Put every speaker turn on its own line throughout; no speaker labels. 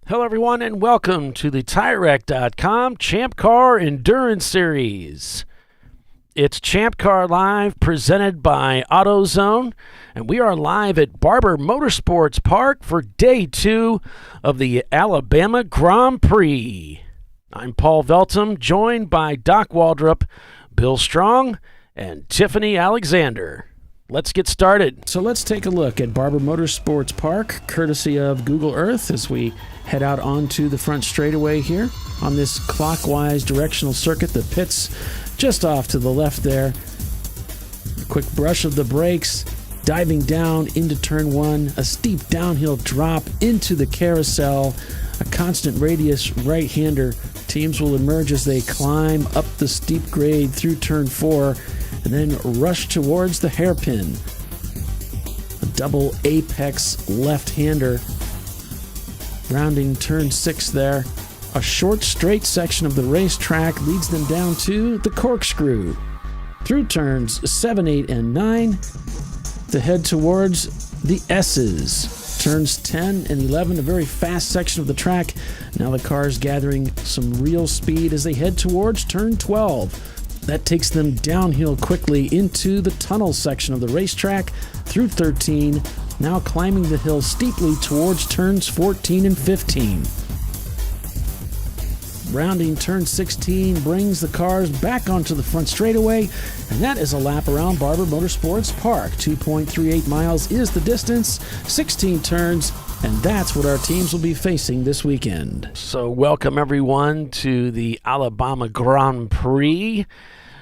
Hello, everyone, and welcome to the TireRack.com Champ Car Endurance Series. It's ChampCar.Live presented by AutoZone, and we are live at Barber Motorsports Park for Day 2 of the Alabama Grand Prix. I'm Paul Veltum, joined by Doc Waldrop, Bill Strong, and Tiffany Alexander. Let's get started. So let's take a look at Barber Motorsports Park, courtesy of Google Earth, as we head out onto the front straightaway here on this clockwise directional circuit. The pits just off to the left there. Quick brush of the brakes, diving down into turn one, a steep downhill drop into the carousel, a constant radius right-hander. Teams will emerge as they climb up the steep grade through turn four, and then rush towards the hairpin. A double apex left-hander rounding turn six there. A short straight section of the racetrack leads them down to the corkscrew. Through turns 7, 8, and 9 to head towards the S's. Turns 10 and 11, a very fast section of the track. Now the car's gathering some real speed as they head towards turn 12. That takes them downhill quickly into the tunnel section of the racetrack through 13, now climbing the hill steeply towards turns 14 and 15. Rounding turn 16 brings the cars back onto the front straightaway, and that is a lap around Barber Motorsports Park. 2.38 miles is the distance, 16 turns, and that's what our teams will be facing this weekend. So welcome everyone to the Alabama Grand Prix.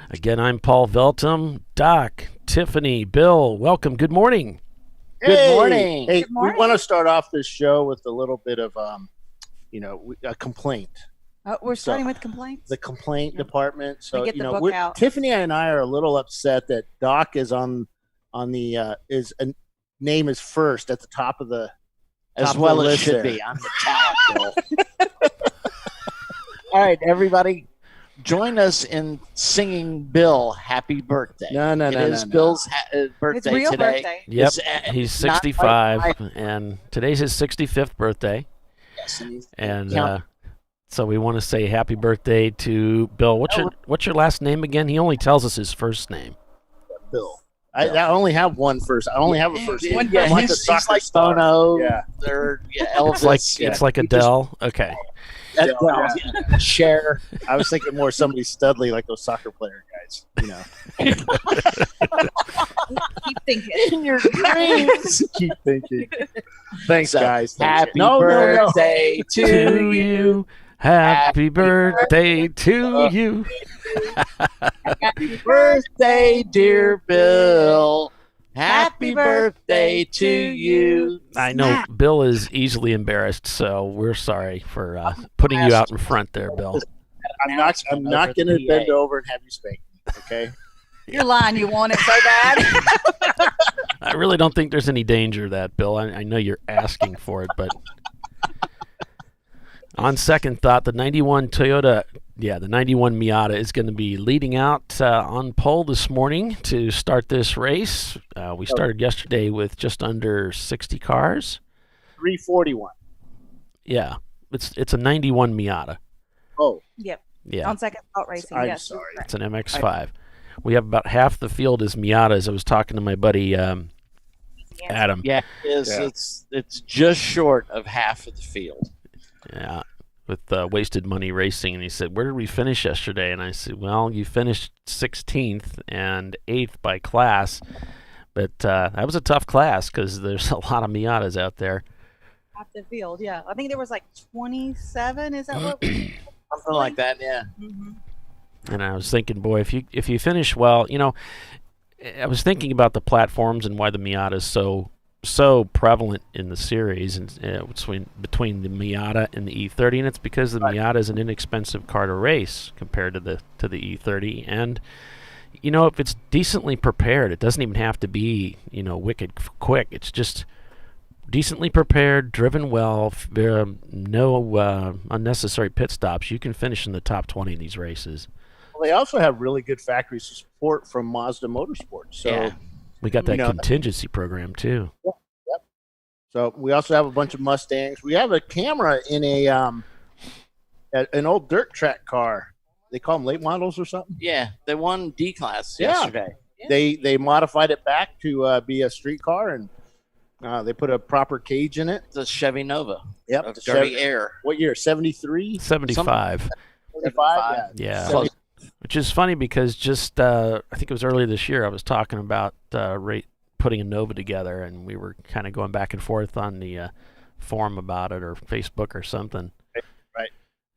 Again, I'm Paul Veltum. Doc, Tiffany, Bill, welcome. Good morning.
Good morning.
Hey,
Good morning.
We want to start off this show with a little bit of, a complaint.
We're starting with complaints.
The complaint department. So,
get the book out.
Tiffany and I are a little upset that Doc is on the name is first at the top of the
As well as should
there.
be. I'm the talent, Bill. All right, everybody, join us in singing Bill happy birthday.
No.
It is Bill's birthday
It's real
today.
birthday.
Yep,
It's,
he's
not
65,
like
and today's his 65th birthday.
yes,
And so we want to say happy birthday to Bill. What's your last name again? He only tells us his first name.
Bill. I only have one first. I only have a first name.
Yeah,
I'm like a
he's
soccer
like
star.
Bono.
Yeah.
Or Elvis.
It's like Adele. Okay.
Cher.
I was thinking more somebody studly like those soccer player guys.
Keep thinking.
In your dreams.
Keep thinking. Thanks,
So,
guys.
Happy
No.
birthday
To
to you.
you. Happy birthday to you.
Happy birthday, dear Bill. Happy birthday to you.
I know Bill is easily embarrassed, so we're sorry for putting you out in front there, Bill.
I'm not going to bend over and have you spank me. Okay.
You're lying. You want it so bad.
I really don't think there's any danger of that, Bill. I know you're asking for it, but on second thought, the 91 Miata is going to be leading out on pole this morning to start this race. We started yesterday with just under 60 cars.
341.
Yeah, it's a 91 Miata.
Oh,
Yep.
Yeah,
On second thought racing.
I'm
yes.
sorry.
it's an MX-5. We have about half the field as Miatas. I was talking to my buddy Adam.
Yeah,
Yeah.
it's just short of half of the field.
Yeah, with Wasted Money Racing, and he said, "Where did we finish yesterday?" And I said, "Well, you finished 16th and 8th by class, but that was a tough class because there's a lot of Miatas out there."
Half the field. Yeah. I think there was like 27. Is that what?
Something like that, yeah.
Mm-hmm.
And I was thinking, boy, if you finish well, I was thinking about the platforms and why the Miata is so prevalent in the series, and between the Miata and the E30, and it's because the Miata is an inexpensive car to race compared to the E30, and if it's decently prepared, it doesn't even have to be wicked quick. It's just decently prepared, driven well, no unnecessary pit stops. You can finish in the top 20 in these races.
Well, they also have really good factory support from Mazda Motorsports. So
Yeah.
We got that contingency program too.
So we also have a bunch of Mustangs. We have a camera in an old dirt track car. They call them late models or something.
Yeah, they won D class
Yeah.
yesterday.
They modified it back to be a street car, and they put a proper cage in it.
It's a Chevy Nova.
Yep.
Of dirty air.
What year? 73?
75.
75?
Yeah.
Close.
Which is funny because just I think it was earlier this year I was talking about putting a Nova together, and we were kind of going back and forth on the forum about it or Facebook or something.
Right.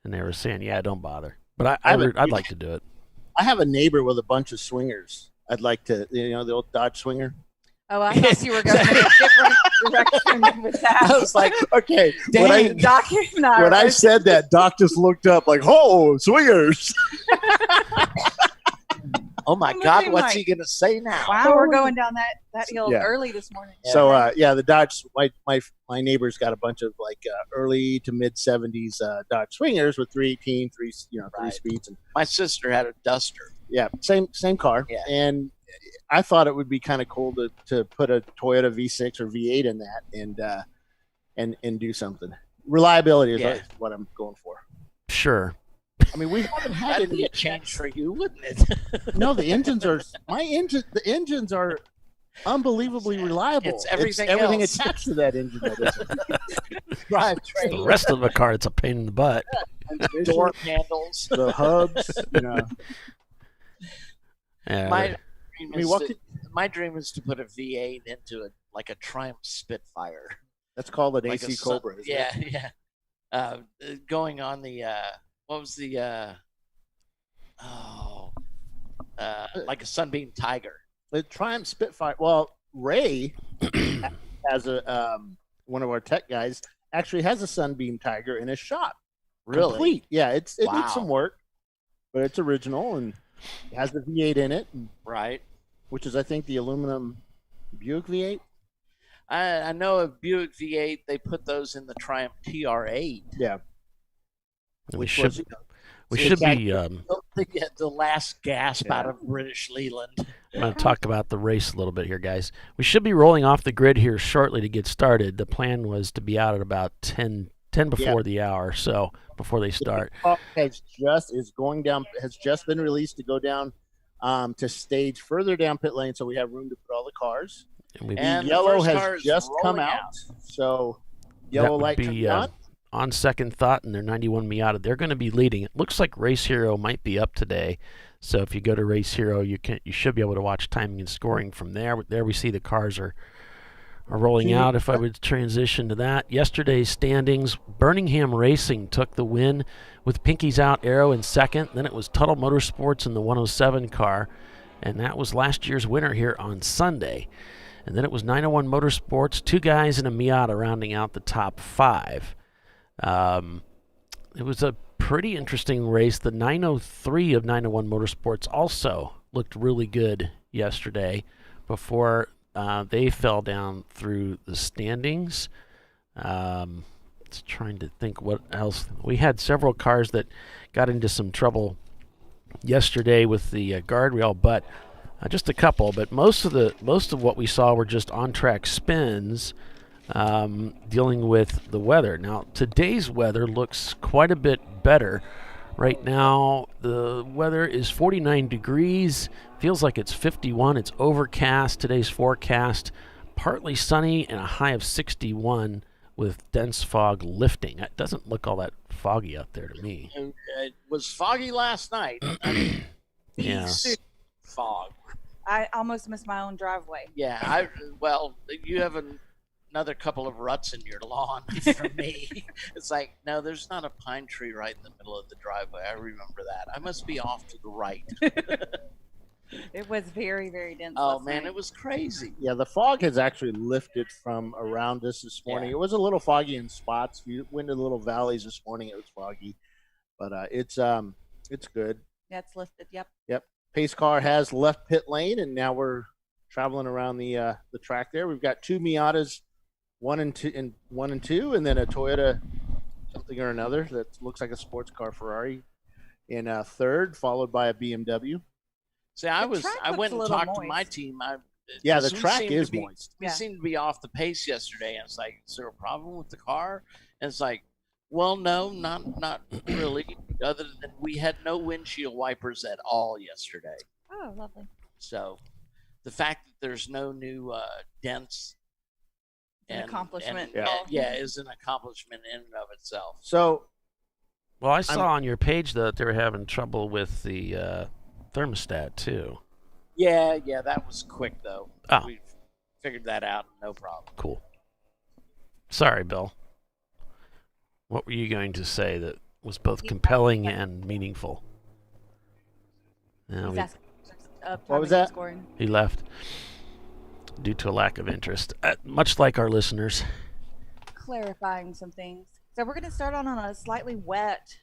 And they were saying, "Yeah, don't bother." But I'd like to do it.
I have a neighbor with a bunch of swingers. I'd like to, the old Dodge Swinger.
Oh, I thought you were going in a different direction with that.
I was like, okay.
Doc and I
When I said that, Doc just looked up like, "Oh, swingers!"
Oh my
I'm
God,
looking
what's
like-
he gonna say now?
Wow, we're going down that hill
Yeah.
early this morning.
So the Dodge. My neighbor's got a bunch of like early to mid 70s Dodge Swingers with 318, three
Right.
speeds, and
My sister had a Duster.
yeah, same car.
Yeah.
And I thought it would be kind of cool to put a Toyota V6 or V8 in that and do something. Reliability is what I'm going for.
Sure.
I mean, we haven't had
That'd
any
be a change for you, wouldn't it?
No, the engines are the engines are unbelievably reliable.
It's everything
everything
else.
attached to that engine. That isn't. Drive
The
train,
rest of the car, it's a pain in the butt.
Door handles.
the hubs.
Yeah.
My dream
I mean,
is
what
to,
could-
my dream is to put a V8 into like a Triumph Spitfire.
That's called an
Like
AC
a Sun-
Cobra. Isn't
Yeah,
it?
yeah. Going on the what was the like a Sunbeam Tiger.
The Triumph Spitfire. Well, Ray has a one of our tech guys actually has a Sunbeam Tiger in his shop.
Really?
Complete. Yeah, it
Wow.
needs some work, but it's original and it has the V8 in it,
Right.
which is I think the aluminum Buick V8.
I know a Buick V8. They put those in the Triumph TR8.
Yeah,
we
which
should
was
we
it's
should
like-
be
The last gasp
Yeah.
out of British Leland.
I'm going to talk about the race a little bit here, guys. We should be rolling off the grid here shortly to get started. The plan was to be out at about 10 before the hour, so before they start.
has just been released to go down to stage further down pit lane, so we have room to put all the cars.
And we
And the
Yellow
first car
has
is
just come
rolling
out, so
that
yellow
would
light
be
turned on.
on second thought, and their 91 Miata, they're going to be leading. It looks like Race Hero might be up today, so if you go to Race Hero, you should be able to watch timing and scoring from there. There we see the cars are rolling out. If I would transition to that, yesterday's standings, Birmingham Racing took the win with Pinky's Out Arrow in second. Then it was Tuttle Motorsports in the 107 car, and that was last year's winner here on Sunday. And then it was 901 Motorsports, two guys in a Miata rounding out the top five. It was a pretty interesting race. The 903 of 901 Motorsports also looked really good yesterday before they fell down through the standings. Just trying to think what else. We had several cars that got into some trouble yesterday with the guardrail, but just a couple. But most of what we saw were just on-track spins dealing with the weather. Now, today's weather looks quite a bit better. Right now, the weather is 49 degrees. Feels like it's 51. It's overcast. Today's forecast, partly sunny and a high of 61 with dense fog lifting. It doesn't look all that foggy out there to me.
It was foggy last night.
Yeah.
Fog.
I almost missed my own driveway.
Yeah. You have another couple of ruts in your lawn for me. It's like, no, there's not a pine tree right in the middle of the driveway. I remember that. I must be off to the right.
It was very, very dense.
Oh,
last
man,
night.
it was crazy.
Yeah, the fog has actually lifted from around us this morning.
Yeah.
It was a little foggy in spots. If you went to the little valleys this morning, it was foggy, but it's good.
Yeah, it's lifted. Yep.
Pace car has left pit lane, and now we're traveling around the track there. We've got two Miatas, one and two, and then a Toyota something or another that looks like a sports car Ferrari in third, followed by a BMW.
See,
The
I
track
went
looks a
and
little
talked to my
moist.
team.
Yeah, the
'cause we
track
seemed to
is
be-
moist.
We
Yeah.
seemed to be off the pace yesterday, and it's like, is there a problem with the car? And it's like, well, no, not really. Other than we had no windshield wipers at all yesterday.
Oh, lovely.
So the fact that there's no new dents
An accomplishment.
and,
Oh.
yeah, is an accomplishment in and of itself.
So
Well, I saw on your page that they were having trouble with the thermostat too.
Yeah, that was quick though.
Oh.
We figured that out, no problem.
Cool. Sorry, Bill. What were you going to say that was both compelling and meaningful? No,
He's asking,
What was that?
Scoring.
he left due to a lack of interest, much like our listeners.
Clarifying some things. So we're going to start on a slightly wet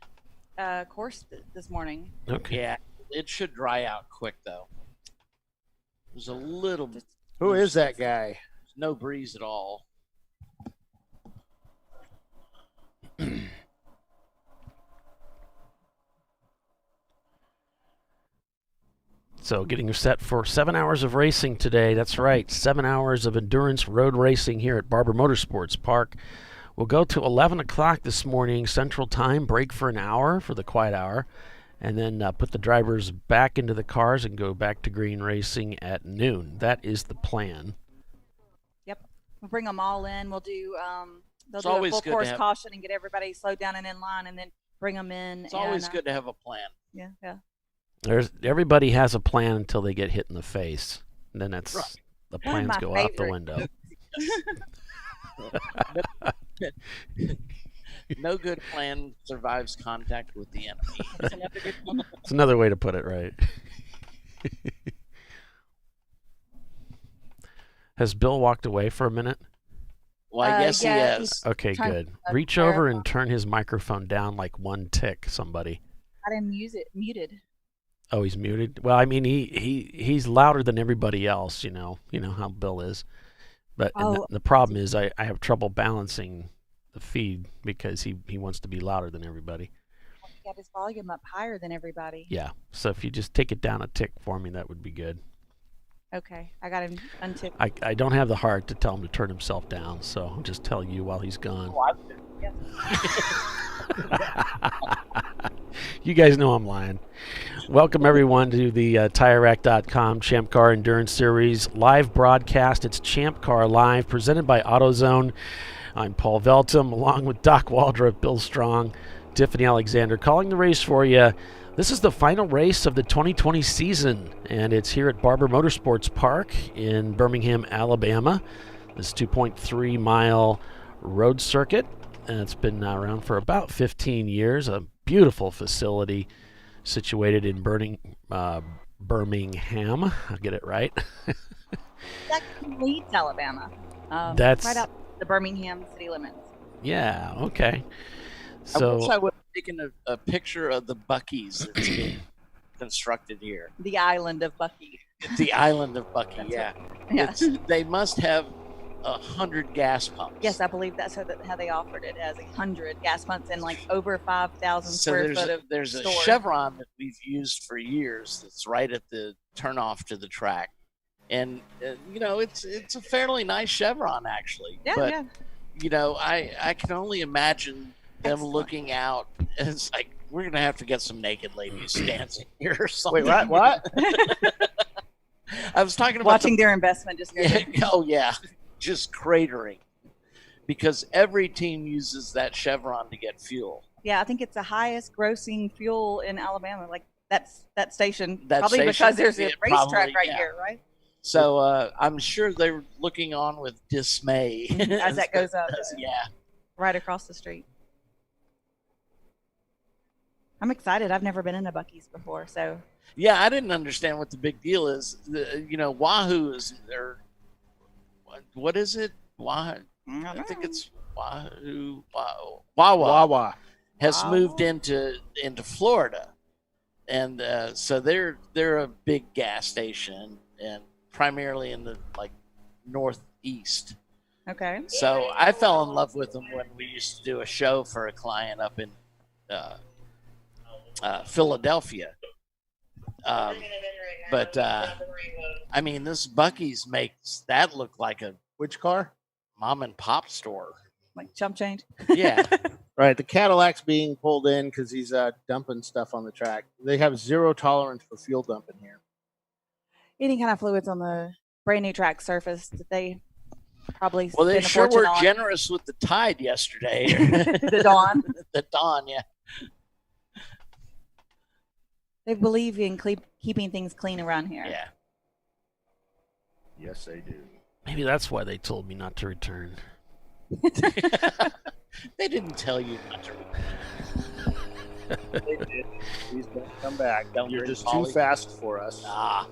course this morning.
Okay.
Yeah, it should dry out quick though. There's a little
who is that guy?
no breeze at all.
So getting set for 7 hours of racing today. That's right, 7 hours of endurance road racing here at Barber Motorsports Park. We'll go to 11 o'clock this morning Central Time, break for an hour for the quiet hour, and then put the drivers back into the cars and go back to green racing at noon. That is the plan.
Yep. We'll bring them all in. We'll do they'll
It's
do a
always
full
good to
course
have-
caution and get everybody slowed down and in line, and then bring them in.
It's always good to have a plan.
Yeah, yeah.
Everybody has a plan until they get hit in the face. And then that's
Right.
the
One of
plans
my
go out the
favorite.
window.
No good plan survives contact with the enemy.
That's another good one.
It's another way to put it, right? Has Bill walked away for a minute?
Well, I guess
yeah,
he
he's-
has.
Okay,
Trying
good.
to
Reach over
clarify.
and turn his microphone down like one tick, somebody.
I didn't use it muted.
Oh, he's muted. Well, I mean, he's louder than everybody else. You know how Bill is. But and
Oh.
the problem is I have trouble balancing the feed because he wants to be louder than everybody.
He got his volume up higher than everybody.
Yeah. So if you just take it down a tick for me, that would be good.
Okay, I got him untipped.
I don't have the heart to tell him to turn himself down, so I'll just tell you while he's gone. You guys know I'm lying. Welcome, everyone, to the TireRack.com Champ Car Endurance Series live broadcast. It's ChampCar.Live, presented by AutoZone. I'm Paul Veltum, along with Doc Waldrop, Bill Strong, Tiffany Alexander, calling the race for you. This is the final race of the 2020 season, and it's here at Barber Motorsports Park in Birmingham, Alabama. This 2.3-mile road circuit. And it's been around for about 15 years. A beautiful facility situated in Birmingham. I'll get it right.
That Leeds, Alabama.
That's-
right out the Birmingham city limits.
Yeah, okay.
I
So
wish I would have taken a picture of the Buc-ee's that's being constructed here.
The island of Bucky.
The island of Bucky, yeah.
Yeah.
They must have 100 gas pumps.
Yes, I believe that's how they offered it, as 100 gas pumps and like over 5,000
So
square foot of
there's a
store.
chevron that we've used for years that's right at the turnoff to the track. And, it's a fairly nice chevron, actually.
Yeah,
but,
yeah.
I can only imagine them
Excellent.
looking out, and it's like, we're going to have to get some naked ladies dancing here or something.
Wait, what?
I was talking about
Watching their investment just go.
oh, yeah. Just cratering. Because every team uses that chevron to get fuel.
Yeah, I think it's the highest grossing fuel in Alabama. Like that station.
That
probably
station?
because there's a
Yeah,
racetrack
probably,
right
yeah.
here, right?
So I'm sure they're looking on with dismay
As that goes up.
Yeah.
Right across the street. I'm excited. I've never been in a Buc-ee's before, so
Yeah, I didn't understand what the big deal is. Wahoo is there. What is it? Wahoo. I think it's Wahoo. Wawa
Wawa.
has
Wow.
moved into Florida, and so they're a big gas station, and primarily in the northeast.
okay.
So I fell in love with them when we used to do a show for a client up in Philadelphia, But I mean, this Buc-ee's makes that look like a
Which car?
mom and pop store.
Like chump change.
Yeah.
Right, the Cadillac's being pulled in because he's dumping stuff on the track. They have zero tolerance for fuel dumping here.
Any kind of fluids on the brand new track surface that they probably
Well, they
spend a
sure
fortune
were
on.
generous with the tide yesterday.
The Dawn.
The Dawn, yeah.
They believe in keeping things clean around here.
Yeah.
Yes, they do.
Maybe that's why they told me not to return.
They didn't tell you not to.
They did. Please don't come back.
Don't
You're
drink
just
Molly.
too fast for us.
Ah,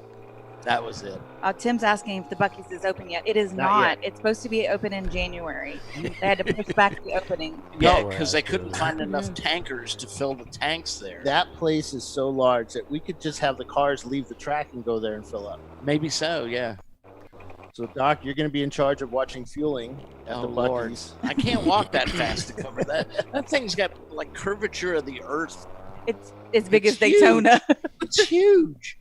that was it.
Tim's asking if the Buc-ee's is open yet. It is
Not
not.
yet.
It's supposed to be open in January. They had to push back the opening.
Yeah,
No.
because they couldn't find enough tankers to fill the tanks there.
That place is so large that we could just have the cars leave the track and go there and fill up.
Maybe so, yeah.
So, Doc, you're going to be in charge of watching fueling at
Oh,
the
Lord.
Buc-ee's.
I can't walk that fast to cover that. That thing's got like curvature of the earth.
It's as big
It's
as Daytona.
It's huge.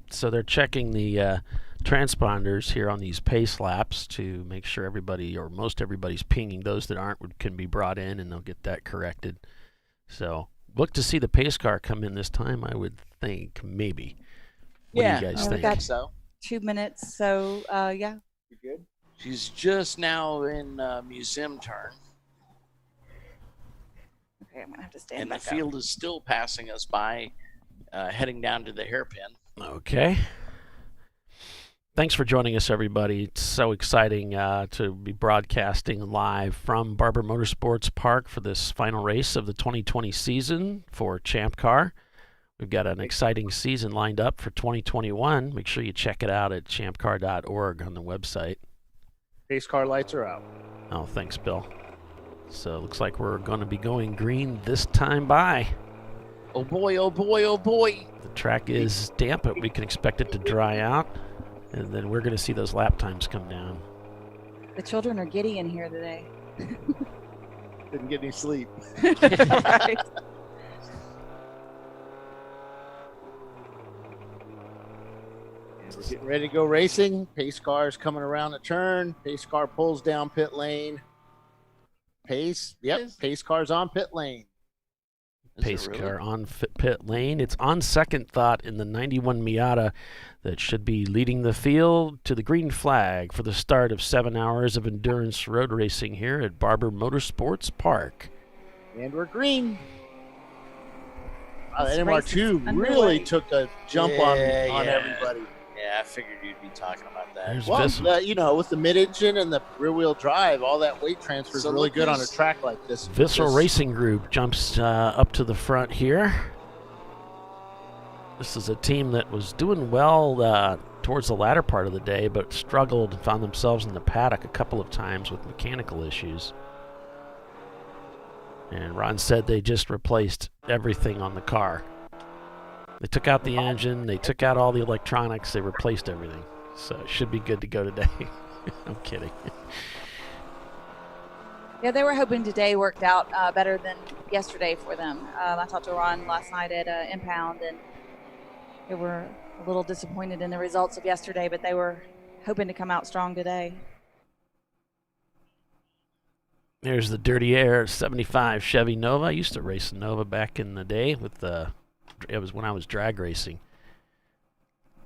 So they're checking the transponders here on these pace laps to make sure everybody or most everybody's pinging. Those that aren't can be brought in, and they'll get that corrected. So look to see the pace car come in this time, I would think, maybe. What do you guys
Yeah, we
think?
got-
So
2 minutes. So, yeah.
You good?
she's just now in museum turn,
Okay, I'm going to have to stand
and the
back
field is still passing us by, heading down to the hairpin.
Okay. Thanks for joining us, everybody. It's so exciting to be broadcasting live from Barber Motorsports Park for this final race of the 2020 season for Champ Car. We've got an exciting season lined up for 2021. Make sure you check it out at ChampCar.org on the website.
Pace car lights are out.
Oh, thanks, Bill. So it looks like we're going to be going green this time by.
Oh boy, oh boy, oh boy.
The track is damp, but we can expect it to dry out. And then we're going to see those lap times come down.
up. The children are giddy in here today.
Didn't get any sleep.
Right.
And we're getting ready to go racing. Pace car is coming around the turn. Pace car pulls down pit lane. Pace, yep, pace car's on pit lane.
Is it
Pace
really?
car on pit lane. It's on second thought in the 91 Miata that should be leading the field to the green flag for the start of 7 hours of endurance road racing here at Barber Motorsports Park.
And we're green. Wow, that
This race is
MR2 really
underway.
took a jump on everybody.
Yeah, I figured you'd be talking about that.
There's
Well,
Vissel.
you know, with the mid-engine and the rear-wheel drive, all that weight transfer is
So
really
look
good on a
who's-
track like this.
Vissel
This-
Racing Group jumps up to the front here. This is a team that was doing well towards the latter part of the day, but struggled and found themselves in the paddock a couple of times with mechanical issues. And Ron said they just replaced everything on the car. They took out the engine, they took out all the electronics, they replaced everything. So it should be good to go today. I'm kidding.
Yeah, they were hoping today worked out better than yesterday for them. I talked to Ron last night at Impound, and they were a little disappointed in the results of yesterday, but they were hoping to come out strong today.
There's the Dirty Air 75 Chevy Nova. I used to race a Nova back in the day with it was when I was drag racing.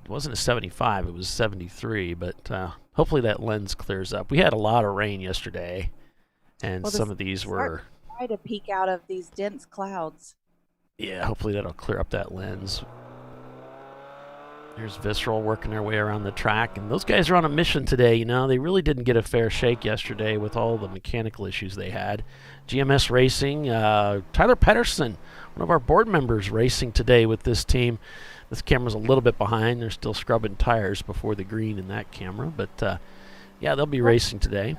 It wasn't a 75, it was 73, but hopefully that lens clears up. We had a lot of rain yesterday, and
Well,
some of these were,
Try to peek out of these dense clouds.
yeah, hopefully that'll clear up that lens. There's Visceral working their way around the track, and those guys are on a mission today. You know, they really didn't get a fair shake yesterday with all the mechanical issues they had. GMS Racing, Tyler Pedersen, one of our board members, racing today with this team. This camera's a little bit behind. They're still scrubbing tires before the green in that camera, but yeah, they'll be racing today.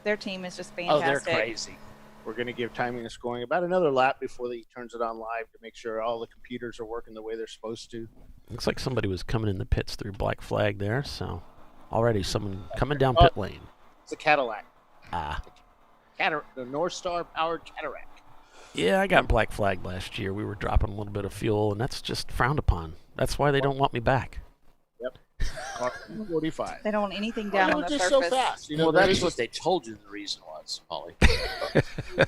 Their team is just
Oh, they're
fantastic.
crazy.
We're going to give timing and scoring about another lap before he turns it on live to make sure all the computers are working the way they're supposed to.
Looks like somebody was coming in the pits through black flag there, so already someone coming down pit lane.
It's a Cadillac.
Ah,
The North Star powered Cadillac.
Yeah, I got black flagged last year. We were dropping a little bit of fuel, and that's just frowned upon. That's why they don't want me back.
Yep. Car 45.
They don't want anything down
It
on
was
the
just
surface.
so fast.
Well,
there
that's
is
what they told you the reason was, Polly.
a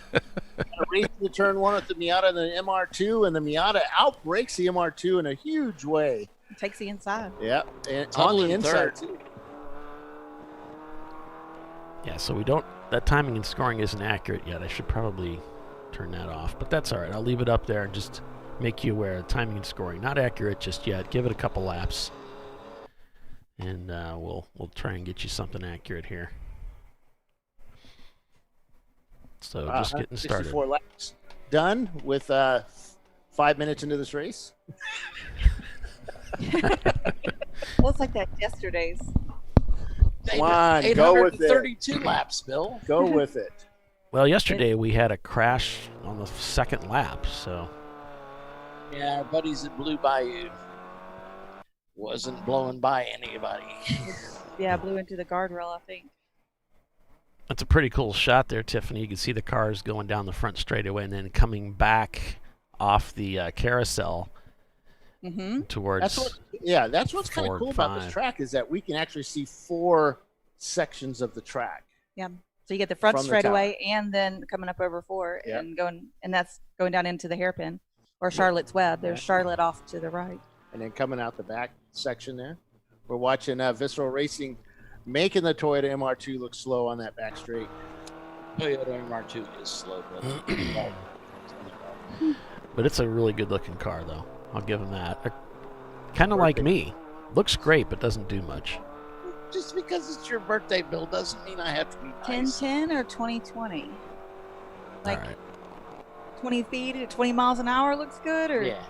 race to turn one with the Miata and the MR2, and the Miata outbrakes the MR2 in a huge way.
It takes the inside.
Yep. And on
Tumble
the
in
inside,
third.
too.
Yeah, so we don't. That timing and scoring isn't accurate yet. I should probably turn that off, but that's all right. I'll leave it up there and just make you aware. Timing and scoring not accurate just yet. Give it a couple laps, and we'll try and get you something accurate here. So just getting started.
64 laps done with 5 minutes into this race.
Looks like that yesterday's.
Come on, go with it.
832 laps, Bill.
Go with it.
Well, yesterday we had a crash on the second lap, so
Yeah, our buddies that blew by you wasn't blowing by anybody.
Yeah, blew into the guardrail, I think.
that's a pretty cool shot there, Tiffany. You can see the cars going down the front straightaway and then coming back off the carousel towards.
That's what's kind of cool about this track is that we can actually see 4 sections of the track.
Yeah. So you get the front
From the
straightaway and then coming up over 4
Yep.
and that's going down into the hairpin or Charlotte's Web. There's Charlotte off to the right.
And then coming out the back section there, we're watching Visceral Racing making the Toyota MR2 look slow on that back straight.
Toyota MR2 is slow,
But it's a really good looking car, though. I'll give him that. Kind of like me. Looks great, but doesn't do much.
Just because it's your birthday, Bill, doesn't mean I have to be nice.
1010 or 2020? Like
All right.
20 feet or 20 miles an hour looks good? Or
Yeah.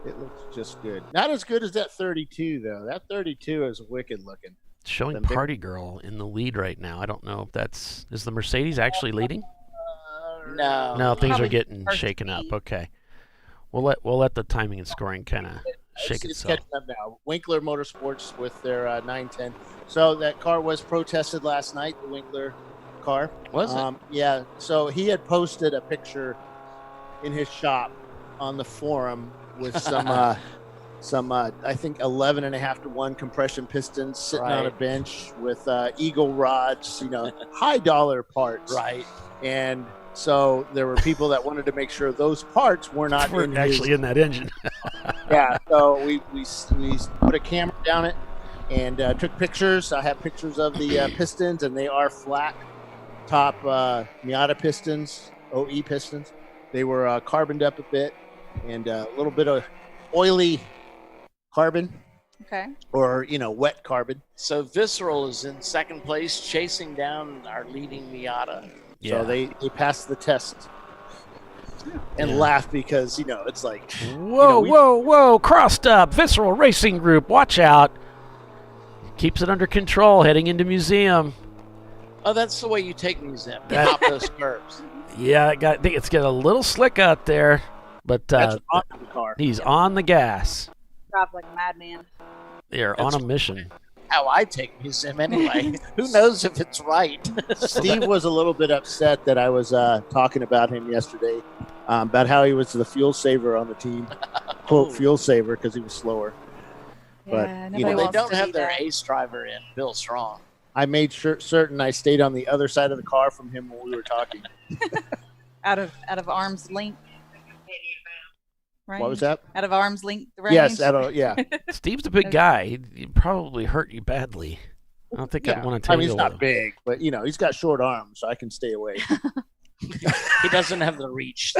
It looks just good. Not as good as that 32, though. That 32 is wicked looking.
Showing
Them big-
Party Girl in the lead right now. I don't know if that's... Is the Mercedes actually leading?
No.
No, things are
Probably
getting
first
shaken up.
speed.
Okay. We'll let the timing and scoring kind of shake
It's
itself.
catching up now. Winkler Motorsports with their 910. So that car was protested last night, the Winkler car.
Was it?
Yeah. So he had posted a picture in his shop on the forum with some I think 11.5-to-1 compression pistons sitting on a
Right.
bench with eagle rods, high dollar parts.
Right.
And so there were people that wanted to make sure those parts were not
We're
in
actually in that engine.
Yeah, so we put a camera down it and took pictures. I have pictures of the pistons, and they are flat top Miata pistons, OE pistons. They were carboned up a bit and a little bit of oily carbon
Okay.
or, wet carbon.
So Visceral is in second place, chasing down our leading Miata.
So they passed the test and laughed because, it's like,
Whoa. Crossed up. Visceral Racing Group. Watch out. Keeps it under control heading into museum.
Oh, that's the way you take museum. You hop those curves.
Yeah, I think it's getting a little slick out there, but
that's on the car.
he's on the gas.
Drive like a madman.
They're on a mission.
How I take museum anyway. Who knows if it's right?
Steve was a little bit upset that I was talking about him yesterday, about how he was the fuel saver on the team, quote fuel saver because he was slower. But,
Yeah,
you
nobody
know,
They
wants
don't
to
have
be
their
that.
ace driver in, Bill Strong.
I made certain I stayed on the other side of the car from him when we were talking.
out of arm's length. Range.
What was that?
Out of arm's length range.
Yes, yeah.
Steve's a big guy. He'd probably hurt you badly. I don't think I'd want to
I
take
mean, he's not big, but he's got short arms, so I can stay away.
He doesn't have the reach.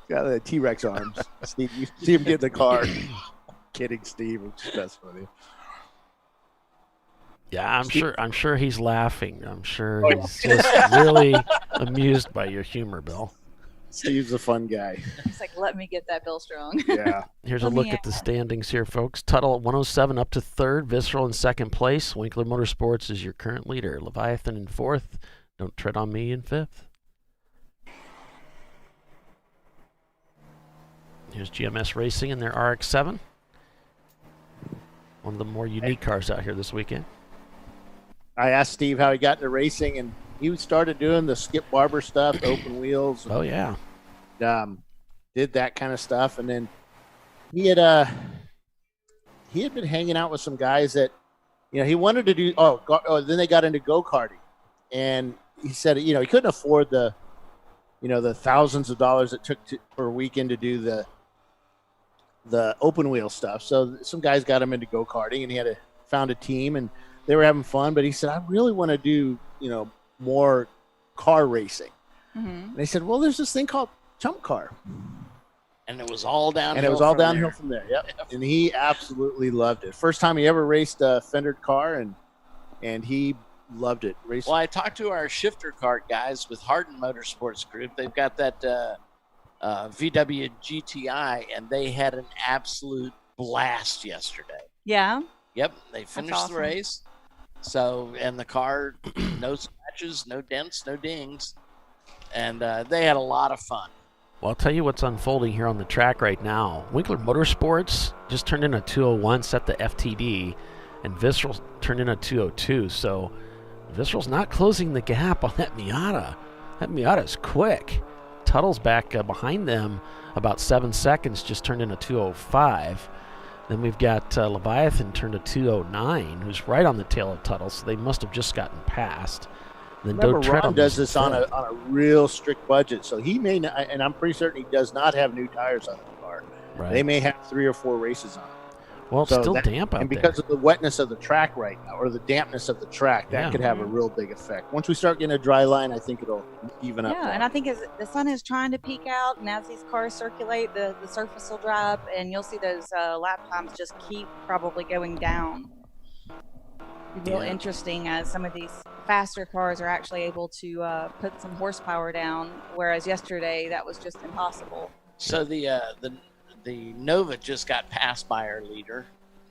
Got the T-Rex arms. Steve, you see him get in the car. Kidding, Steve. I'm just messing with you.
Yeah, I'm sure he's laughing. I'm sure he's just really amused by your humor, Bill.
Steve's a fun guy.
He's like, let me get that Bill Strong.
Yeah.
Here's a
Let
look
me
at the standings here, folks. Tuttle at 107 up to third. Visceral in second place. Winkler Motorsports is your current leader. Leviathan in fourth. Don't Tread on Me in fifth. Here's GMS Racing in their RX-7. One of the more unique cars out here this weekend.
I asked Steve how he got into racing, and he started doing the Skip Barber stuff, the open wheels.
Oh yeah.
Did that kind of stuff, and then he had been hanging out with some guys that, he wanted to do. Then they got into go-karting, and he said, he couldn't afford the thousands of dollars it took per weekend to do the open wheel stuff. So some guys got him into go-karting, and he found a team, and they were having fun. But he said, I really want to do more car racing. Mm-hmm. And they said, well, there's this thing called ChampCar.
And it was all downhill.
From there. Yep. And he absolutely loved it. First time he ever raced a fendered car, and he loved it.
Well, I talked to our shifter cart guys with Hardin Motorsports Group. They've got that VW GTI, and they had an absolute blast yesterday.
Yeah.
Yep. They finished the race. So, and the car, no scratches, no dents, no dings. And they had a lot of fun.
Well, I'll tell you what's unfolding here on the track right now. Winkler Motorsports just turned in a 201, set the FTD, and Visceral turned in a 202. So Visceral's not closing the gap on that Miata. That Miata's quick. Tuttle's back behind them about 7 seconds, just turned in a 205. Then we've got Leviathan turned a 209, who's right on the tail of Tuttle, so they must have just gotten past. Then
remember, Ron does this on a real strict budget, so he may not, and I'm pretty certain he does not have new tires on the car.
Right.
They may have 3 or 4 races on it.
Well, it's still damp out there.
And because of the wetness of the track right now, or the dampness of the track, that could have a real big effect. Once we start getting a dry line, I think it'll even up.
Yeah, and I think as the sun is trying to peak out, and as these cars circulate, the surface will dry up, and you'll see those lap times just keep probably going down. It'll be real interesting as some of these faster cars are actually able to put some horsepower down, whereas yesterday that was just impossible.
So the Nova just got passed by our leader.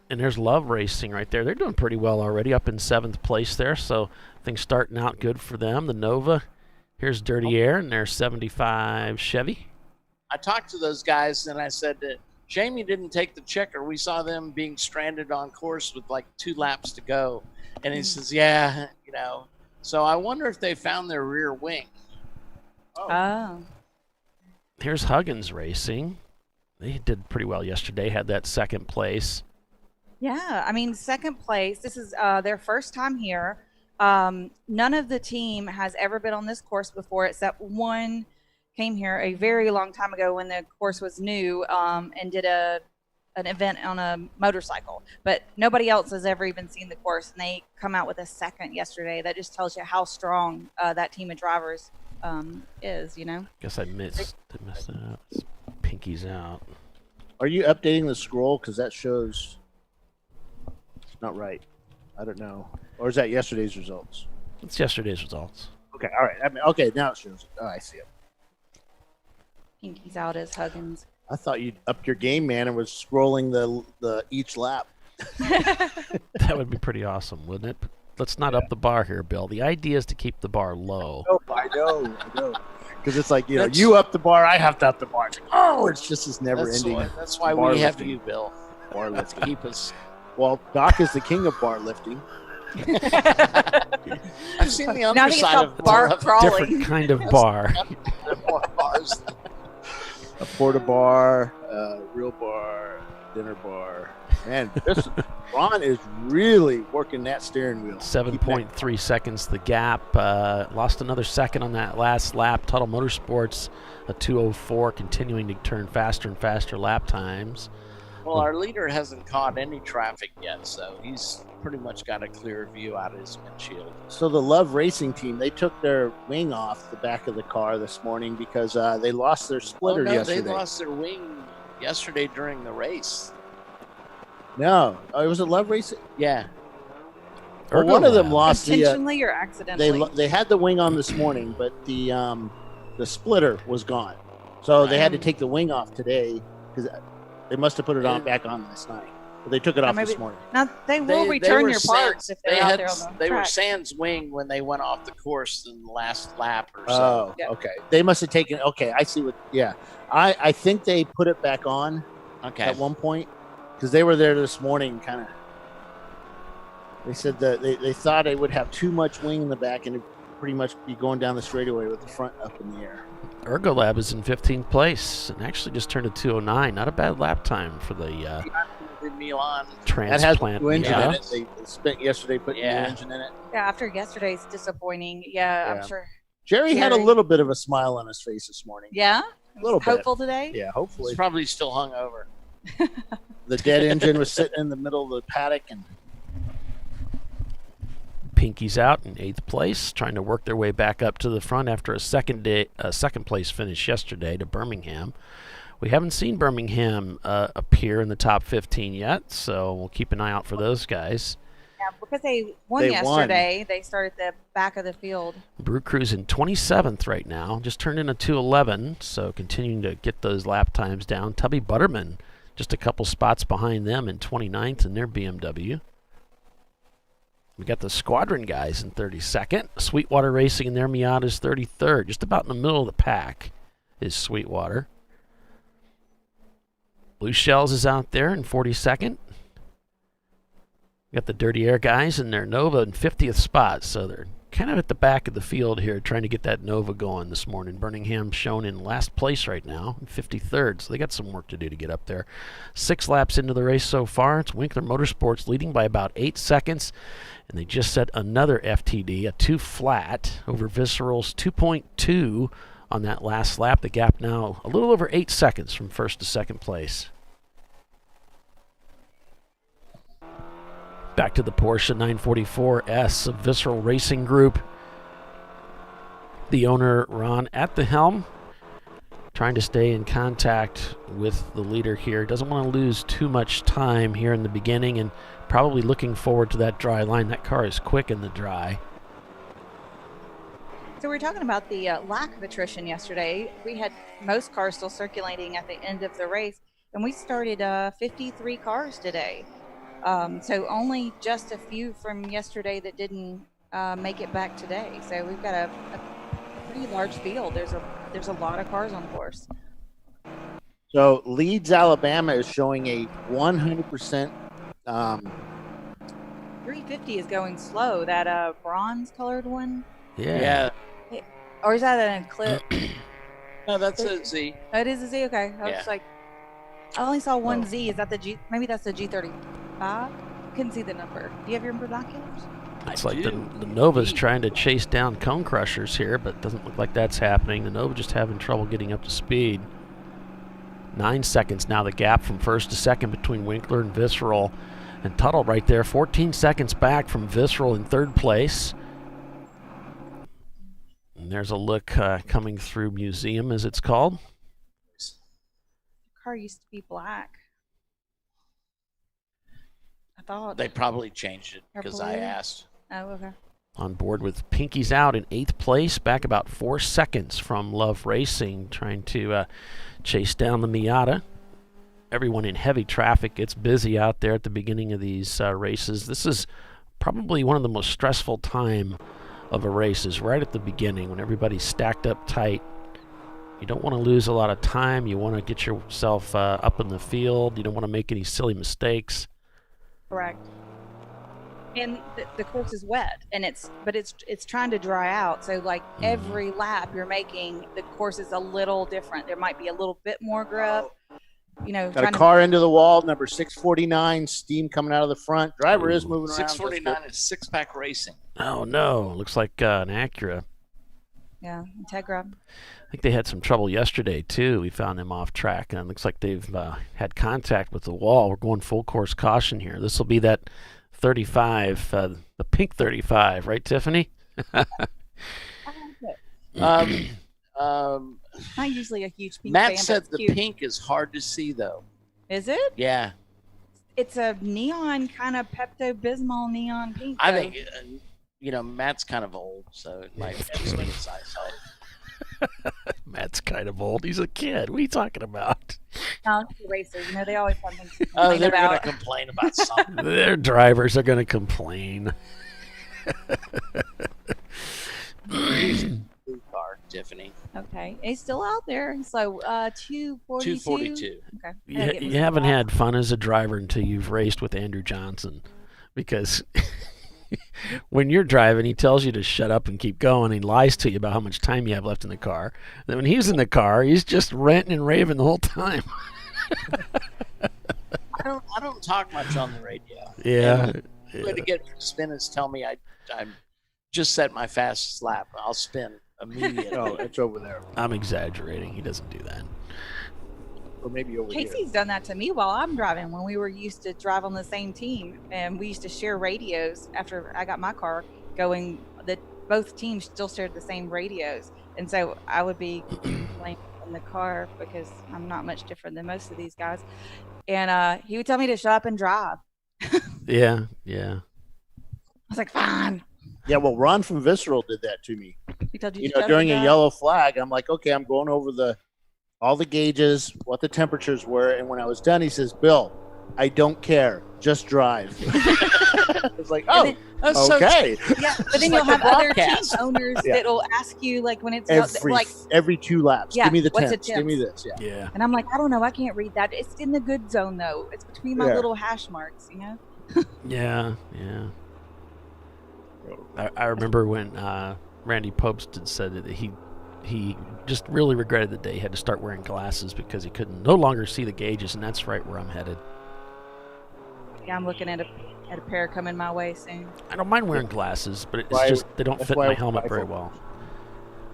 And there's Love Racing right there. They're doing pretty well already, up in 7th place there, so things starting out good for them. The Nova, here's Dirty Air, and their 75 Chevy.
I talked to those guys, and I said that Jamie didn't take the checker. We saw them being stranded on course with like 2 laps to go. And he says, yeah, So I wonder if they found their rear wing.
Oh.
Here's Huggins Racing. They did pretty well yesterday, had that 2nd place.
Yeah, I mean, 2nd place. This is their first time here. None of the team has ever been on this course before, except one came here a very long time ago when the course was new and did an event on a motorcycle. But nobody else has ever even seen the course, and they come out with a 2nd yesterday. That just tells you how strong that team of drivers is,
Guess I messed that up. It's Pinky's out.
Are you updating the scroll? Because that shows it's not right. I don't know. Or is that yesterday's results?
It's yesterday's results.
Okay, all right. Okay, now it shows it. Oh, I see it.
Pinky's out as Huggins.
I thought you'd upped your game, man, and was scrolling the each lap.
That would be pretty awesome, wouldn't it? Let's not up the bar here, Bill. The idea is to keep the bar low.
I know. Because it's like, you up the bar, I have to up the bar. It's like, it's just this never-ending.
That's why we have you, Bill.
Bar lifting.
Keep us.
Well, Doc is the king of bar lifting.
I've seen the other side of
bar crawling.
Different kind of bar.
More bars.
A porta bar, real bar, dinner bar. Man, Ron is really working that steering wheel.
7.3 seconds the gap. Lost another second on that last lap. Tuttle Motorsports, a 2:04, continuing to turn faster and faster lap times.
Well, our leader hasn't caught any traffic yet, so he's pretty much got a clear view out of his windshield.
So the Love Racing team, they took their wing off the back of the car this morning because they lost their splitter yesterday.
They lost their wing yesterday during the race.
No, it was a Love Racing.
Yeah.
Well, one of them lost
intentionally or accidentally.
They had the wing on this morning, but the splitter was gone, so they had to take the wing off today because they must have put it back on last night. But they took it off this morning.
Now they will return your parts if they're out there on the track.
They were sans wing when they went off the course in the last lap or so.
Oh, yeah. Okay. They must have taken. Okay, I see what. Yeah, I think they put it back on.
Okay.
At one point, because they were there this morning, kind of. They said that they thought it would have too much wing in the back, and pretty much be going down the straightaway with the front up in the air.
Ergolab is in 15th place and actually just turned a 2:09. Not a bad lap time for the
Milan.
That has
transplant.
new engine
Miata.
in it. They spent yesterday putting new engine in it.
Yeah, after yesterday's disappointing, I'm sure.
Jerry had a little bit of a smile on his face this morning.
Yeah?
A little bit.
Hopeful today?
Yeah, hopefully.
He's probably still hungover.
The dead engine was sitting in the middle of the paddock, and
Pinky's out in 8th place, trying to work their way back up to the front after a second place finish yesterday to Birmingham. We haven't seen Birmingham appear in the top 15 yet, so we'll keep an eye out for those guys.
Yeah, because they won yesterday. They started at the back of the field.
Brew Crew's in 27th right now, just turned in a 2:11, so continuing to get those lap times down. Tubby Butterman just a couple spots behind them in 29th in their BMW. We got the Squadron guys in 32nd. Sweetwater Racing in their Miata's 33rd. Just about in the middle of the pack is Sweetwater. Blue Shells is out there in 42nd. We got the Dirty Air guys in their Nova in 50th spot, so they're kind of at the back of the field here trying to get that Nova going this morning. Birmingham shown in last place right now, in 53rd, so they got some work to do to get up there. 6 laps into the race so far. It's Winkler Motorsports leading by about 8 seconds, and they just set another FTD, a 2 flat, over Visceral's 2.2 on that last lap. The gap now a little over 8 seconds from first to second place. Back to the Porsche 944S of Visceral Racing Group. The owner, Ron, at the helm, trying to stay in contact with the leader here. Doesn't want to lose too much time here in the beginning, and probably looking forward to that dry line. That car is quick in the dry.
So we were talking about the lack of attrition yesterday. We had most cars still circulating at the end of the race, and we started 53 cars today. So only just a few from yesterday that didn't make it back today. So we've got a pretty large field. There's a lot of cars on course.
So Leeds, Alabama is showing a 100%.
350 is going slow. That bronze colored one.
Yeah.
Or is that an Eclipse?
No, that's a Z.
Oh, it is a Z. Okay. I was like, I only saw one Z. Is that the G? Maybe that's the G35. Couldn't see the number. Do you have your binoculars?
It's like the Nova's trying to chase down Cone Crushers here, but doesn't look like that's happening. The Nova just having trouble getting up to speed. 9 seconds now, the gap from first to second between Winkler and Visceral. And Tuttle right there, 14 seconds back from Visceral in third place. And there's a look coming through Museum, as it's called.
The car used to be black. I thought.
They probably changed it because I asked.
Oh, okay.
On board with Pinky's out in 8th place, back about 4 seconds from Love Racing, trying to chase down the Miata. Everyone in heavy traffic gets busy out there at the beginning of these races. This is probably one of the most stressful time of a race, is right at the beginning when everybody's stacked up tight. You don't want to lose a lot of time. You want to get yourself up in the field. You don't want to make any silly mistakes.
Correct. And the course is wet, and it's trying to dry out. So like every lap you're making, the course is a little different. There might be a little bit more grip. You know,
got a car into the wall, number 649, steam coming out of the front. Driver is moving around.
649 is Six Pack Racing.
Oh no, looks like an Acura.
Yeah, Integra.
I think they had some trouble yesterday too. We found them off track, and it looks like they've had contact with the wall. We're going full course caution here. This will be that 35, the pink 35, right, Tiffany?
I like it. Not usually a huge pink
Matt
fan,
said
but
the
it's cute.
pink is hard to see, though.
Is it?
Yeah.
It's a neon kind of Pepto-Bismol neon pink.
I
though.
think, Matt's kind of old, so it might just make his eyesight.
Matt's kind of old. He's a kid. What are you talking about?
No, it's a racer. You know, they always have things to
Oh,
complain
they're going to
about.
complain about something.
Their drivers are going to complain.
Blue car, Tiffany.
Okay. He's still out there. So 242.
242.
Okay.
You haven't had fun as a driver until you've raced with Andrew Johnson, because when you're driving, he tells you to shut up and keep going. He lies to you about how much time you have left in the car. Then when he's in the car, he's just ranting and raving the whole time.
I don't talk much on the radio.
Yeah.
The way to get me to spin is tell me I'm just set my fastest lap. I'll spin immediately.
Oh, it's over there.
I'm exaggerating. He doesn't do that.
Or maybe over here.
Casey's done that to me while I'm driving when we were used to drive on the same team, and we used to share radios after I got my car going. That both teams still shared the same radios, and so I would be playing in the car because I'm not much different than most of these guys, and he would tell me to shut up and drive.
Yeah.
I was like, fine.
Yeah, well, Ron from Visceral did that to me.
He told you,
You
to
know,
shut
during
up
a
and drive.
yellow flag, I'm like, okay, I'm going over all the gauges, what the temperatures were, and when I was done, he says, "Bill, I don't care, just drive." It's like, oh,
That's so
okay.
Yeah, but
Just
then
like
you'll have
the
other team
broadcast.
owners
Yeah.
that'll ask you like when it's
Every 2 laps,
Yeah,
give me the
what's the
temps, give me this. Yeah.
Yeah.
and I'm like, I don't know, I can't read that. It's in the good zone though. It's between my
Yeah.
little hash marks, you know.
Yeah. I remember when Randy Popeston said that he just really regretted the day he had to start wearing glasses because he could no longer see the gauges, and that's right where I'm headed.
Yeah, I'm looking at a pair coming my way soon.
I don't mind wearing glasses, but it's
Why-
just they don't
that's
fit
why
my
I
helmet
wear
very
bifocals.
well.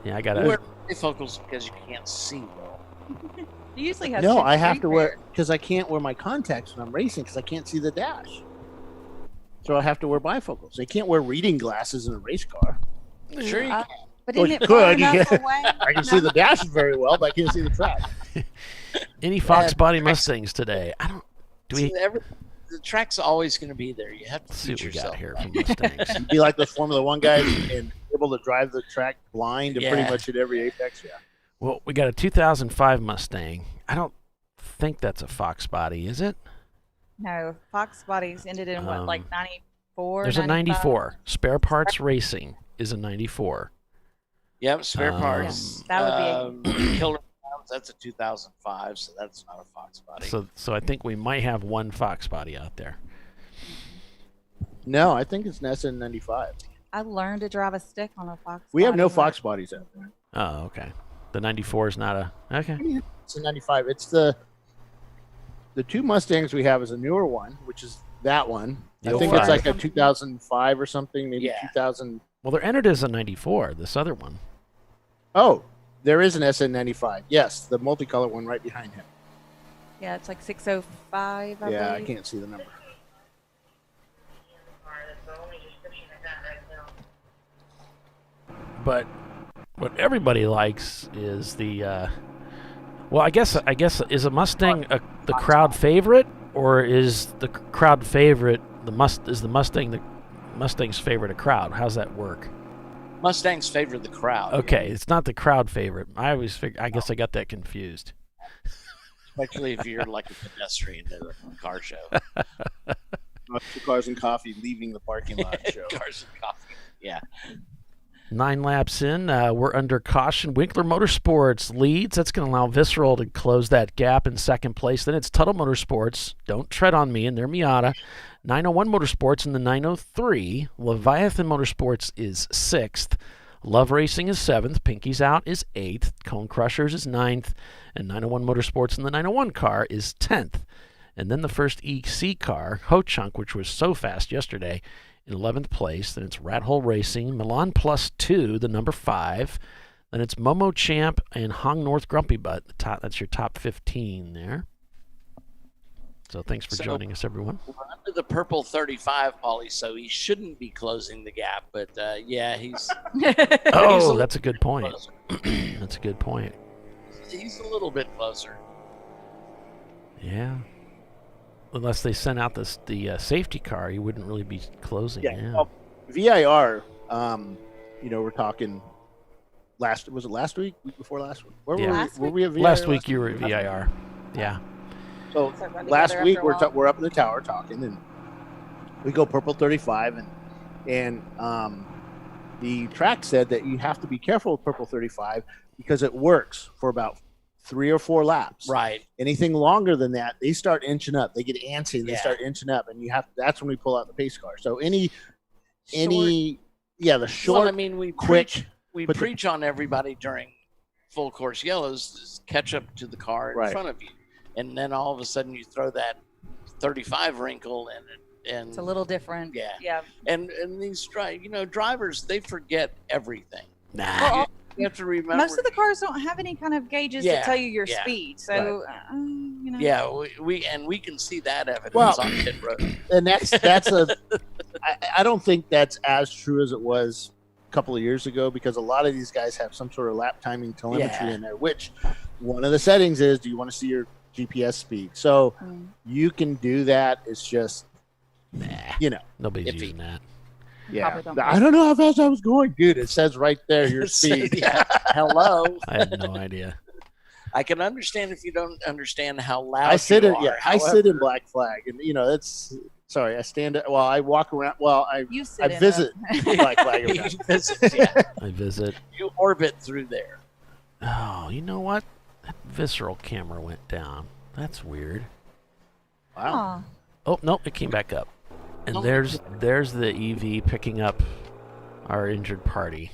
Yeah, I
You
gotta.
wear bifocals because you can't see well.
He usually has
No,
two to
I have
three
to wear
pairs.
because I can't wear my contacts when I'm racing because I can't see the dash. So I have to wear bifocals. I can't wear reading glasses in a race car.
Sure you
Uh,
can.
But
Well,
isn't
you
it far
could,
enough
yeah.
away?
I can see the dash very well, but I can't see the track.
Any Fox Body Mustangs today? I don't. Do we
The track's always going to be there. You have to
let's see
teach
what we
yourself.
got here from Mustangs?
Be like those Formula One guys and able to drive the track blind and
Yeah.
pretty much at every apex. Yeah.
Well, we got a 2005 Mustang. I don't think that's a Fox Body, is it?
No, Fox Bodies ended in what, like 94?
There's a
95?
94. Spare Parts Racing is a 94.
Yep, spare parts.
That would be
Killer Clowns, that's a 2005, so that's not a Fox body.
So I think we might have one Fox Body out there.
No, I think it's an SN95.
I learned to drive a stick on a Fox.
We have
Body
no
when-
Fox bodies out there.
Oh, okay. The 94 is not a okay.
It's a 95. It's the two Mustangs we have is a newer one, which is that one.
The
I think it's
05.
like a 2005 or something, maybe
Yeah.
2000.
Well, they're entered as a 94. This other one.
Oh, there is an SN95. Yes, the multicolor one right behind him.
Yeah, it's like 605. I
Yeah, I
believe.
can't see the number.
But what everybody likes is the. Well, I guess is a Mustang the crowd favorite, or is the crowd favorite the Mustang's favorite a crowd? How's that work?
Mustangs favor the crowd.
Okay, it's not the crowd favorite. I guess I got that confused.
Especially if you're like a pedestrian at a car show.
Two cars and coffee leaving the parking lot show.
Cars and coffee. Yeah.
9 laps in, we're under caution. Winkler Motorsports leads. That's going to allow Visceral to close that gap in second place. Then it's Tuttle Motorsports. Don't tread on me, and their Miata. 901 Motorsports in the 903. Leviathan Motorsports is 6th. Love Racing is 7th. Pinky's Out is 8th. Cone Crushers is 9th. And 901 Motorsports in the 901 car is 10th. And then the first EC car, Ho Chunk, which was so fast yesterday, in 11th place. Then it's Rat Hole Racing, Milan Plus 2, the number 5. Then it's Momo Champ and Hong North Grumpy Butt. That's your top 15 there. So thanks for joining us, everyone.
We're under the purple 35, Paulie, so he shouldn't be closing the gap. But, yeah, he's
Oh, that's a good point.
closer.
That's a good point.
He's a little bit closer.
Yeah. Unless they sent out the safety car, you wouldn't really be closing. Yeah.
Well, VIR, we're talking last week before last week? Where
Yeah.
were we at VIR?
Last week you were at VIR. Yeah.
So
Start running
last
together
week
after a while.
we're up in the tower talking, and we go purple 35, and the track said that you have to be careful with purple 35 because it works for about 3 or 4 laps.
Right.
Anything longer than that, they start inching up. They get antsy and they
Yeah.
start inching up, and that's when we pull out the pace car. So any any the short.
Well, I mean,
quick.
We
put the-
preach on everybody during full course yellows is catch up to the car in
Right.
front of you, and then all of a sudden you throw that 35 wrinkle and
It's a little different.
Yeah.
Yeah.
and these drivers, they forget everything.
Nah.
Well,
You have to remember.
most of the cars don't have any kind of gauges to
Yeah,
tell you your
yeah.
speed. So, you know.
Yeah, we can see that evidence
Well-
on pit road.
And that's I don't think that's as true as it was a couple of years ago, because a lot of these guys have some sort of lap timing telemetry
Yeah.
in there, which one of the settings is, do you want to see your GPS speed? So you can do that. It's just,
Nobody's
Iffy.
using that.
Probably don't.
I don't know how fast I was going. Dude, it says right there your speed.
Yeah. Hello.
I had no idea.
I can understand if you don't understand how loud
I sit
you
in
are.
I sit in
However,
Black Flag, and it's sorry. I stand while I walk around. Well,
You sit
I
in
visit
a-
Black Flag. every
you
now.
visit, yeah.
I visit.
You orbit through there.
Oh, you know what? That visceral camera went down. That's weird.
Wow.
Aw.
Oh no, it came back up. And
Oh.
there's the EV picking up our injured party.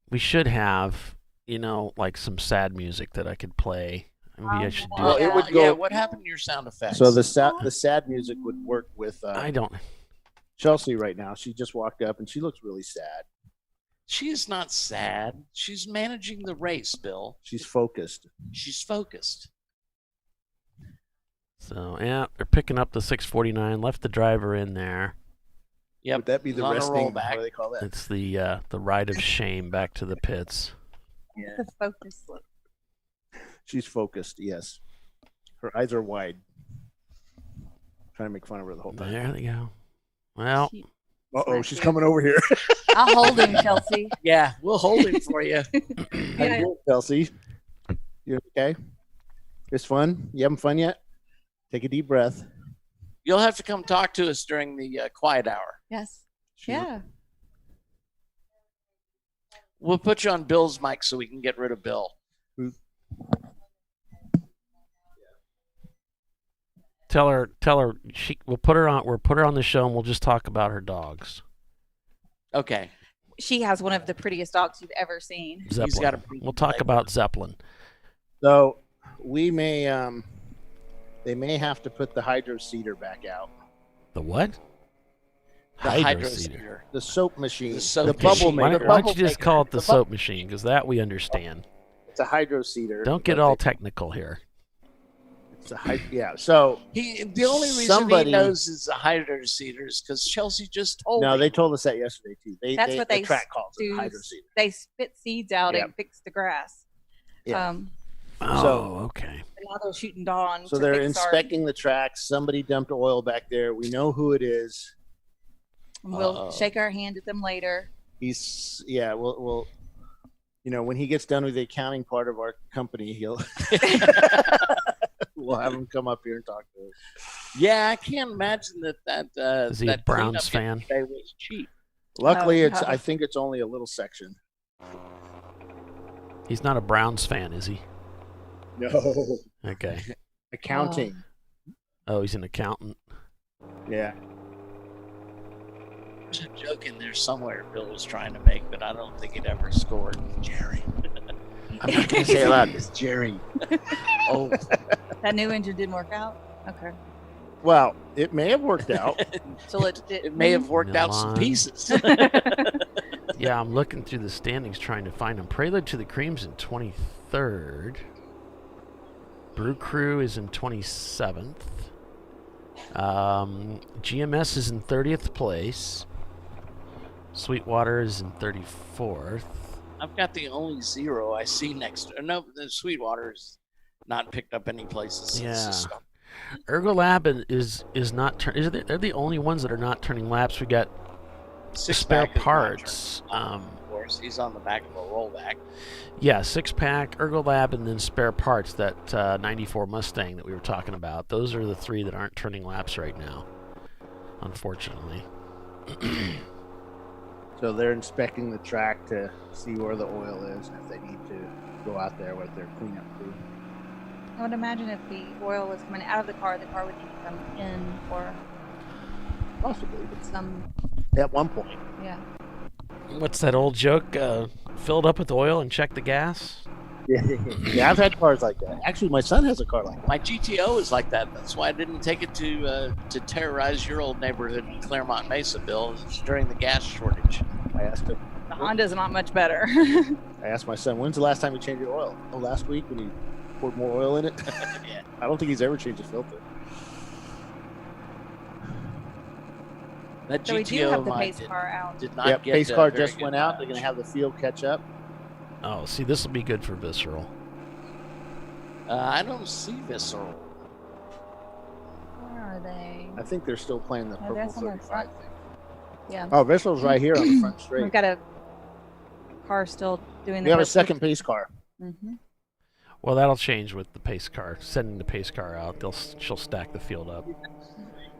We should have, like some sad music that I could play. Maybe I should do
Well,
it.
it would go-
Yeah, what happened to your sound effects?
So the sad music would work with
I don't.
Chelsea right now. She just walked up and she looks really sad.
She is not sad. She's managing the race, Bill.
She's focused.
She's focused.
So yeah, they're picking up the 649. Left the driver in there.
Yep.
Would that be the
on a
resting?
rollback.
What do they call that?
It's the ride of shame back to the pits.
The focus look.
She's focused. Yes, her eyes are wide. Trying to make fun of her the whole time.
There they go. Well,
She-
Oh, she's coming over here.
I'll hold him, Chelsea.
Yeah, we'll hold him for you.
How you doing, Chelsea? You okay? It's fun. You having fun yet? Take a deep breath.
You'll have to come talk to us during the quiet hour.
Yes.
She-
Yeah.
We'll put you on Bill's mic so we can get rid of Bill.
tell her we'll put her on the show and we'll just talk about her dogs.
Okay.
She has one of the prettiest dogs you've ever seen.
Zeppelin.
got a pretty
We'll talk
leg.
about Zeppelin.
So we may, they may have to put the hydro seeder back out.
The what?
The
Hydro
hydro
seeder.
seeder.
The soap machine.
The soap
bubble
machine.
Why
maker.
don't you just
maker.
call it the
The
soap machine? Because that we understand.
It's a hydro seeder.
Don't get
but
all
they-
technical here.
It's a yeah. So
The only reason
Somebody-
he knows it's a hydro seeder is because Chelsea just told
no,
me.
they told us that yesterday too.
That's what
the
they
track calls it
do.
hydro seeder.
They spit seeds out
Yep.
and fix the grass.
Yeah.
Oh, okay.
And now they're shooting Dawn.
So
to
they're
fix our-
inspecting the tracks. Somebody dumped oil back there. We know who it is.
and we'll
Uh-oh.
shake our hand at them later.
He's We'll when he gets done with the accounting part of our company, we'll have him come up here and talk to us.
Yeah, I can't imagine that.
Is he a
that
Browns
cleanup
fan?
yesterday was cheap.
Luckily,
Oh,
I think it's only a little section.
He's not a Browns fan, is he?
No.
Okay.
Accounting.
Oh, he's an accountant.
Yeah.
There's a joke in there somewhere Bill was trying to make, but I don't think it ever scored. Jerry.
I'm not going to say it loud. It's Jerry.
Oh,
That new engine didn't work out. Okay.
Well, it may have worked out.
So it did.
it may have worked out some
Milan.
pieces.
Yeah, I'm looking through the standings trying to find him. Prelude to the Cream's in 23rd. Brew Crew is in 27th. GMS is in 30th place. Sweetwater is in 34th.
I've got the only zero I see next. No, the Sweetwater's not picked up any places since
Yeah.
the start.
Ergolab is not turning. They're the only ones that are not turning laps. We got spare
Six-pack is not
parts.
turning. Of course, he's on the back of a rollback.
Yeah, 6-pack, Ergolab, and then spare parts. That 94 Mustang that we were talking about. Those are the three that aren't turning laps right now, unfortunately.
So they're inspecting the track to see where the oil is and if they need to go out there with their cleanup crew.
I would imagine if the oil was coming out of the car would need to come in or
Possibly.
some
At one point.
Yeah.
What's that old joke? Fill it up with oil and check the gas?
Yeah, I've had cars like that. Actually, my son has a car like that.
My GTO is like that. That's why I didn't take it to terrorize your old neighborhood in Claremont Mesa, Bill. It's during the gas shortage.
I asked him.
The Honda's not much better.
I asked my son, when's the last time you changed your oil? Oh, last week when you poured more oil in it.
Yeah.
I don't think he's ever changed his filter.
That
So we do
GTO
have
of
the
mine
pace car out.
did not
Yep,
get
pace car
very
just
good
went out. They're
mileage.
going to have the field catch up.
Oh, see, this will be good for Visceral.
I don't see Visceral.
Where are they?
I think they're still playing the
Oh,
purple
there's on the
35
front.
thing.
Yeah.
Oh, Visceral's right here on the front
We've
straight.
got a car still doing the
We have a
purple.
second pace car.
Mm-hmm.
Well, that'll change with the pace car. Sending the pace car out, she'll stack the field up.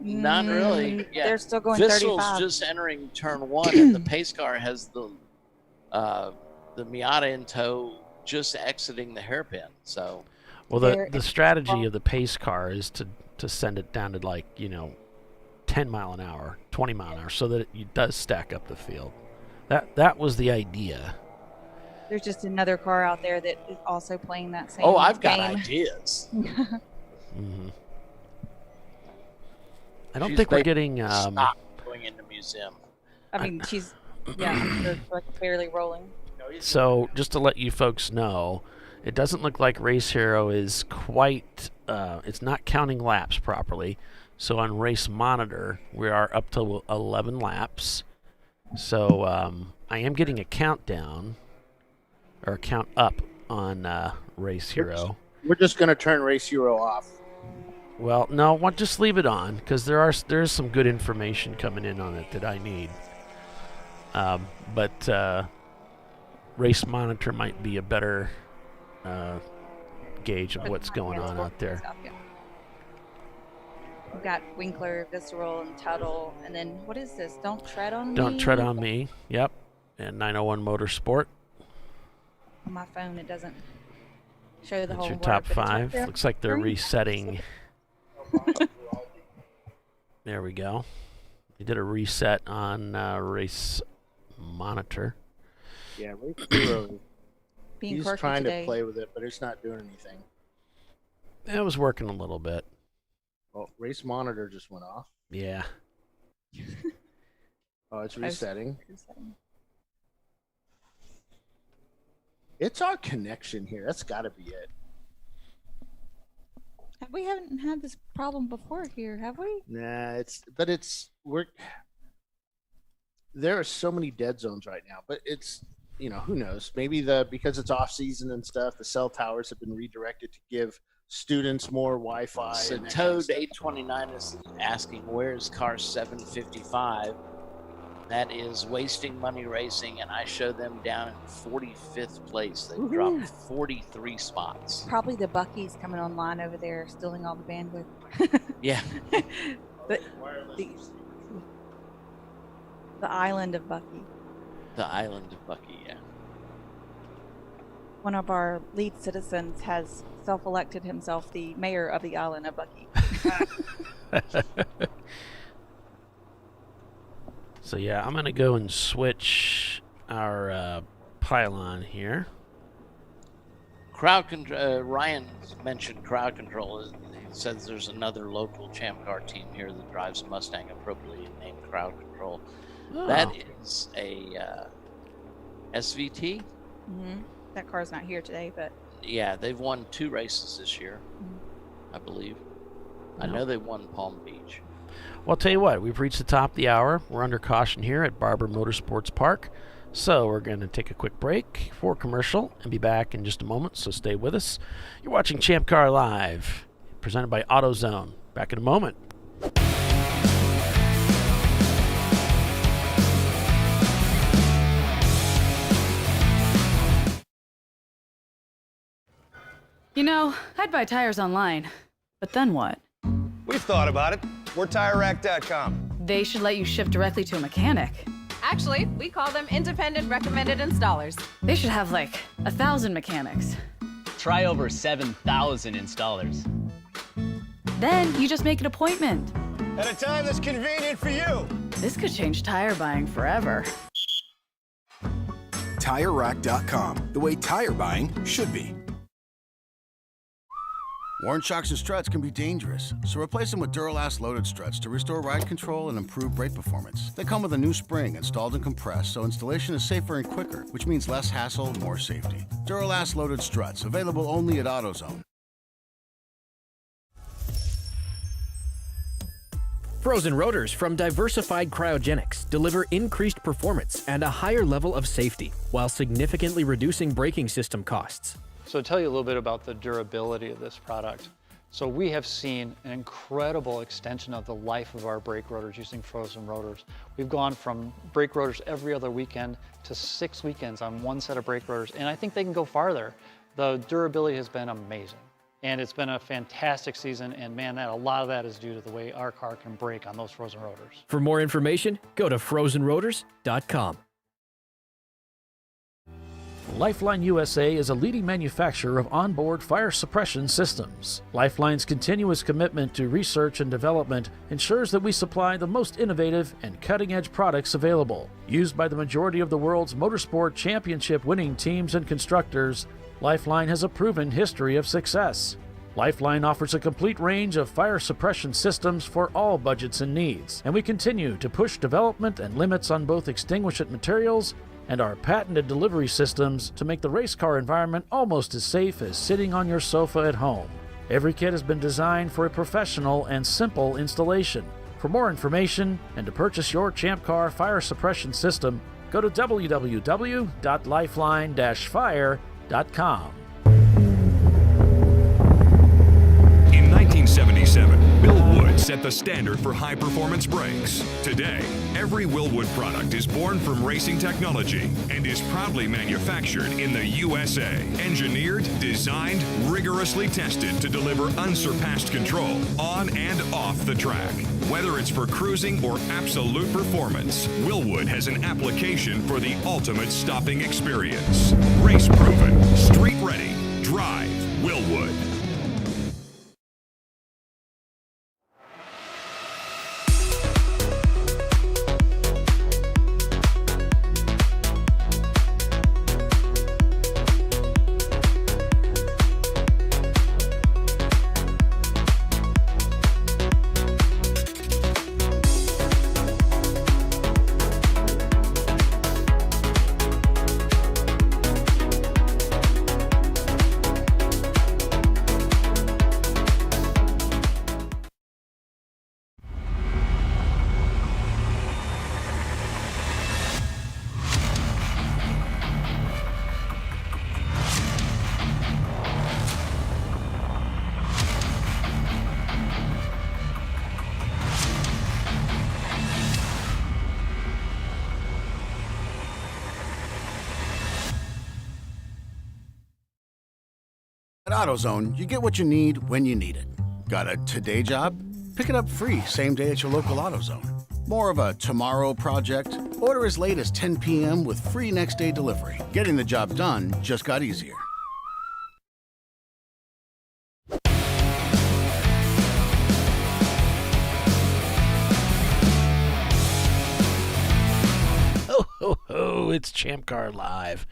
Not really. Yeah.
They're still going
Visceral's
35.
just entering turn 1, and the pace car has the Miata in tow, just exiting the hairpin. So,
Well,
They're-
the strategy of the pace car is to send it down to 10 mile an hour, 20 mile an hour, so that it does stack up the field. That was the idea.
There's just another car out there that is also playing that same
I've got
game.
ideas.
Hmm. I don't
She's
think we're
basically
getting.
Stop going into museum.
I mean, she's, I'm sure she's like barely rolling.
So, just to let you folks know, it doesn't look like Race Hero is quite. It's not counting laps properly. So on Race Monitor, we are up to 11 laps. So I am getting a countdown or a count up on Race Hero.
We're just going to turn Race Hero off.
Well, no, just leave it on because there's some good information coming in on it that I need. But Race Monitor might be a better gauge of what's going on out there.
Stuff, yeah. We've got Winkler, Visceral, and Tuttle, and then what is this? Don't tread on me.
Don't tread on me. Yep. And 901 Motorsport.
On my phone, it doesn't show the
That's
whole
your
word,
top
but it's right
5.
there.
Looks like they're
Three.
resetting. There we go. They did a reset on Race Monitor.
Yeah, Race Hero.
Being
He's
quirky
trying
today.
to play with it, but it's not doing anything.
It was working a little bit.
Oh, Race Monitor just went off.
Yeah.
Oh, it's resetting.
Resetting.
It's our connection here. That's got to be it.
We haven't had this problem before here, have we?
Nah, there are so many dead zones right now, but it's, who knows? Maybe because it's off season and stuff, the cell towers have been redirected to give students more Wi-Fi.
So
and that kind of
Toad
stuff.
829 is asking, where's car 755? That is wasting money racing, and I show them down in 45th place. They've dropped 43 spots.
Probably the Bucky's coming online over there, stealing all the bandwidth.
Yeah.
But the island of Bucky.
The island of Bucky, yeah.
One of our lead citizens has self-elected himself the mayor of the island of Bucky.
So yeah, I'm gonna go and switch our pylon here.
Crowd control. Ryan mentioned crowd control. He says there's another local Champ Car team here that drives a Mustang appropriately named Crowd Control.
Oh.
That is a SVT.
Mm-hmm. That car's not here today, but
Yeah, they've won 2 races this year, I believe. I
No.
know they won Palm Beach.
Well, I'll tell you what, we've reached the top of the hour. We're under caution here at Barber Motorsports Park. So we're going to take a quick break for commercial and be back in just a moment, so stay with us. You're watching Champ Car Live, presented by AutoZone. Back in a moment.
I'd buy tires online, but then what?
We've thought about it. We're TireRack.com.
They should let you ship directly to a mechanic.
Actually, we call them independent recommended installers.
They should have 1,000 mechanics.
Try over 7,000 installers.
Then you just make an appointment.
At a time that's convenient for you.
This could change tire buying forever.
TireRack.com, the way tire buying should be. Worn shocks and struts can be dangerous, so replace them with Duralast loaded struts to restore ride control and improve brake performance. They come with a new spring installed and compressed, so installation is safer and quicker, which means less hassle, more safety. Duralast loaded struts, available only at AutoZone.
Frozen rotors from Diversified Cryogenics deliver increased performance and a higher level of safety, while significantly reducing braking system costs.
So to tell you a little bit about the durability of this product. So we have seen an incredible extension of the life of our brake rotors using frozen rotors. We've gone from brake rotors every other weekend to 6 weekends on one set of brake rotors, and I think they can go farther. The durability has been amazing. And it's been a fantastic season, and man, a lot of that is due to the way our car can brake on those frozen rotors.
For more information, go to frozenrotors.com.
Lifeline USA is a leading manufacturer of onboard fire suppression systems. Lifeline's continuous commitment to research and development ensures that we supply the most innovative and cutting-edge products available. Used by the majority of the world's motorsport championship winning teams and constructors, Lifeline has a proven history of success. Lifeline offers a complete range of fire suppression systems for all budgets and needs, and we continue to push development and limits on both extinguishant materials and our patented delivery systems to make the race car environment almost as safe as sitting on your sofa at home. Every kit has been designed for a professional and simple installation. For more information and to purchase your Champ Car fire suppression system, go to www.lifeline-fire.com.
In 1977, Bill Wood set the standard for high-performance brakes. Today, every Willwood product is born from racing technology and is proudly manufactured in the USA. Engineered, designed, rigorously tested to deliver unsurpassed control on and off the track. Whether it's for cruising or absolute performance, Willwood has an application for the ultimate stopping experience. Race-proven, street-ready, drive Willwood.
At AutoZone, you get what you need when you need it. Got a today job? Pick it up free same day at your local AutoZone. More of a tomorrow project? Order as late as 10 p.m. with free next day delivery. Getting the job done just got easier.
Oh, it's ChampCar.Live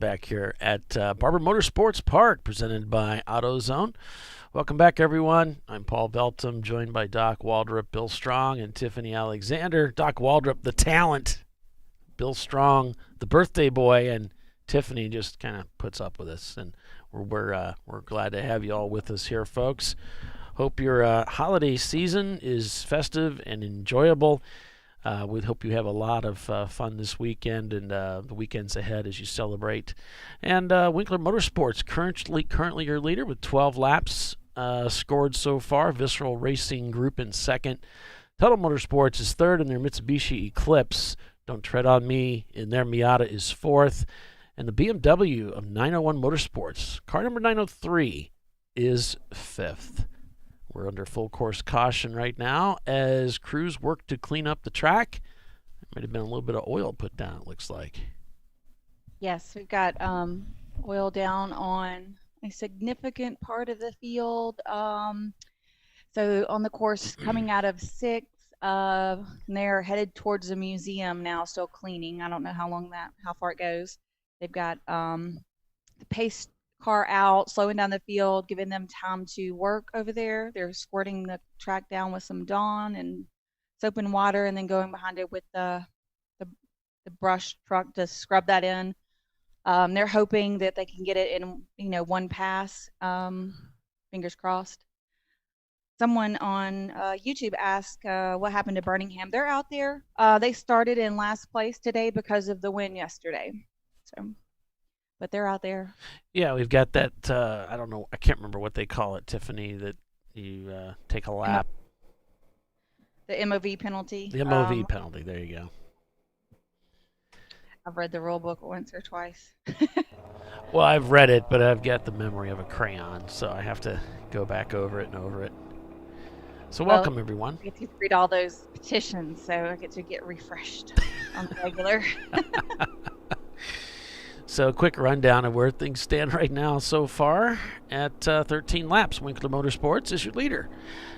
back here at Barber Motorsports Park, presented by AutoZone. Welcome back, everyone. I'm Paul Belton, joined by Doc Waldrop, Bill Strong, and Tiffany Alexander. Doc Waldrop, the talent. Bill Strong, the birthday boy, and Tiffany just kind of puts up with us. And we're glad to have you all with us here, folks. Hope your holiday season is festive and enjoyable. We hope you have a lot of fun this weekend and the weekends ahead as you celebrate. And Winkler Motorsports, currently your leader with 12 laps scored so far. Visceral Racing Group in second. Total Motorsports is third in their Mitsubishi Eclipse. Don't Tread on Me in their Miata is fourth. And the BMW of 901 Motorsports, car number 903, is fifth. We're under full course caution right now as crews work to clean up the track. There might have been a little bit of oil put down, it looks like.
Yes, we've got oil down on a significant part of the field. So on the course coming out of 6, And they're headed towards the museum now, still cleaning. I don't know how far it goes. They've got the pace car out, slowing down the field, giving them time to work over there. They're squirting the track down with some Dawn and soap and water, and then going behind it with the brush truck to scrub that in. They're hoping that they can get it in, one pass. Fingers crossed. Someone on YouTube asked what happened to Birmingham. They're out there. They started in last place today because of the win yesterday. But they're out there.
Yeah, we've got that. I don't know. I can't remember what they call it, Tiffany. That you take a lap.
The MOV penalty.
The MOV penalty. There you go.
I've read the rule book once or twice.
Well, I've read it, but I've got the memory of a crayon, so I have to go back over it and over it. So welcome, everyone.
I get to read all those petitions, so I get to get refreshed on the regular.
So a quick rundown of where things stand right now so far. At 13 laps, Winkler Motorsports is your leader.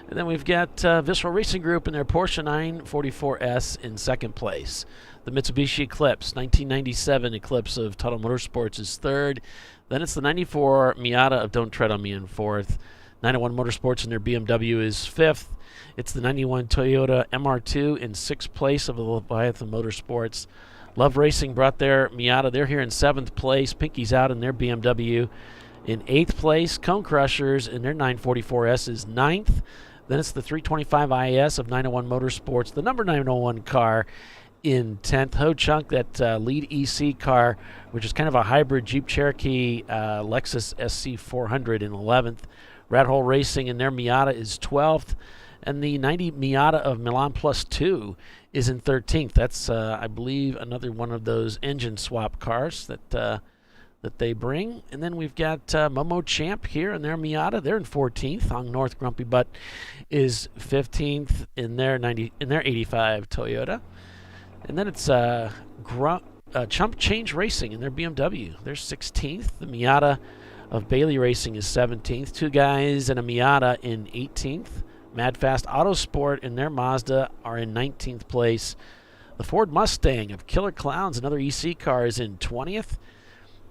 And then we've got Visceral Racing Group in their Porsche 944S in second place. The Mitsubishi Eclipse, 1997 Eclipse of Total Motorsports is third. Then it's the 94 Miata of Don't Tread on Me in fourth. 901 Motorsports in their BMW is fifth. It's the 91 Toyota MR2 in sixth place of the Leviathan Motorsports. Love Racing brought their Miata. They're here in seventh place. Pinky's out in their BMW in eighth place. Cone Crushers in their 944S is ninth. Then it's the 325 IS of 901 Motorsports, the number 901 car, in 10th. Ho Chunk, that lead EC car, which is kind of a hybrid Jeep Cherokee Lexus SC400, in 11th. Rat Hole Racing in their Miata is 12th. And the 90 Miata of Milan Plus 2 is in 13th. That's, I believe, another one of those engine swap cars that they bring. And then we've got Momo Champ here in their Miata. They're in 14th. Hong North Grumpy Butt is 15th in their 85 Toyota. And then it's Chump Change Racing in their BMW. They're 16th. The Miata of Bailey Racing is 17th. Two guys and a Miata in 18th. Mad Fast Autosport in their Mazda are in 19th place. The Ford Mustang of Killer Clowns, another EC car, is in 20th.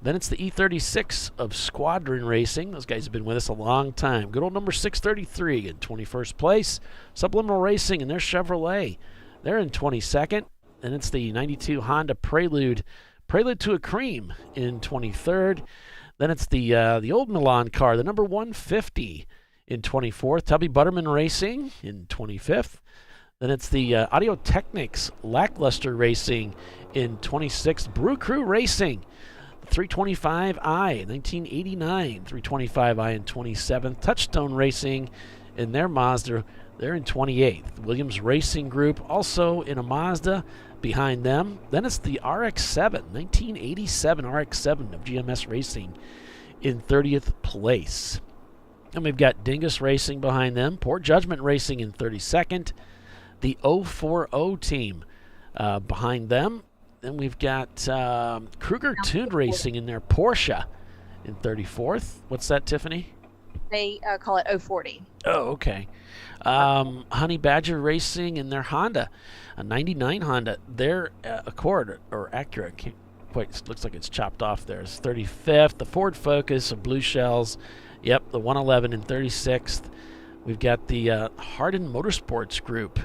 Then it's the E36 of Squadron Racing. Those guys have been with us a long time. Good old number 633 in 21st place. Subliminal Racing and their Chevrolet, they're in 22nd. And it's the 92 Honda Prelude to a Cream, in 23rd. Then it's the old Milan car, the number 150, in 24th. Tubby Butterman Racing in 25th. Then it's the Audio Technics Lackluster Racing in 26th. Brew Crew Racing, 325i, 1989, 325i in 27th. Touchstone Racing in their Mazda, they're in 28th. Williams Racing Group also in a Mazda behind them. Then it's the RX-7, 1987 RX-7 of GMS Racing in 30th place. And we've got Dingus Racing behind them. Poor Judgment Racing in 32nd. The 040 team behind them. Then we've got Kruger Tuned Racing in their Porsche in 34th. What's that, Tiffany?
They call it 040.
Oh, okay. Honey Badger Racing in their Honda, a 99 Honda. Their Accord, or Acura, can't quite, looks like it's chopped off there. It's 35th. The Ford Focus of Blue Shells, yep, the 111 in 36th. We've got the Hardin Motorsports Group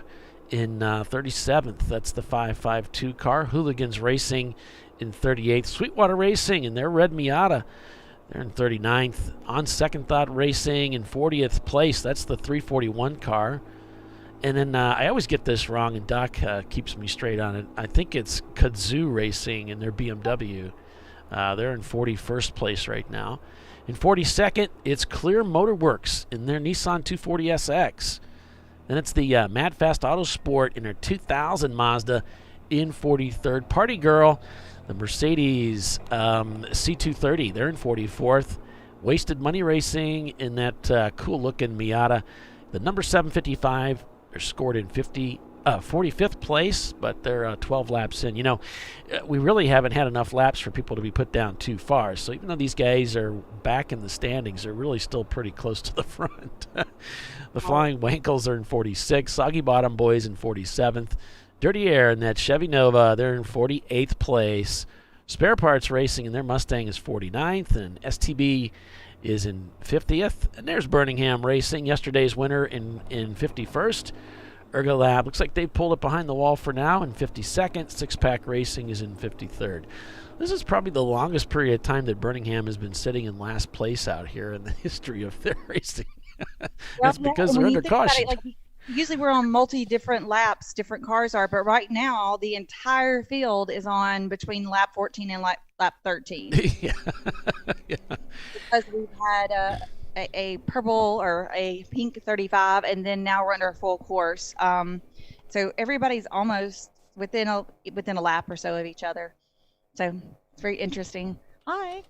in 37th. That's the 552 car. Hooligans Racing in 38th. Sweetwater Racing in their red Miata, they're in 39th. On Second Thought Racing in 40th place. That's the 341 car. And then I always get this wrong, and Doc keeps me straight on it. I think it's Kazoo Racing in their BMW. They're in 41st place right now. In 42nd, it's Clear Motorworks in their Nissan 240SX. Then it's the Mad Fast Autosport in their 2000 Mazda in 43rd. Party Girl, the Mercedes C230, they're in 44th. Wasted Money Racing in that cool-looking Miata. The number 755, they're scored in 51st 45th place, but they're 12 laps in. You know, we really haven't had enough laps for people to be put down too far. So even though these guys are back in the standings, they're really still pretty close to the front. The Flying Wankles are in 46th. Soggy Bottom Boys in 47th. Dirty Air and that Chevy Nova, they're in 48th place. Spare Parts Racing and their Mustang is 49th, and STB is in 50th. And there's Birmingham Racing, yesterday's winner, in 51st. Ergo Lab looks like they pulled it behind the wall for now in 52nd. Six Pack Racing is in 53rd. This is probably the longest period of time that Birmingham has been sitting in last place out here in the history of their racing. It's because they're under caution.
Usually we're on different laps, different cars are, but right now the entire field is on between lap 14 and lap 13.
Yeah.
Because we've had a purple or a pink 35, and then now we're under a full course. So everybody's almost within a lap or so of each other. So it's very interesting. Hi.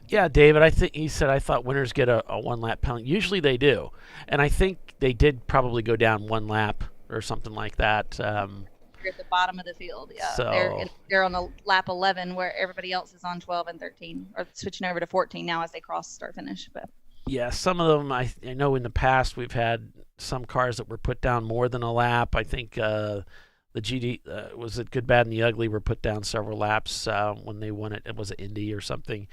Yeah, David, I think he said I thought winners get a 1 lap penalty. Usually they do. And I think they did probably go down 1 lap or something like that.
They're at the bottom of the field, yeah.
So,
they're on the lap 11 where everybody else is on 12 and 13, or switching over to 14 now as they cross start finish. But
yeah, some of them, I know in the past we've had some cars that were put down more than a lap. I think the GD, was it Good, Bad, and the Ugly, were put down several laps when they won it. It was an Indy or something.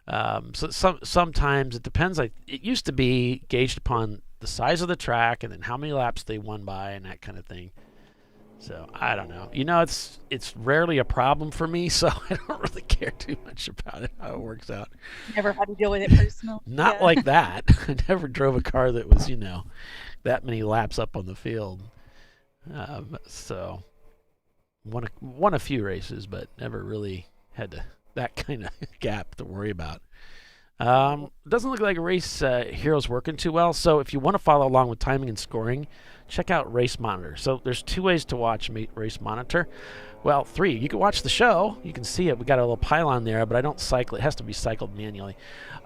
So sometimes it depends. It used to be gauged upon the size of the track and then how many laps they won by and that kind of thing. So I don't know. You know, it's rarely a problem for me, so I don't really care too much about it, how it works out.
Never had to deal with it personally.
Not like that. I never drove a car that was, that many laps up on the field. So won a few races, but never really had that kind of gap to worry about. Doesn't look like Race Hero's working too well. So if you want to follow along with timing and scoring, check out Race Monitor. So there's 2 ways to watch Race Monitor. Well, 3. You can watch the show. You can see it. We got a little pylon there, but I don't cycle. It has to be cycled manually.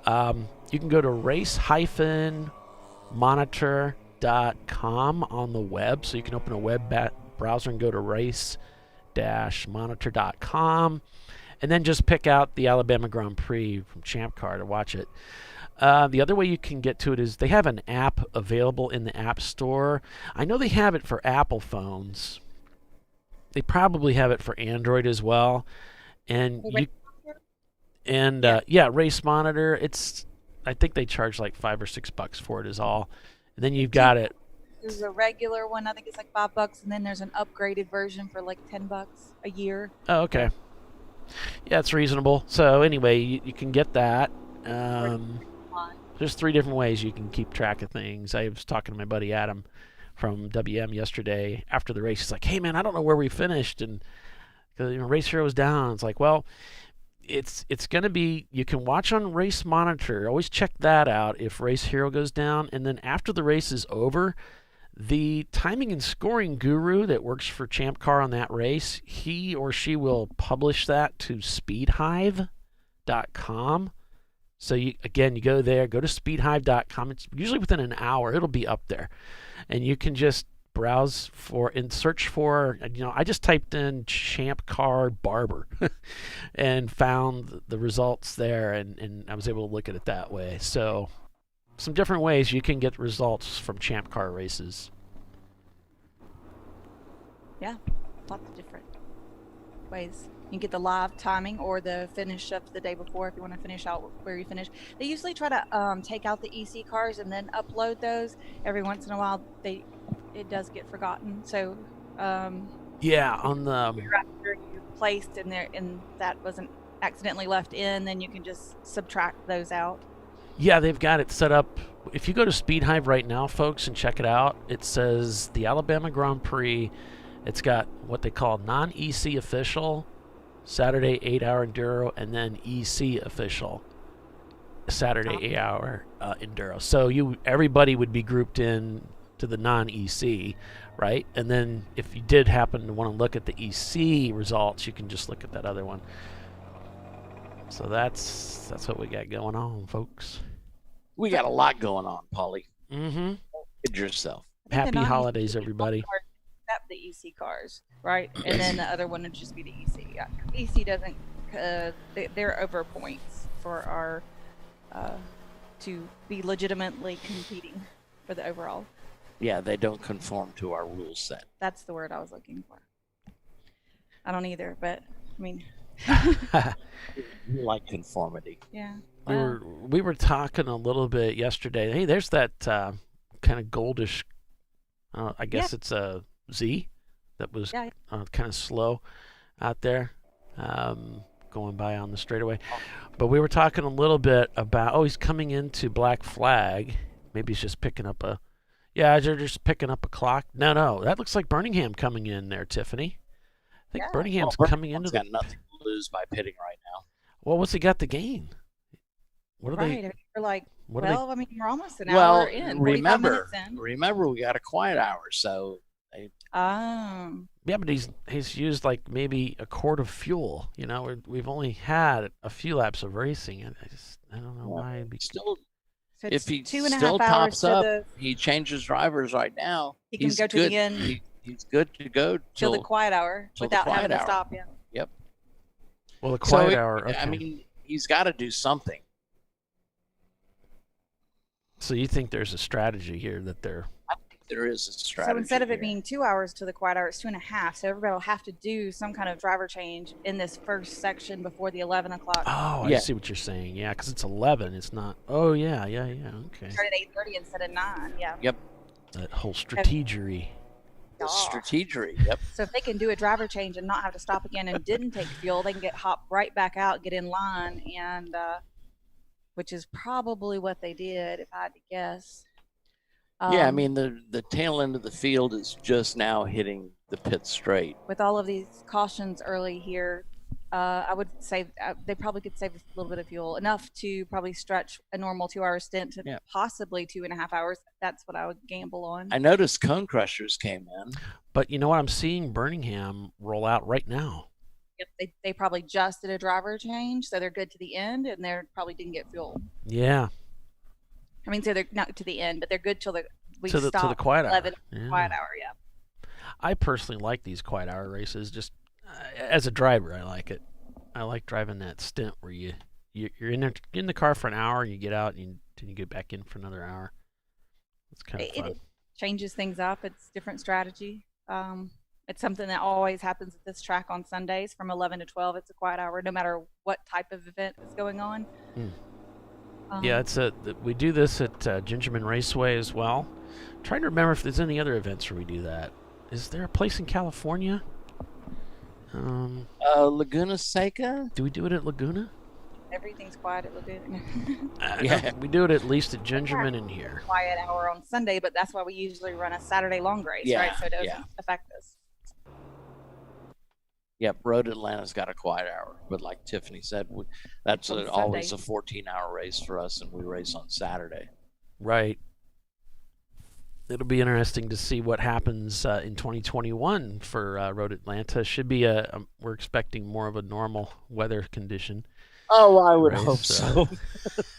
You can go to race-monitor.com on the web. So you can open a web browser and go to race-monitor.com. And then just pick out the Alabama Grand Prix from Champ Car to watch it. The other way you can get to it is they have an app available in the App Store. I know they have it for Apple phones. They probably have it for Android as well. And Race Monitor. I think they charge like $5 or $6 for it is all. And then you've got it.
There's a regular one. I think it's like $5, and then there's an upgraded version for like $10 a year.
Oh, okay. Yeah, it's reasonable. So anyway, you can get that. There's 3 different ways you can keep track of things. I was talking to my buddy Adam from WM yesterday after the race. He's like, "Hey man, I don't know where we finished," and Race Hero was down. It's like, well, it's going to be. You can watch on Race Monitor. Always check that out if Race Hero goes down, and then after the race is over, the timing and scoring guru that works for Champ Car on that race, he or she will publish that to speedhive.com. So you go there, go to speedhive.com. It's usually within an hour. It'll be up there. And you can just browse for and search for, I just typed in Champ Car Barber and found the results there, and I was able to look at it that way. So some different ways you can get results from Champ Car races.
Yeah, lots of different ways. You can get the live timing or the finish of the day before if you want to finish out where you finish. They usually try to take out the EC cars and then upload those. Every once in a while, it does get forgotten. So
yeah, on the
after you placed in there and that wasn't accidentally left in, then you can just subtract those out.
Yeah, they've got it set up. If you go to Speedhive right now, folks, and check it out, it says the Alabama Grand Prix. It's got what they call non-EC official, Saturday 8-hour enduro, and then EC official, Saturday 8-hour enduro. So everybody would be grouped in to the non-EC, right? And then if you did happen to want to look at the EC results, you can just look at that other one. So that's what we got going on, folks.
We got a lot going on, Paulie.
Mm-hmm.
Kid yourself.
Happy
non-EC
holidays, everybody.
cars Except the EC cars, right? And then the other one would just be the EC. EC doesn't. They're over points for our to be legitimately competing for the overall.
Yeah, they don't conform to our rule set.
That's the word I was looking for. I don't either, but I mean.
You like conformity.
Yeah.
We were talking a little bit yesterday. Hey, there's that kind of goldish. I guess it's a Z that was kind of slow out there, going by on the straightaway. But we were talking a little bit about he's coming into Black Flag. Maybe he's just picking up a. Yeah, they're just picking up a clock. No, that looks like Birmingham coming in there, Tiffany. I think Birmingham's coming into
got nothing to lose by pitting right now.
Well, what's he got to gain? What are they?
We're like,
what
I mean, we're almost an hour in.
Remember, we got a quiet hour, so.
Yeah, but he's used like maybe a quart of fuel. You know, we've only had a few laps of racing, and I don't know why. It'd be
still.
So
if he
2.5
still
hours
tops up, he changes drivers right now.
He can go to the end.
He's good to go
till the quiet hour without having to stop. Yeah.
Yep.
Well, the quiet hour. Okay.
I mean, he's got to do something.
So you think there's a strategy here that they're?
I think there is a strategy.
So instead of it being 2 hours to the quiet hour, it's 2.5. So everybody will have to do some kind of driver change in this first section before the 11 o'clock.
Oh, I see what you're saying. Yeah, because it's 11. It's not. Oh, yeah. Okay.
Start at 8:30 instead of 9. Yeah.
Yep.
That whole strategery.
Strategery. Yep.
So if they can do a driver change and not have to stop again and didn't take fuel, they can hop right back out, get in line, and which is probably what they did, if I had to guess.
Yeah, I mean the tail end of the field is just now hitting the pit straight.
With all of these cautions early here, I would say they probably could save a little bit of fuel, enough to probably stretch a normal 2-hour stint to possibly 2.5 hours. That's what I would gamble on.
I noticed Cone Crushers came in.
But you know what? I'm seeing Birmingham roll out right now.
Yep, they probably just did a driver change, so they're good to the end, and they probably didn't get fuel.
Yeah.
I mean, so they're not to the end, but they're good till we
to the quiet hour.
11 quiet hour, yeah.
I personally like these quiet hour races. Just as a driver, I like it. I like driving that stint where you're in the car for an hour, and you get out, and you get back in for another hour. It's kind of fun.
It changes things up. It's different strategy. It's something that always happens at this track on Sundays from 11 to 12. It's a quiet hour, no matter what type of event is going on.
Yeah, we do this at Gingerman Raceway as well. I'm trying to remember if there's any other events where we do that. Is there a place in California?
Laguna Seca?
Do we do it at Laguna?
Everything's quiet at Laguna.
Yeah, we do it at least at Gingerman in here.
Quiet hour on Sunday, but that's why we usually run a Saturday long race, right? So it doesn't affect us.
Yep, Road Atlanta's got a quiet hour, but like Tiffany said, that's always a 14-hour race for us, and we race on Saturday.
Right. It'll be interesting to see what happens in 2021 for Road Atlanta. Should be we're expecting more of a normal weather condition.
Oh, I would hope so.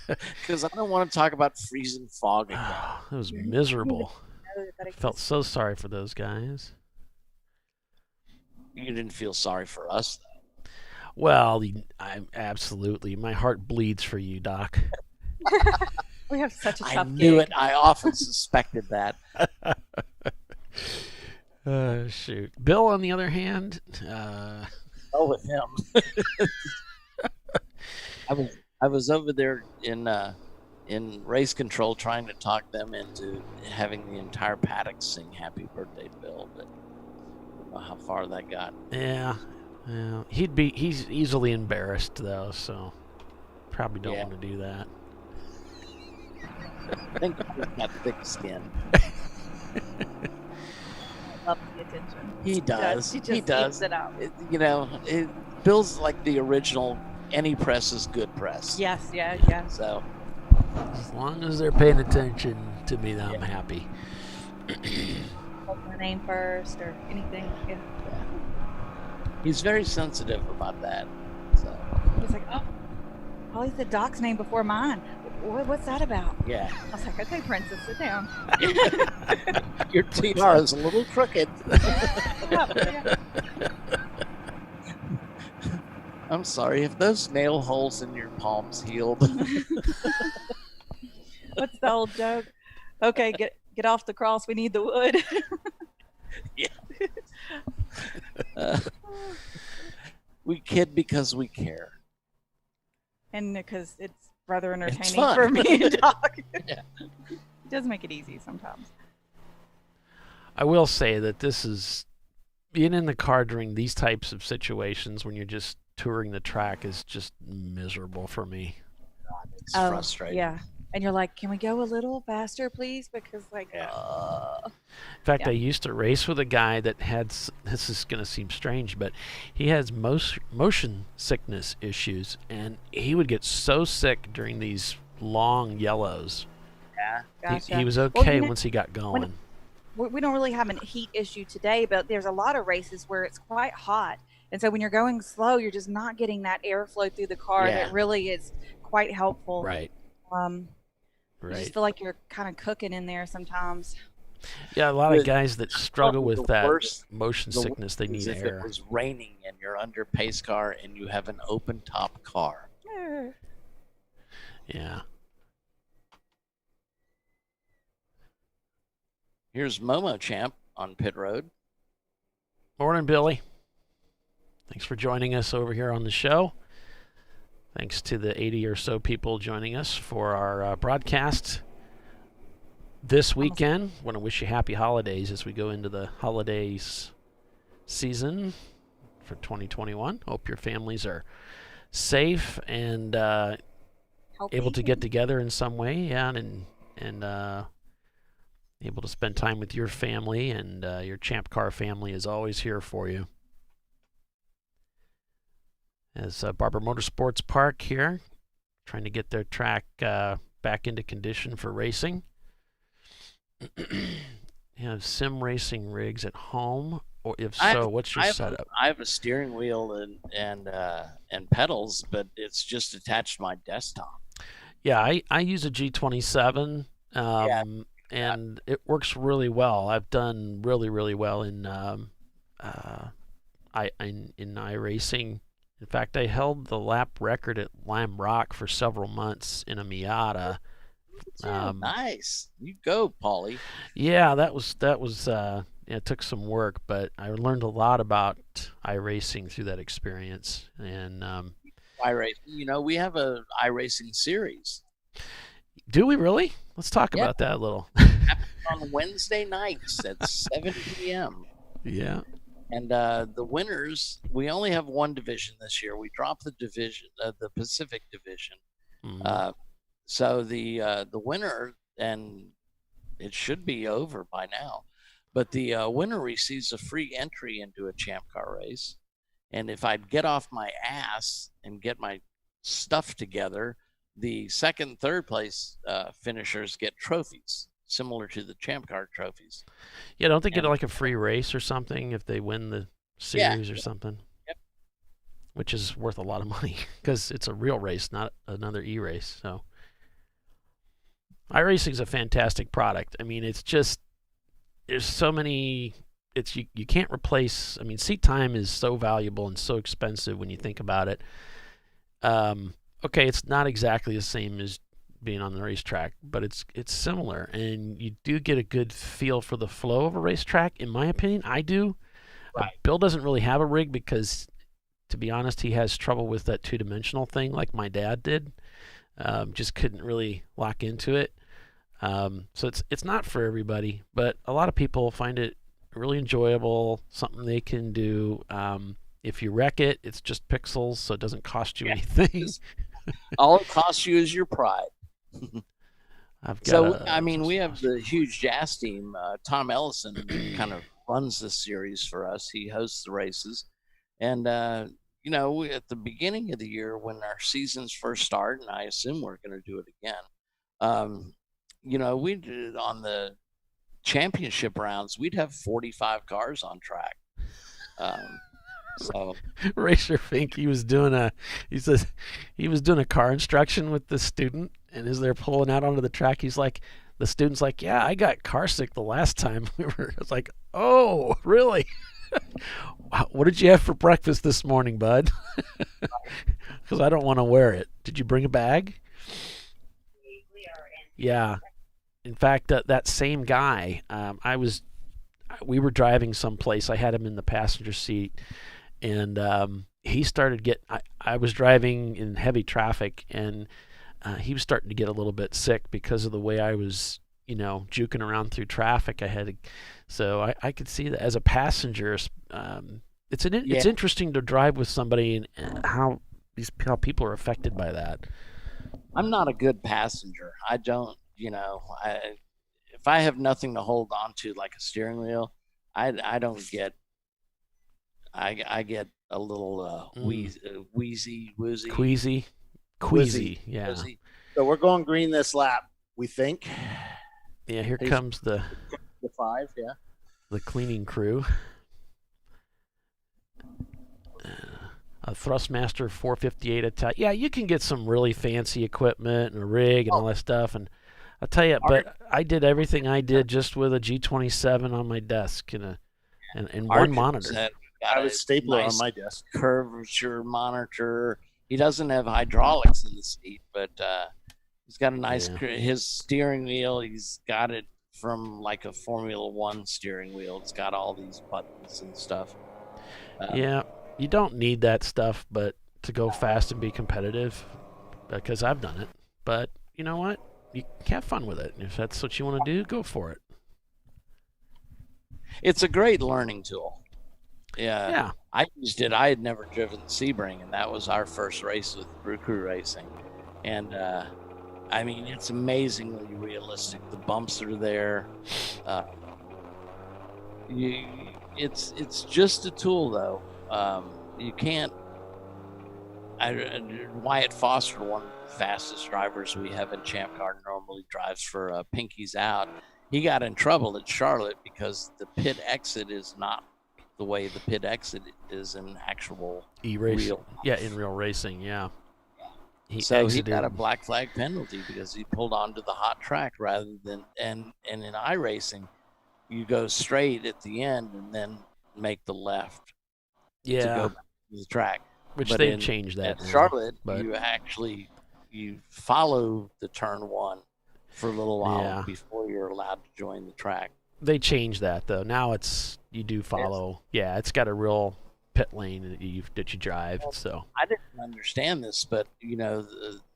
Because I don't want to talk about freezing fog again.
It was miserable. I felt so sorry for those guys.
You didn't feel sorry for us, though.
Well, absolutely. My heart bleeds for you, Doc.
We have such a tough
I knew it. I often suspected that.
Shoot. Bill, on the other hand,
with him. I was over there in race control trying to talk them into having the entire paddock sing "Happy Birthday, Bill," but I don't know how far that got.
Yeah. He's easily embarrassed though, so probably don't want to do that.
I think he's got thick skin.
Love the attention.
He does.
He does. It out.
Bill's like the original. Any press is good press.
Yes, yeah.
So,
as long as they're paying attention to me, then I'm happy.
My name first or anything. Yeah.
He's very sensitive about that. So
he's like, oh, he said Doc's name before mine. What's that about?
Yeah.
I was like, okay, princess, sit down.
Your tiara is a little crooked.
I'm sorry, if those nail holes in your palms healed.
What's the old joke? Okay, get off the cross. We need the wood.
We kid because we care.
And because it's rather entertaining
fun.
for me to talk.
Yeah.
It does make it easy sometimes.
I will say that this is being in the car during these types of situations when you're just touring the track is just miserable for me.
It's frustrating.
Yeah. And you're like, can we go a little faster, please? Because, like,
In fact, I used to race with a guy that had, this is going to seem strange, but he has motion sickness issues, and he would get so sick during these long yellows.
Yeah.
Gotcha.
He was okay
Well,
once he got going.
we don't really have a heat issue today, but there's a lot of races where it's quite hot. And so when you're going slow, you're just not getting that airflow through the car that really is quite helpful.
Right.
You just feel like you're kind of cooking in there sometimes.
Yeah, a lot of guys that struggle with that motion
the
sickness, they need
if
air.
it was raining and you're under pace car and you have an open top car.
Yeah.
Here's Momo Champ on pit road.
Morning, Billy. Thanks for joining us over here on the show. Thanks to the 80 or so people joining us for our broadcast this weekend. Want to wish you happy holidays as we go into the holidays season for 2021. Hope your families are safe and able to get together in some way, and able to spend time with your family, and your Champ Car family is always here for you. As Barber Motorsports Park here, trying to get their track back into condition for racing. You have sim racing rigs at home, or if so, what's your setup?
I have a steering wheel and pedals, but it's just attached to my desktop.
Yeah, I use a G27, and it works really well. I've done really well in iRacing. In fact, I held the lap record at Lime Rock for several months in a Miata.
Nice. You go, Paulie.
Yeah, that was it took some work, but I learned a lot about iRacing through that experience. And
iRacing, we have a iRacing series.
Do we really? Let's talk about that a little.
On Wednesday nights at 7 p.m.
Yeah.
And the winners, we only have one division this year. We dropped the division, the Pacific division.
Mm-hmm.
So the winner, and it should be over by now, but the winner receives a free entry into a Champ Car race. And if I'd get off my ass and get my stuff together, the second, third place finishers get trophies, similar to the Champ Car trophies.
Yeah, don't they get like a free race or something if they win the series or something?
Yep.
Which is worth a lot of money because it's a real race, not another e-race. So iRacing is a fantastic product. I mean, it's just there's so many. It's you can't replace. I mean, seat time is so valuable and so expensive when you think about it. Okay, it's not exactly the same as being on the racetrack, but it's similar, and you do get a good feel for the flow of a racetrack. In my opinion, I do.
Right.
Bill doesn't really have a rig because, to be honest, he has trouble with that two-dimensional thing, like my dad did. Just couldn't really lock into it. So it's not for everybody, but a lot of people find it really enjoyable, something they can do. If you wreck it, it's just pixels, so it doesn't cost you anything.
All it costs you is your pride.
So
we have the huge jazz team. Tom Ellison kind of runs the series for us. He hosts the races, and we, at the beginning of the year when our seasons first start, and I assume we're going to do it again. We did on the championship rounds. We'd have 45 cars on track. So
Racer Fink, he was doing a car instruction with the student, And as they're pulling out onto the track, the student's like, yeah, I got car sick the last time we were. It's like, oh, really? What did you have for breakfast this morning, bud? Because I don't want to wear it. Did you bring a bag? Yeah. In fact, that same guy, we were driving someplace. I had him in the passenger seat, and he started I was driving in heavy traffic, and he was starting to get a little bit sick because of the way I was, juking around through traffic. So I could see that as a passenger. It's interesting to drive with somebody and how people are affected by that.
I'm not a good passenger. I don't, if I have nothing to hold on to like a steering wheel, I don't get. I get a little wheezy, woozy,
queasy, yeah.
Woozy. So we're going green this lap, we think.
Yeah, here comes the
5, yeah.
The cleaning crew. A Thrustmaster 458 Italian. Yeah, you can get some really fancy equipment and a rig and all that stuff. And I'll tell you, but I did everything I did just with a G27 on my desk and one monitor.
I have a stapler on my desk.
Curvature monitor. He doesn't have hydraulics in the seat, but he's got a nice his steering wheel. He's got it from like a Formula One steering wheel. It's got all these buttons and stuff.
Yeah, you don't need that stuff, but to go fast and be competitive, because I've done it. But you know what? You have fun with it. If that's what you want to do, go for it.
It's a great learning tool. Yeah. I used it. I had never driven the Sebring, and that was our first race with Brew Crew Racing. And it's amazingly realistic. The bumps are there. It's just a tool, though. You can't. Wyatt Foster, one of the fastest drivers we have in Champ Car, normally drives for Pinky's Out. He got in trouble at Charlotte because the pit exit is not the way the pit exit is in actual
e-racing. In real racing, yeah.
He got a black flag penalty because he pulled onto the hot track rather than and in iRacing, you go straight at the end and then make the left. To go back to the track.
Which they've changed that.
At Charlotte, you follow the turn one for a little while before you're allowed to join the track.
They changed that though. Now you do follow. Yeah, it's got a real pit lane that you drive. So
I didn't understand this, but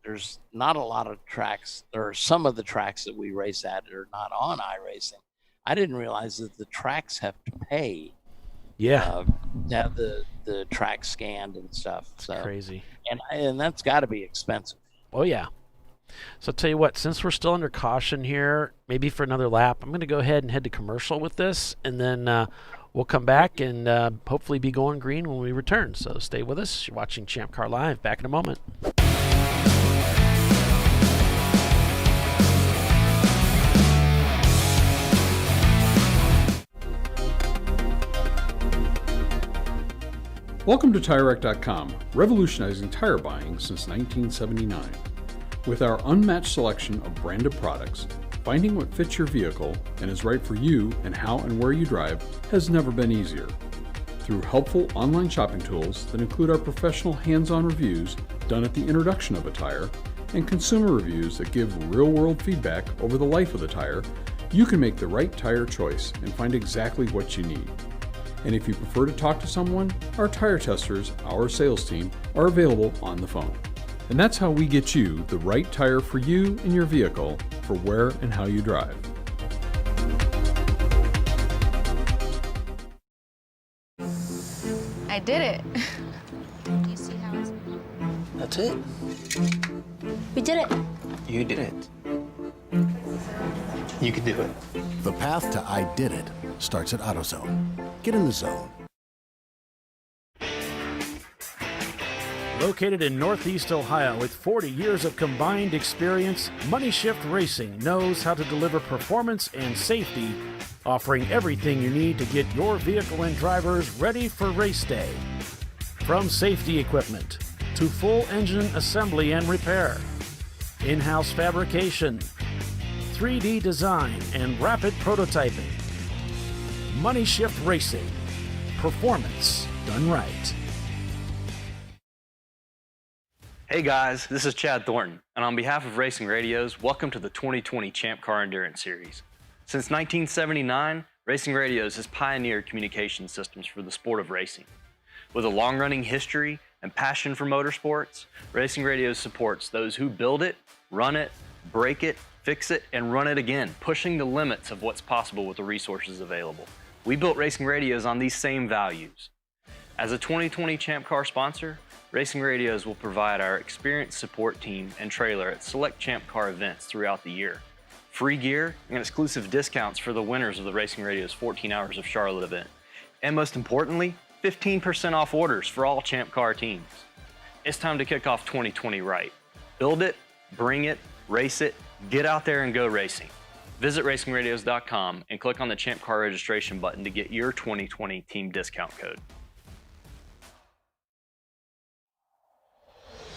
there's not a lot of tracks, or some of the tracks that we race at are not on iRacing. I didn't realize that the tracks have to pay.
Yeah,
to have the track scanned and stuff. So
crazy,
and that's got to be expensive.
Oh yeah. So I'll tell you what, since we're still under caution here, maybe for another lap, I'm going to go ahead and head to commercial with this, and then we'll come back and hopefully be going green when we return. So stay with us. You're watching Champ Car Live. Back in a moment.
Welcome to TireRack.com, revolutionizing tire buying since 1979. With our unmatched selection of branded products, finding what fits your vehicle and is right for you and how and where you drive has never been easier. Through helpful online shopping tools that include our professional hands-on reviews done at the introduction of a tire and consumer reviews that give real-world feedback over the life of the tire, you can make the right tire choice and find exactly what you need. And if you prefer to talk to someone, our tire testers, our sales team, are available on the phone. And that's how we get you the right tire for you and your vehicle for where and how you drive.
I did it.
Do you see how it's...
That's it.
We did it.
You did it. You can do it.
The path to I did it starts at AutoZone. Get in the zone.
Located in Northeast Ohio with 40 years of combined experience, Money Shift Racing knows how to deliver performance and safety, offering everything you need to get your vehicle and drivers ready for race day. From safety equipment to full engine assembly and repair, in-house fabrication, 3D design, and rapid prototyping. Money Shift Racing. Performance done right.
Hey guys, this is Chad Thornton, and on behalf of Racing Radios, welcome to the 2020 Champ Car Endurance Series. Since 1979, Racing Radios has pioneered communication systems for the sport of racing. With a long-running history and passion for motorsports, Racing Radios supports those who build it, run it, break it, fix it, and run it again, pushing the limits of what's possible with the resources available. We built Racing Radios on these same values. As a 2020 Champ Car sponsor, Racing Radios will provide our experienced support team and trailer at select Champ Car events throughout the year. Free gear and exclusive discounts for the winners of the Racing Radios 14 Hours of Charlotte event. And most importantly, 15% off orders for all Champ Car teams. It's time to kick off 2020 right. Build it, bring it, race it, get out there and go racing. Visit racingradios.com and click on the Champ Car registration button to get your 2020 team discount code.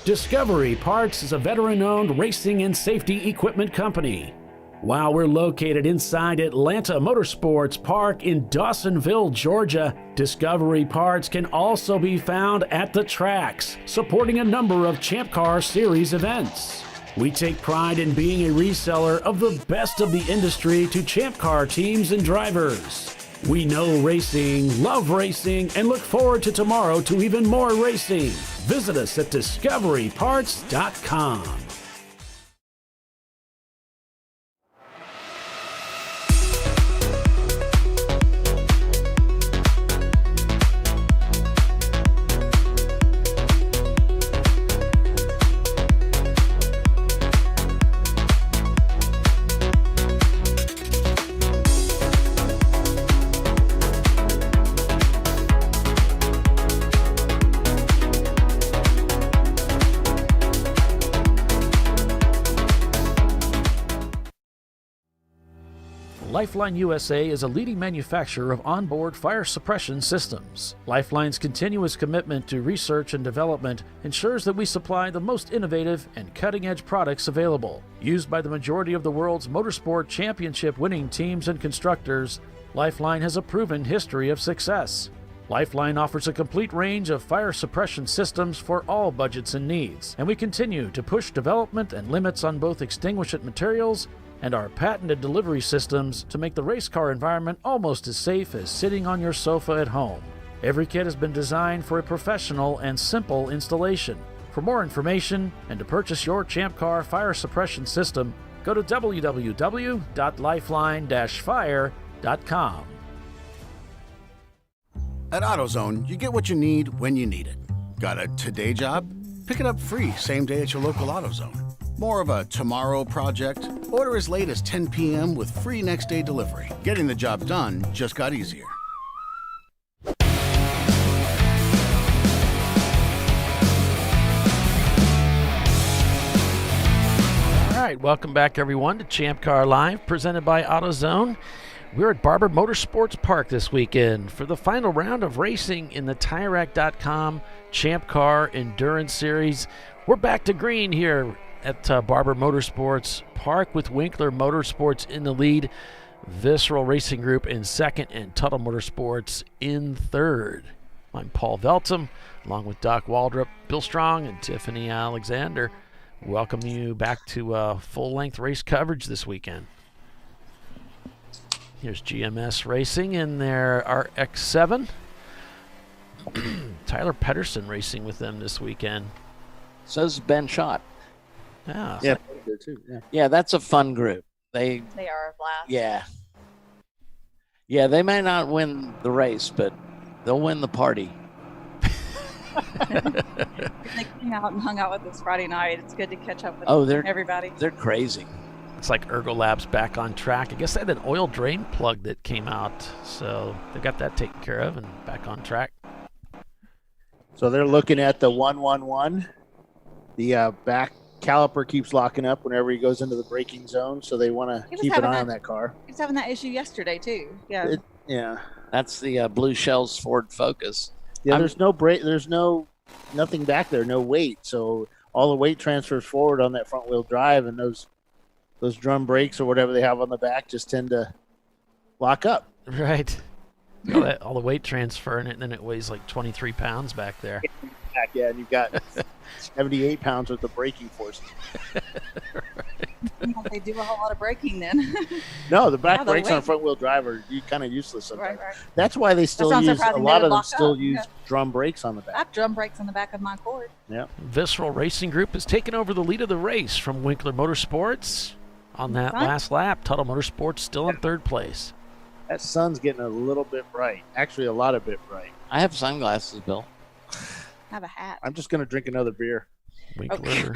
Discovery Parts is a veteran-owned racing and safety equipment company. While we're located inside Atlanta Motorsports Park in Dawsonville, Georgia, Discovery Parts can also be found at the tracks, supporting a number of Champ Car Series events. We take pride in being a reseller of the best of the industry to Champ Car teams and drivers. We know racing, love racing, and look forward to tomorrow to even more racing. Visit us at discoveryparts.com. Lifeline USA is a leading manufacturer of onboard fire suppression systems. Lifeline's continuous commitment to research and development ensures that we supply the most innovative and cutting-edge products available. Used by the majority of the world's motorsport championship-winning teams and constructors, Lifeline has a proven history of success. Lifeline offers a complete range of fire suppression systems for all budgets and needs, and we continue to push development and limits on both extinguishant materials and our patented delivery systems to make the race car environment almost as safe as sitting on your sofa at home. Every kit has been designed for a professional and simple installation. For more information and to purchase your Champ Car fire suppression system, go to www.lifeline-fire.com.
At AutoZone, you get what you need when you need it. Got a today job? Pick it up free same day at your local AutoZone. More of a tomorrow project? Order as late as 10 p.m. with free next day delivery. Getting the job done just got easier.
All right, welcome back everyone to ChampCar.Live, presented by AutoZone. We're at Barber Motorsports Park this weekend for the final round of racing in the TireRack.com Champ Car Endurance Series. We're back to green here at Barber Motorsports Park with Winkler Motorsports in the lead, Visceral Racing Group in second, and Tuttle Motorsports in third. I'm Paul Veltum, along with Doc Waldrop, Bill Strong, and Tiffany Alexander. Welcome you back to full-length race coverage this weekend. Here's GMS Racing in their RX-7. Tyler Pedersen racing with them this weekend.
So's Ben Schott.
Yeah.
Yeah, good too.
Yeah, that's a fun group. They
are a blast.
Yeah. Yeah, they may not win the race, but they'll win the party.
They came out and hung out with us Friday night. It's good to catch up with everybody.
They're crazy.
It's like Ergolab's back on track. I guess they had an oil drain plug that came out, so they got that taken care of and back on track.
So they're looking at the 111. The back caliper keeps locking up whenever he goes into the braking zone, so they want to keep an eye on that car.
He was having that issue yesterday too. Yeah.
Yeah.
That's the Blue Shells Ford Focus.
Yeah, there's no brake. There's nothing back there, no weight. So all the weight transfers forward on that front wheel drive, and those drum brakes or whatever they have on the back just tend to lock up.
Right. All the weight transfer in it, and then it weighs like 23 pounds back there.
Yeah, and you've got 78 pounds worth of braking force.
They do a whole lot of braking then.
No, the back
Yeah, the
brakes on
weight.
front wheel drive are kind of useless sometimes.
Right.
That's why they still
sounds
use, a
surprising
lot
they
of
would
them
lock
still
up.
use
Yeah.
drum brakes on the
I
back.
have drum brakes on the back of my Cord.
Yeah.
Visceral Racing Group has taken over the lead of the race from Winkler Motorsports on that
Fine.
last lap. Tuttle Motorsports still in third place.
That sun's getting a little bit bright. Actually, a lot of bit bright.
I have sunglasses, Bill.
I have a hat.
I'm just going to drink another beer.
Winkler.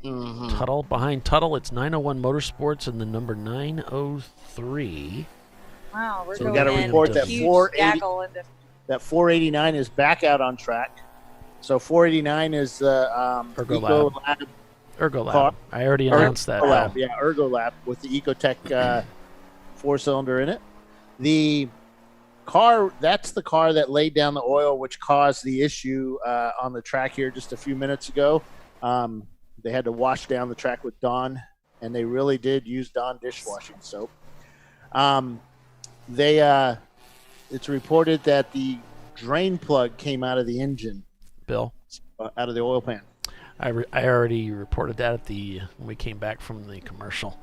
Tuttle. Behind Tuttle, it's 901 Motorsports and the number 903.
Wow, we're
So we
going
got to
in
report that
huge
480,
gaggle into
that 489 is back out on track. So 489 is the
Ergo Lab. Ergo Lab.
car.
I already announced that.
Ergo Lab, yeah, Ergo Lab with the Ecotech 4-cylinder in it. The car, that's the car that laid down the oil, which caused the issue on the track here just a few minutes ago. They had to wash down the track with Dawn, and they really did use Dawn dishwashing soap. It's reported that the drain plug came out of the engine.
Bill?
Out of the oil pan.
I already reported that when we came back from the commercial.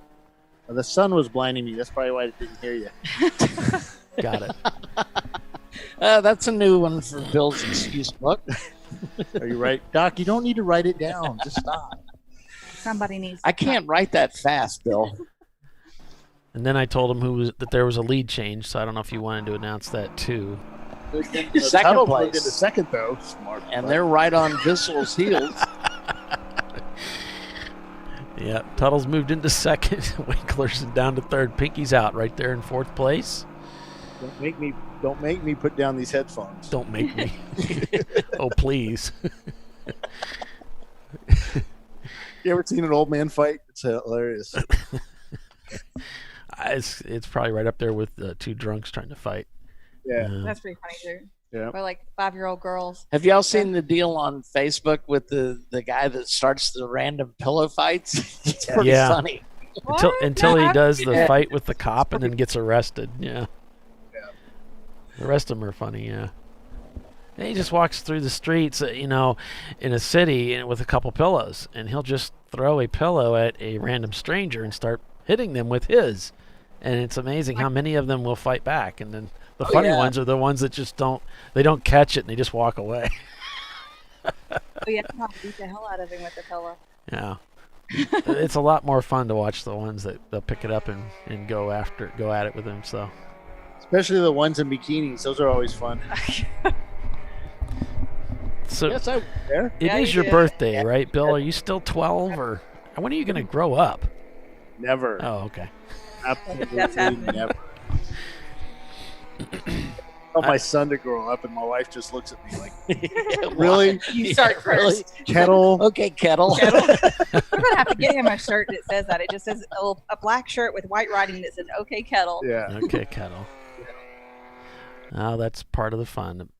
The sun was blinding me. That's probably why I didn't hear you.
Got it.
That's a new one for Bill's excuse book.
Are you right? Doc, you don't need to write it down. Just stop.
somebody needs.
I can't write that fast, Bill.
And then I told him that there was a lead change, so I don't know if you wanted to announce that too.
Second
moved
place.
into second though. Smart.
And they're right on Viscel's heels.
Yeah, Tuttle's moved into second. Winkler's down to third. Pinky's out right there in fourth place.
Don't make me put down these headphones.
Don't make me. Oh, please.
You ever seen an old man fight? It's hilarious.
It's probably right up there with two drunks trying to fight.
Yeah.
That's pretty funny too.
Yeah.
Or like 5-year-old girls.
Have y'all seen the deal on Facebook with the guy that starts the random pillow fights? It's pretty funny.
Until he does the fight with the cop and then gets arrested. Yeah. The rest of them are funny, yeah. And he just walks through the streets, in a city with a couple pillows, and he'll just throw a pillow at a random stranger and start hitting them with his. And it's amazing how many of them will fight back. And then the funny ones are the ones that just don't catch it and they just walk away.
You have to beat the hell out of him with the pillow.
Yeah. It's a lot more fun to watch the ones that they'll pick it up and go at it with him. So,
especially the ones in bikinis, those are always fun.
So
yes, I was there.
It is your birthday, right, Bill? Are you still 12, or when are you going to grow up?
Never.
Oh, okay.
Absolutely never. I want my son to grow up, and my wife just looks at me like, really?
You start first.
Kettle?
Okay, Kettle.
We're going to have to get him a shirt that says that. It just says a black shirt with white writing that says, okay, Kettle.
Yeah.
Okay, Kettle. Oh, that's part of the fun.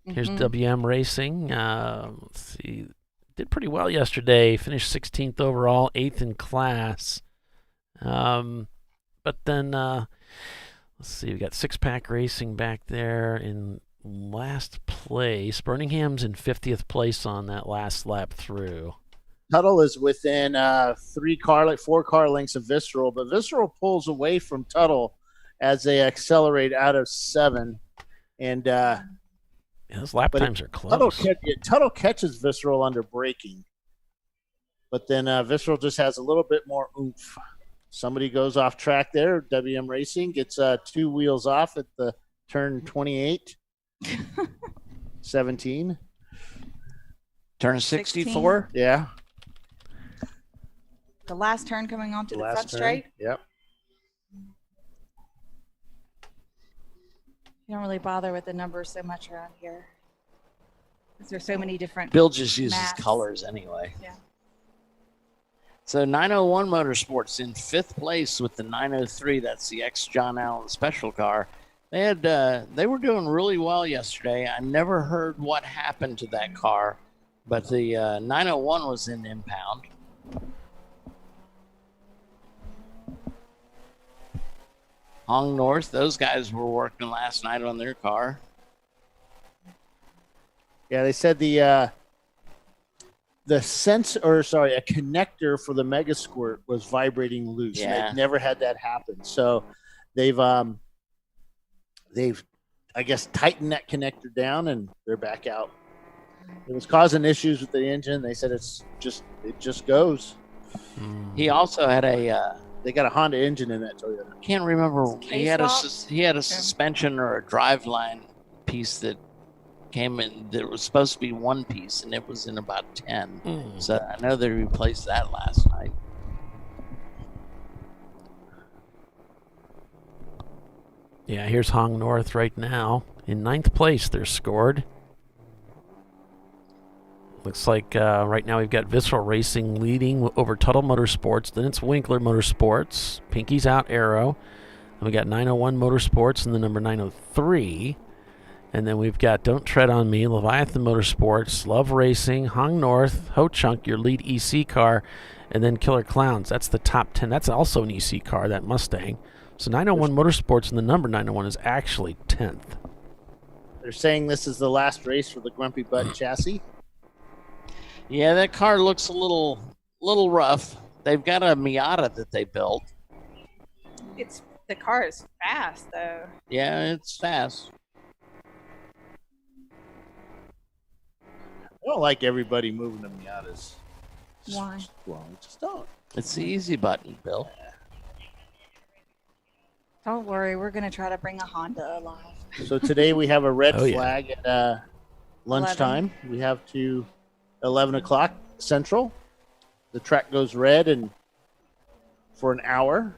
Here's WM Racing. Let's see. Did pretty well yesterday. Finished 16th overall, 8th in class. But then, let's see. We got Six Pack Racing back there in last place. Birmingham's in 50th place on that last lap through.
Tuttle is within 4 car lengths of Visceral, but Visceral pulls away from Tuttle as they accelerate out of 7. And
those lap times are close.
Tuttle catches Visceral under braking, but then Visceral just has a little bit more oomph. Somebody goes off track there. WM Racing gets 2 wheels off at the turn 28. 17.
Turn 64?
Yeah.
The last turn coming onto the front straight.
Yep.
You don't really bother with the numbers so much around here. Because there's so many different
Bill just uses
maps.
colors anyway.
Yeah.
So 901 Motorsports in 5th place with the 903. That's the ex-John Allen special car. They were doing really well yesterday. I never heard what happened to that car. But the 901 was in impound. Hong North, those guys were working last night on their car.
Yeah, they said a connector for the Mega Squirt was vibrating loose.
Yeah.
They've never had that happen. So they've I guess tightened that connector down and they're back out. It was causing issues with the engine. They said it just goes.
He also had
they got a Honda engine in that Toyota.
Can't remember. He had a
K-swap?
suspension or a driveline piece that came in. There was supposed to be one piece, and it was in about 10. So I know they replaced that last night.
Yeah, here's Hong North right now. In 9th place, they're scored. Looks like right now we've got Visceral Racing leading over Tuttle Motorsports. Then it's Winkler Motorsports. Pinky's out, Arrow. And we got 901 Motorsports and the number 903. And then we've got Don't Tread on Me, Leviathan Motorsports, Love Racing, Hong North, Ho Chunk, your lead EC car, and then Killer Clowns. That's the top 10. That's also an EC car, that Mustang. So 901 Motorsports and the number 901 is actually 10th.
They're saying this is the last race for the Grumpy Butt chassis.
Yeah, that car looks a little rough. They've got a Miata that they built.
The car is fast though.
Yeah, it's fast.
I don't like everybody moving to Miatas.
Why?
Well, just don't.
It's the easy button, Bill.
Don't worry, we're gonna try to bring a Honda along.
So today we have a red
Oh, yeah.
flag at lunchtime. We have to 11 o'clock Central. The track goes red and for an hour.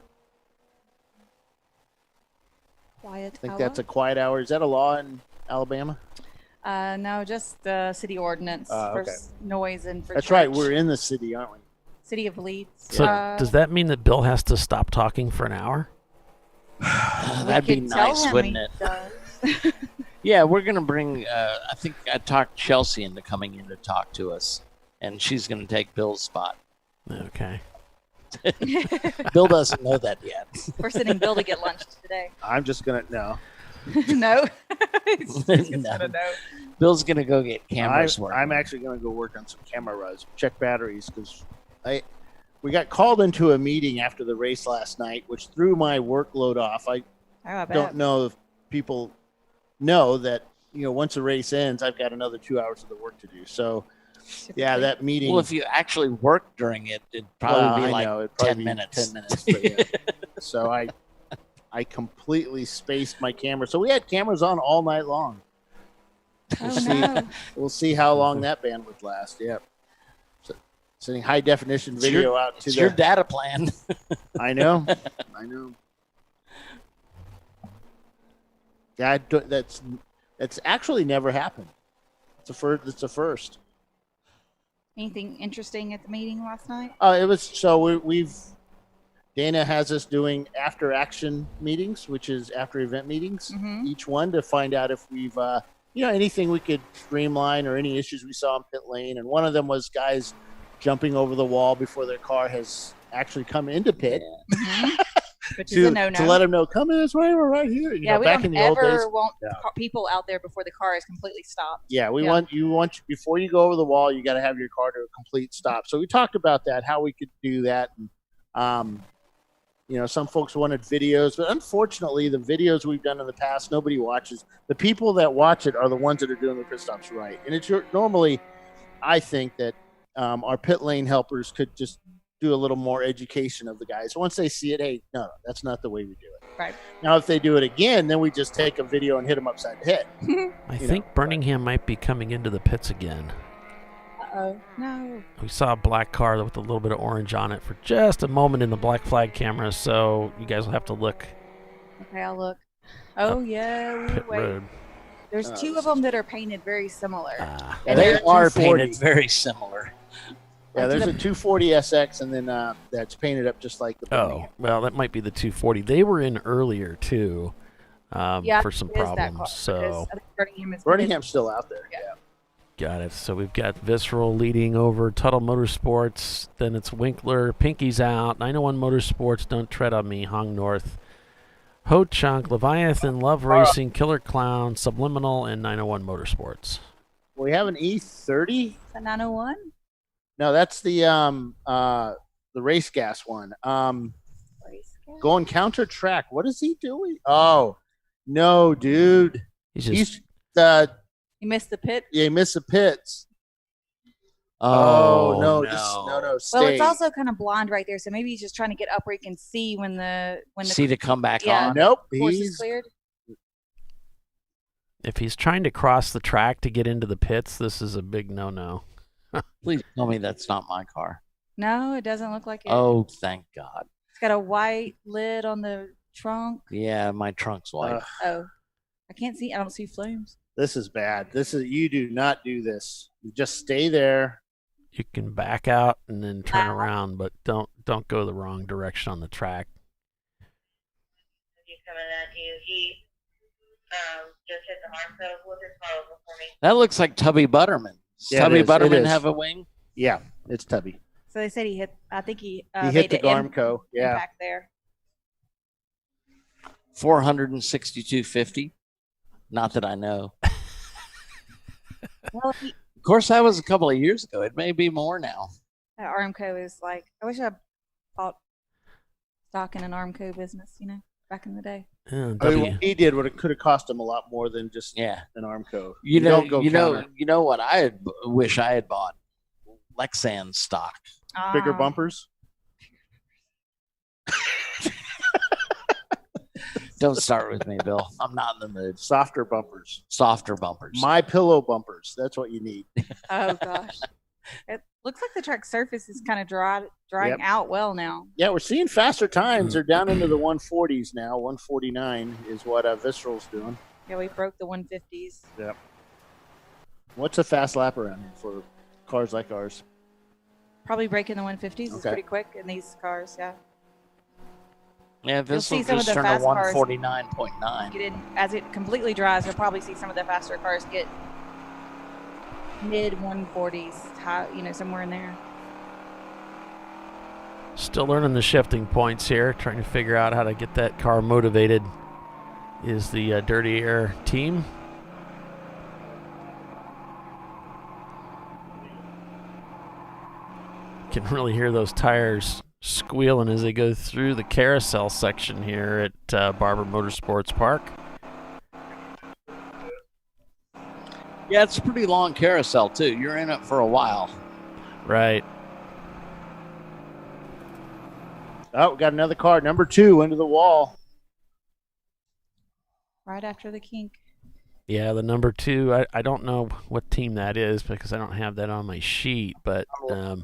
Quiet
I think
hour?
that's a quiet hour. Is that a law in Alabama?
No, just the city ordinance for
okay.
noise and for
That's
church.
right. We're in the city, aren't we?
City of Leeds.
So does that mean that Bill has to stop talking for an hour?
That'd be nice, wouldn't it? Yeah, we're going to bring, I think I talked Chelsea into coming in to talk to us, and she's going to take Bill's spot.
Okay.
Bill doesn't know that yet.
We're sending Bill to get lunch today.
I'm just going to, no.
No. He's
No.
gonna know.
Bill's going to go get cameras working.
I'm actually going to go work on some camera runs, check batteries, because we got called into a meeting after the race last night, which threw my workload off. I
bet.
don't know if people know that, once the race ends, I've got another 2 hours of the work to do. So, yeah, that meeting.
Well, if you actually work during it, it'd probably be like 10 minutes.
10 minutes. But yeah. So I completely spaced my camera. So we had cameras on all night long. We'll see how long that bandwidth lasts. Yep. So, sending high definition video out to
your data plan.
I know. Yeah, that's actually never happened. It's a first.
Anything interesting at the meeting last night?
It was so we've Dana has us doing after action meetings, which is after event meetings, each one to find out if we've anything we could streamline or any issues we saw in pit lane. And one of them was guys jumping over the wall before their car has actually come into pit.
Which is a no-no.
To let them know, come in this way, we're right here.
Yeah, we
back
don't
in the old days,
ever want people out there before the car is completely stopped.
Yeah, we want before you go over the wall, you got to have your car to a complete stop. So we talked about that, how we could do that. And, some folks wanted videos, but unfortunately, the videos we've done in the past, nobody watches. The people that watch it are the ones that are doing the pit stops right. And it's normally, I think that our pit lane helpers could just do a little more education of the guys. Once they see it, hey, no, that's not the way we do it.
Right.
Now, if they do it again, then we just take a video and hit them upside the head.
I think Birmingham might be coming into the pits again.
Uh-oh. No.
We saw a black car with a little bit of orange on it for just a moment in the black flag camera, so you guys will have to look.
Okay, I'll look. Oh, yeah.
Pit
Wait.
road.
There's two of them that are painted very similar.
And they are
painted very similar.
Yeah, there's a 240 SX, and then that's painted up just like the Birmingham.
Oh, well, that might be the 240. They were in earlier, too, for some problems. So
I think Birmingham's
Birmingham's still out there. Yeah.
Got it. So we've got Visceral leading over Tuttle Motorsports. Then it's Winkler. Pinky's out. 901 Motorsports. Don't Tread on Me. Hong North. Ho Chunk. Leviathan. Love Racing. Killer Clown. Subliminal. And 901 Motorsports.
We have an E30.
Is that 901?
No, that's the race gas one. Going counter track. What is he doing? Oh, no, dude. He's
He missed the pit.
Yeah, he missed the pits.
Oh,
no.
Well,
Stay.
it's also kind of blonde right there, so maybe he's just trying to get up where he can see when the
to come back
yeah,
on.
Nope,
course is
he's
cleared.
If he's trying to cross the track to get into the pits, this is a big no-no.
Please tell me that's not my car.
No, it doesn't look like it.
Oh, thank God.
It's got a white lid on the trunk.
Yeah, my trunk's white.
Oh, I can't see. I don't see flames.
This is bad. You do not do this. You just stay there.
You can back out and then turn around, but don't go the wrong direction on the track.
He's coming at you. He just hit the arm code. We'll just follow before me.
That looks like Tubby Butterman. Does
Yeah,
Tubby
it is.
Butterman
It is.
have a wing?
Yeah, it's Tubby.
So they said he hit. I think he
He
made
hit the
the
Garmco. Yeah.
impact there.
462.50. Not that I know.
Well,
Of course, that was a couple of years ago. It may be more now.
that Armco is like. I wish I bought stock in an Armco business. Back in the day.
Yeah,
I mean, what he did would have could have cost him a lot more than just an Armco. Don't go counter.
You know what I wish I had bought? Lexan stock.
Bigger bumpers.
Don't start with me, Bill. I'm not in the mood.
Softer bumpers.
Softer bumpers.
My pillow bumpers. That's what you need.
Oh gosh, it looks like the track surface is kind of drying
Yep.
out well now.
Yeah, we're seeing faster times. They're down into the 140s now. 149 is what Visceral's doing.
Yeah, we broke the 150s.
Yep. What's a fast lap around here for cars like ours?
Probably breaking the 150s is
Okay.
pretty quick in these cars. Yeah.
Yeah,
You'll
this will
see some of
just
the
turn to
fast cars
149.9.
get in as it completely dries. You'll probably see some of the faster cars get mid 140s, high, somewhere in there.
Still learning the shifting points here, trying to figure out how to get that car motivated. Is the Dirty Air team. Can really hear those tires squealing as they go through the carousel section here at Barber Motorsports Park.
Yeah, it's a pretty long carousel, too. You're in it for a while.
Right.
Oh, we got another car. Number 2 into the wall.
Right after the kink.
Yeah, the number 2. I don't know what team that is because I don't have that on my sheet, but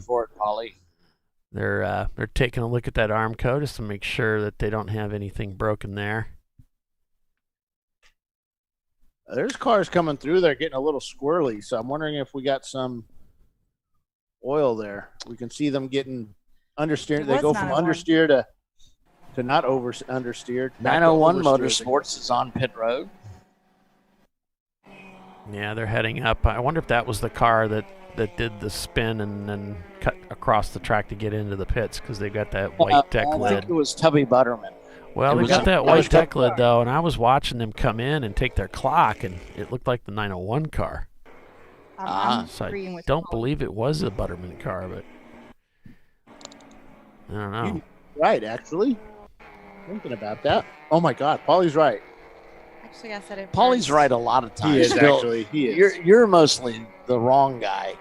for it, Polly.
They're taking a look at that Armco just to make sure that they don't have anything broken there.
There's cars coming through. They're getting a little squirrely, so I'm wondering if we got some oil there. We can see them getting understeer. They go from understeer to not understeer.
901 Motorsports is on pit road.
Yeah, they're heading up. I wonder if that was the car that did the spin and then cut across the track to get into the pits because they've got that white deck
I
lid.
think it was Tubby Butterman.
Well, they got that white deck lid, though, and I was watching them come in and take their clock, and it looked like the 901 car.
I'm
So
agreeing
I
with
don't
Paul.
believe it was a Butterman car, but I don't know.
Right, actually. Thinking about that. Oh, my God. Pauly's right.
Actually, I said it.
Pauly's
first.
right a lot of times.
He is,
Bill,
actually. He is.
You're mostly the wrong guy.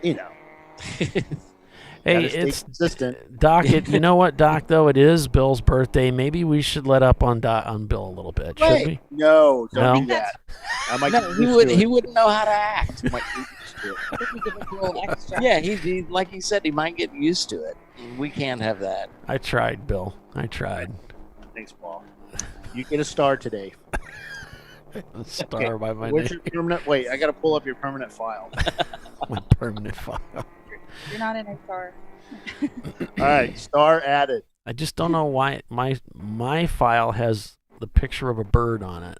Hey,
Gotta stay
it's
consistent.
Doc. You know what, Doc? Though it is Bill's birthday, maybe we should let up on Bill a little bit, should we?
No, don't
No?
do that. I might
No,
get
he
used
would.
to
He
it.
wouldn't know how to act.
Might get used to it.
Yeah, he like he said, he might get used to it. We can't have that.
I tried, Bill. I tried.
Thanks, Paul. You get a star today.
A star by my
Where's
name.
your permanent? Wait, I got to pull up your permanent file.
My permanent file.
You're not in a car.
All right, star added.
I just don't know why my file has the picture of a bird on it.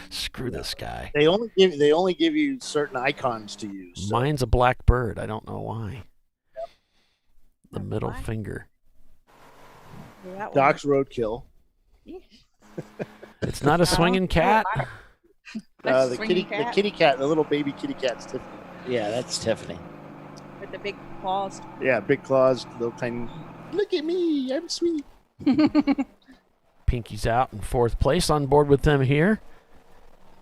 Screw this guy.
They only give you certain icons to use. So.
Mine's a black bird. I don't know why. The middle finger.
Doc's roadkill.
It's not a swinging cat.
The kitty cat, the little baby kitty cat's Tiffany.
Yeah, that's Tiffany.
With the big claws.
Yeah, big claws, little tiny. Look at me, I'm sweet.
Pinky's out in 4th place on board with them here.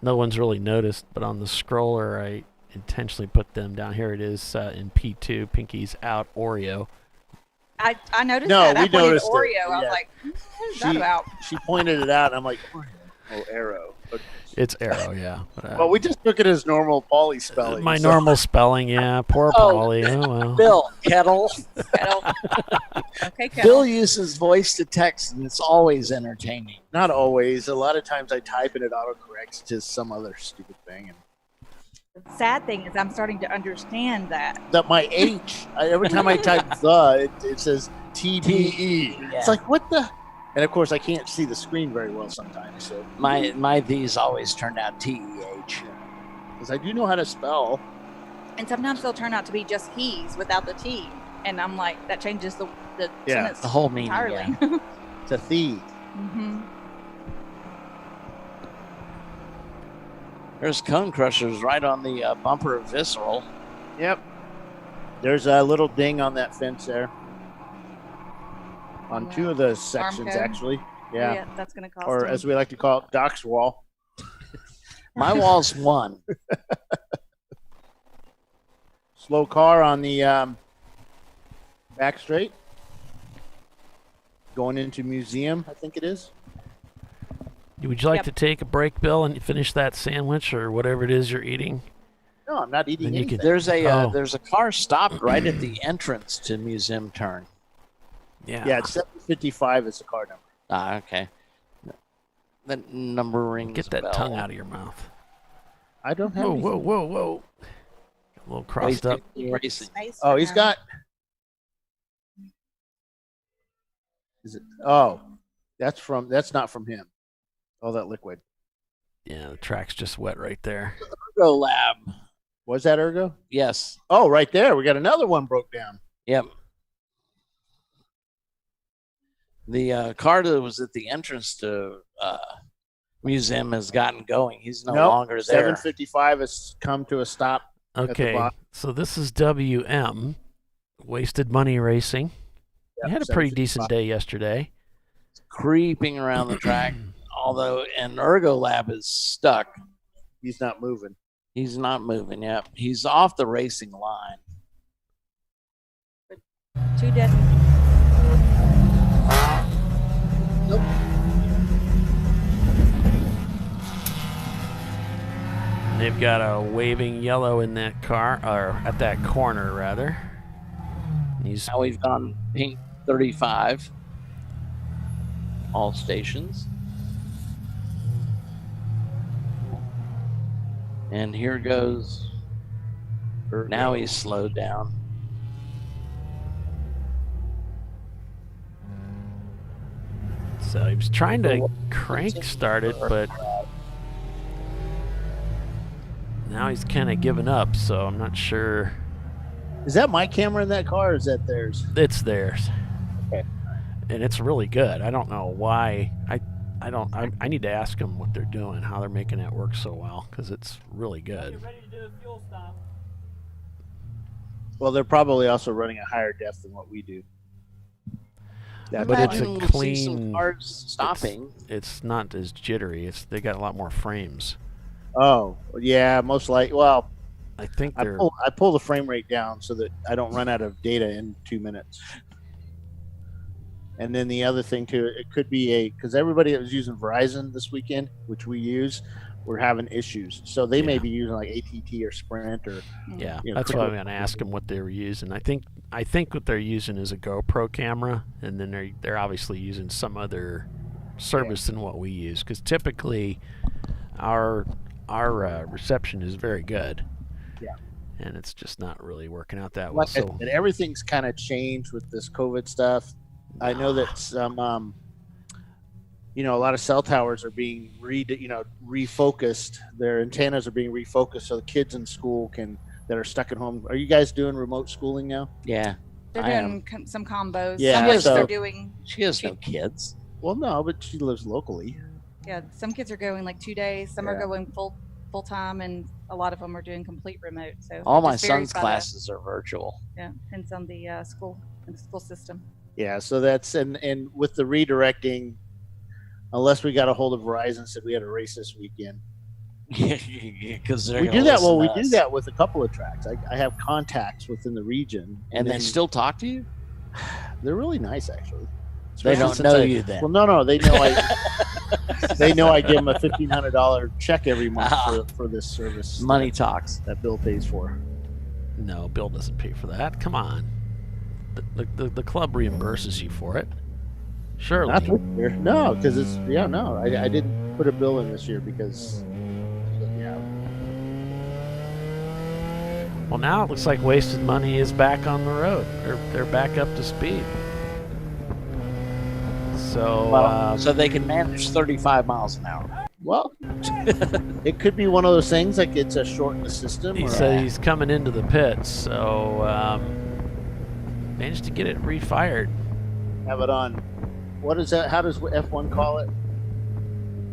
No one's really noticed, but on the scroller, I intentionally put them down. Here it is in P2. Pinky's out, Oreo.
I noticed
No,
that. I
we
pointed
noticed
Oreo.
it.
I was
Yeah.
like, what's that about?
She pointed it out, and I'm like, Oreo. Oh, arrow. But,
It's Arrow, yeah.
well, we just took it as normal Paulie spelling.
My normal spelling, yeah. Poor Paulie. Oh, well.
Bill, Kettle.
Okay, Kettle.
Bill uses voice to text, and it's always entertaining.
Not always. A lot of times I type and it autocorrects to some other stupid thing. And
The sad thing is I'm starting to understand that.
my H, every time I type it says TDE.
Yeah.
It's like, what the? And of course, I can't see the screen very well sometimes. So
My these always turned out TEH.
Because I do know how to spell.
And sometimes they'll turn out to be just he's without the T. And I'm like, that changes the sentence
the whole meaning.
entirely.
Yeah.
It's a thee.
Mm-hmm.
There's Cone Crushers right on the bumper of Visceral.
Yep. There's a little ding on that fence there. On 2 of the sections,
code?
actually. Yeah.
Yeah, that's going to cost
Or
him.
as we like to call it, Doc's wall.
My wall's 1.
Slow car on the back straight. Going into museum, I think it is.
Would you like to take a break, Bill, and finish that sandwich or whatever it is you're eating?
No, I'm not eating
Then you
anything.
could-
There's a car stopped right at the entrance to Museum Turn.
Yeah, it's 755 is the car number.
Ah, okay. That number rings.
Get that
a bell.
tongue out of your mouth.
I don't have
Whoa,
anything.
whoa, whoa, whoa. A little crossed up.
Racing.
Oh, he's got. Is it? Oh, that's not from him. Oh, that liquid.
Yeah, the track's just wet right there.
Ergo Lab.
Was that Ergo?
Yes.
Oh, right there. We got another one broke down.
Yep. The car that was at the entrance to museum has gotten going. He's no longer there.
755 has come to a stop. At the
Okay,
bottom.
so this is WM, Wasted Money Racing.
Yep,
You had a pretty
755.
decent day yesterday.
Creeping around the track, although an Ergo Lab is stuck.
He's not moving.
He's not moving yet. He's off the racing line.
2 dead.
Nope.
They've got a waving yellow in that car, or at that corner, rather. He's
Now we've gone pink 35. All stations. And here goes. Now he's slowed down.
So he was trying to crank start it, but now he's kind of given up, so I'm not sure.
Is that my camera in that car or is that theirs?
It's theirs.
Okay.
And it's really good. I don't know why. I need to ask them what they're doing, how they're making it work so well, because it's really good.
Well, they're probably also running a higher depth than what we do. That's
But it's
why.
a
We'll see some
clean.
cars stopping.
It's not as jittery. They got a lot more frames.
Oh, yeah, most like. Well,
I think
I
they're.
pull the frame rate down so that I don't run out of data in 2 minutes. And then the other thing too, it could be because everybody that was using Verizon this weekend, which we use, were having issues. So they may be using like AT&T or Sprint or.
Yeah,
you know,
that's why I'm gonna ask them what they were using. I think what they're using is a GoPro camera, and then they're obviously using some other service than what we use. Because typically, our reception is very good.
Yeah.
And it's just not really working out that well.
Like I said, everything's kind of changed with this COVID stuff. I know that some, a lot of cell towers are being refocused. Their antennas are being refocused so the kids in school that are stuck at home. Are you guys doing remote schooling now?
Yeah.
They're doing some combos.
Yeah,
Some kids are doing.
She has no kids.
Well, no, but she lives locally.
Yeah, some kids are going like 2 days. Some are going full time, and a lot of them are doing complete remote. So
all my son's classes are virtual.
Yeah, depends on the school and the school system.
Yeah, so that's and with the redirecting, unless we got a hold of Verizon and said we had a race this weekend.
Because
we do that. Well, we do that with a couple of tracks. I have contacts within the region,
and they still talk to you.
They're really nice, actually.
They don't know you then.
Well, no, they know they know I give them a $1,500 check every month for this service.
Money talks.
That Bill pays for.
No, Bill doesn't pay for that. Come on. The club reimburses you for it. Surely.
Not this year. No, because I didn't put a bill in this year because
Well, now it looks like Wasted Money is back on the road. They're back up to speed. So
they can manage 35 miles an hour.
Well, it could be one of those things like it's a short in the system.
He said he's coming into the pits, so managed to get it refired.
Have it on. What is that? How does F1 call it?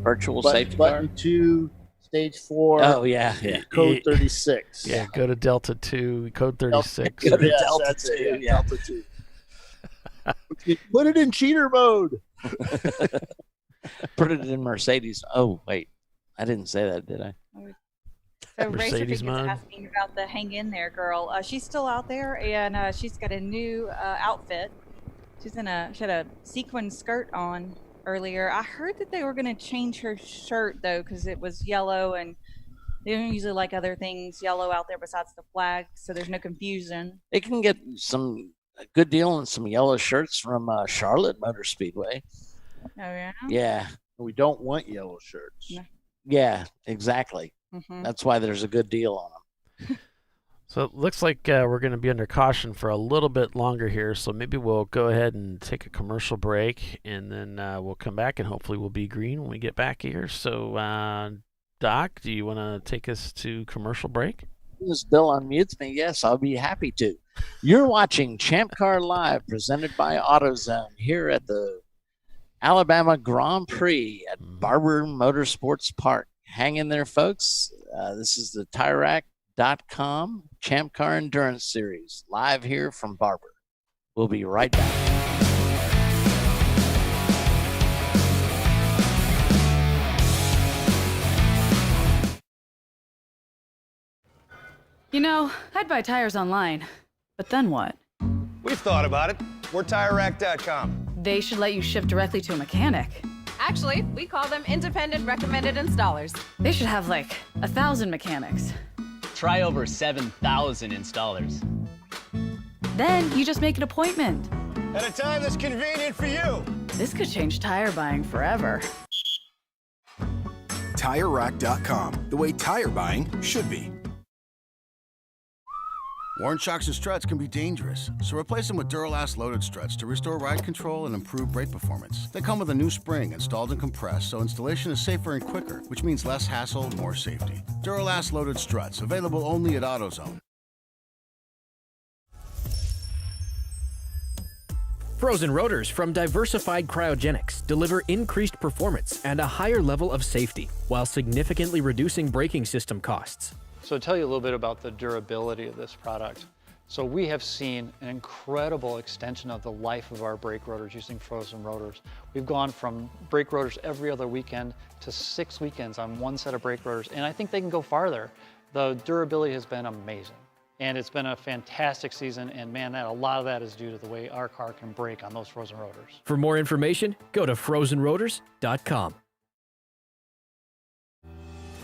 Virtual safety
button
car?
2, stage 4.
Oh, yeah.
Code 36.
Yeah, go to Delta 2, code 36.
Go to Delta 2.
Yeah. Delta 2. Put it in cheater mode.
Put it in Mercedes. Oh, wait. I didn't say that, did I?
So
Mercedes
Racer
mode.
is asking about the hang in there girl. She's still out there, and she's got a new outfit. She had a sequin skirt on earlier. I heard that they were going to change her shirt though, because it was yellow, and they don't usually like other things yellow out there besides the flag, so there's no confusion.
They can get a good deal on some yellow shirts from Charlotte Motor Speedway.
Oh yeah.
Yeah.
We don't want yellow shirts.
No.
Yeah, exactly.
Mm-hmm.
That's why there's a good deal on them.
So it looks like we're going to be under caution for a little bit longer here, so maybe we'll go ahead and take a commercial break, and then we'll come back, and hopefully we'll be green when we get back here. So, Doc, do you want to take us to commercial break?
As Bill unmutes me, yes, I'll be happy to. You're watching ChampCar.Live, presented by AutoZone, here at the Alabama Grand Prix at Barber Motorsports Park. Hang in there, folks. This is the TireRack.com Champ Car Endurance Series, live here from Barber. We'll be right back.
You know, I'd buy tires online, but then what?
We've thought about it. We're TireRack.com.
They should let you ship directly to a mechanic.
Actually, we call them independent recommended installers.
They should have like 1,000 mechanics.
Try over 7,000 installers.
Then you just make an appointment.
At a time that's convenient for you.
This could change tire buying forever.
TireRack.com, the way tire buying should be. Worn shocks and struts can be dangerous, so replace them with Duralast loaded struts to restore ride control and improve brake performance. They come with a new spring installed and compressed, so installation is safer and quicker, which means less hassle, more safety. Duralast loaded struts, available only at AutoZone.
Frozen rotors from Diversified Cryogenics deliver increased performance and a higher level of safety, while significantly reducing braking system costs.
So to tell you a little bit about the durability of this product. So we have seen an incredible extension of the life of our brake rotors using frozen rotors. We've gone from brake rotors every other weekend to 6 weekends on one set of brake rotors, and I think they can go farther. The durability has been amazing, and it's been a fantastic season, and man, a lot of that is due to the way our car can brake on those frozen rotors.
For more information, go to frozenrotors.com.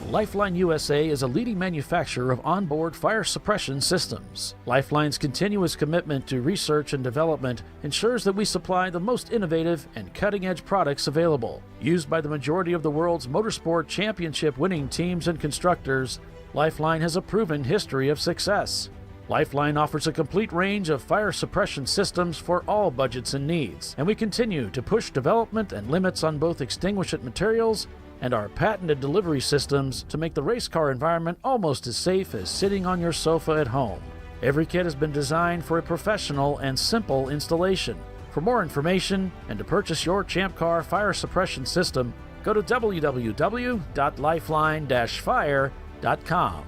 Lifeline USA is a leading manufacturer of onboard fire suppression systems. Lifeline's continuous commitment to research and development ensures that we supply the most innovative and cutting-edge products available. Used by the majority of the world's motorsport championship winning teams and constructors, Lifeline has a proven history of success. Lifeline offers a complete range of fire suppression systems for all budgets and needs, and we continue to push development and limits on both extinguishant materials and our patented delivery systems to make the race car environment almost as safe as sitting on your sofa at home. Every kit has been designed for a professional and simple installation. For more information and to purchase your ChampCar fire suppression system, go to www.lifeline-fire.com.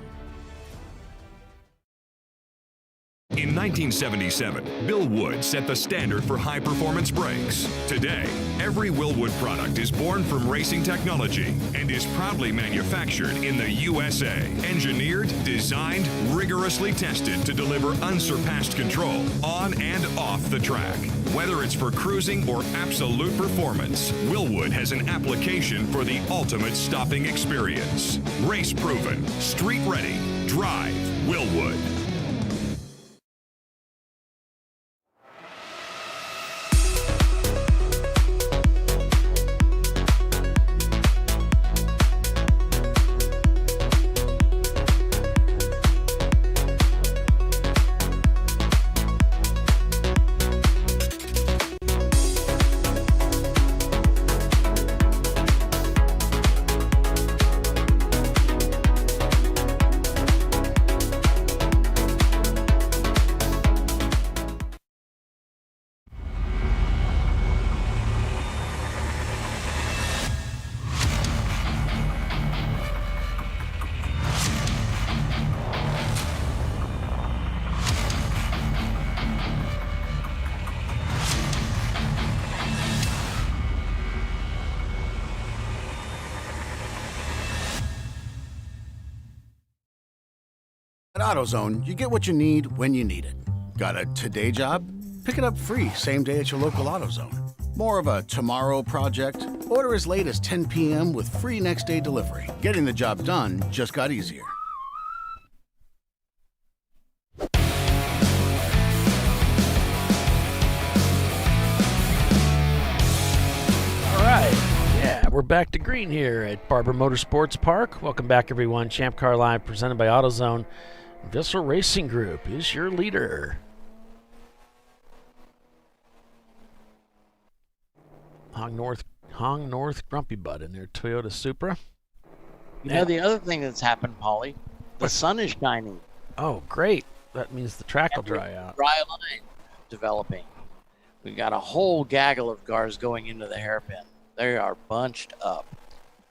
In 1977, Bill Wood set the standard for high-performance brakes. Today, every Willwood product is born from racing technology and is proudly manufactured in the USA. Engineered, designed, rigorously tested to deliver unsurpassed control on and off the track. Whether it's for cruising or absolute performance, Willwood has an application for the ultimate stopping experience. Race-proven, street-ready, drive Willwood.
At AutoZone, you get what you need when you need it. Got a today job? Pick it up free same day at your local AutoZone. More of a tomorrow project? Order as late as 10 p.m. with free next day delivery. Getting the job done just got easier.
We're back to green here at Barber Motorsports Park. Welcome back, everyone. ChampCar.Live, presented by AutoZone. Vissel Racing Group is your leader. Hong North Grumpy Butt in their Toyota Supra.
You know, the other thing that's happened, Paulie, the sun is shining.
Oh, great. That means the track will dry out.
Dry line developing. We've got a whole gaggle of cars going into the hairpin. They are bunched up.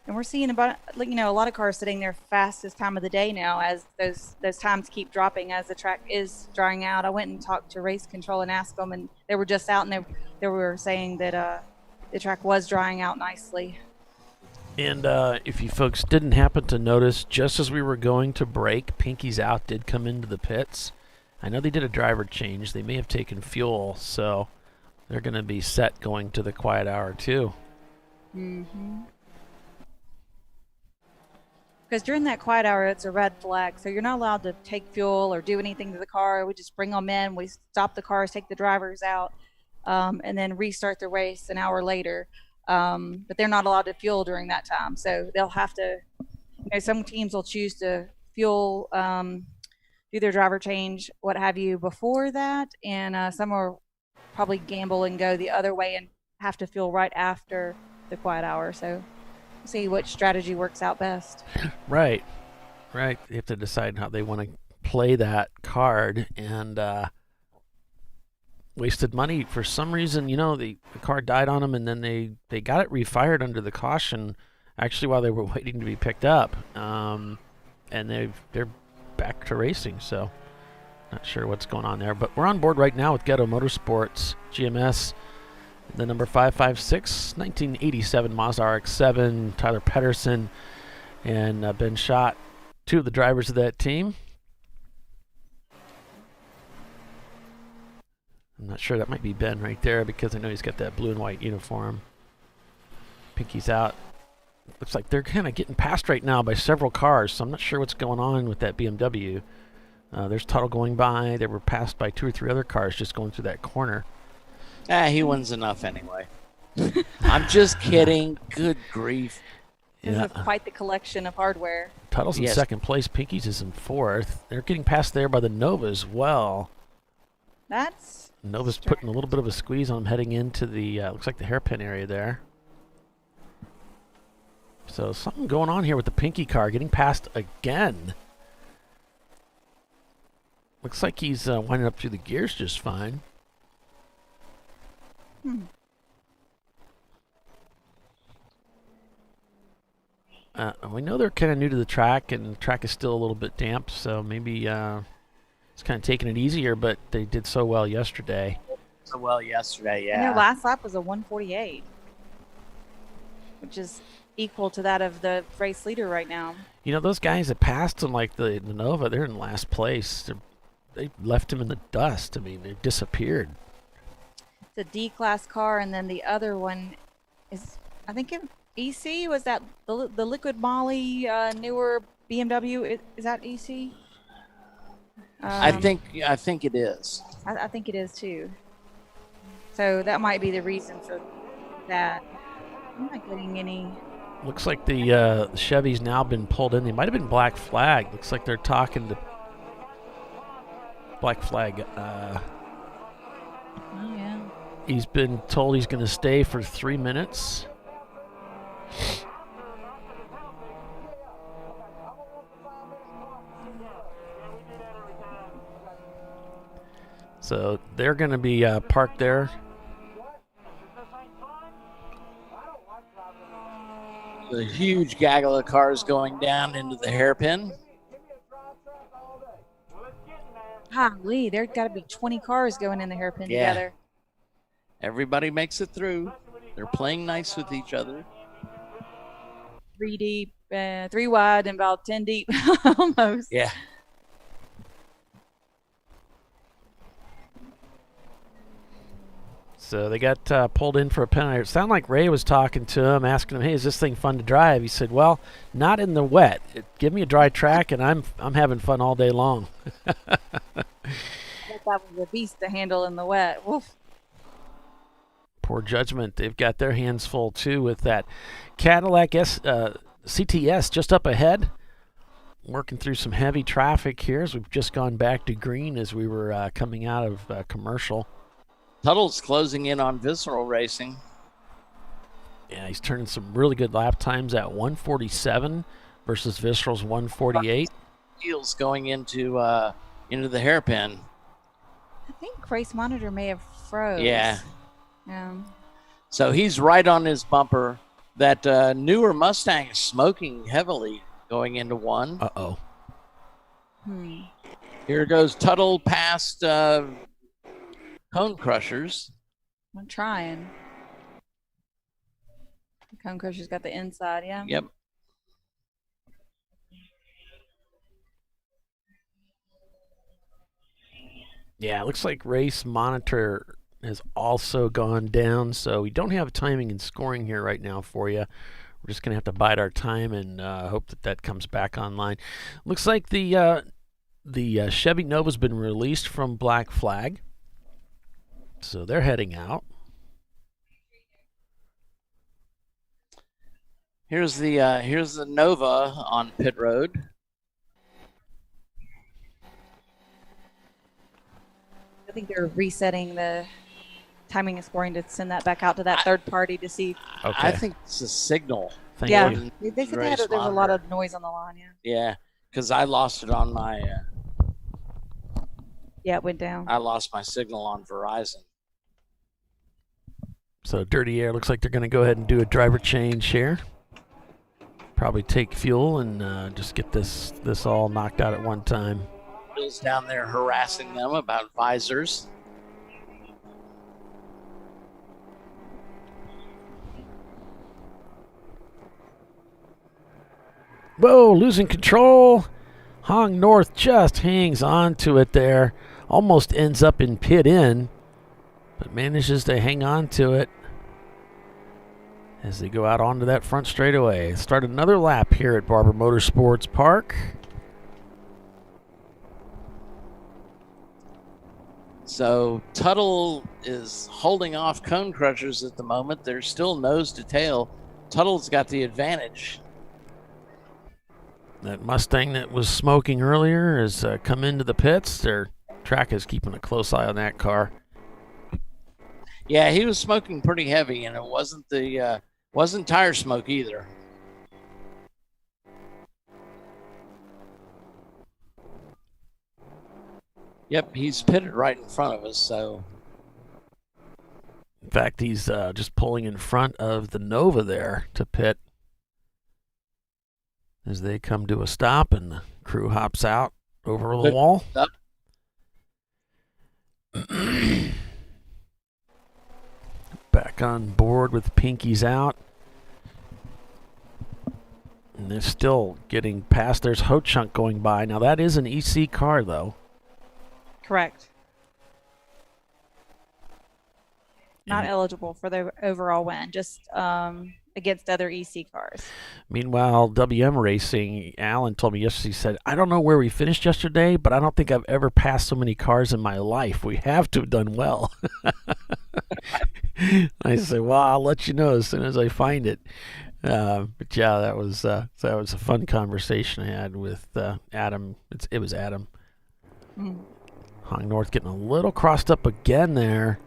And we're seeing about, a lot of cars sitting there fast this time of the day now as those times keep dropping as the track is drying out. I went and talked to Race Control and asked them, and they were just out, and they were saying that the track was drying out nicely.
And if you folks didn't happen to notice, just as we were going to break, Pinky's Out did come into the pits. I know they did a driver change. They may have taken fuel, so they're going to be set going to the quiet hour too.
Mm-hmm. Because during that quiet hour, it's a red flag, so you're not allowed to take fuel or do anything to the car. We just bring them in, we stop the cars, take the drivers out, and then restart the race an hour later. But they're not allowed to fuel during that time, so they'll have to. Some teams will choose to fuel, do their driver change, what have you, before that, and some will probably gamble and go the other way and have to fuel right after the quiet hour. So see which strategy works out best. Right. They have to decide how they want to play that card, and wasted money for some reason. The car died on them, and then they got it refired under the caution actually while they were waiting to be picked up, and they're back to racing. So not sure what's going on there, but we're on board right now with Ghetto Motorsports GMS. The number 556, 1987 Mazda RX-7, Tyler Pedersen, and Ben Schott, two of the drivers of that team. I'm not sure, that might be Ben right there because I know he's got that blue and white uniform. Pinky's Out. Looks like they're kind of getting passed right now by several cars, so I'm not sure what's going on with that BMW. There's Tuttle going by. They were passed by 2 or 3 other cars just going through that corner.
He wins enough anyway. I'm just kidding. Good grief.
This
Yeah.
is quite the collection of hardware.
Tuttle's in second place. Pinky's is in fourth. They're getting passed there by the Nova as well.
That's
Nova's putting a little bit of a squeeze on them heading into the, looks like the hairpin area there. So something going on here with the Pinky car, getting passed again. Looks like he's winding up through the gears just fine. We know they're kind of new to the track, and the track is still a little bit damp, so maybe it's kind of taking it easier, but they did so well yesterday.
So well yesterday,
And
yeah.
their last lap was a 1:48, which is equal to that of the race leader right now.
You know, those guys that passed them, like the Nova, they're in last place. They left him in the dust. I mean, they disappeared.
It's a D-class car, and then the other one is, I think, EC. Was that the Liquid Molly newer BMW? Is that EC?
I think it is.
I think it is too. So that might be the reason for that. I'm not getting any.
Looks like the Chevy's now been pulled in. They might have been Black Flag. Looks like they're talking to Black Flag.
Oh yeah.
He's been told he's going to stay for 3 minutes. So they're going to be parked there.
A huge gaggle of cars going down into the hairpin.
Golly, there's got to be 20 cars going in the hairpin
Yeah.
together.
Everybody makes it through. They're playing nice with each other.
3 deep, 3 wide, and about 10 deep, almost.
Yeah.
So they got pulled in for a penalty. It sounded like Ray was talking to him, asking him, "Hey, is this thing fun to drive?" He said, "Well, not in the wet. Give me a dry track, and I'm having fun all day long."
I bet that was a beast to handle in the wet. Woof.
Poor judgment. They've got their hands full too with that Cadillac CTS just up ahead, working through some heavy traffic here as we've just gone back to green as we were coming out of commercial.
Tuttle's closing in on Visceral Racing.
Yeah, he's turning some really good lap times at 147 versus Visceral's 148.
Heels going into the hairpin.
I think Race Monitor may have froze.
Yeah.
Yeah.
So he's right on his bumper. That newer Mustang is smoking heavily going into one.
Uh-oh.
Here goes Tuttle past Cone Crushers.
I'm trying. Cone Crusher's got the inside, yeah?
Yep.
Yeah, it looks like Race Monitor has also gone down, so we don't have timing and scoring here right now for you. We're just going to have to bide our time and hope that comes back online. Looks like the Chevy Nova's been released from Black Flag, so they're heading out.
Here's the Nova on pit road.
I think they're resetting the timing and scoring to send that back out to that third party to see.
Okay.
I think it's a signal.
Thank
yeah,
you.
they said there was a lot of noise on the line, yeah.
Yeah, because I lost it on my.
Yeah, it went down.
I lost my signal on Verizon.
So Dirty Air looks like they're going to go ahead and do a driver change here. Probably take fuel and just get this all knocked out at one time.
Bill's down there harassing them about visors.
Whoa, losing control. Hong North just hangs on to it there. Almost ends up in pit in, but manages to hang on to it as they go out onto that front straightaway. Start another lap here at Barber Motorsports Park.
So Tuttle is holding off Cone Crushers at the moment. They're still nose to tail. Tuttle's got the advantage.
That Mustang that was smoking earlier has come into the pits. Their track is keeping a close eye on that car.
Yeah, he was smoking pretty heavy, and it wasn't tire smoke either. Yep, he's pitted right in front of us, so.
In fact, he's just pulling in front of the Nova there to pit as they come to a stop, and the crew hops out over the wall. Back on board with pinkies out. And they're still getting past. There's Ho-Chunk going by. Now, that is an EC car, though.
Correct. Not eligible for the overall win, just against other EC cars.
Meanwhile, WM Racing, Alan told me yesterday, he said, I don't know where we finished yesterday, but I don't think I've ever passed so many cars in my life. We have to have done well. I said, well, I'll let you know as soon as I find it. But yeah, that was a fun conversation I had with Adam. It was Adam. Hong North getting a little crossed up again there.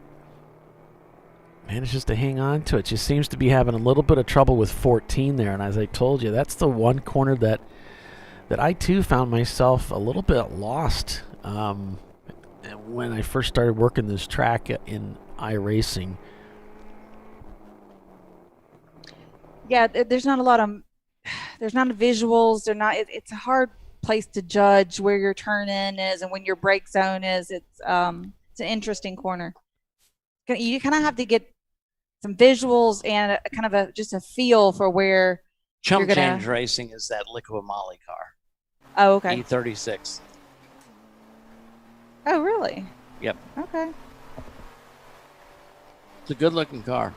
Manages to hang on to it. Just seems to be having a little bit of trouble with 14 there. And as I told you, that's the one corner that I too found myself a little bit lost when I first started working this track in iRacing.
Yeah, there's not a lot of visuals. It's a hard place to judge where your turn in is and when your brake zone is. It's an interesting corner. You kind of have to get some visuals and just a feel for where
Chump Change Racing is that Liqui Moly car.
Oh, okay.
E36.
Oh, really?
Yep.
Okay.
It's a good-looking car.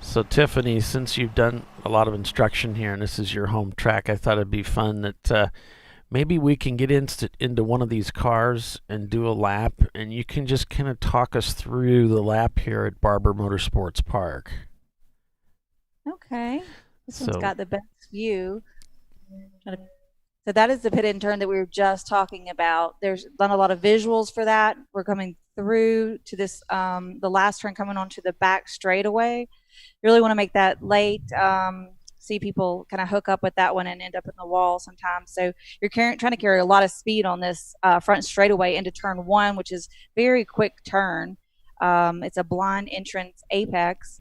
So, Tiffany, since you've done a lot of instruction here and this is your home track, I thought it'd be fun that maybe we can get into one of these cars and do a lap, and you can just kind of talk us through the lap here at Barber Motorsports Park.
Okay. This one's got the best view. So that is the pit in turn that we were just talking about. There's not a lot of visuals for that. We're coming through to this, the last turn coming onto the back straightaway. You really want to make that late. See people kind of hook up with that one and end up in the wall sometimes. So you're trying to carry a lot of speed on this front straightaway into turn one, which is very quick turn. It's a blind entrance apex.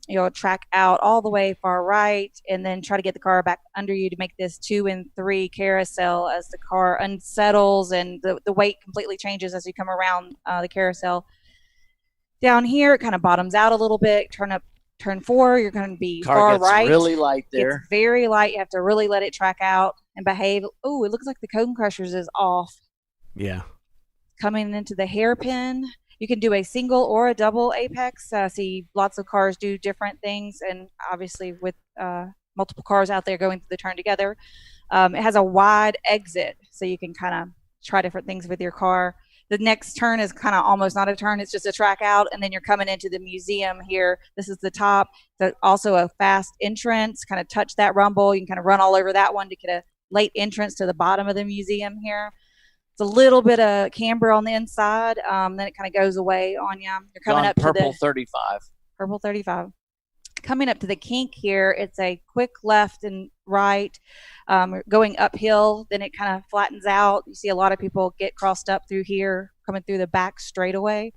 You'll track out all the way far right and then try to get the car back under you to make this 2 and 3 carousel as the car unsettles and the weight completely changes as you come around the carousel. Down here, it kind of bottoms out a little bit. Turn 4, you're going to be far right.
Really light there.
It's very light. You have to really let it track out and behave. Oh, it looks like the Cone Crushers is off.
Yeah.
Coming into the hairpin. You can do a single or a double apex. See lots of cars do different things, and obviously with multiple cars out there going through the turn together. It has a wide exit, so you can kind of try different things with your car. The next turn is kind of almost not a turn. It's just a track out, and then you're coming into the museum here. This is the top. So also a fast entrance, kind of touch that rumble. You can kind of run all over that one to get a late entrance to the bottom of the museum here. It's a little bit of camber on the inside. Then it kind of goes away on you. You're coming up to the
purple 35.
Purple 35. Coming up to the kink here, it's a quick left and right, going uphill. Then it kind of flattens out. You see a lot of people get crossed up through here, coming through the back straightaway.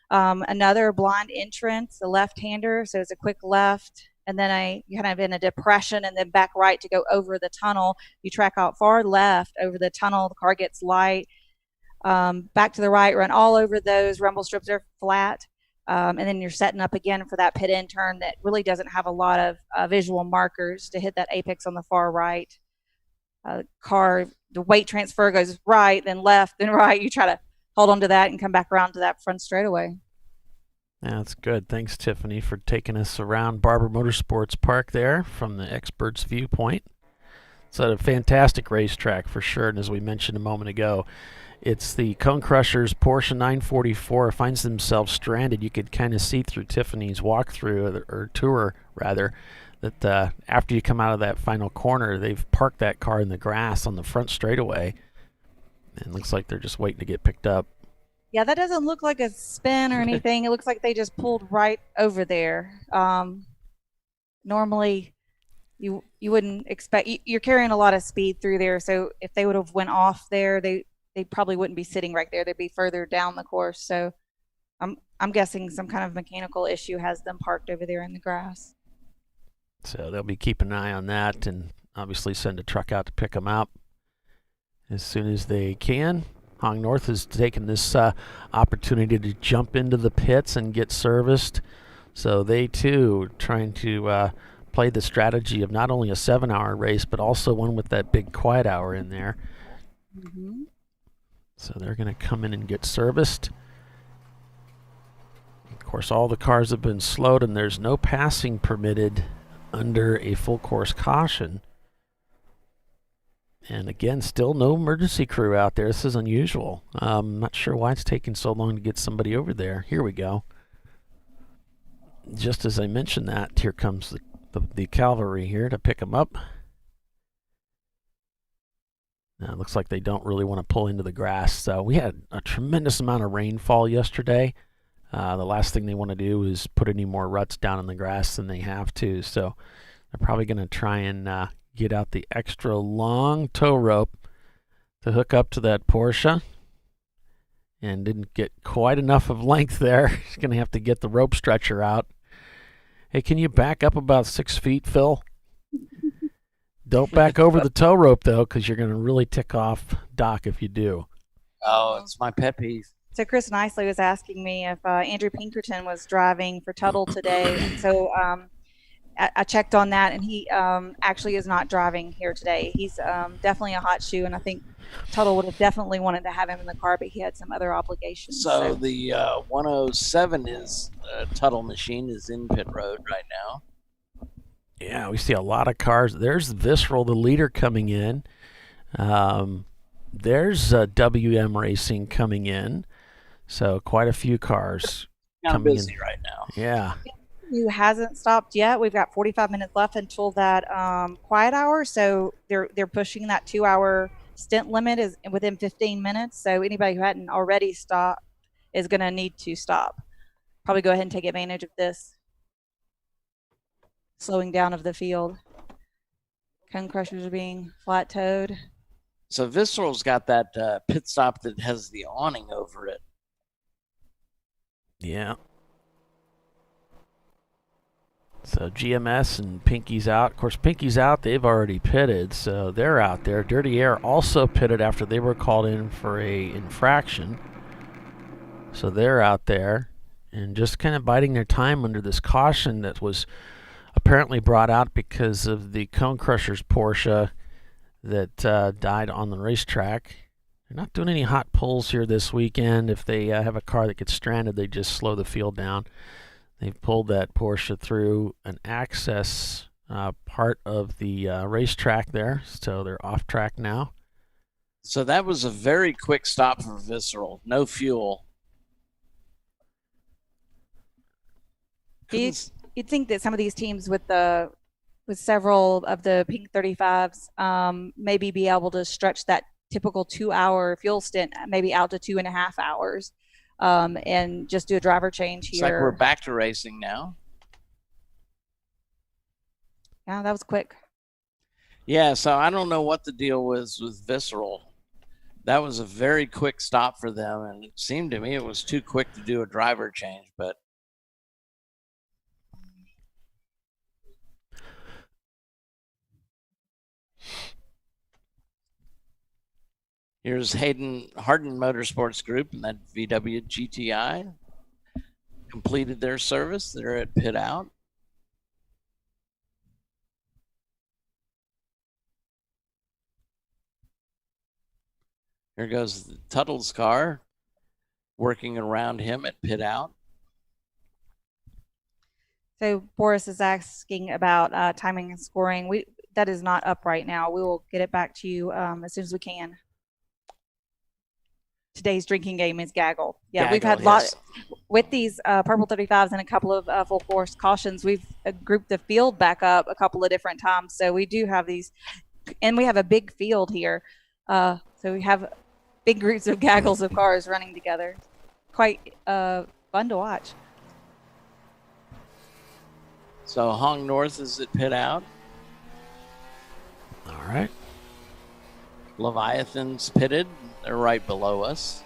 Another blind entrance, a left-hander, so it's a quick left, and then you kind of in a depression, and then back right to go over the tunnel. You track out far left over the tunnel. The car gets light. Back to the right, run all over those. Rumble strips are flat. And then you're setting up again for that pit in turn that really doesn't have a lot of visual markers to hit that apex on the far right. The weight transfer goes right, then left, then right. You try to hold on to that and come back around to that front straightaway.
Yeah, that's good. Thanks, Tiffany, for taking us around Barber Motorsports Park there from the expert's viewpoint. It's a fantastic racetrack for sure, and as we mentioned a moment ago, it's the Cone Crushers Porsche 944 finds themselves stranded. You could kind of see through Tiffany's walkthrough or tour, rather, that after you come out of that final corner, they've parked that car in the grass on the front straightaway. And it looks like they're just waiting to get picked up.
Yeah, that doesn't look like a spin or anything. It looks like they just pulled right over there. Normally, you wouldn't expect. You're carrying a lot of speed through there, so if they would have went off there, they probably wouldn't be sitting right there. They'd be further down the course. So I'm guessing some kind of mechanical issue has them parked over there in the grass.
So they'll be keeping an eye on that, and obviously send a truck out to pick them up as soon as they can. Hong North has taken this opportunity to jump into the pits and get serviced. So they too trying to play the strategy of not only a 7-hour race, but also one with that big quiet hour in there.
Mm-hmm.
So they're going to come in and get serviced. Of course, all the cars have been slowed, and there's no passing permitted under a full course caution. And again, still no emergency crew out there. This is unusual. I'm not sure why it's taking so long to get somebody over there. Here we go. Just as I mentioned that, here comes the cavalry here to pick them up. Now, it looks like they don't really want to pull into the grass. So we had a tremendous amount of rainfall yesterday. The last thing they want to do is put any more ruts down in the grass than they have to. So they're probably going to try and get out the extra long tow rope to hook up to that Porsche. And didn't get quite enough of length there. He's going to have to get the rope stretcher out. Hey, can you back up about 6 feet, Phil? Don't back over the tow rope, though, because you're going to really tick off Doc if you do.
Oh, it's my pet peeve.
So Chris Nicely was asking me if Andrew Pinkerton was driving for Tuttle today. And so I checked on that, and he actually is not driving here today. He's definitely a hot shoe, and I think Tuttle would have definitely wanted to have him in the car, but he had some other obligations.
So the 107 is Tuttle machine is in pit road right now.
Yeah, we see a lot of cars. There's Visceral, the leader, coming in. There's WM Racing coming in. So quite a few cars coming
busy
in.
right now.
Yeah.
Who hasn't stopped yet. We've got 45 minutes left until that quiet hour. So they're pushing that 2-hour stint limit is within 15 minutes. So anybody who hadn't already stopped is going to need to stop. Probably go ahead and take advantage of this slowing down of the field. Cone crushers are being flat towed.
So Visceral's got that pit stop that has the awning over it.
Yeah. So GMS and Pinky's out. Of course, Pinky's out. They've already pitted, so they're out there. Dirty Air also pitted after they were called in for a infraction. So they're out there and just kind of biding their time under this caution that was apparently brought out because of the Cone Crushers Porsche that died on the racetrack. They're not doing any hot pulls here this weekend. If they have a car that gets stranded, they just slow the field down. They've pulled that Porsche through an access part of the racetrack there, so they're off track now.
So that was a very quick stop for Visceral. No fuel.
You'd think that some of these teams with several of the pink 35s maybe be able to stretch that typical 2-hour fuel stint maybe out to 2.5 hours and just do a driver change here.
It's like we're back to racing now.
Yeah, that was quick.
Yeah, so I don't know what the deal was with Visceral. That was a very quick stop for them, and it seemed to me it was too quick to do a driver change, but here's Hardin Motorsports Group and that VW GTI completed their service. They're at pit out. Here goes Tuttle's car working around him at pit out.
So Boris is asking about timing and scoring. That is not up right now. We will get it back to you as soon as we can. today's drinking game is gaggle. Yeah,
Gaggle,
we've had
yes.
with these purple 35s and a couple of full course cautions. We've grouped the field back up a couple of different times, so we do have these, and we have a big field here. So we have big groups of gaggles of cars running together. Quite fun to watch.
So Hong North is at pit out.
All right.
Leviathan's pitted. They're right below us.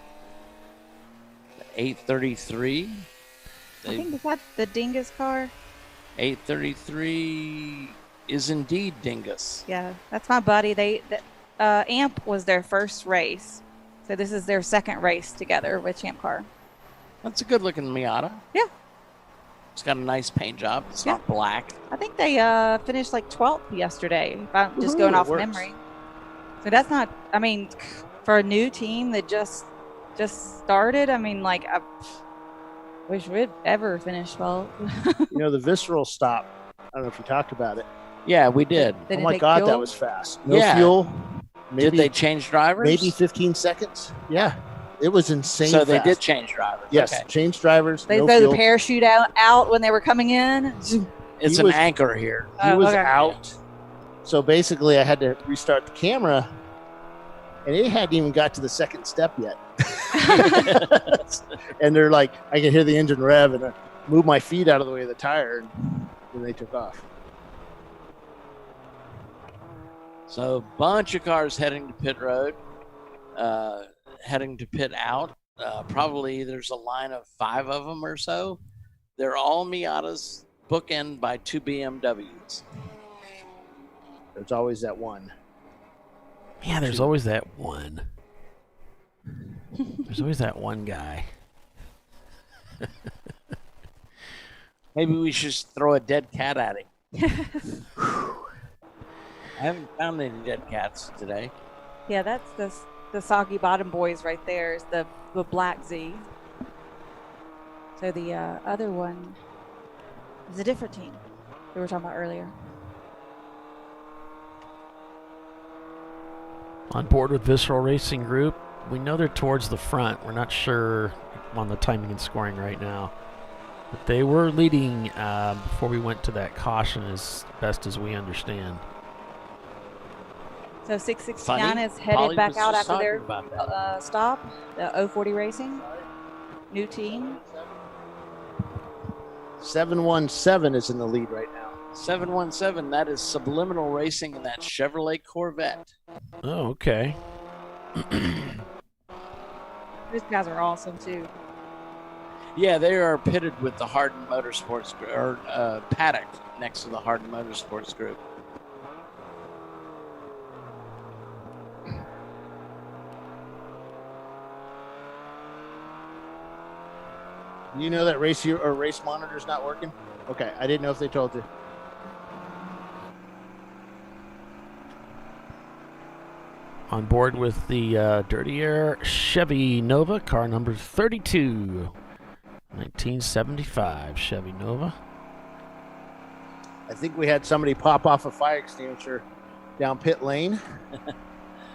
833.
I think is that the Dingus car?
833 is indeed Dingus.
Yeah, that's my buddy. Amp was their first race, so this is their second race together with Champ Car.
That's a good-looking Miata.
Yeah.
It's got a nice paint job. It's not black.
I think they finished like 12th yesterday, if I'm just going
Woohoo,
off
it works.
memory. So that's not, I mean, for a new team that just started, I mean, like, I wish we'd ever finish 12th.
You know, the visceral stop, I don't know if you talked about it.
Yeah, we did.
They
Oh
didn't
my
take
God,
fuel?
that was fast. No
Yeah.
fuel. Maybe,
Did they change drivers?
Maybe 15 seconds. Yeah. It was insane.
So they
fast.
did change drivers.
Yes,
Okay.
changed drivers.
They
no
throw
fuel.
the parachute out when they were coming in.
It's
He
an
was-
anchor here.
He was
okay.
out. So basically, I had to restart the camera, and it hadn't even got to the second step yet. And they're like, I can hear the engine rev, and I move my feet out of the way of the tire, and they took off.
So a bunch of cars heading to pit road, heading to pit out. Probably there's a line of 5 of them or so. They're all Miatas, bookend by 2 BMWs.
There's always that one.
Yeah, there's always that one. There's always that one guy.
Maybe we should just throw a dead cat at him. I haven't found any dead cats today.
Yeah, that's the Soggy Bottom Boys right there is the Black Z. So the other one is a different team we were talking about earlier.
On board with Visceral Racing Group. We know they're towards the front. We're not sure on the timing and scoring right now. But they were leading before we went to that caution as best as we understand.
So 669
Funny,
is headed
Polly
back
was
out
just
after their
talking about
stop. The 040 Racing, new team.
717 is in the lead right now.
717, that is Subliminal Racing in that Chevrolet Corvette.
Oh, okay.
These guys are awesome too.
Yeah, they are pitted with the Hardin Motorsports or paddock next to the Hardin Motorsports Group.
You know that race monitor's not working? Okay, I didn't know if they told you.
On board with the Dirty Air Chevy Nova, car number 32. 1975 Chevy Nova.
I think we had somebody pop off a fire extinguisher down pit lane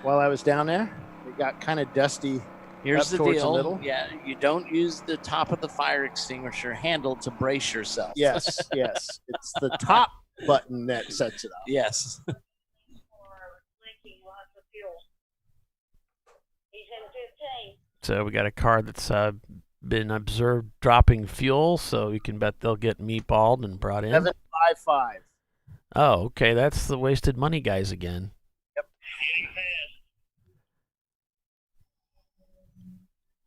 while I was down there. It got kind of dusty.
Here's
up
the
towards
deal.
The middle.
Yeah, you don't use the top of the fire extinguisher handle to brace yourself.
Yes, yes. It's the top button that sets it off.
Yes.
So we got a car that's been observed dropping fuel, so you can bet they'll get meatballed and brought in.
755.
Oh, okay. That's the wasted money guys again.
Yep.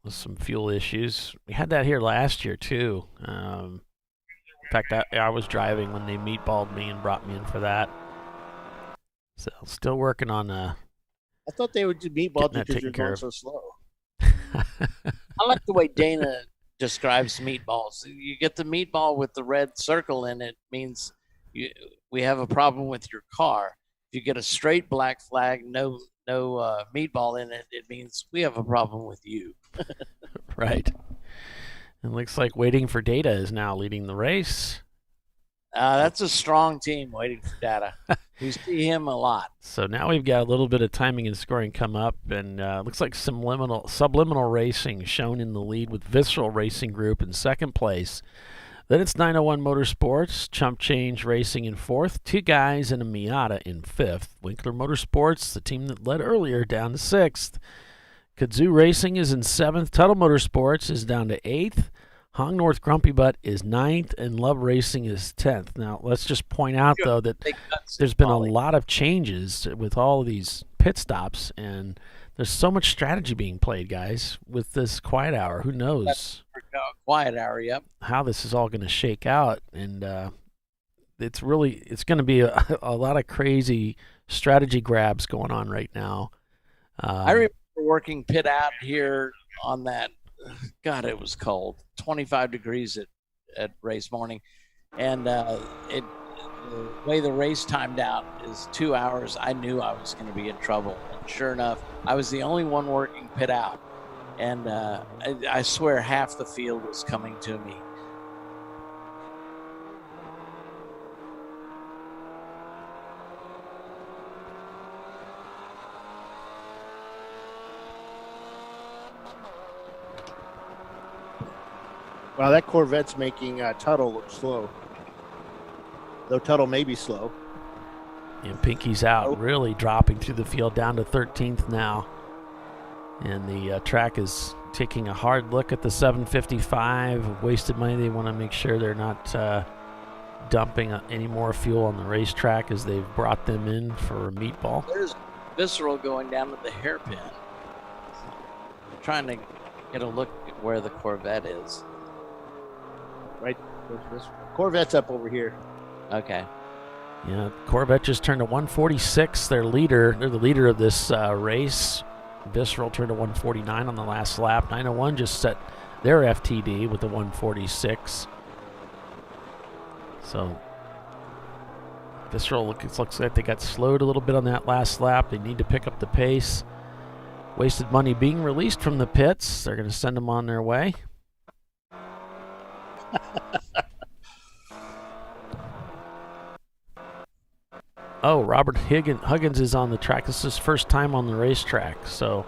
With some fuel issues. We had that here last year, too. In fact, I was driving when they meatballed me and brought me in for that. So, still working on
I thought they would do meatball
Getting that
because you're
taken care
going
of.
so slow.
I like the way Dana describes meatballs. You get the meatball with the red circle in it, means we have a problem with your car. If you get a straight black flag, no meatball in it, it means we have a problem with you.
Right. It looks like Waiting for Data is now leading the race.
That's a strong team waiting for data. We see him a lot.
So now we've got a little bit of timing and scoring come up, and looks like Subliminal Racing shown in the lead with Visceral Racing Group in second place. Then it's 901 Motorsports, Chump Change Racing in fourth, two guys and a Miata in fifth. Winkler Motorsports, the team that led earlier, down to sixth. Kazoo Racing is in seventh. Tuttle Motorsports is down to eighth. Hong North Grumpy Butt is ninth, and Love Racing is 10th. Now, let's just point out, though, that there's been a lot of changes with all of these pit stops, and there's so much strategy being played, guys, with this quiet hour. Who knows?
Quiet hour, yep.
How this is all going to shake out, and it's going to be a lot of crazy strategy grabs going on right now.
I remember working pit out here on that. God, it was cold, 25 degrees at race morning, and the way the race timed out is 2 hours. I knew I was going to be in trouble, and sure enough, I was the only one working pit out, and I swear half the field was coming to me.
Wow, that Corvette's making Tuttle look slow. Though Tuttle may be slow.
And Pinky's out, really dropping through the field down to 13th now. And the track is taking a hard look at the 755. Wasted money. They want to make sure they're not dumping any more fuel on the racetrack as they've brought them in for a meatball.
There's Visceral going down to the hairpin. Trying to get a look at where the Corvette is.
Right, this Corvette's up over here.
Okay.
Yeah, Corvette just turned to 146. They're the leader of this race. Visceral turned to 149 on the last lap. 901 just set their FTD with the 146. So Visceral looks like they got slowed a little bit on that last lap. They need to pick up the pace. Wasted money being released from the pits. They're going to send them on their way. Oh, Robert Huggins is on the track. This is his first time on the racetrack, so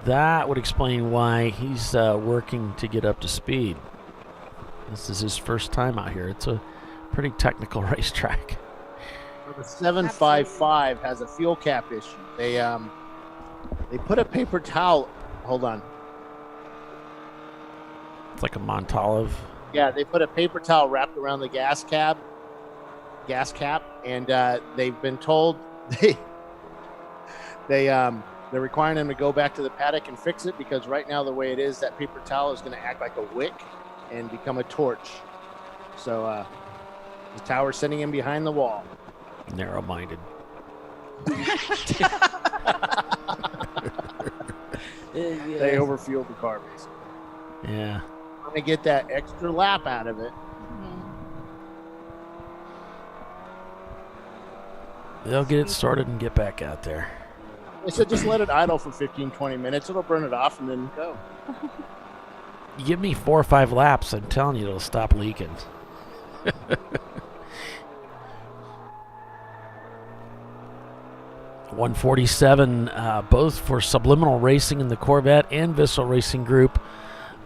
that would explain why he's working to get up to speed. This is his first time out here. It's a pretty technical racetrack.
The 755 has a fuel cap issue. They put a paper towel. Hold on.
It's like a Montolive.
Yeah, they put a paper towel wrapped around the gas cap, and they've been told they're requiring them to go back to the paddock and fix it, because right now the way it is, that paper towel is going to act like a wick and become a torch. So the tower's sending him behind the wall.
Narrow-minded.
They overfueled the car, basically.
Yeah.
To get that extra lap out of it.
They'll get it started and get back out there.
They said just let it idle for 15-20 minutes. It'll burn it off and then go.
You give me 4 or 5 laps, I'm telling you, it'll stop leaking. 147, both for Subliminal Racing in the Corvette and Visceral Racing Group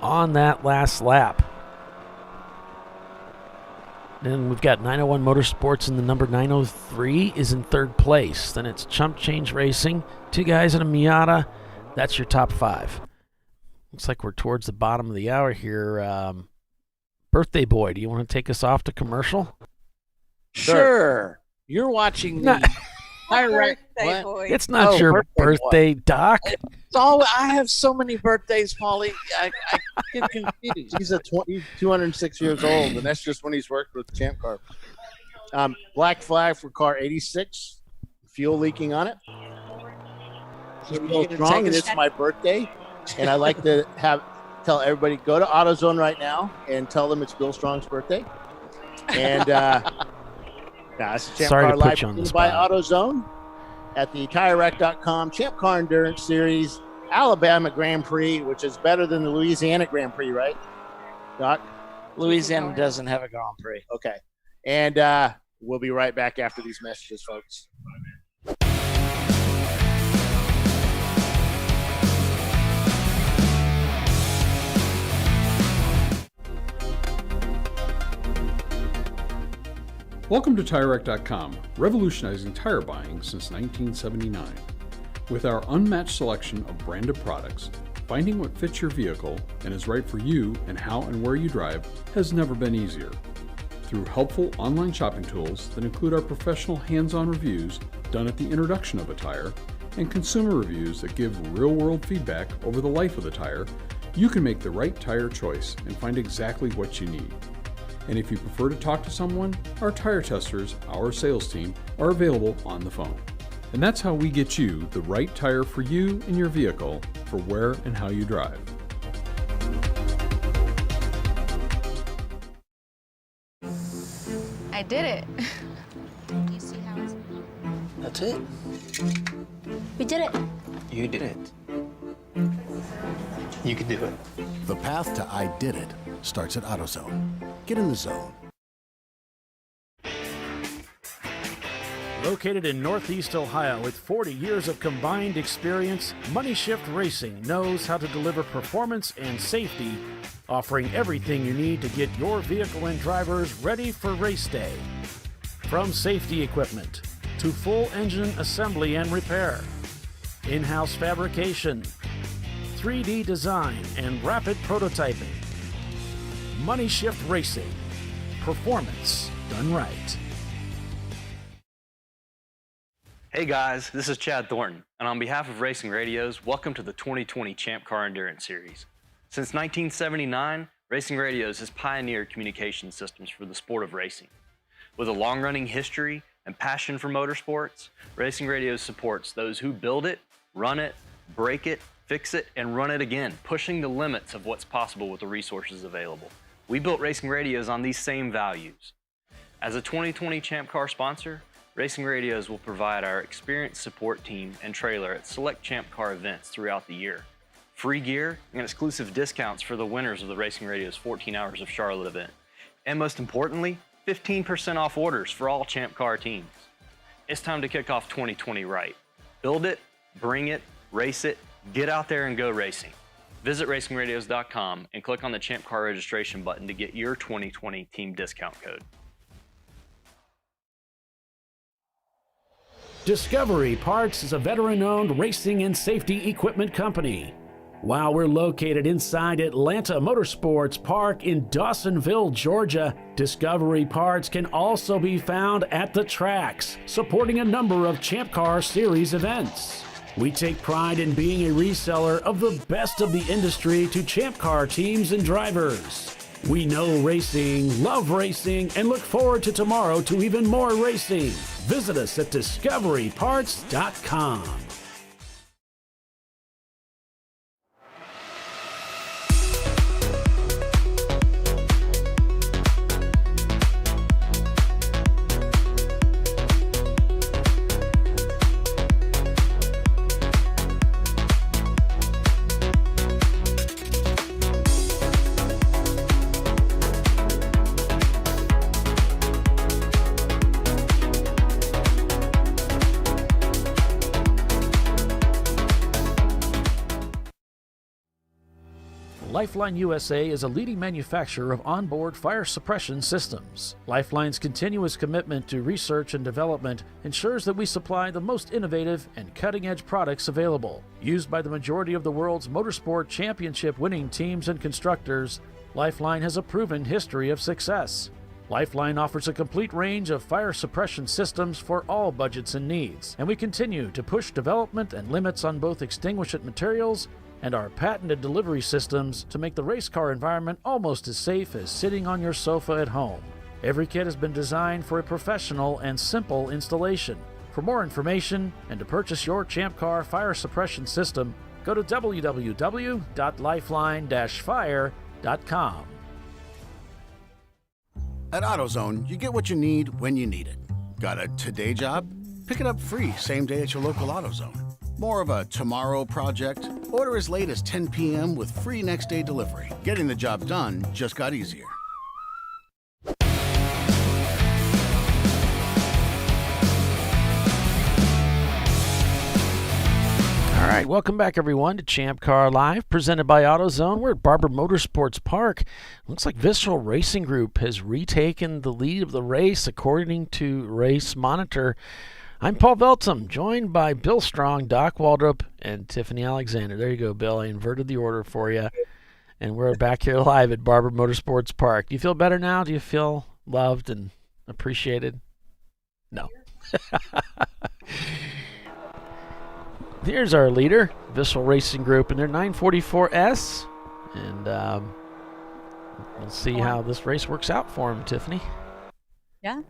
on that last lap. Then we've got 901 Motorsports in the number 903 is in third place. Then it's Chump Change Racing, 2 guys in a Miata. That's your top 5. Looks like we're towards the bottom of the hour here. Birthday Boy, do you want to take us off to commercial?
Sure. You're watching the
Birthday Boy.
It's not your birthday, Doc.
I have so many birthdays, Paulie. I get confused.
He's 206 years old, and that's just when he's worked with Champ Car. Black flag for car 86. Fuel leaking on it. It's real strong, and it's my birthday. And I like to tell everybody, go to AutoZone right now and tell them it's Bill Strong's birthday. And it's Champ Car Live by AutoZone at the TireRack.com Champ Car Endurance Series Alabama Grand Prix, which is better than the Louisiana Grand Prix, right, Doc?
Louisiana doesn't have a Grand Prix.
Okay. And we'll be right back after these messages, folks.
Welcome to TireRack.com, revolutionizing tire buying since 1979. With our unmatched selection of branded products, finding what fits your vehicle and is right for you and how and where you drive has never been easier. Through helpful online shopping tools that include our professional hands-on reviews done at the introduction of a tire and consumer reviews that give real-world feedback over the life of the tire, you can make the right tire choice and find exactly what you need. And if you prefer to talk to someone, our tire testers, our sales team, are available on the phone. And that's how we get you the right tire for you and your vehicle for where and how you drive.
I did it. Do you see how it's...
That's it.
We did it.
You did it. You can do it.
The path to I did it starts at AutoZone. Get in the zone.
Located in Northeast Ohio with 40 years of combined experience, Money Shift Racing knows how to deliver performance and safety, offering everything you need to get your vehicle and drivers ready for race day. From safety equipment to full engine assembly and repair, in-house fabrication, 3D design, and rapid prototyping. Money Shift Racing. Performance done right.
Hey guys, this is Chad Thornton, and on behalf of Racing Radios, welcome to the 2020 Champ Car Endurance Series. Since 1979, Racing Radios has pioneered communication systems for the sport of racing. With a long-running history and passion for motorsports, Racing Radios supports those who build it, run it, break it, fix it, and run it again, pushing the limits of what's possible with the resources available. We built Racing Radios on these same values. As a 2020 Champ Car sponsor, Racing Radios will provide our experienced support team and trailer at select Champ Car events throughout the year. Free gear and exclusive discounts for the winners of the Racing Radios 14 Hours of Charlotte event. And most importantly, 15% off orders for all Champ Car teams. It's time to kick off 2020 right. Build it, bring it, race it, get out there and go racing. Visit racingradios.com and click on the Champ Car registration button to get your 2020 team discount code.
Discovery Parts is a veteran-owned racing and safety equipment company. While we're located inside Atlanta Motorsports Park in Dawsonville, Georgia, Discovery Parts can also be found at the tracks, supporting a number of Champ Car Series events. We take pride in being a reseller of the best of the industry to Champ Car teams and drivers. We know racing, love racing, and look forward to tomorrow to even more racing. Visit us at discoveryparts.com. Lifeline USA is a leading manufacturer of onboard fire suppression systems. Lifeline's continuous commitment to research and development ensures that we supply the most innovative and cutting-edge products available. Used by the majority of the world's motorsport championship-winning teams and constructors, Lifeline has a proven history of success. Lifeline offers a complete range of fire suppression systems for all budgets and needs, and we continue to push development and limits on both extinguishant materials and our patented delivery systems to make the race car environment almost as safe as sitting on your sofa at home. Every kit has been designed for a professional and simple installation. For more information and to purchase your Champ Car fire suppression system, go to www.lifeline-fire.com.
At AutoZone, you get what you need when you need it. Got a today job? Pick it up free same day at your local AutoZone. More of a tomorrow project? Order as late as 10 p.m. with free next day delivery. Getting the job done just got easier.
right, welcome back, everyone, to Champ Car Live, presented by AutoZone. We're at Barber Motorsports Park. Looks like Visceral Racing Group has retaken the lead of the race, according to Race Monitor. I'm Paul Veltum, joined by Bill Strong, Doc Waldrop, and Tiffany Alexander. There you go, Bill. I inverted the order for you. And we're back here live at Barber Motorsports Park. Do you feel better now? Do you feel loved and appreciated? No. Here's our leader, Visceral Racing Group, and their 944S. And we'll see how this race works out for him, Tiffany.
Yeah.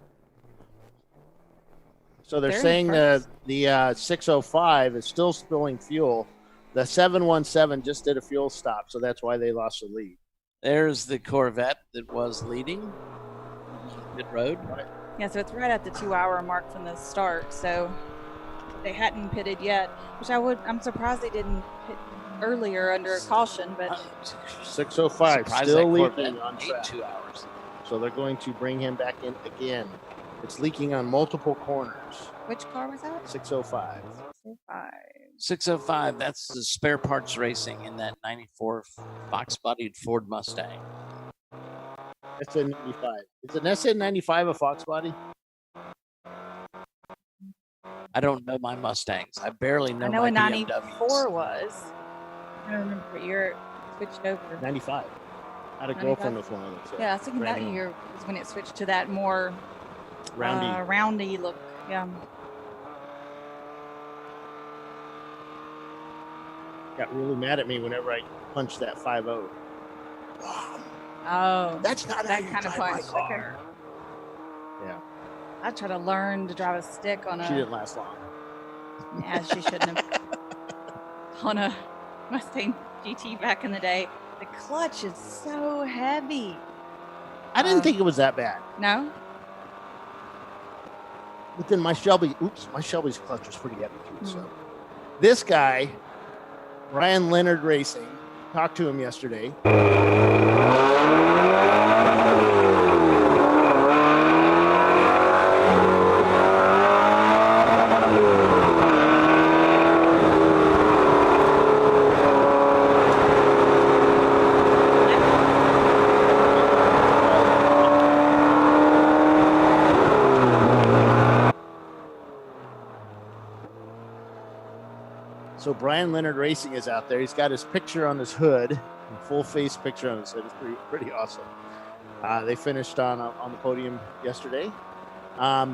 So they're saying the 605 is still spilling fuel. The 717 just did a fuel stop, so that's why they lost the lead.
There's the Corvette that was leading pit road.
Yeah, so it's right at the 2-hour mark from the start. So they hadn't pitted yet, which I'm surprised they didn't pit earlier under a caution. But
605
Surprised
still
that Corvette
leaking on
ate
track.
2 hours.
So they're going to bring him back in again. It's leaking on multiple corners.
which car was that?
605.
605, that's the spare parts racing in that 94 Fox-bodied Ford Mustang.
SN95. Is an SN95 a Fox body?
I don't know my Mustangs. I barely know,
I know
my
a 94
BMWs.
was. I don't remember what year it switched over.
95. I had a
95?
girlfriend with one of those.
Yeah, I was thinking that
Brand new.
year was when it switched to that more roundy look. Yeah.
Got really mad at me whenever I punched that 5.0.
Oh,
that's not
that
how you
kind of
drive my
punch.
car. Yeah.
I tried to learn to drive a stick on a.
She didn't last long.
Yeah, she shouldn't have. On a Mustang GT back in the day, the clutch is so heavy.
I didn't think it was that bad.
No.
But then my Shelby's clutch was pretty heavy too. So this guy, Ryan Leonard Racing, talked to him yesterday. So Brian Leonard Racing is out there. He's got his picture on his hood, full face picture on his hood. It's pretty awesome. They finished on the podium yesterday.
I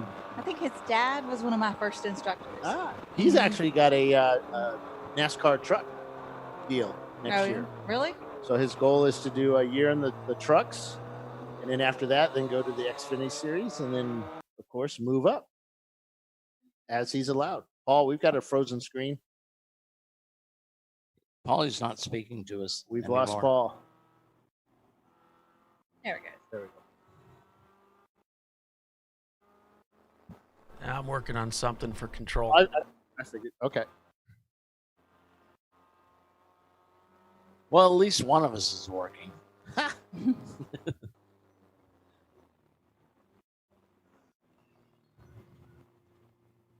think his dad was one of my first instructors.
He's actually got a NASCAR truck deal next year.
Really?
So his goal is to do a year in the trucks, and then after that, then go to the Xfinity Series, and then of course move up as he's allowed. Paul, we've got a frozen screen.
Paulie's not speaking to us.
We've
anymore.
lost Paul.
There we go.
There we go.
Now I'm working on something for control.
I figured. Okay.
Well, at least one of us is working.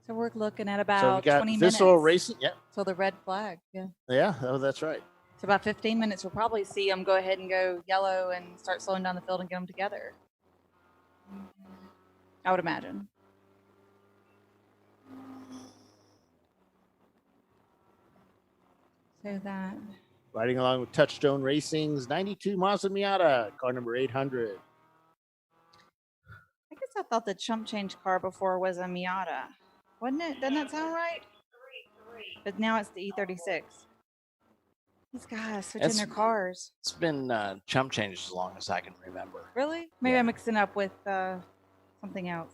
So we're looking at
So
about
we got
20 minutes.
Visceral Racing. Yeah.
So the red flag. Yeah.
Yeah. Oh, that's right.
So about 15 minutes, we'll probably see them go ahead and go yellow and start slowing down the field and get them together. I would imagine. So that.
Riding along with Touchstone Racing's 92 Mazda Miata, car number 800.
I guess I thought the chump change car before was a Miata. Wasn't it? Doesn't that sound right? But now it's the E36. These guys switching their cars.
It's been chump change as long as I can remember.
Really? Maybe I'm mixing up with something else.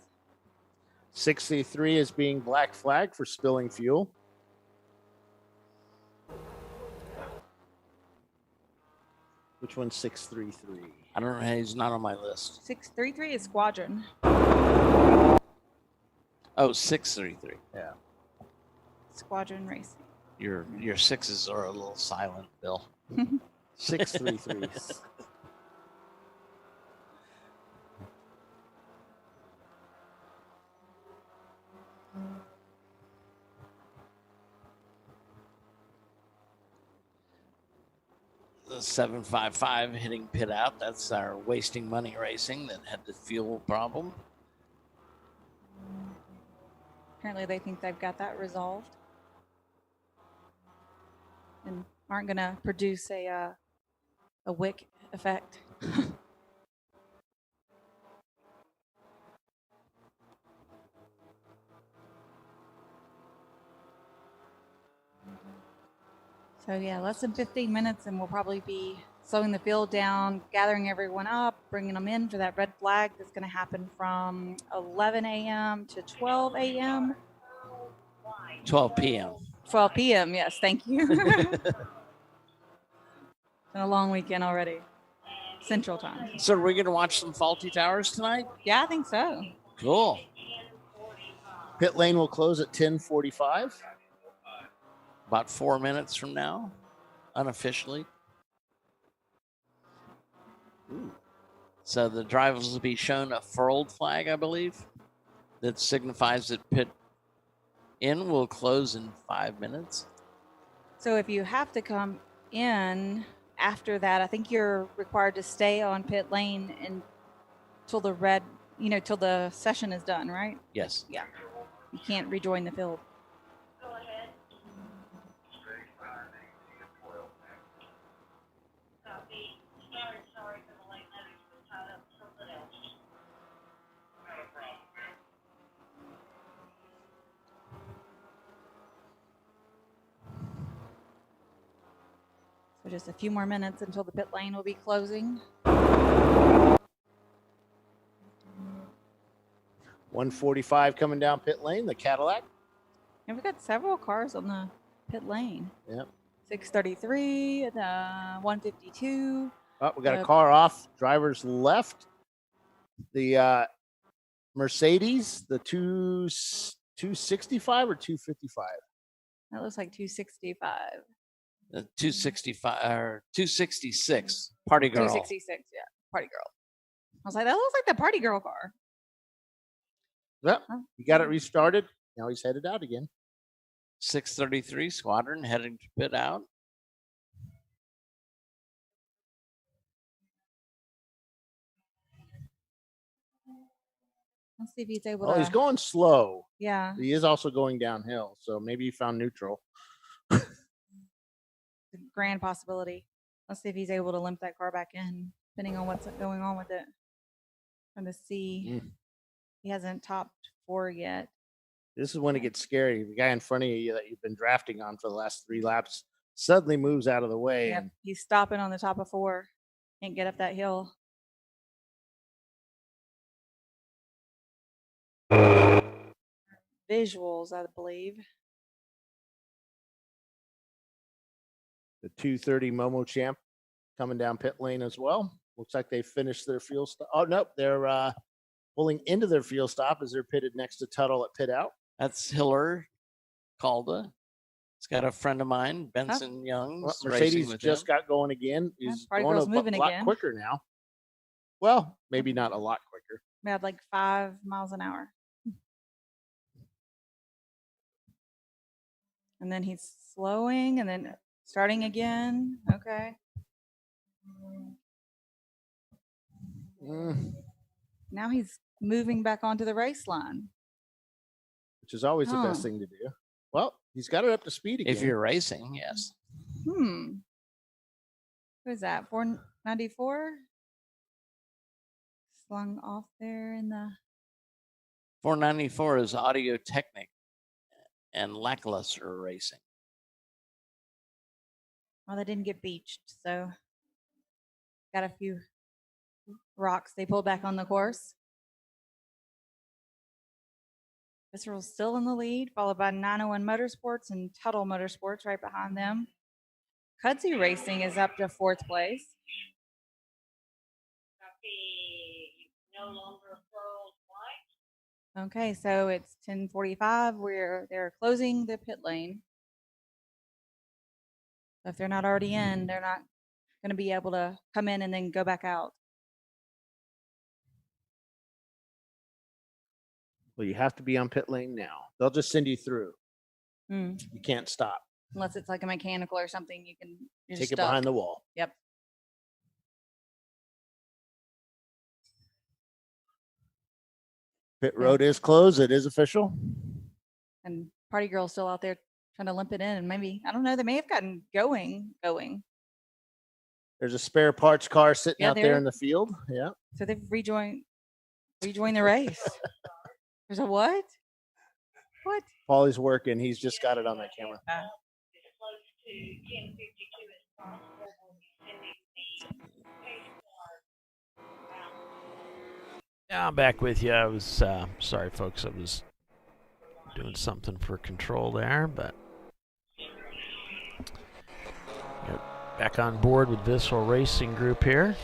63 is being black flagged for spilling fuel. Which one's 633?
I don't know. He's not on my list.
633 is Squadron.
Oh, 633.
Yeah.
Squadron Racing.
Your sixes are a little silent, Bill.
633.
755 hitting pit out. That's our wasting money racing that had the fuel problem.
Apparently they think they've got that resolved and aren't going to produce a wick effect. So yeah, less than 15 minutes and we'll probably be slowing the field down, gathering everyone up, bringing them in for that red flag that's going to happen from 11 a.m. to 12 a.m.
12 p.m.
12 p.m. Yes, thank you. It's been a long weekend already. Central time.
So are we going to watch some faulty towers tonight?
Yeah, I think so.
Cool.
Pit lane will close at 10:45.
About 4 minutes from now, unofficially. Ooh. So the drivers will be shown a furled flag, I believe, that signifies that pit in will close in 5 minutes.
So if you have to come in after that, I think you're required to stay on pit lane until the red, till the session is done, right?
Yes.
Yeah. You can't rejoin the field. So just a few more minutes until the pit lane will be closing.
145 coming down pit lane, the Cadillac.
And we've got several cars on the pit lane.
Yep.
633, the 152.
Oh, we got a car off. Driver's left. The Mercedes, the 265 or 255?
That looks like 265.
265 or 266. Party girl.
266, yeah. Party girl. I was like, that looks like the party girl car.
Yep. You got it restarted. Now he's headed out again.
633 squadron heading to pit out.
Let's see if he's able to.
Oh, he's going slow.
Yeah.
He is also going downhill, so maybe he found neutral.
Grand possibility. Let's see if he's able to limp that car back in, depending on what's going on with it. Trying to see. He hasn't topped 4 yet.
This is when it gets scary. The guy in front of you that you've been drafting on for the last 3 laps suddenly moves out of the way.
Yep. He's stopping on the top of 4. Can't get up that hill. Visuals, I believe.
The 230 Momo Champ coming down pit lane as well. Looks like they finished their fuel stop. Oh, nope. They're pulling into their fuel stop as they're pitted next to Tuttle at pit out.
That's Hiller Calda. It's got a friend of mine, Benson Young.
Well, Mercedes just got going again. He's going a lot quicker now. Well, maybe not a lot quicker.
We had like 5 miles an hour. And then he's slowing and then starting again. Okay. Now he's moving back onto the race line.
Which is always the best thing to do. Well, he's got it up to speed again.
If you're racing, yes.
What is that? 494? Slung off there in the
494 is Audio Technic and Lackluster Racing.
Well, they didn't get beached, so got a few rocks they pulled back on the course. Visceral's still in the lead, followed by 901 Motorsports and Tuttle Motorsports right behind them. Cudsey Racing is up to 4th place. Okay, so it's 10:45. They're closing the pit lane. So if they're not already in, they're not going to be able to come in and then go back out.
Well, you have to be on pit lane now. They'll just send you through. You can't stop.
Unless it's like a mechanical or something, you're
Take it behind the wall.
Yep.
Pit road is closed. It is official.
And Party Girl's still out there trying to limp it in, and maybe, I don't know, they may have gotten going.
There's a spare parts car sitting
Yeah,
out there in the field. Yeah.
So they've rejoined the race. There's a what? What?
Paulie's working. He's just got it on that camera.
Yeah, I'm back with you. I was sorry, folks. I was doing something for control there, but back on board with Visceral Racing Group here.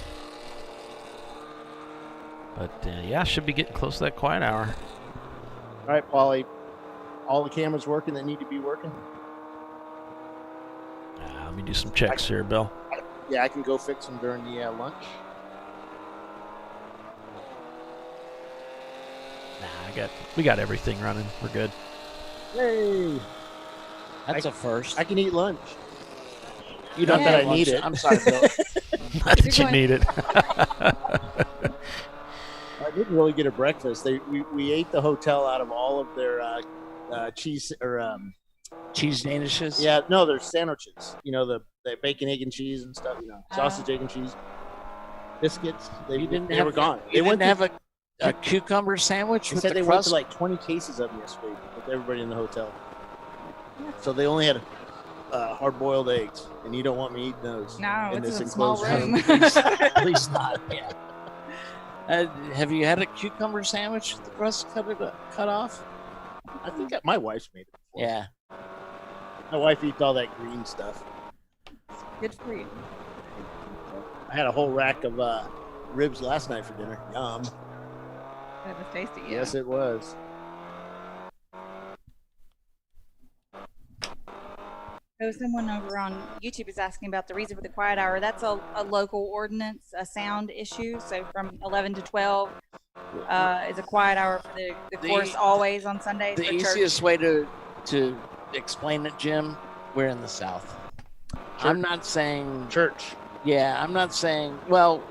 But yeah, should be getting close to that quiet hour.
All right, Paulie. All the cameras working that need to be working?
Let me do some checks here, Bill.
Yeah, I can go fix them during the lunch.
We got everything running. We're good.
Hey,
That's a first.
I can eat lunch.
You
Not
don't
that
have
I need
lunch.
it.
I'm sorry, Bill.
Not that you need it.
I didn't really get a breakfast. We ate the hotel out of all of their cheese or
cheese danishes.
Yeah, no, they're sandwiches. You know, the bacon, egg, and cheese and stuff. You know, sausage, egg, and cheese, biscuits. They were gone.
They didn't have a cucumber sandwich.
They
with
said
the
they
crust?
went to like 20 cases of them yesterday with everybody in the hotel. So they only had hard-boiled eggs, and you don't want me eating those.
No,
in
it's
this
a small
enclosed
room.
At least not. Yeah. Have you had a cucumber sandwich with the crust cut off?
I think my wife's made it before.
Yeah.
My wife eats all that green stuff.
Good for you.
I had a whole rack of ribs last night for dinner. Yum.
That was tasty. Yeah.
Yes, it was.
So someone over on YouTube is asking about the reason for the quiet hour. That's a local ordinance, a sound issue. So from 11 to 12 is a quiet hour for the course always on Sundays.
The
for church.
easiest way to explain it, Jim, we're in the South. I'm not saying
church.
Yeah, I'm not saying, well,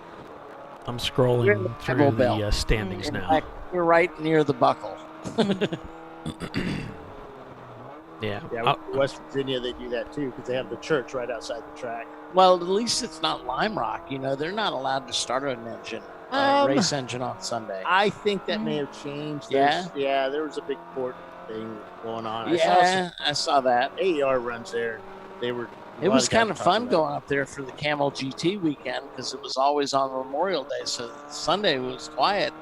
I'm scrolling through the standings
in
now.
fact, we're right near the buckle.
Yeah.
West Virginia, they do that too because they have the church right outside the track.
Well, at least it's not Lime Rock. You know, they're not allowed to start an engine, race engine on Sunday.
I think that may have changed.
Yeah?
Yeah, there was a big court thing going on.
I saw that.
AER runs there.
It was kind of fun going up there for the Camel GT weekend because it was always on Memorial Day. So Sunday was quiet.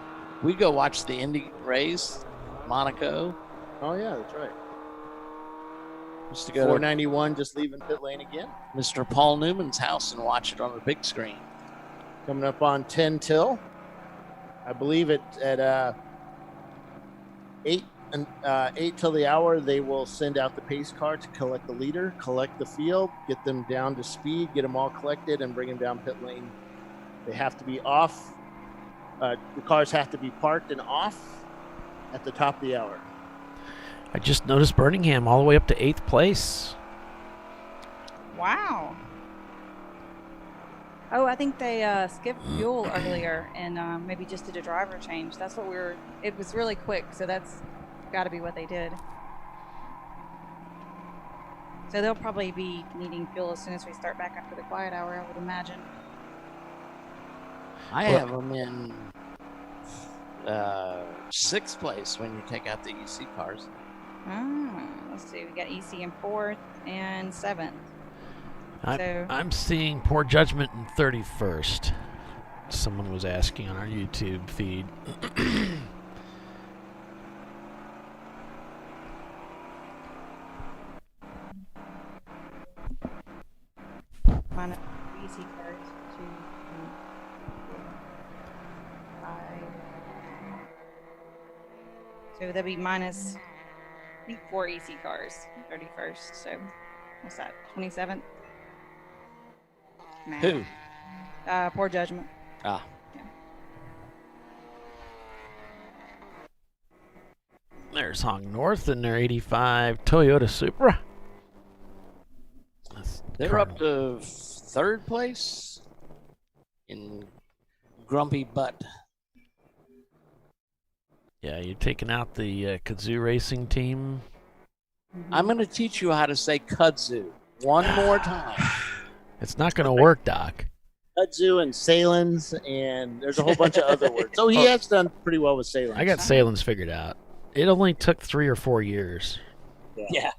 We go watch the Indy race, Monaco.
Oh yeah, that's right.
Used to go
491, just leaving pit lane again.
Mr. Paul Newman's house and watch it on the big screen.
Coming up on 10 till. I believe at 8 till the hour, they will send out the pace car to collect the leader, collect the field, get them down to speed, get them all collected, and bring them down pit lane. They have to be off. The cars have to be parked and off at the top of the hour.
I just noticed Birmingham all the way up to 8th place.
Wow. Oh, I think they skipped fuel earlier and maybe just did a driver change. That's what it was really quick, so that's got to be what they did. So they'll probably be needing fuel as soon as we start back after the quiet hour, I would imagine.
I have them in 6th place when you take out the EC cars.
Let's see. We got EC in 4th and 7th.
I'm seeing poor judgment in 31st. Someone was asking on our YouTube feed.
Minus EC cards. 2, 3, 4, 5. So that'd be minus, I think, 4 EC cars, 31st. So what's that, 27th? Nah.
Who?
Poor judgment.
Ah.
Yeah.
There's Hong North in their 85 Toyota Supra.
They're up to 3rd place in Grumpy Butt.
Yeah, you're taking out the kazoo racing team.
I'm going to teach you how to say kudzu one more time.
It's not going to work, Doc.
Kudzu and Salins, and there's a whole bunch of other words. So he has done pretty well with Salins.
I got Salins figured out. It only took 3 or 4 years.
Yeah.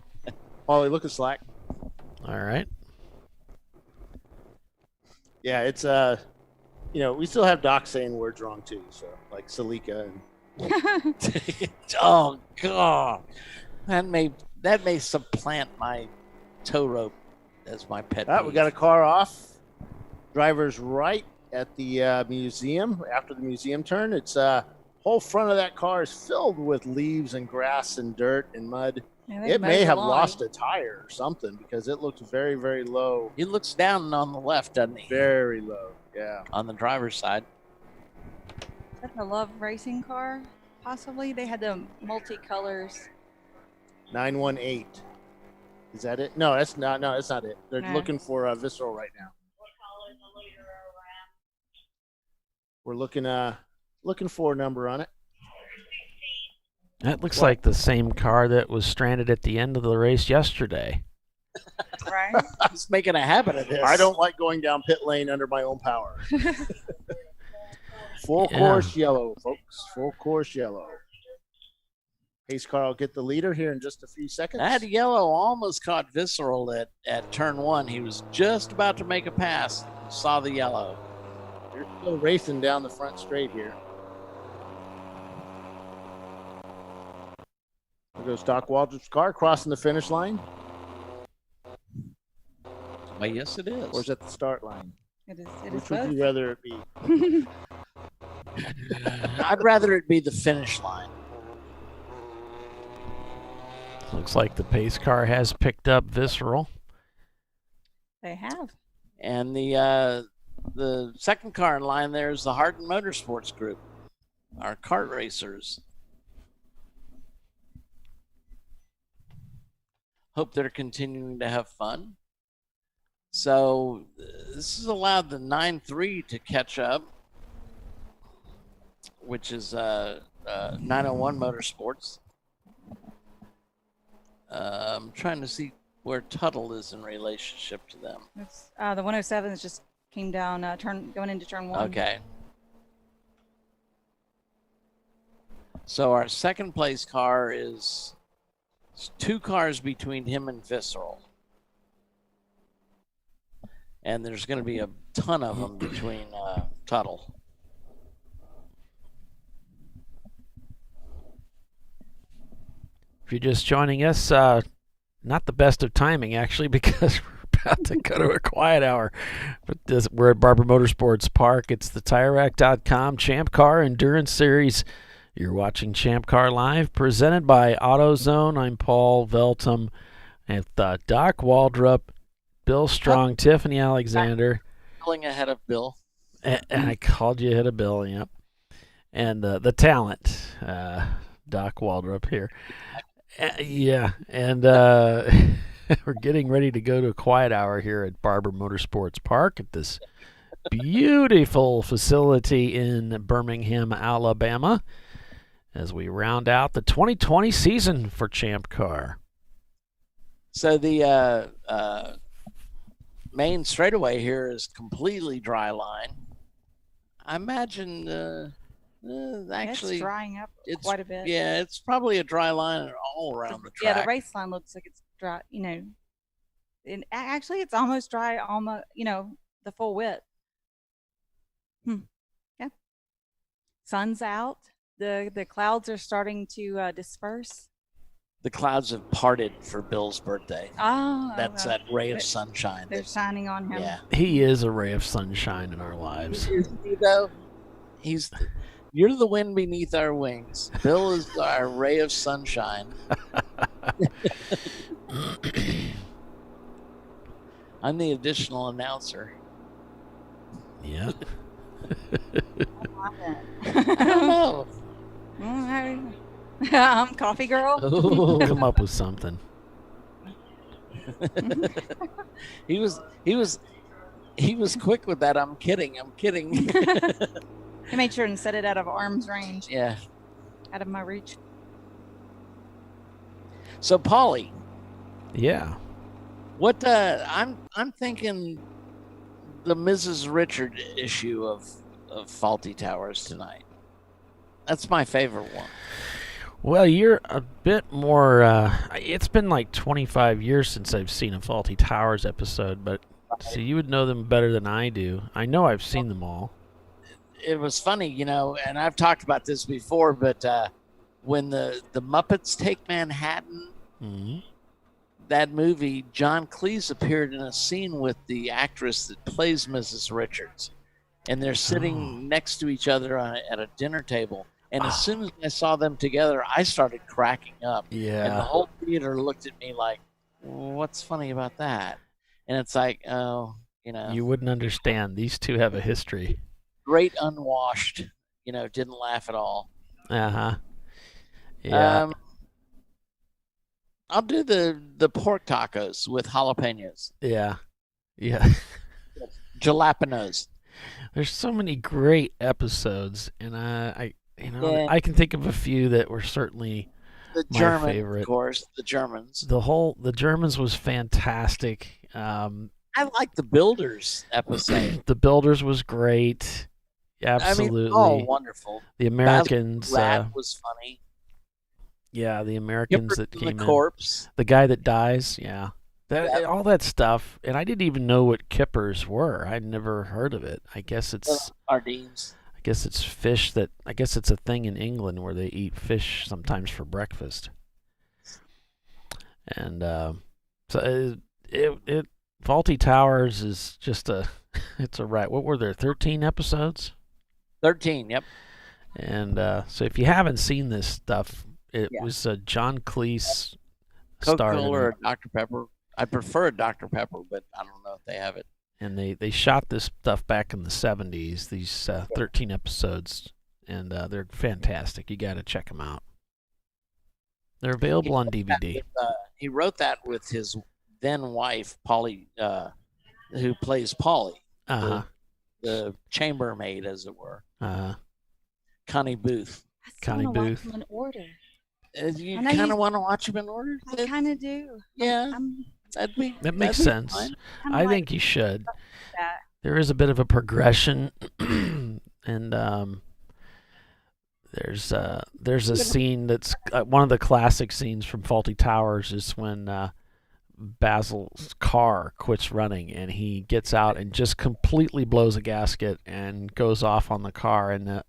Paulie, look at Slack.
All right.
Yeah, it's we still have Doc saying words wrong too. So like Salika and
Oh God, that may supplant my tow rope as my pet.
All right, we got a car off. Driver's right at the museum. After the museum turn, it's whole front of that car is filled with leaves and grass and dirt and mud.
Yeah,
it may have lost a tire or something because it looks very, very low.
He looks down on the left, doesn't he?
Very low, yeah.
On the driver's side.
Is that the Love racing car? Possibly. They had the multi-colors.
918. Is that it? No, that's not. No, that's not it. They're
No.
looking for Visceral right now. We're looking for a number on it.
That looks like the same car that was stranded at the end of the race yesterday.
Right.
I was making a habit of this.
I don't like going down pit lane under my own power. Full
Yeah.
course yellow, folks. Full course yellow. Pace car will get the leader here in just a few seconds.
That yellow almost caught Visceral at turn 1. He was just about to make a pass. Saw the yellow.
They're still racing down the front straight here. There goes Doc Waldrop's car crossing the finish line.
Well, yes, it is.
Or is it the start line?
It is
Which would
both.
you rather it be?
I'd rather it be the finish line.
Looks like the pace car has picked up Visceral.
They have.
And the second car in line there is the Hardin Motorsports Group, our kart racers. Hope they're continuing to have fun. So this has allowed the 9-3 to catch up, which is 901 Motorsports. I'm trying to see where Tuttle is in relationship to them.
It's, the 107s just came down, going into turn 1.
Okay. So our second place car is 2 cars between him and Visceral. And there's going to be a ton of them between Tuttle.
If you're just joining us, not the best of timing, actually, because we're about to go to a quiet hour. But we're at Barber Motorsports Park. It's the TireRack.com Champ Car Endurance Series. You're watching Champ Car Live, presented by AutoZone. I'm Paul Veltum, and Doc Waldrop, Bill Strong, Tiffany Alexander.
Pulling ahead of Bill.
And I called you ahead of Bill, yep. And the talent, Doc Waldrop here. Yeah, and we're getting ready to go to a quiet hour here at Barber Motorsports Park at this beautiful facility in Birmingham, Alabama, as we round out the 2020 season for Champ Car.
So the main straightaway here is completely dry line. I imagine actually
it's drying up quite a bit.
Yeah, it's probably a dry line all around the track.
Yeah, the race line looks like it's dry. And actually, it's almost dry. Almost, the full width. Yeah. Sun's out. The clouds are starting to disperse.
The clouds have parted for Bill's birthday.
Oh,
That's that ray of sunshine.
They're shining on him.
Yeah.
He is a ray of sunshine in our lives.
You're the wind beneath our wings. Bill is our ray of sunshine. I'm the additional announcer.
Yeah.
I don't know.
I'm coffee girl.
Come up with something.
He was quick with that. I'm kidding.
He made sure and set it out of arm's range.
Yeah.
out of my reach.
So, Polly,
Yeah.
what I'm thinking the Mrs. Richard issue of Faulty Towers tonight. That's my favorite one.
Well, you're a bit more. It's been like 25 years since I've seen a Faulty Towers episode, but so you would know them better than I do. I know I've seen them all.
It was funny, you know, and I've talked about this before, but when the Muppets Take Manhattan, that movie, John Cleese appeared in a scene with the actress that plays Mrs. Richards, and they're sitting next to each other at a dinner table. And as soon as I saw them together, I started cracking up.
Yeah.
And the whole theater looked at me like, what's funny about that? And it's like, oh, you know.
You wouldn't understand. These two have a history.
Great unwashed, you know, didn't laugh at all.
Uh-huh. Yeah.
I'll do the pork tacos with jalapenos.
Yeah. Yeah.
Jalapenos.
There's so many great episodes, and I
Yeah.
I can think of a few that were certainly
The
my
German,
favorite.
of course, the Germans.
The Germans was fantastic.
I like the Builders episode.
The Builders was great. Absolutely.
I mean, all wonderful.
The Americans.
Basil Rat was funny.
Yeah, the Americans that
Kipper
came
the
in.
Corpse.
The guy that dies. Yeah.
Yeah.
All that stuff, and I didn't even know what kippers were. I'd never heard of it. I guess it's
Sardines.
I guess it's fish that. I guess it's a thing in England where they eat fish sometimes for breakfast. And so it Faulty Towers is just it's a right. What were there? 13 episodes.
13. Yep.
And so if you haven't seen this stuff, it was John Cleese starred
Coca-Cola
in
or
it.
Dr. Pepper. I prefer a Dr. Pepper, but I don't know if they have it.
And they shot this stuff back in the 70s, these 13 episodes, and they're fantastic. You got to check them out. They're available on DVD.
He wrote that with his then wife, Polly, who plays Polly, the chambermaid, as it were. Connie Booth.
Connie Booth.
In order.
You kind of want to watch them in order?
I kind of do.
Yeah.
That makes sense. I think you should. There is a bit of a progression, and there's a scene that's one of the classic scenes from Faulty Towers is when Basil's car quits running and he gets out and just completely blows a gasket and goes off on the car, and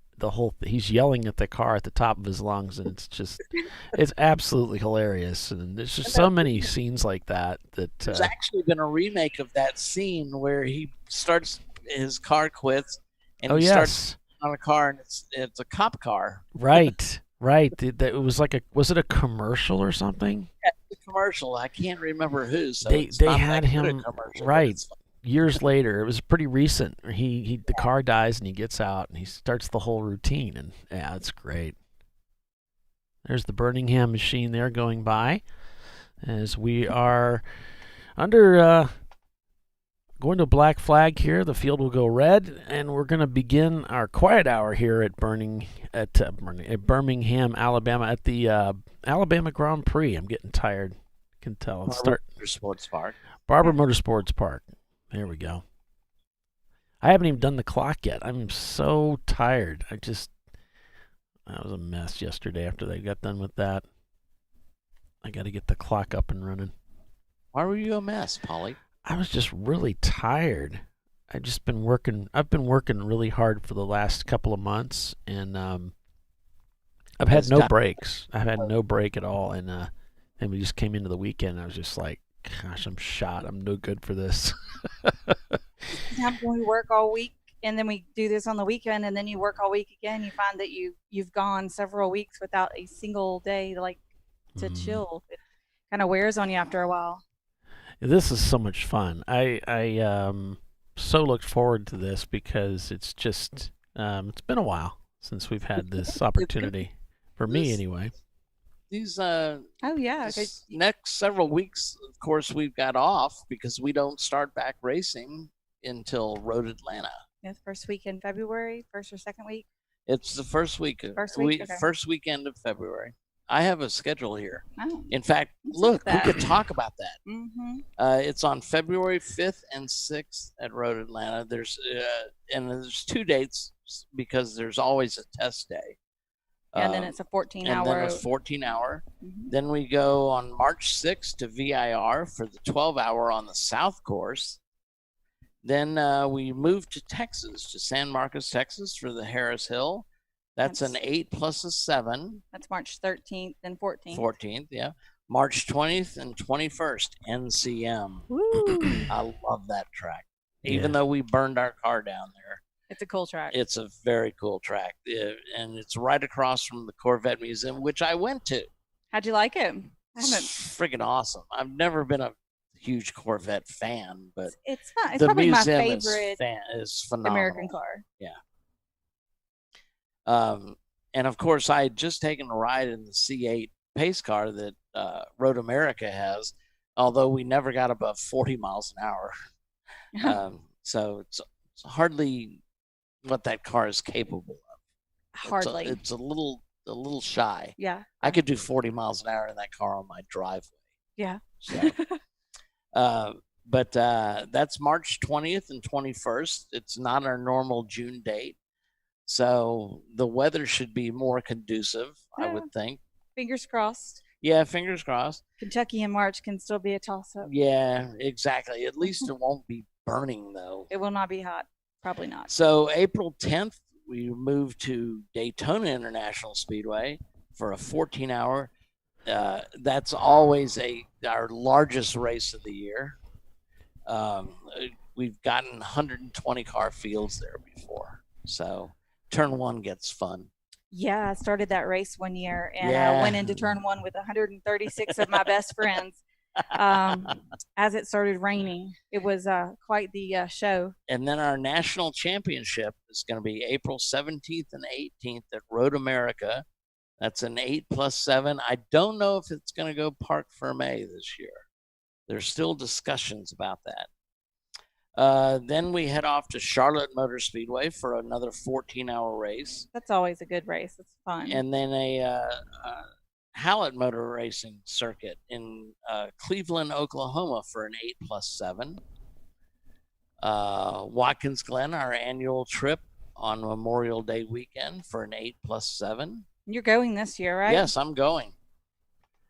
he's yelling at the car at the top of his lungs, and it's absolutely hilarious. And there's just so many scenes like that.
There's actually been a remake of that scene where his car quits, and he starts on a car, and it's a cop car.
Right. It was like was it a commercial or something?
Yeah, it's a commercial. I can't remember who. So
they had him right. Years later, it was pretty recent. The car dies and he gets out and he starts the whole routine, and yeah, it's great. There's the Birmingham machine there going by as we are under going to black flag here. The field will go red, and we're going to begin our quiet hour here at Birmingham, Alabama, at the Alabama Grand Prix. I'm getting tired. You can tell. Let's start.
Motorsports Park.
Barber Motorsports Park. There we go. I haven't even done the clock yet. I'm so tired. That was a mess yesterday after they got done with that. I got to get the clock up and running.
Why were you a mess, Polly?
I was just really tired. I've been working really hard for the last couple of months, and I've had no breaks. I've had no break at all, and we just came into the weekend, and I was just like, gosh, I'm shot. I'm no good for this.
Sometimes when we work all week and then we do this on the weekend and then you work all week again, you find that you've gone several weeks without a single day to chill. It kind of wears on you after a while.
This is so much fun. I so looked forward to this because it's just it's been a while since we've had this opportunity for me anyway.
These next several weeks, of course, we've got off because we don't start back racing until Road Atlanta.
Yeah, the first week in February, first or second week.
It's the first week.
First week? Okay.
First weekend of February. I have a schedule here.
Oh,
In fact,
let's
look,
look at
we
that.
could talk about that.
Mm-hmm.
It's on February 5th and 6th at Road Atlanta. There's 2 dates because there's always a test day.
And then it's a 14-hour.
And then a 14-hour. Then we go on March 6th to VIR for the 12-hour on the South Course. Then we move to Texas, to San Marcos, Texas for the Harris Hill. That's an 8 plus a 7.
That's March 13th and 14th.
14th, yeah. March 20th and 21st, NCM.
Woo!
I love that track. Even though we burned our car down there.
It's a cool track.
It's a very cool track. And it's right across from the Corvette Museum, which I went to.
How'd you like it? I haven't.
It's freaking awesome. I've never been a huge Corvette fan, but
It's fun. It's
the
probably my
museum
favorite
is phenomenal.
American car.
Yeah. And of course, I had just taken a ride in the C8 pace car that Road America has, although we never got above 40 miles an hour. So it's hardly what that car is capable of.
Hardly.
It's a little shy.
Yeah.
I could do 40 miles an hour in that car on my driveway.
Yeah.
So, but that's March 20th and 21st. It's not our normal June date. So the weather should be more conducive, I would think.
Fingers crossed.
Yeah, fingers crossed.
Kentucky in March can still be a toss-up.
Yeah, exactly. At least it won't be burning, though.
It will not be hot. Probably not.
So April 10th, we moved to Daytona International Speedway for a 14-hour. That's always our largest race of the year. We've gotten 120 car fields there before. So turn 1 gets fun.
Yeah, I started that race one year, and I went into turn 1 with 136 of my best friends. As it started raining, it was quite the show.
And then our national championship is going to be April 17th and 18th at Road America. That's an 8 plus 7. I don't know if it's going to go Parc Fermé this year. There's still discussions about that. Then we head off to Charlotte Motor Speedway for another 14-hour race.
That's always a good race. It's fun.
And then a Hallett Motor Racing circuit in Cleveland, Oklahoma for an 8 plus 7. Watkins Glen, our annual trip on Memorial Day weekend for an 8 plus 7.
You're going this year, right?
Yes, I'm going.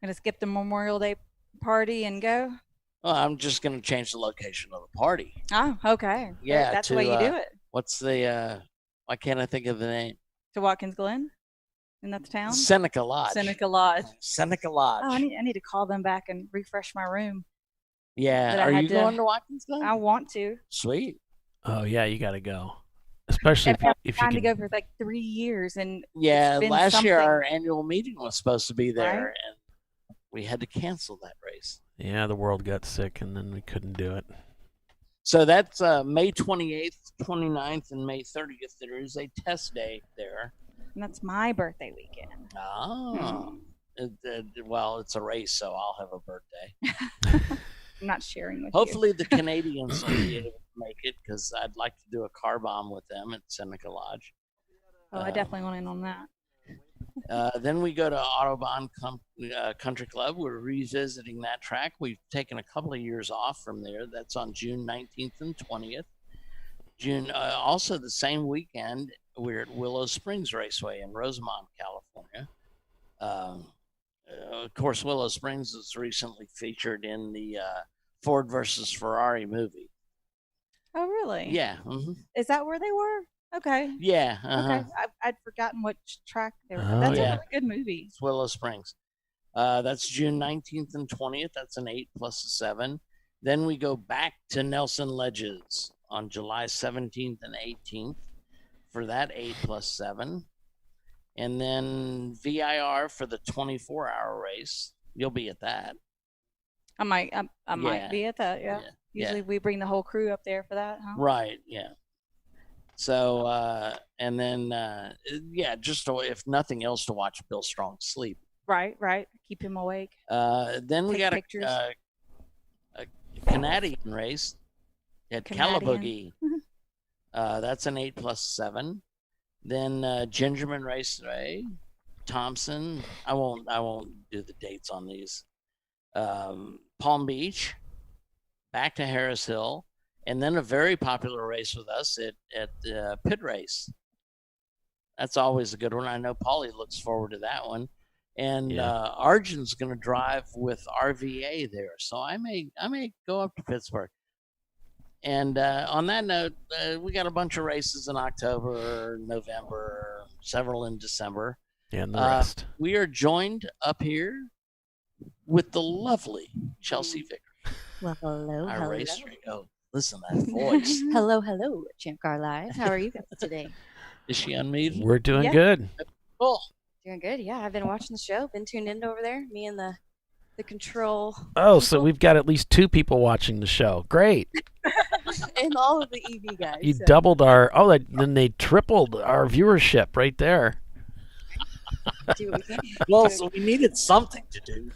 Gonna skip the Memorial Day party and go?
Well, I'm just going to change the location of the party.
Oh, okay.
Yeah.
That's the way you do it.
What's the, why can't I think of the name?
To Watkins Glen? Isn't that the town?
Seneca Lodge.
Seneca Lodge.
Seneca Lodge.
Oh, I need to call them back and refresh my room.
Yeah. Are you going to Watkins Glen?
I want to.
Sweet.
Oh, yeah, you got to go. Especially if you
trying
can.
to go for like 3 years, and
yeah,
it's been
last year
something.
our annual meeting was supposed to be there,
Right?
and we had to cancel that race.
Yeah, the world got sick, and then we couldn't do it.
So that's May 28th, 29th, and May 30th. There is a test day there.
And that's my birthday weekend.
Oh. Well, it's a race, so I'll have a birthday.
I'm not sharing with
Hopefully
you.
the Canadians will be able to make it, because I'd like to do a car bomb with them at Seneca Lodge.
Oh, I definitely want in on that.
Then we go to Autobahn Country Club. We're revisiting that track. We've taken a couple of years off from there. That's on June 19th and 20th. Also the same weekend, we're at Willow Springs Raceway in Rosamond, California. Of course, Willow Springs was recently featured in the Ford versus Ferrari movie.
Oh, really?
Yeah. Mm-hmm.
Is that where they were? Okay.
Yeah. Uh-huh.
Okay. I'd forgotten which track they were.
Oh,
That's
yeah.
a really good movie.
It's Willow Springs. That's June 19th and 20th. That's an 8 plus a 7. Then we go back to Nelson Ledges on July 17th and 18th for that 8 plus 7. And then VIR for the 24-hour race. You'll be at that.
I might be at that. Yeah. Usually we bring the whole crew up there for that, huh?
Right. Yeah. So, and then, just if nothing else, to watch Bill Strong sleep.
Right. Keep him awake.
Then we
Take
got
pictures.
a Canadian race at
Canadian.
Calabogie. That's an 8 plus 7. Then Gingerman Raceway, Thompson. I won't do the dates on these. Palm Beach, back to Harris Hill, and then a very popular race with us at Pit Race. That's always a good one. I know Paulie looks forward to that one. And Arjun's going to drive with RVA there, so I may go up to Pittsburgh. And on that note, we got a bunch of races in October, November, several in December.
And the rest.
We are joined up here with the lovely Chelsea Vicker.
Well, hello.
Our race trainer. Oh, listen to that voice.
Hello, ChampCar.Live. How are you guys today?
Is she unmuted?
We're doing good.
Cool.
Doing good. Yeah, I've been watching the show. Been tuned in over there. Me and the control.
Oh, so we've got at least 2 people watching the show. Great.
And all of the EV guys.
You doubled our. Oh, then they tripled our viewership right there.
Do what we can.
Well, so we needed something to do,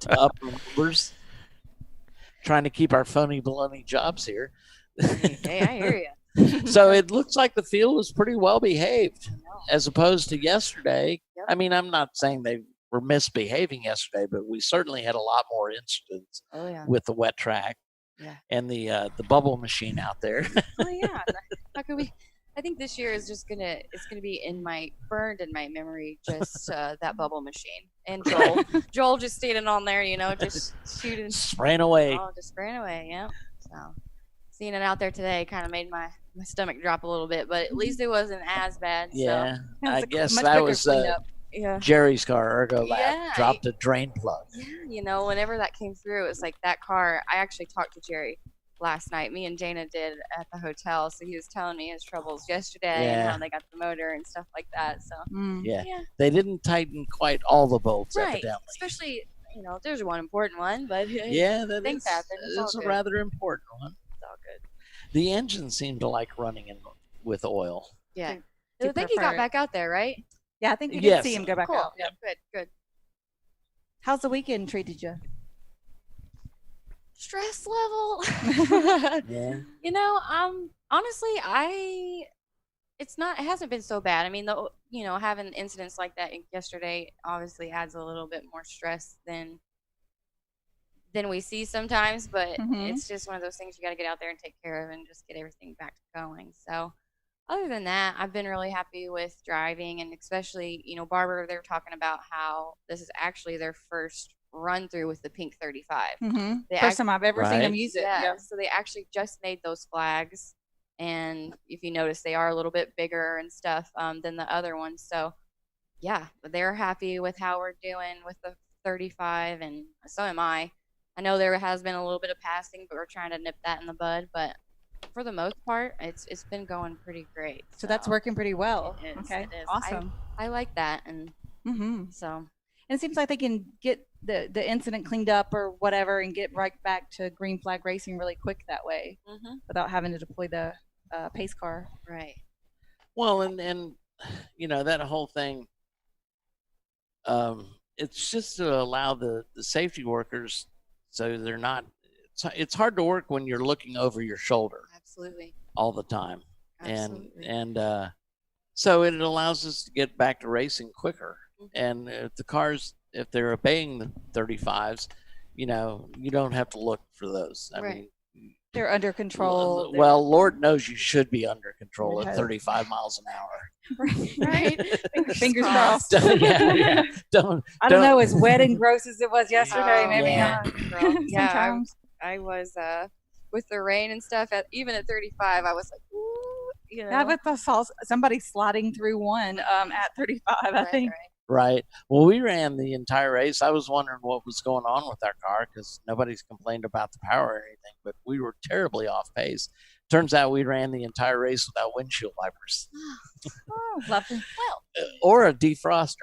to up our numbers. Trying to keep our phony baloney jobs here.
Hey, I hear you.
So it looks like the field was pretty well behaved as opposed to yesterday. Yep. I mean, I'm not saying they were misbehaving yesterday, but we certainly had a lot more incidents with the wet track and the bubble machine out there.
Oh yeah. How could we? I think this year is just gonna be burned in my memory, just that bubble machine. And Joel just standing on there, just shooting,
spraying away.
Oh, just spraying away, yeah. So seeing it out there today kind of made my stomach drop a little bit, but at least it wasn't as bad.
Yeah,
so.
I guess that was Jerry's car, Ergo Lab, dropped a drain plug.
Yeah, whenever that came through, it was like that car. I actually talked to Jerry last night. Me and Dana did at the hotel, so he was telling me his troubles yesterday and how they got the motor and stuff like that. So
they didn't tighten quite all the bolts, evidently.
Especially there's one important one, but
things
happen.
It's a rather important one.
It's all good.
The engine seemed to like running with oil.
Yeah, I think he got back out there, right?
Yeah, I think you did see him go back out.
Yeah, good.
How's the weekend treated you?
Stress level.
Yeah.
Honestly, it hasn't been so bad. I mean, having incidents like that yesterday obviously adds a little bit more stress than we see sometimes, but it's just one of those things you got to get out there and take care of and just get everything back to going. So other than that, I've been really happy with driving, and especially, Barber, they're talking about how this is actually their first run through with the pink 35.
First time I've ever seen them use it.
Yeah. So they actually just made those flags, and if you notice, they are a little bit bigger and stuff than the other ones. So yeah, but they're happy with how we're doing with the 35, and so am I. I know there has been a little bit of passing, but we're trying to nip that in the bud. But for the most part, it's been going pretty great.
So that's working pretty well. Okay,
it is.
awesome.
I like that, and so.
And it seems like they can get the incident cleaned up or whatever and get right back to green flag racing really quick that way without having to deploy the pace car.
Right.
Well, and that whole thing, it's just to allow the safety workers so they're not, it's hard to work when you're looking over your shoulder.
Absolutely.
All the time.
Absolutely.
And so it allows us to get back to racing quicker. And if the cars, if they're obeying the 35s, you don't have to look for those. I mean,
they're under control.
Well, Lord knows you should be under control at 35 miles an hour.
Right.
Fingers crossed.
Yeah.
I don't know, as wet and gross as it was yesterday, maybe not.
Yeah,
Sometimes.
I was with the rain and stuff. Even at 35, I was like, ooh,
Yeah, but I saw somebody sliding through one at 35, I think.
Right. Well, we ran the entire race. I was wondering what was going on with our car because nobody's complained about the power or anything, but we were terribly off pace. Turns out we ran the entire race without windshield wipers.
Oh, lovely.
Well,
or a defroster.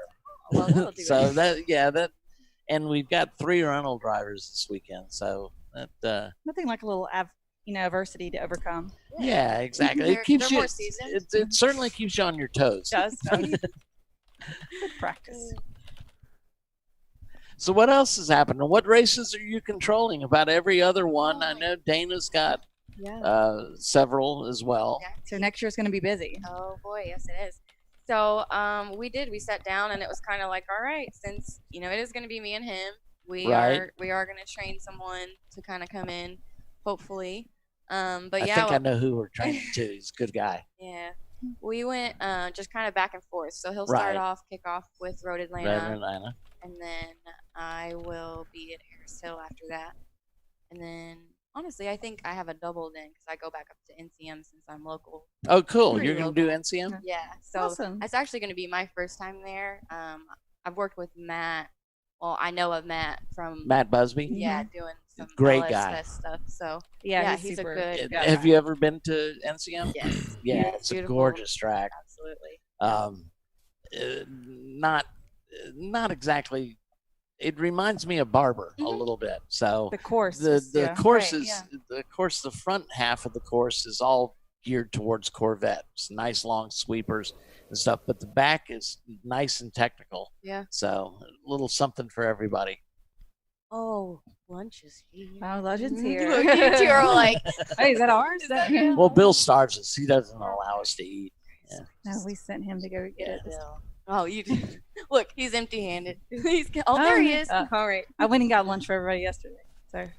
Well, that'll do
so
it.
And we've got 3 rental drivers this weekend. So that
nothing like a little adversity to overcome.
Yeah, exactly. It keeps you. It certainly keeps you on your toes.
It does. Good practice.
So what else has happened? And what races are you controlling? About every other one. I know Dana's got several as well.
Yeah.
So next year's going to be busy.
Oh boy, yes it is. So we sat down and it was kind of like, all right, since it is going to be me and him, we are going to train someone to kind of come in, hopefully. But
I
yeah,
think I know who we're training to. He's a good guy.
Yeah, we went just kind of back and forth. So he'll start kick off with Road Atlanta, and then I will be at Harris Hill after that, and then. Honestly, I think I have a double then because I go back up to NCM since I'm local.
Oh, cool. You're going to do NCM?
Yeah. So
awesome.
It's actually going to be my first time there. I've worked with Matt. Well, I know of Matt from
Matt Busby?
Yeah, doing some
great
LS
guy.
Test stuff. So
yeah,
he's a good guy.
Have you ever been to NCM?
Yes.
Yeah, it's a gorgeous track.
Absolutely.
Not exactly. It reminds me of Barber a little bit. So
the course,
the course is the course. The front half of the course is all geared towards Corvettes, nice long sweepers and stuff. But the back is nice and technical.
Yeah.
So a little something for everybody.
Oh, lunch is here.
Oh, lunch is here.
Look, you two are like,
hey, is that ours?
Well, Bill starves us. He doesn't allow us to eat. Yeah.
No, we sent him to go get it.
Oh, you did. Look, he's empty-handed. There he is.
All right. I went and got lunch for everybody yesterday. So.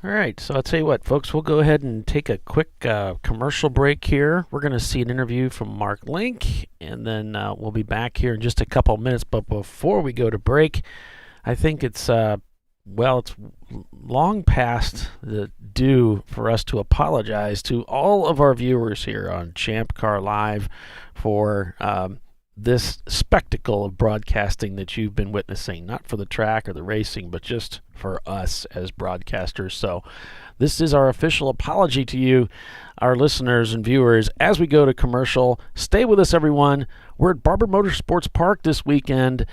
All right, so I'll tell you what, folks, we'll go ahead and take a quick commercial break here. We're going to see an interview from Mark Link, and then we'll be back here in just a couple of minutes. But before we go to break, I think it's long past the due for us to apologize to all of our viewers here on ChampCar.Live for this spectacle of broadcasting that you've been witnessing, not for the track or the racing, but just for us as broadcasters. So this is our official apology to you, our listeners and viewers, as we go to commercial. Stay with us, everyone. We're at Barber Motorsports Park this weekend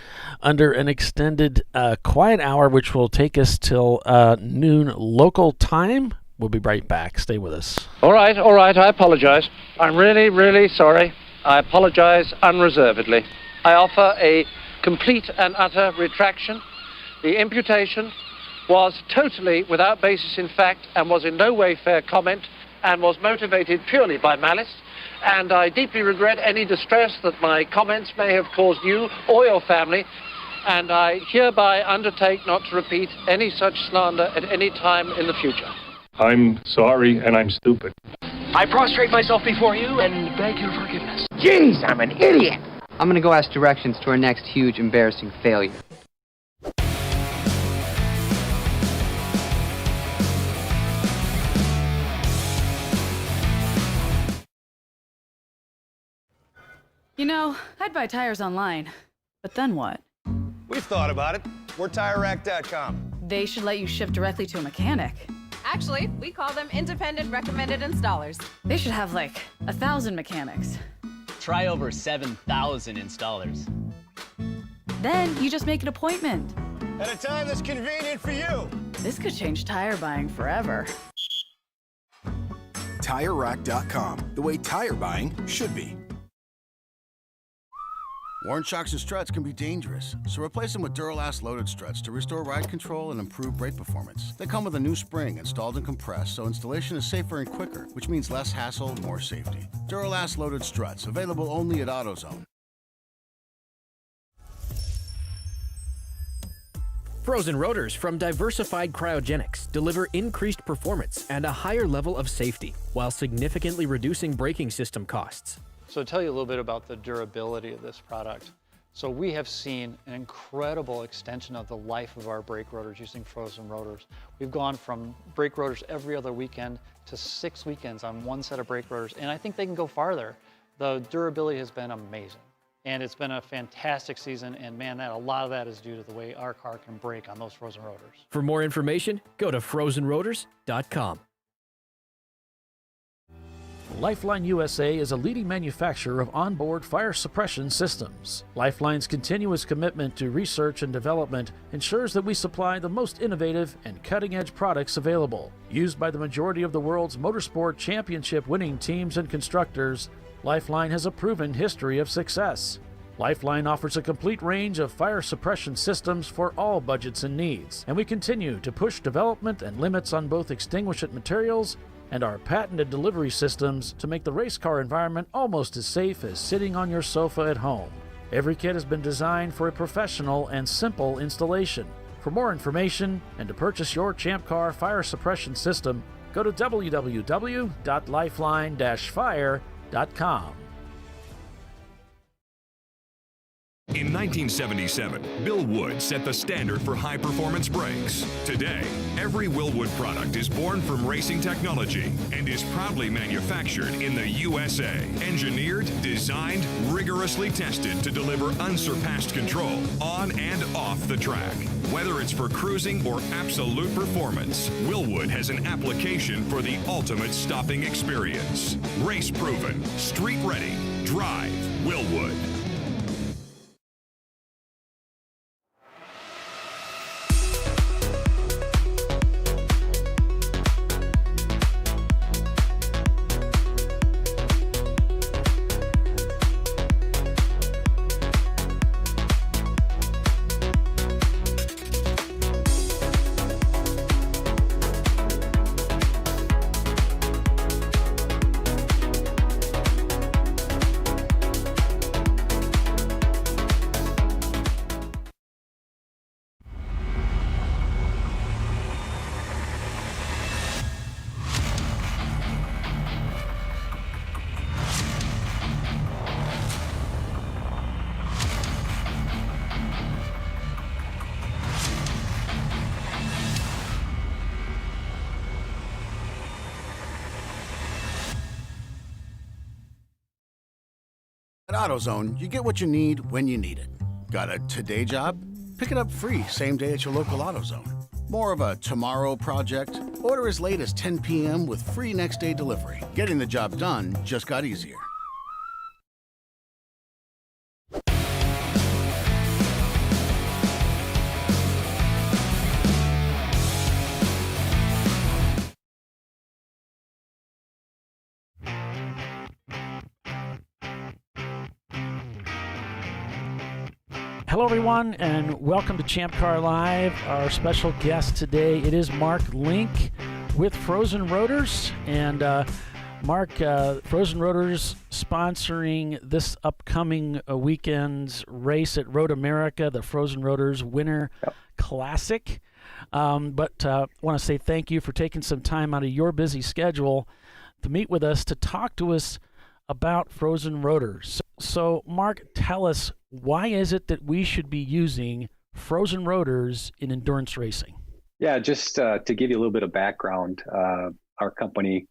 under an extended quiet hour, which will take us till noon local time. We'll be right back. Stay with us.
All right. I apologize. I'm really, really sorry. I apologize unreservedly. I offer a complete and utter retraction. The imputation was totally without basis in fact and was in no way fair comment and was motivated purely by malice. And I deeply regret any distress that my comments may have caused you or your family. And I hereby undertake not to repeat any such slander at any time in the future.
I'm sorry and I'm stupid.
I prostrate myself before you and beg your forgiveness. Jeez, I'm an idiot.
I'm gonna go ask directions to our next huge, embarrassing failure.
I'd buy tires online. But then what?
We've thought about it. We're TireRack.com.
They should let you ship directly to a mechanic.
Actually, we call them independent recommended installers.
They should have 1,000 mechanics.
Try over 7,000 installers.
Then you just make an appointment.
At a time that's convenient for you.
This could change tire buying forever.
TireRack.com, the way tire buying should be. Worn shocks and struts can be dangerous, so replace them with Duralast loaded struts to restore ride control and improve brake performance. They come with a new spring installed and compressed, so installation is safer and quicker, which means less hassle, more safety. Duralast loaded struts, available only at AutoZone.
Frozen rotors from Diversified Cryogenics deliver increased performance and a higher level of safety, while significantly reducing braking system costs.
So to tell you a little bit about the durability of this product. So we have seen an incredible extension of the life of our brake rotors using frozen rotors. We've gone from brake rotors every other weekend to 6 weekends on one set of brake rotors, and I think they can go farther. The durability has been amazing. And it's been a fantastic season, and man, a lot of that is due to the way our car can brake on those frozen rotors.
For more information, go to frozenrotors.com.
Lifeline USA is a leading manufacturer of onboard fire suppression systems. Lifeline's continuous commitment to research and development ensures that we supply the most innovative and cutting-edge products available. Used by the majority of the world's motorsport championship-winning teams and constructors, Lifeline has a proven history of success. Lifeline offers a complete range of fire suppression systems for all budgets and needs, and we continue to push development and limits on both extinguishant materials and our patented delivery systems to make the race car environment almost as safe as sitting on your sofa at home. Every kit has been designed for a professional and simple installation. For more information and to purchase your ChampCar fire suppression system, go to www.lifeline-fire.com.
In 1977, Bill Wood set the standard for high-performance brakes. Today, every Willwood product is born from racing technology and is proudly manufactured in the USA. Engineered, designed, rigorously tested to deliver unsurpassed control on and off the track. Whether it's for cruising or absolute performance, Willwood has an application for the ultimate stopping experience. Race-proven, street-ready, drive Willwood.
At AutoZone, you get what you need when you need it. Got a today job? Pick it up free same day at your local AutoZone. More of a tomorrow project? Order as late as 10 p.m. with free next day delivery. Getting the job done just got easier.
Hello, everyone, and welcome to ChampCar.Live. Our special guest today, it is Mark Link with Frozen Rotors. And Mark, Frozen Rotors sponsoring this upcoming weekend's race at Road America, the Frozen Rotors Winter Classic. But I want to say thank you for taking some time out of your busy schedule to meet with us, to talk to us about Frozen Rotors. So, Mark, tell us, why is it that we should be using Frozen Rotors in endurance racing?
Yeah, just to give you a little bit of background, our company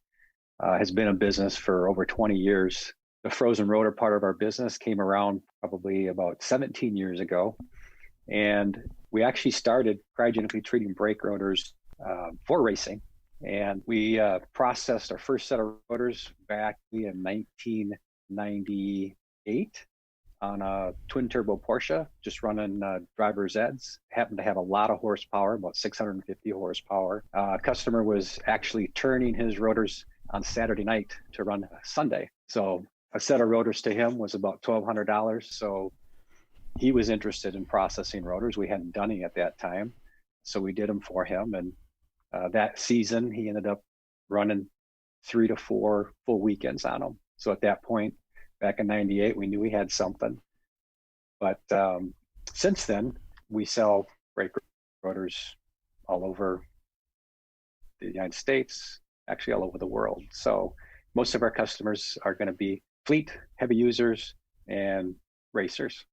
has been in business for over 20 years. The Frozen Rotor part of our business came around probably about 17 years ago. And we actually started cryogenically treating brake rotors for racing. And we processed our first set of rotors back in 1998 on a twin turbo Porsche, just running driver's eds. Happened to have a lot of horsepower, about 650 horsepower. Customer was actually turning his rotors on Saturday night to run Sunday. So a set of rotors to him was about $1,200. So he was interested in processing rotors. We hadn't done any at that time. So we did them for him. And that season, he ended up running 3 to 4 full weekends on them. So at that point, back in 98, we knew we had something. But since then, we sell brake rotors all over the United States, actually all over the world. So most of our customers are going to be fleet, heavy users, and racers.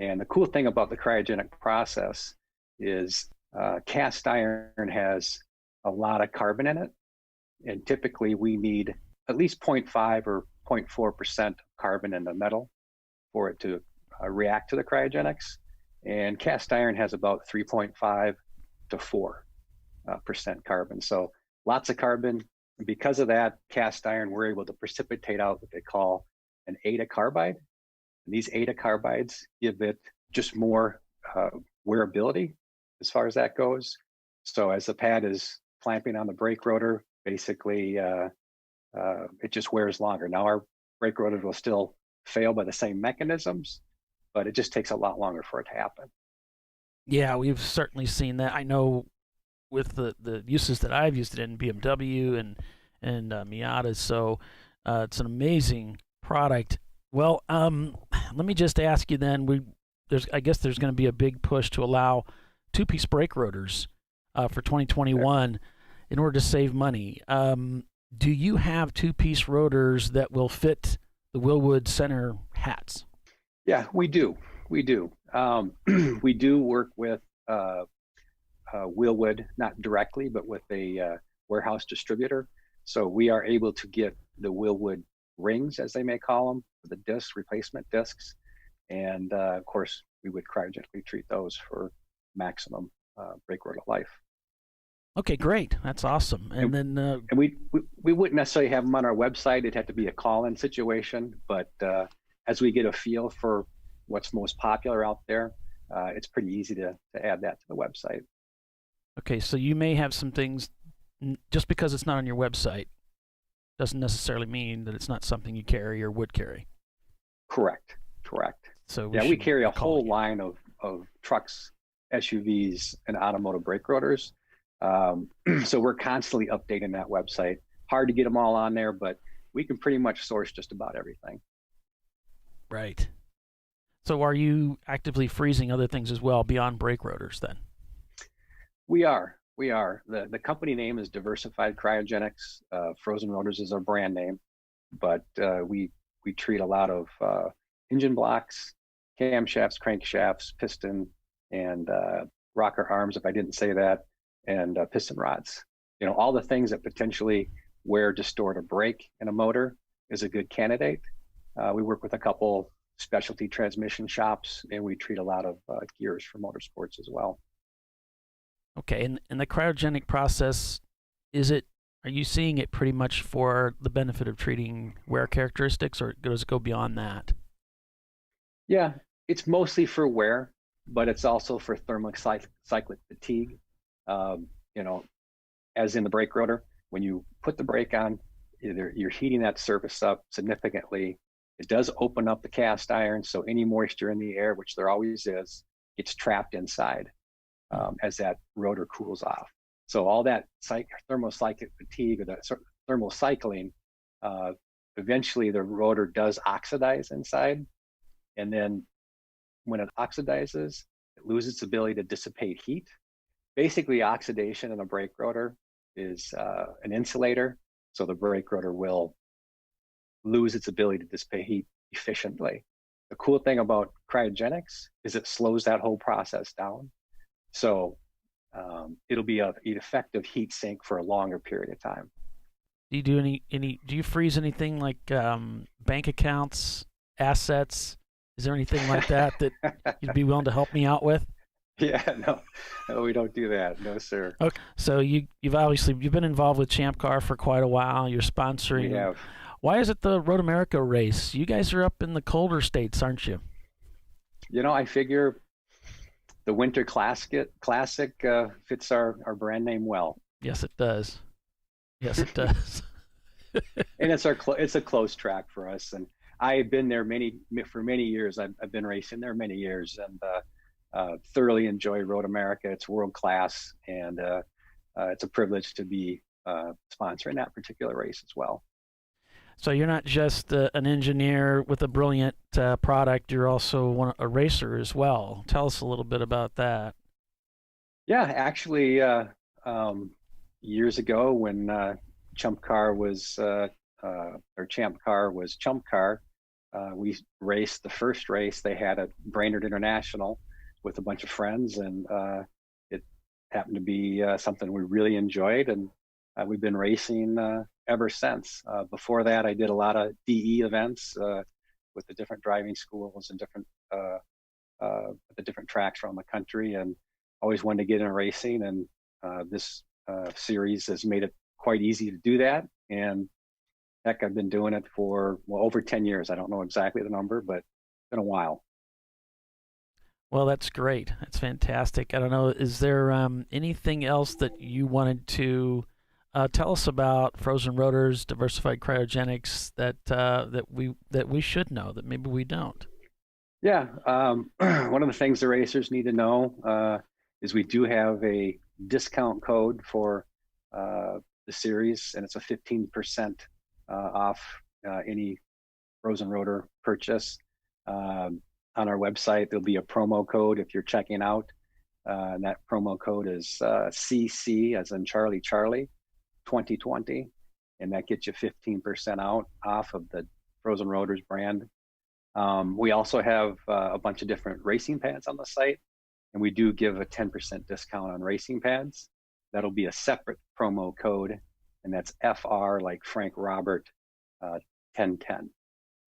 And the cool thing about the cryogenic process is cast iron has a lot of carbon in it. And typically we need at least 0.5 or 0.4% carbon in the metal for it to react to the cryogenics. And cast iron has about 3.5 to 4% carbon. So lots of carbon. And because of that, cast iron, we're able to precipitate out what they call an ADA carbide. And these ADA carbides give it just more wearability as far as that goes. So as the pad is clamping on the brake rotor, basically it just wears longer. Now our brake rotors will still fail by the same mechanisms, but it just takes a lot longer for it to happen.
Yeah, we've certainly seen that. I know with the uses that I've used it in BMW and Miatas. So it's an amazing product. Well, let me just ask you then. I guess there's going to be a big push to allow two-piece brake rotors for 2021 in order to save money. Do you have two-piece rotors that will fit the Willwood center hats?
Yeah, we do. We do. We do work with Willwood, not directly, but with a warehouse distributor. So we are able to get the Willwood rings, as they may call them, the discs, replacement discs. And of course, we would cryogenically treat those for maximum brake rotor life.
Okay, great. That's awesome. And then
and we wouldn't necessarily have them on our website. It'd have to be a call-in situation. But as we get a feel for what's most popular out there, it's pretty easy to add that to the website.
Okay, so you may have some things, just because it's not on your website, doesn't necessarily mean that it's not something you carry or would carry.
Correct.
So
we carry a whole line of trucks, SUVs, and automotive brake rotors. So we're constantly updating that website. Hard to get them all on there, but we can pretty much source just about everything.
Right. So are you actively freezing other things as well beyond brake rotors then?
We are. The company name is Diversified Cryogenics. Frozen Rotors is our brand name, but we treat a lot of engine blocks, camshafts, crankshafts, piston, and rocker arms, if I didn't say that, and piston rods. You know, all the things that potentially wear distort a brake in a motor is a good candidate. We work with a couple specialty transmission shops, and we treat a lot of gears for motorsports as well.
Okay, and the cryogenic process, are you seeing it pretty much for the benefit of treating wear characteristics, or does it go beyond that?
Yeah, it's mostly for wear, but it's also for thermocyclic fatigue. You know, as in the brake rotor, when you put the brake on, you're heating that surface up significantly. It does open up the cast iron, so any moisture in the air, which there always is, gets trapped inside as that rotor cools off. So all that thermocyclic fatigue, or that thermal cycling, eventually the rotor does oxidize inside. And then when it oxidizes, it loses its ability to dissipate heat. Basically, oxidation in a brake rotor is an insulator, so the brake rotor will lose its ability to dissipate heat efficiently. The cool thing about cryogenics is it slows that whole process down. So it'll be an effective heat sink for a longer period of time.
Do you do do you freeze anything like bank accounts, assets? Is there anything like that you'd be willing to help me out with?
Yeah, no, we don't do that. No, sir.
Okay, so you've been involved with ChampCar for quite a while. You're sponsoring.
We have.
Why is it the Road America race? You guys are up in the colder states, aren't you?
You know, I figure the Winter Classic fits our brand name well.
Yes, it does. Yes, it does.
And it's a close track for us, and I've been there for many years. I've been racing there many years, and thoroughly enjoy Road America. It's world class, and it's a privilege to be sponsoring that particular race as well.
So you're not just an engineer with a brilliant product, you're also a racer as well. Tell us a little bit about that.
Yeah, actually, years ago when ChampCar was ChampCar, we raced the first race they had at Brainerd International with a bunch of friends, and it happened to be something we really enjoyed, and we've been racing ever since. Before that, I did a lot of DE events with the different driving schools and the different tracks around the country, and always wanted to get into racing. And this series has made it quite easy to do that. And heck, I've been doing it for over 10 years. I don't know exactly the number, but it's been a while.
Well, that's great. That's fantastic. I don't know, is there anything else that you wanted to tell us about Frozen Rotors, Diversified Cryogenics that we should know that maybe we don't?
Yeah, one of the things the racers need to know is we do have a discount code for the series, and it's a 15% off any frozen rotor purchase. On our website, there'll be a promo code if you're checking out, and that promo code is CC, as in Charlie 2020, and that gets you 15% off of the Frozen Rotors brand. We also have a bunch of different racing pads on the site, and we do give a 10% discount on racing pads. That'll be a separate promo code, and that's FR, like Frank Robert, 1010.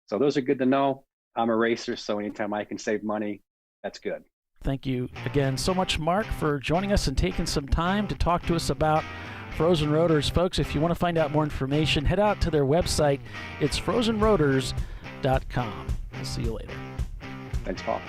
So those are good to know. I'm a racer, so anytime I can save money, that's good.
Thank you again so much, Mark, for joining us and taking some time to talk to us about Frozen Rotors. Folks, if you want to find out more information, head out to their website. It's frozenrotors.com. We'll see you later.
Thanks, Paul.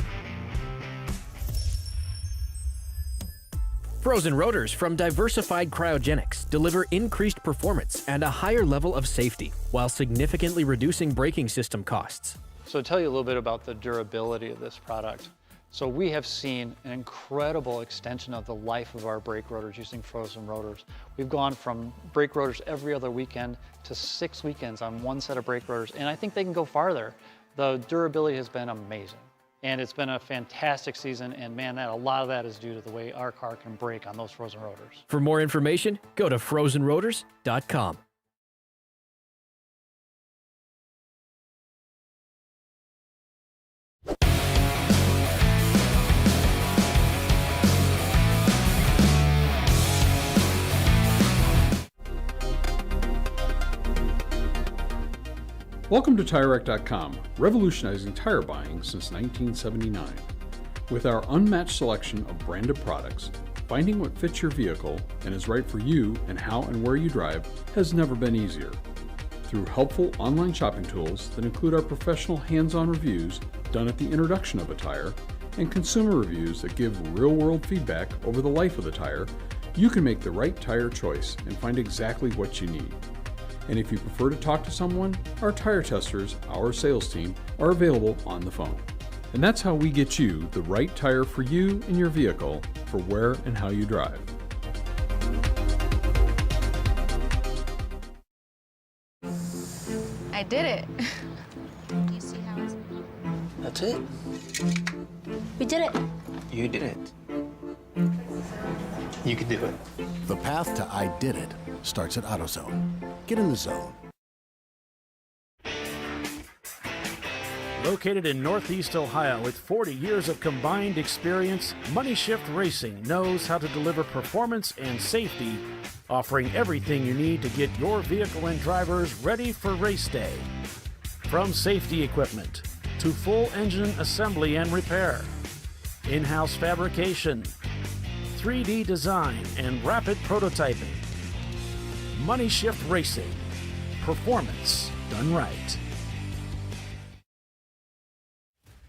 Frozen Rotors from Diversified Cryogenics deliver increased performance and a higher level of safety while significantly reducing braking system costs.
So to tell you a little bit about the durability of this product. So we have seen an incredible extension of the life of our brake rotors using Frozen Rotors. We've gone from brake rotors every other weekend to 6 weekends on one set of brake rotors, and I think they can go farther. The durability has been amazing. And it's been a fantastic season, and man, a lot of that is due to the way our car can brake on those Frozen Rotors.
For more information, go to frozenrotors.com.
Welcome to TireRack.com, revolutionizing tire buying since 1979. With our unmatched selection of branded products, finding what fits your vehicle and is right for you and how and where you drive has never been easier. Through helpful online shopping tools that include our professional hands-on reviews done at the introduction of a tire and consumer reviews that give real-world feedback over the life of the tire, you can make the right tire choice and find exactly what you need. And if you prefer to talk to someone, our tire testers, our sales team, are available on the phone. And that's how we get you the right tire for you and your vehicle for where and how you drive.
I did it.
You see how it's...
That's it.
We did it.
You did it. You can do it.
The path to I did it starts at AutoZone. Get in the zone.
Located in Northeast Ohio with 40 years of combined experience, Money Shift Racing knows how to deliver performance and safety, offering everything you need to get your vehicle and drivers ready for race day. From safety equipment to full engine assembly and repair, in-house fabrication, 3D design, and rapid prototyping. Money Shift Racing. Performance done right.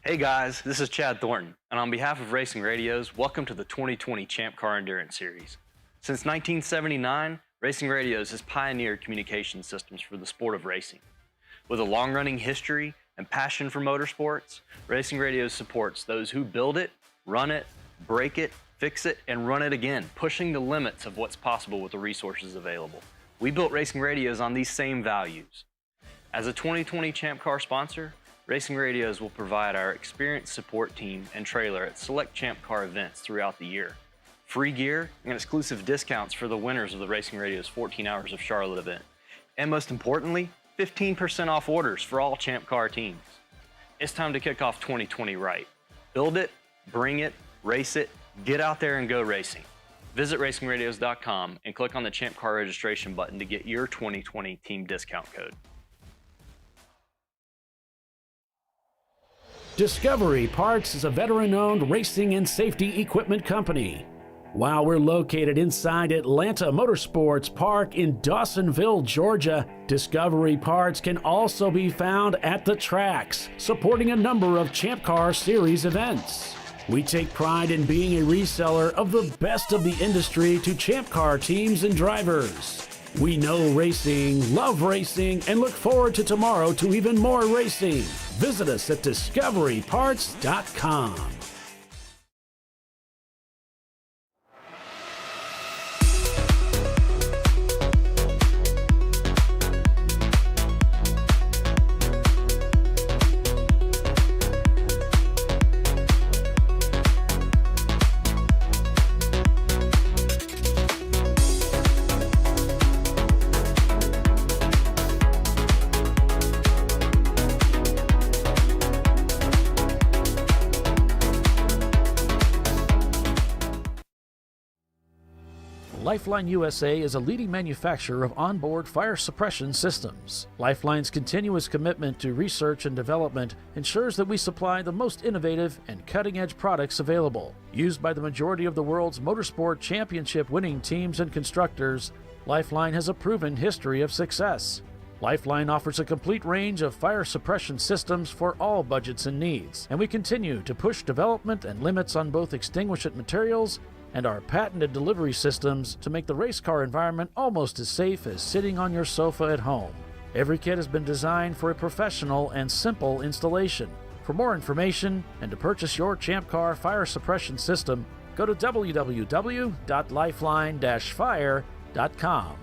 Hey guys, this is Chad Thornton, and on behalf of Racing Radios, welcome to the 2020 Champ Car Endurance Series. Since 1979, Racing Radios has pioneered communication systems for the sport of racing. With a long-running history and passion for motorsports, Racing Radios supports those who build it, run it, break it, fix it, and run it again, pushing the limits of what's possible with the resources available. We built Racing Radios on these same values. As a 2020 Champ Car sponsor, Racing Radios will provide our experienced support team and trailer at select Champ Car events throughout the year. Free gear and exclusive discounts for the winners of the Racing Radios 14 Hours of Charlotte event. And most importantly, 15% off orders for all Champ Car teams. It's time to kick off 2020 right. Build it, bring it, race it, get out there and go racing. Visit racingradios.com and click on the Champ Car registration button to get your 2020 team discount code.
Discovery Parts is a veteran-owned racing and safety equipment company. While we're located inside Atlanta Motorsports Park in Dawsonville, Georgia, Discovery Parts can also be found at the tracks, supporting a number of Champ Car Series events. We take pride in being a reseller of the best of the industry to Champ Car teams and drivers. We know racing, love racing, and look forward to tomorrow to even more racing. Visit us at discoveryparts.com. Lifeline USA is a leading manufacturer of onboard fire suppression systems. Lifeline's continuous commitment to research and development ensures that we supply the most innovative and cutting-edge products available. Used by the majority of the world's motorsport championship-winning teams and constructors, Lifeline has a proven history of success. Lifeline offers a complete range of fire suppression systems for all budgets and needs, and we continue to push development and limits on both extinguishant materials and our patented delivery systems to make the race car environment almost as safe as sitting on your sofa at home. Every kit has been designed for a professional and simple installation. For more information and to purchase your ChampCar fire suppression system, go to www.lifeline-fire.com.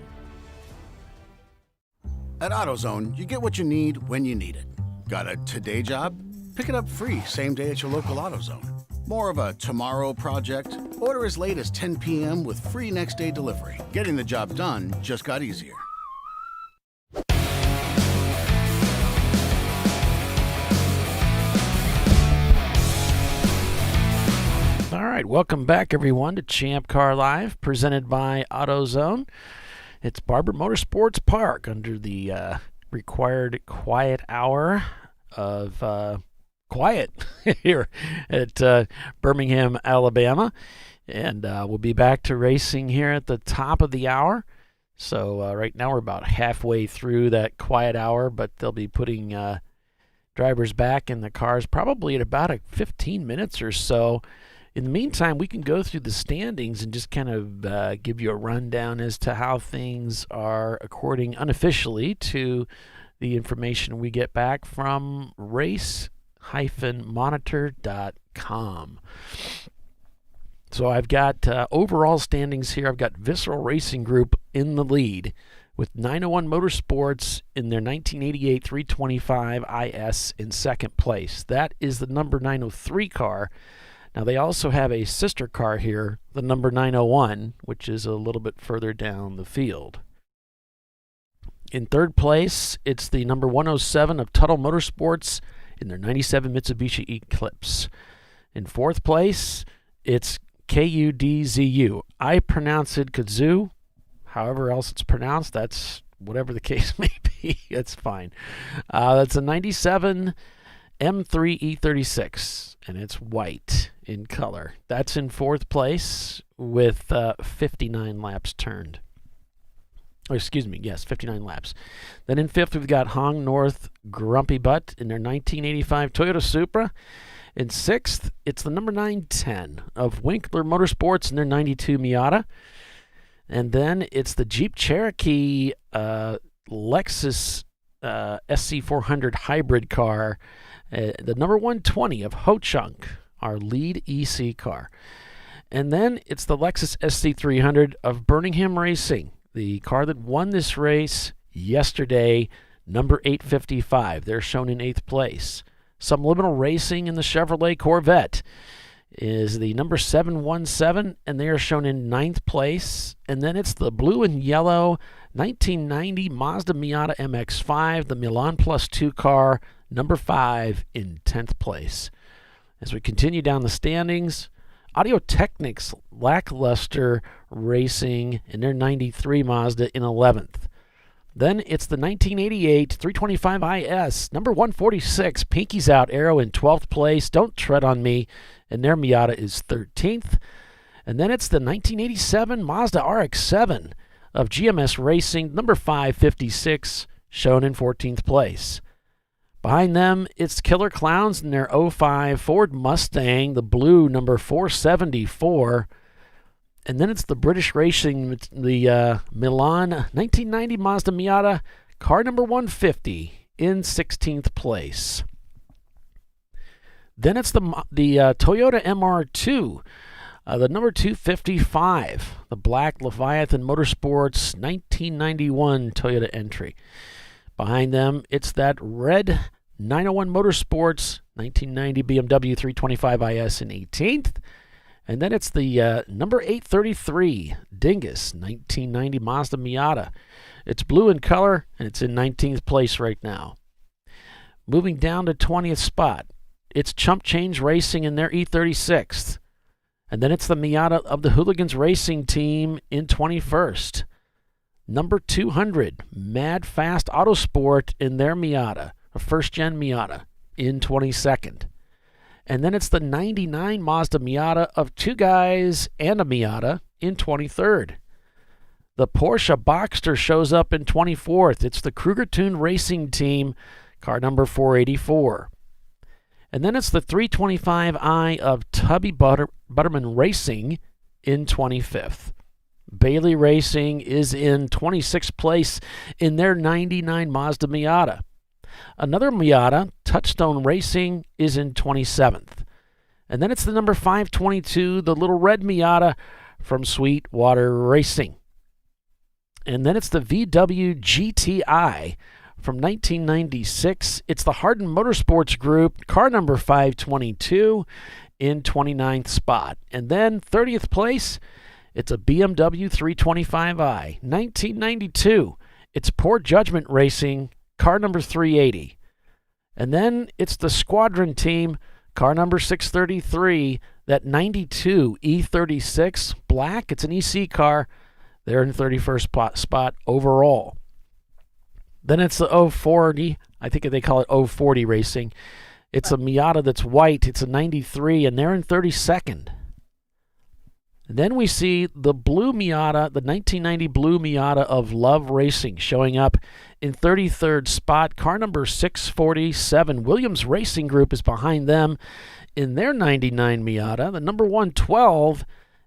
At AutoZone, you get what you need when you need it. Got a today job? Pick it up free same day at your local AutoZone. More of a tomorrow project? Order as late as 10 p.m. with free next day delivery. Getting the job done just got easier.
All right, welcome back everyone to ChampCar.Live, presented by AutoZone. It's Barber Motorsports Park under the required quiet hour of quiet here at Birmingham, Alabama. And we'll be back to racing here at the top of the hour. So right now we're about halfway through that quiet hour, but they'll be putting drivers back in the cars probably at about 15 minutes or so. In the meantime, we can go through the standings and just kind of give you a rundown as to how things are according unofficially to the information we get back from race-monitor.com. So I've got overall standings here. I've got Visceral Racing Group in the lead with 901 Motorsports in their 1988 325 IS in second place. That is the number 903 car. Now, they also have a sister car here, the number 901, which is a little bit further down the field. In third place, it's the number 107 of Tuttle Motorsports in their 97 Mitsubishi Eclipse. In fourth place, it's KUDZU. I pronounce it Kazoo. However else it's pronounced, that's whatever the case may be. That's fine. That's a 97 M3 E36, and it's white in color. That's in fourth place with 59 laps turned. Oh, excuse me, yes, 59 laps. Then in fifth, we've got Hong North Grumpy Butt in their 1985 Toyota Supra. In sixth, it's the number 910 of Winkler Motorsports in their 92 Miata. And then it's the Jeep Cherokee Lexus SC400 hybrid car, the number 120 of Ho Chunk, our lead EC car. And then it's the Lexus SC300 of Birmingham Racing, the car that won this race yesterday, number 855. They're shown in 8th place. Subliminal Racing in the Chevrolet Corvette is the number 717, and they are shown in 9th place. And then it's the blue and yellow 1990 Mazda Miata MX-5, the Milan Plus 2 car, number 5 in 10th place. As we continue down the standings, Audio Technics Lackluster Racing in their 93 Mazda in 11th. Then it's the 1988 325 IS, number 146, Pinky's Out Arrow in 12th place, Don't Tread on Me, and their Miata is 13th. And then it's the 1987 Mazda RX-7 of GMS Racing, number 556, shown in 14th place. Behind them, it's Killer Clowns in their 05 Ford Mustang, the blue, number 474. And then it's the British Racing, the Milan 1990 Mazda Miata, car number 150 in 16th place. Then it's the Toyota MR2, the number 255, the black Leviathan Motorsports 1991 Toyota entry. Behind them, it's that red 901 Motorsports 1990 BMW 325 IS in 18th. And then it's the number 833 Dingus 1990 Mazda Miata. It's blue in color, and it's in 19th place right now. Moving down to 20th spot, it's Chump Change Racing in their E36. And then it's the Miata of the Hooligans Racing Team in 21st. Number 200, Mad Fast Autosport in their Miata, a first-gen Miata, in 22nd. And then it's the 99 Mazda Miata of two guys and a Miata in 23rd. The Porsche Boxster shows up in 24th. It's the Krugertune Racing Team, car number 484. And then it's the 325i of Tubby Butterman Racing in 25th. Bailey Racing is in 26th place in their 99 Mazda Miata. Another Miata, Touchstone Racing, is in 27th. And then it's the number 522, the little red Miata from Sweetwater Racing. And then it's the VW GTI from 1996. It's the Hardin Motorsports Group, car number 522, in 29th spot. And then 30th place, it's a BMW 325i, 1992. It's Poor Judgment Racing, car number 380. And then it's the Squadron Team, car number 633, that 92 E36 black. It's an EC car. They're in 31st spot overall. Then it's the 040. I think they call it 040 Racing. It's a Miata that's white. It's a 93, and they're in 32nd. And then we see the blue Miata, the 1990 blue Miata of Love Racing, showing up in 33rd spot. Car number 647. Williams Racing Group is behind them in their 99 Miata. The number 112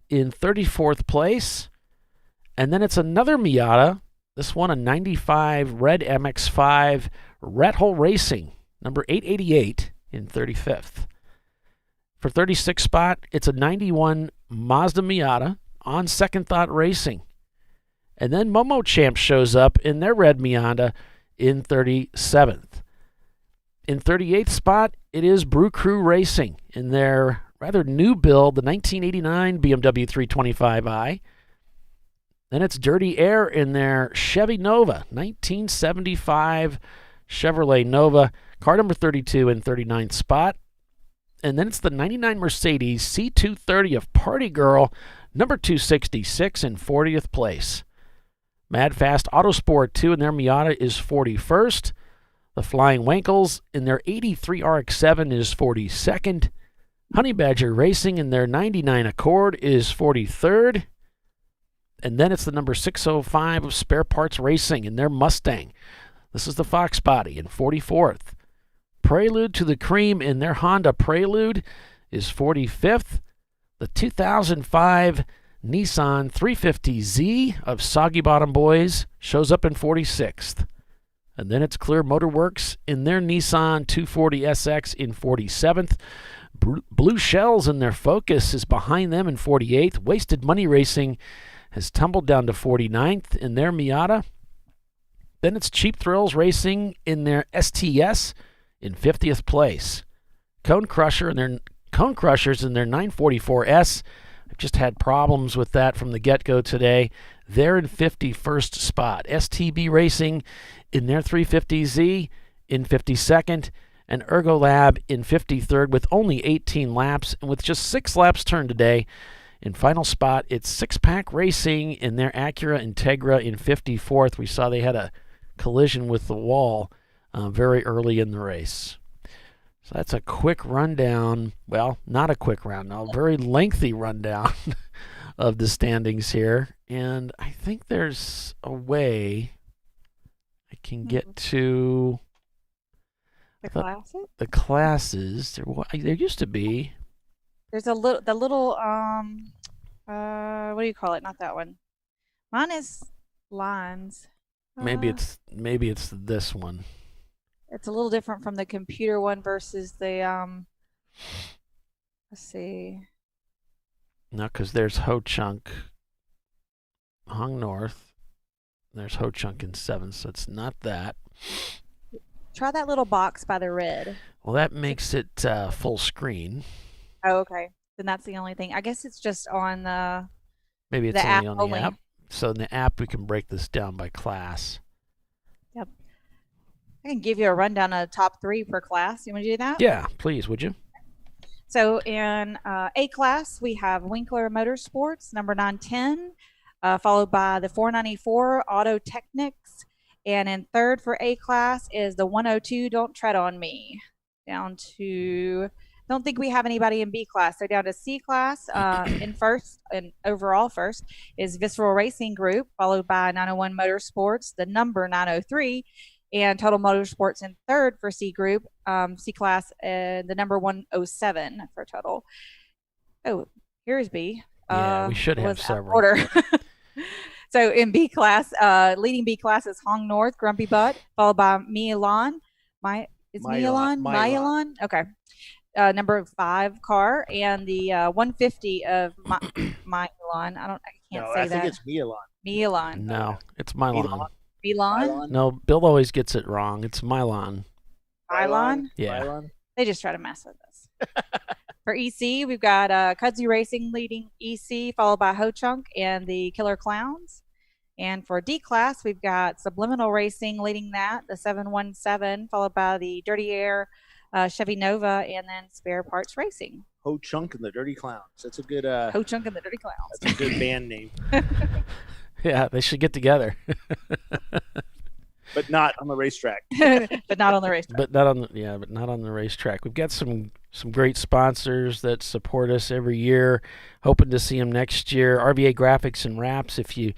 in 34th place. And then it's another Miata. This one, a 95 red MX-5 Red Hole Racing, number 888 in 35th. For 36th spot, it's a 91 Mazda Miata on Second Thought Racing. And then Momo Champ shows up in their red Miata in 37th. In 38th spot, it is Brew Crew Racing in their rather new build, the 1989 BMW 325i. Then it's Dirty Air in their Chevy Nova, 1975 Chevrolet Nova, car number 32 in 39th spot. And then it's the 99 Mercedes C230 of Party Girl, number 266 in 40th place. Mad Fast Autosport 2 in their Miata is 41st. The Flying Wankles in their 83 RX-7 is 42nd. Honey Badger Racing in their 99 Accord is 43rd. And then it's the number 605 of Spare Parts Racing in their Mustang. This is the Fox Body in 44th. Prelude to the Cream in their Honda Prelude is 45th. The 2005 Nissan 350Z of Soggy Bottom Boys shows up in 46th. And then it's Clear Motorworks in their Nissan 240SX in 47th. Blue Shells in their Focus is behind them in 48th. Wasted Money Racing has tumbled down to 49th in their Miata. Then it's Cheap Thrills Racing in their STS in 50th place. Cone Crushers in their 944S. I've just had problems with that from the get-go today. They're in 51st spot. STB Racing in their 350Z in 52nd. And Ergo Lab in 53rd with only 18 laps. And with just 6 laps turned today, in final spot, it's Six Pack Racing in their Acura Integra in 54th. We saw they had a collision with the wall very early in the race. So that's a quick rundown. Well, not a quick rundown, a very lengthy rundown of the standings here. And I think there's a way I can get to
the classes.
The classes. There used to be.
There's the little what do you call it? Not that one. Mine is lines.
Maybe it's this one.
It's a little different from the computer one versus the let's see.
No, because there's Ho Chunk hung north. There's Ho Chunk in 7th, so it's not that.
Try that little box by the red.
Well, that makes it full screen.
Oh, okay. Then that's the only thing. I guess it's just on the.
Maybe it's
the
only on the app. So in the app, we can break this down by class.
Yep. I can give you a rundown of top 3 per class. You want to do that?
Yeah, please, would you?
So in A class, we have Winkler Motorsports, number 910, followed by the 494 Auto Technics. And in third for A class is the 102 Don't Tread on Me. Down to, don't think we have anybody in B class. So down to C class. In first, and overall first, is Visceral Racing Group, followed by 901 Motorsports, the number 903. And Total Motorsports in third for C group, C class, the number 107 for Total. Oh, here's B.
Yeah, we should have several.
Order. So in B class, leading B class is Hong North, Grumpy Butt, followed by Milan. Milan? Okay. Number 5 car, and the 150 of Milan. I can't say that.
I think it's Milan.
Milan.
No, it's Milan.
Milan?
No, Bill always gets it wrong. It's Milan.
Milan?
Yeah.
Milan?
They just try to mess with us. For EC, we've got Kudzu Racing leading EC, followed by Ho Chunk and the Killer Clowns. And for D class, we've got Subliminal Racing leading that, the 717, followed by the Dirty Air Chevy Nova, and then Spare Parts Racing.
Ho Chunk and the Dirty Clowns. That's a good
Ho Chunk and the Dirty Clowns.
That's a good band name.
Yeah, they should get together.
But not on the racetrack.
But not on the racetrack.
But not on the racetrack. We've got some great sponsors that support us every year. Hoping to see them next year. RVA Graphics and Wraps. If you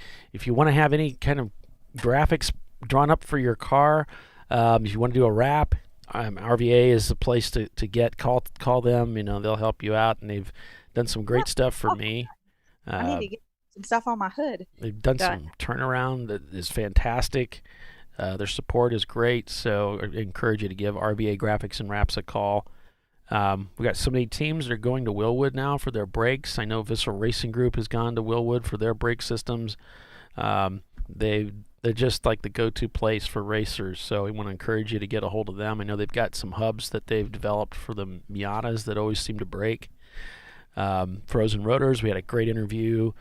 want to have any kind of graphics drawn up for your car, if you want to do a wrap, RVA is the place to get. Call them. They'll help you out, and they've done some great stuff for me.
I need to get some stuff on my hood.
They've done some turnaround that is fantastic. Their support is great, so I encourage you to give RVA Graphics and Wraps a call. We've got so many teams that are going to Willwood now for their brakes. I know Visceral Racing Group has gone to Willwood for their brake systems. They're just like the go-to place for racers, so we want to encourage you to get a hold of them. I know they've got some hubs that they've developed for the Miatas that always seem to break. Frozen Rotors, we had a great interview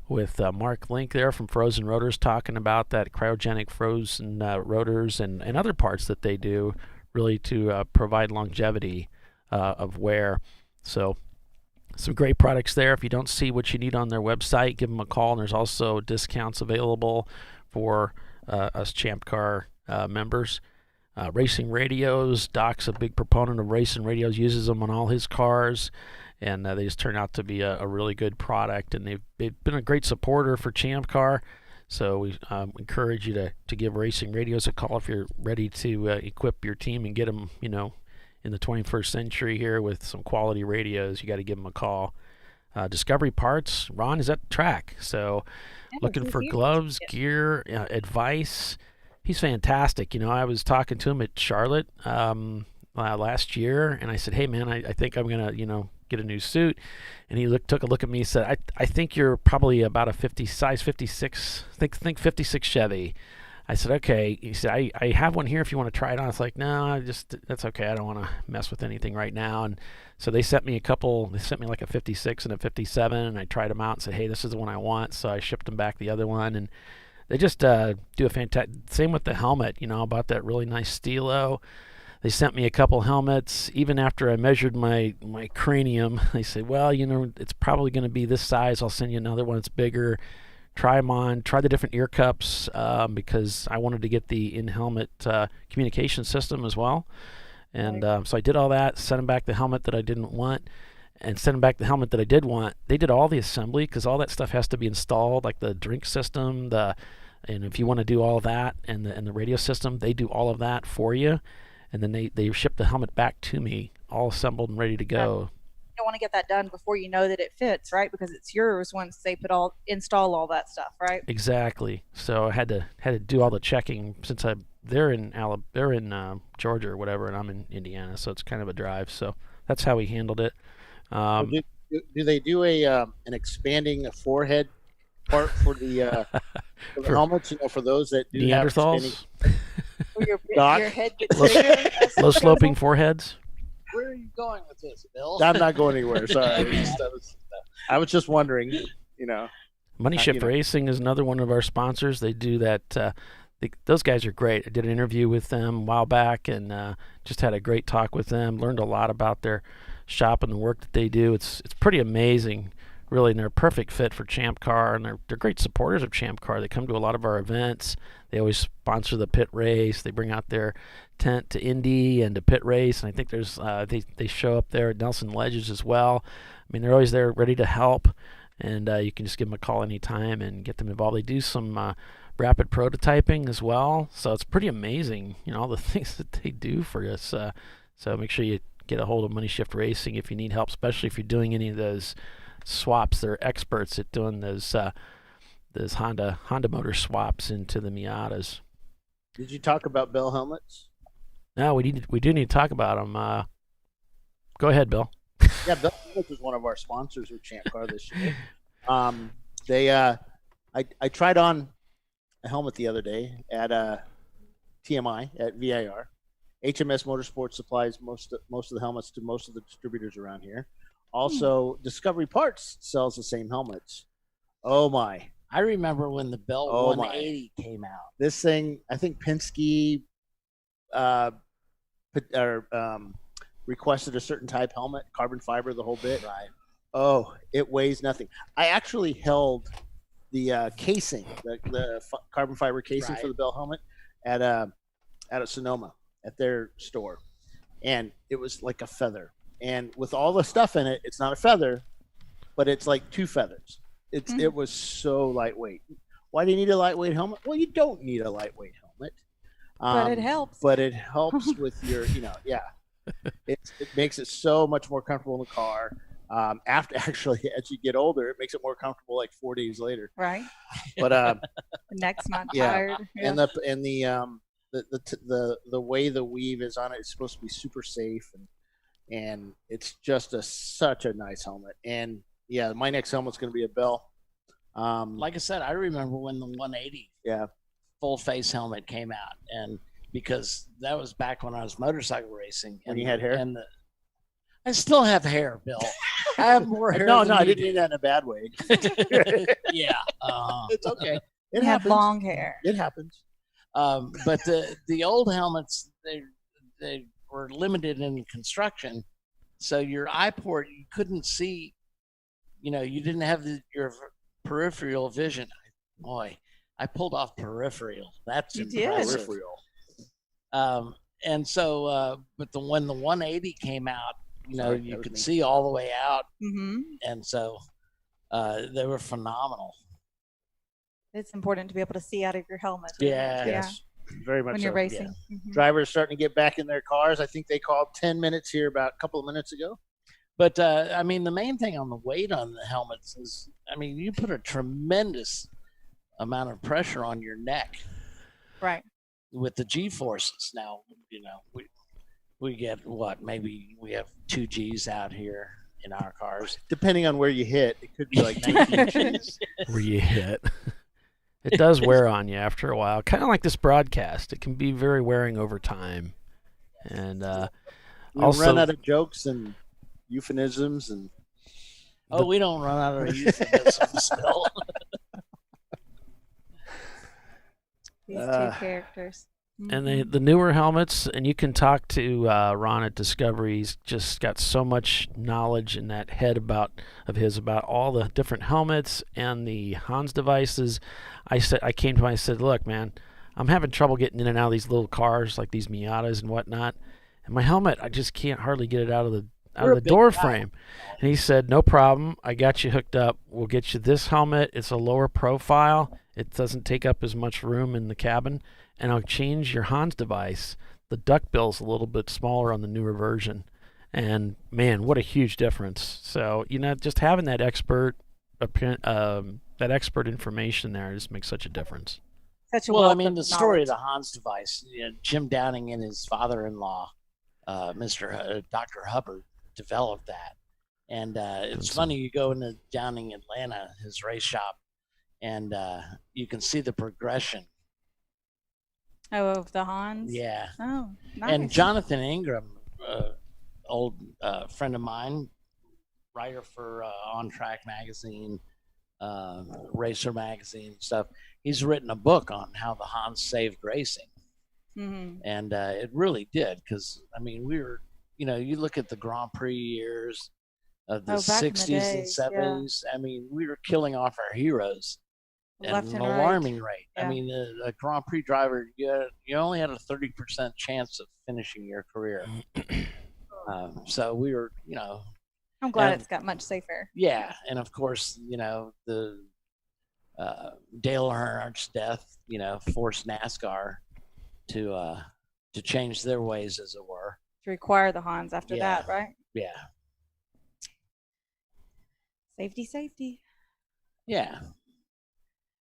with Mark Link there from Frozen Rotors talking about that cryogenic frozen rotors and other parts that they do really to provide longevity of wear. So some great products there. If you don't see what you need on their website, give them a call. And there's also discounts available for us Champ Car members. Racing radios. Doc's a big proponent of racing radios, uses them on all his cars. And they just turn out to be a really good product. And they've been a great supporter for Champ Car. So we encourage you to give Racing Radios a call if you're ready to equip your team and get them, in the 21st century here with some quality radios. You got to give them a call. Discovery Parts, Ron is at the track. So looking for gloves, gear, advice. He's fantastic. I was talking to him at Charlotte last year, and I said, hey, man, I think I'm going to, get a new suit. And he took a look at me and said, I think you're probably about a size 56, think 56 Chevy. I said, okay. He said, I have one here if you want to try it on. It's like, no, that's okay. I don't want to mess with anything right now. And so they sent me like a 56 and a 57, and I tried them out and said, hey, this is the one I want. So I shipped them back the other one, and they just do a fantastic, same with the helmet, I bought that really nice Stilo. They sent me a couple helmets. Even after I measured my cranium, they said, well, it's probably going to be this size. I'll send you another one that's bigger. Try them on. Try the different ear cups because I wanted to get the in-helmet communication system as well. And so I did all that, sent them back the helmet that I didn't want, and sent them back the helmet that I did want. They did all the assembly because all that stuff has to be installed, like the drink system, and if you want to do all that and the radio system, they do all of that for you. And then they ship the helmet back to me, all assembled and ready to go.
You don't want to get that done before you know that it fits, right? Because it's yours once they install all that stuff, right?
Exactly. So I had to do all the checking since they're in Georgia or whatever, and I'm in Indiana, so it's kind of a drive. So that's how we handled it.
Do they do an expanding forehead part for the helmets? For those that do
Neanderthals.
Your head gets bigger.
Low sloping foreheads.
Where are you going with this, Bill? I'm not going anywhere. Sorry. I was just wondering.
Money Shift Racing is another one of our sponsors. They do that. Those guys are great. I did an interview with them a while back and just had a great talk with them. Learned a lot about their shop and the work that they do. It's pretty amazing, really, and they're a perfect fit for Champ Car, and they're great supporters of Champ Car. They come to a lot of our events. They always sponsor the pit race. They bring out their tent to Indy and to pit race, and I think there's they show up there at Nelson Ledges as well. I mean, they're always there ready to help, and you can just give them a call anytime and get them involved. They do some rapid prototyping as well, so it's pretty amazing, all the things that they do for us. So make sure you get a hold of Money Shift Racing if you need help, especially if you're doing any of those swaps. They're experts at doing those Honda motor swaps into the Miatas.
Did you talk about Bell helmets?
No, we do need to talk about them. Go ahead, Bill.
Yeah, Bell helmets was one of our sponsors with Champ Car this year. I tried on a helmet the other day at TMI at VIR. HMS Motorsports supplies most of the helmets to most of the distributors around here. Also, Discovery Parts sells the same helmets. Oh my!
I remember when the Bell 180 came out.
This thing, I think Penske requested a certain type helmet, carbon fiber, the whole bit.
Right.
Oh, it weighs nothing. I actually held the casing, the carbon fiber casing for the Bell helmet at Sonoma at their store, and it was like a feather. And with all the stuff in it, it's not a feather, but it's like two feathers. It was so lightweight. Why do you need a lightweight helmet? Well, you don't need a lightweight helmet,
but it helps.
But it helps with your, it makes it so much more comfortable in the car. After actually, as you get older, it makes it more comfortable like 4 days later.
Right.
But
the neck's not tired.
Yeah. And the way the weave is on it is supposed to be super safe, and it's just such a nice helmet. And yeah, my next helmet's going to be a Bell.
Like I said, I remember when the 180 full face helmet came out, and because that was back when I was motorcycle racing.
When you had hair?
And I still have hair, Bill. I have more hair.
No,
than
I
you
didn't mean that in a bad way.
Yeah.
It's okay.
You have long hair.
It happens.
But the old helmets, they were limited in construction, so your eye port, you couldn't see. You didn't have your peripheral vision. Boy, I pulled off peripheral. That's impressive. And so, but when the 180 came out, you could see all the way out, and so they were phenomenal.
It's important to be able to see out of your helmet.
Yeah.
Yes. Very much
when you're
so.
racing.
Yeah. Drivers starting to get back in their cars. I think they called 10 minutes here about a couple of minutes ago.
But I mean, the main thing on the weight on the helmets is, you put a tremendous amount of pressure on your neck.
Right.
With the G forces now, we get what? Maybe we have 2 Gs out here in our cars.
Depending on where you hit, it could be like 19 Gs.
Where you hit. It does wear on you after a while. Kind of like this broadcast. It can be very wearing over time. And
we
also
run out of jokes and euphemisms and
we don't run out of euphemisms still.
These two characters.
And the newer helmets, and you can talk to Ron at Discovery. He's just got so much knowledge in that head about all the different helmets and the Hans devices. I came to him, I said, look, man, I'm having trouble getting in and out of these little cars like these Miatas and whatnot. And my helmet, I just can't hardly get it out of the door frame. And he said, no problem. I got you hooked up. We'll get you this helmet. It's a lower profile. It doesn't take up as much room in the cabin. And I'll change your Hans device. The duckbill's a little bit smaller on the newer version. And, man, what a huge difference. So, just having that expert information there just makes such a difference.
The story of the Hans device, Jim Downing and his father-in-law, Dr. Hubbard, developed that. And it's funny, you go into Downing, Atlanta, his race shop, and you can see the progression.
Oh, of the Hans?
Yeah.
Oh, nice.
And Jonathan Ingram, old friend of mine, writer for On Track magazine, Racer magazine and stuff, he's written a book on how the Hans saved racing. And it really did, because, we were, you look at the Grand Prix years of the
back in the
60s
days,
and 70s. I mean, we were killing off our heroes at
Left
an
and right.
alarming rate. I
Yeah.
mean, a Grand Prix driver, you only had a 30% chance of finishing your career. So we were,
I'm glad
and-
it's got much safer.
Yeah, and of course, the Dale Earnhardt's death, forced NASCAR to change their ways, as it were.
To require the Hans after
Yeah.
that, right?
Yeah,
Safety.
yeah.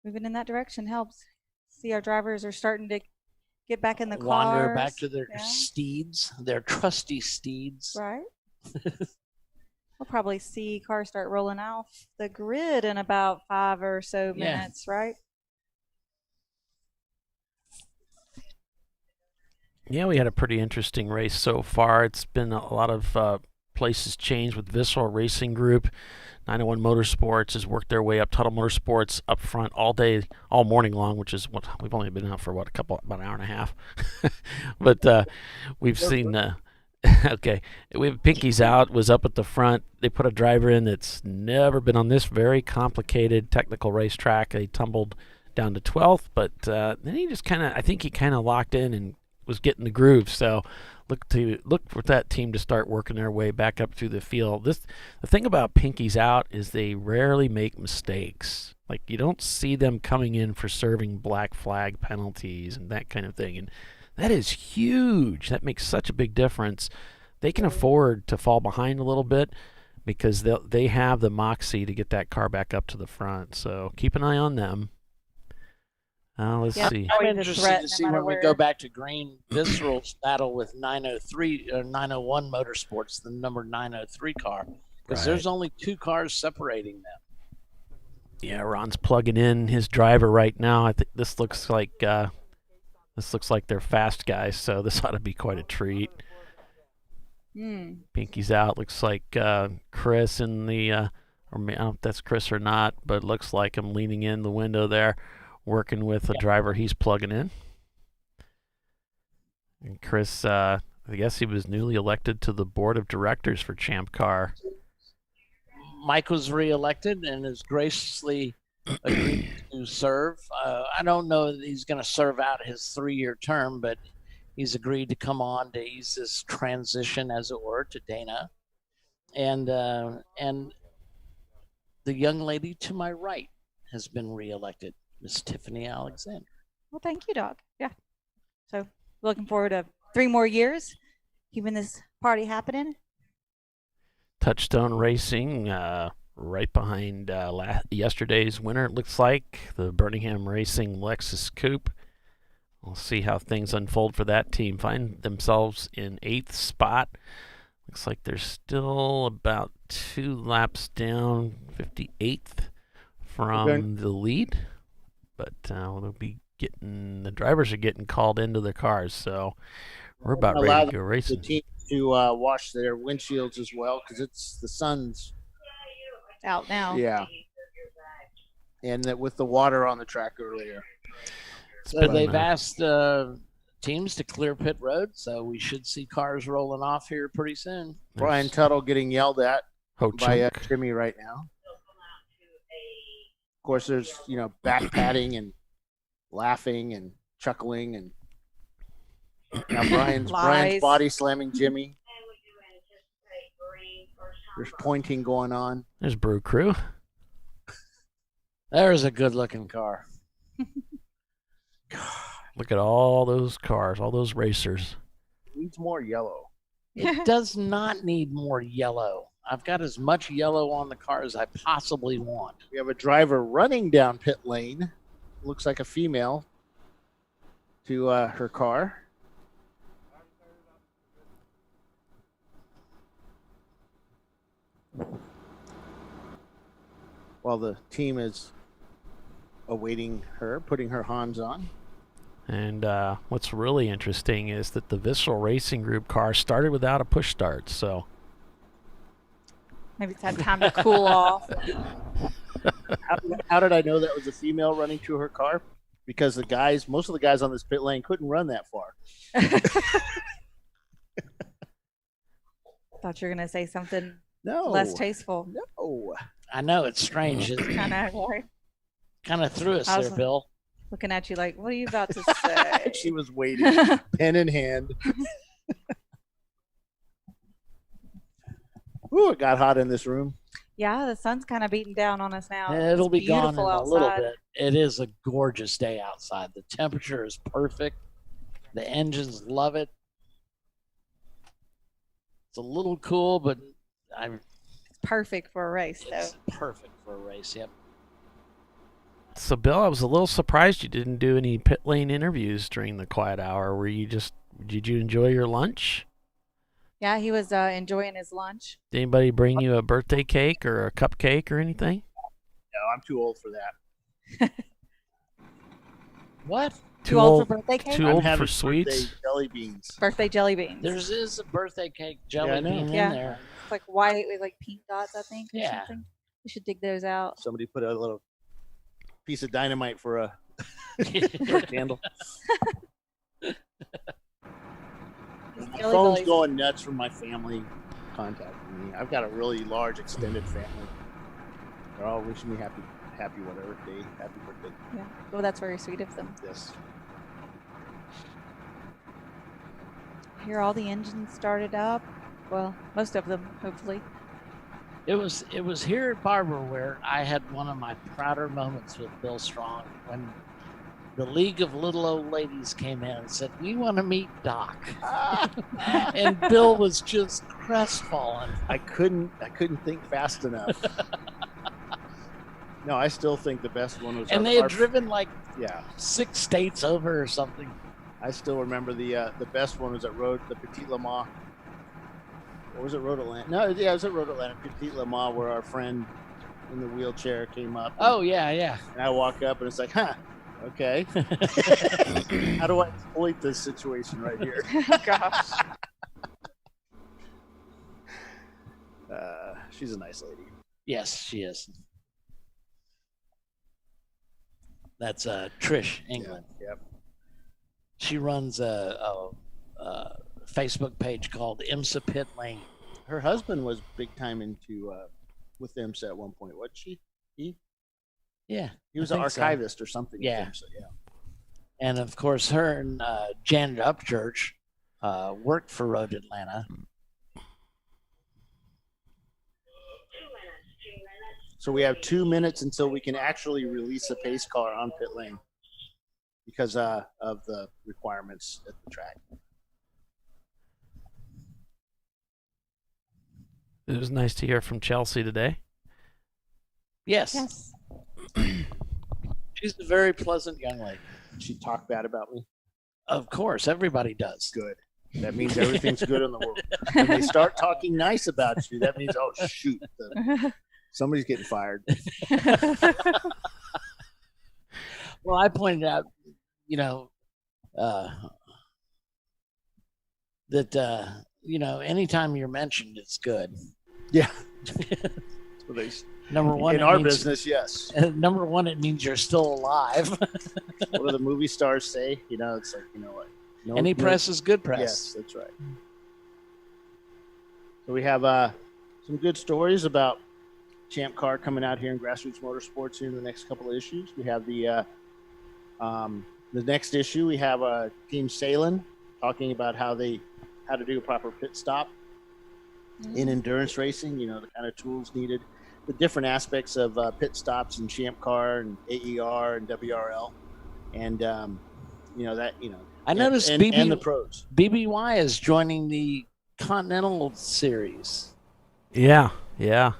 Moving in that direction helps. See, our drivers are starting to get back in the cars.
Wander back to their
Yeah.
steeds, their trusty steeds.
Right. We'll probably see cars start rolling off the grid in about 5 or so
Yeah.
minutes, right?
Yeah, we had a pretty interesting race so far. It's been a lot of places changed with Visceral Racing Group. 901 Motorsports has worked their way up. Tuttle Motorsports up front all day, all morning long, which is what we've only been out for about an hour and a half. But we've seen. Okay, we have Pinky's Out was up at the front. They put a driver in that's never been on this very complicated technical racetrack. They tumbled down to 12th, but then he just I think he kind of locked in and was getting the groove. So look for that team to start working their way back up through the field. The thing about Pinky's Out is they rarely make mistakes. Like, you don't see them coming in for serving black flag penalties and that kind of thing. And that is huge. That makes such a big difference. They can afford to fall behind a little bit because they have the moxie to get that car back up to the front. So keep an eye on them. Let's see.
I'm interested to see when we go back to Green Visceral's battle with 903 or 901 Motorsports, the number 903 car, because there's only 2 cars separating them.
Yeah, Ron's plugging in his driver right now. I think this looks like they're fast guys, so this ought to be quite a treat. Pinky's Out. Looks like Chris in the, or I don't know if that's Chris or not, but it looks like him leaning in the window there, working with a driver he's plugging in. And Chris, I guess he was newly elected to the board of directors for Champ Car.
Mike was reelected and has graciously agreed to serve. I don't know that he's going to serve out his 3-year term, but he's agreed to come on to ease this transition, as it were, to Dana. And the young lady to my right has been reelected, Miss Tiffany Alexander.
Well, thank you, Doc. Yeah. So looking forward to 3 more years, keeping this party happening.
Touchstone Racing, right behind yesterday's winner, it looks like, the Birmingham Racing Lexus Coupe. We'll see how things unfold for that team. Find themselves in 8th spot. Looks like they're still about 2 laps down, 58th from the lead. But the drivers are getting called into their cars, so we're about ready to go racing.
The team to wash their windshields as well, because the sun's
out now.
Yeah, and with the water on the track earlier.
So they've asked teams to clear pit road, so we should see cars rolling off here pretty soon.
Brian Tuttle getting yelled at by
Chunk.
Jimmy right now. Of course, there's back patting and laughing and chuckling, and now Brian's body slamming Jimmy. There's pointing going on.
There's Brew Crew.
There's a good-looking car.
Look at all those cars, all those racers.
It needs more yellow.
It does not need more yellow. I've got as much yellow on the car as I possibly want.
We have a driver running down pit lane. Looks like a female to her car. While the team is awaiting her, putting her Hans on.
And what's really interesting is that the Visceral Racing Group car started without a push start, so
maybe it's had time to cool off.
How did I know that was a female running to her car? Because most of the guys on this pit lane couldn't run that far.
Thought you were gonna say something
No.
less tasteful.
No.
I know it's strange. It kind of threw us there, Bill.
Looking at you like, what are you about to say?
She was waiting, pen in hand. Ooh, it got hot in this room.
Yeah, the sun's kind of beating down on us now.
It'll be gone in
beautiful
a little
outside.
bit. It is a gorgeous day outside. The temperature is perfect. The engines love it. It's a little cool, but
It's perfect for a race, though.
it's perfect for a race. Yep.
So, Bill, I was a little surprised you didn't do any pit lane interviews during the quiet hour. Did you enjoy your lunch?
Yeah, he was enjoying his lunch.
Did anybody bring you a birthday cake or a cupcake or anything?
No, I'm too old for that.
What?
Too old for birthday cake?
Too
I'm
old
having
for sweets?
birthday jelly beans.
Birthday jelly beans.
There is a birthday cake jelly
I know.
bean in
Yeah.
there.
It's like white with like pink dots, I think, or
Yeah.
something. We should dig those out.
Somebody put a little piece of dynamite for a, for a candle. My phone's going nuts from my family contacting me. I've got a really large extended family. They're all wishing me happy whatever day, happy birthday.
Yeah. Well, that's very sweet of them.
Yes.
Here, all the engines started up. Well, most of them, hopefully.
It was here at Barber where I had one of my prouder moments with Bill Strong when the League of Little Old Ladies came in and said, "We want to meet Doc," and Bill was just crestfallen.
I couldn't think fast enough. No, I still think the best one was.
And they had driven like 6 states over or something.
I still remember the best one was at the Petit Le Mans. Or was it Road Atlanta? No, yeah, it was at Road Atlanta, Petit Le Mans, where our friend in the wheelchair came up.
Oh yeah.
And I walk up and it's like, okay. How do I exploit this situation right here?
Oh, gosh.
She's a nice lady.
Yes, she is. That's Trish England.
Yep.
She runs a Facebook page called IMSA Pit Lane.
Her husband was big time into with IMSA at one point, wasn't she?
Yeah.
He was
I
an
think so.
archivist or something. with
Yeah.
IMSA, yeah.
And of course, her and Janet Upchurch worked for Road Atlanta.
So we have 2 minutes until we can actually release a pace car on pit lane because of the requirements at the track.
It was nice to hear from Chelsea today.
Yes. She's a very pleasant young lady.
She talked bad about me?
Of course, everybody does.
Good. That means everything's good in the world. When they start talking nice about you, that means, oh, shoot, somebody's getting fired.
Well, I pointed out, that, anytime you're mentioned, it's good.
Yeah.
Number one,
in our business, yes.
Number one, it means you're still alive.
What do the movie stars say? It's like, what?
Any press is good press.
Yes, that's right. So we have some good stories about Champ Car coming out here in Grassroots Motorsports here in the next couple of issues. We have the next issue. We have Team Salem talking about how to do a proper pit stop in endurance racing. The kind of tools needed, the different aspects of pit stops in Champ Car and AER and WRL, and
I noticed
and the pros.
BBY is joining the Continental Series.
Yeah.
Yeah,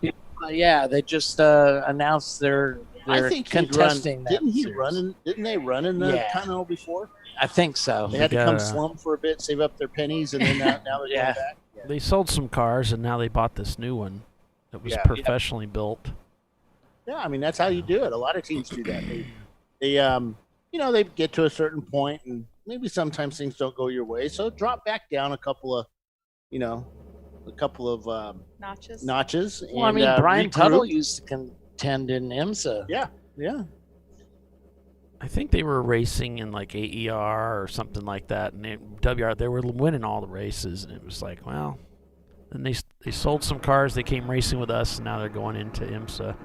they just announced they're
I think
contesting that.
Didn't they run in the Continental before?
I think so.
They had to come slum for a bit, save up their pennies, and then now they're going back. Yeah.
They sold some cars, and now they bought this new one that was professionally built.
Yeah, I mean, that's how you do it. A lot of teams do that. They get to a certain point, and maybe sometimes things don't go your way, so drop back down a couple of notches.
Well,
and,
Brian
regroup.
Tuttle used to contend in IMSA.
Yeah.
I think they were racing in like AER or something like that, and WR they were winning all the races, and it was like, well, And they sold some cars. They came racing with us, and now they're going into IMSA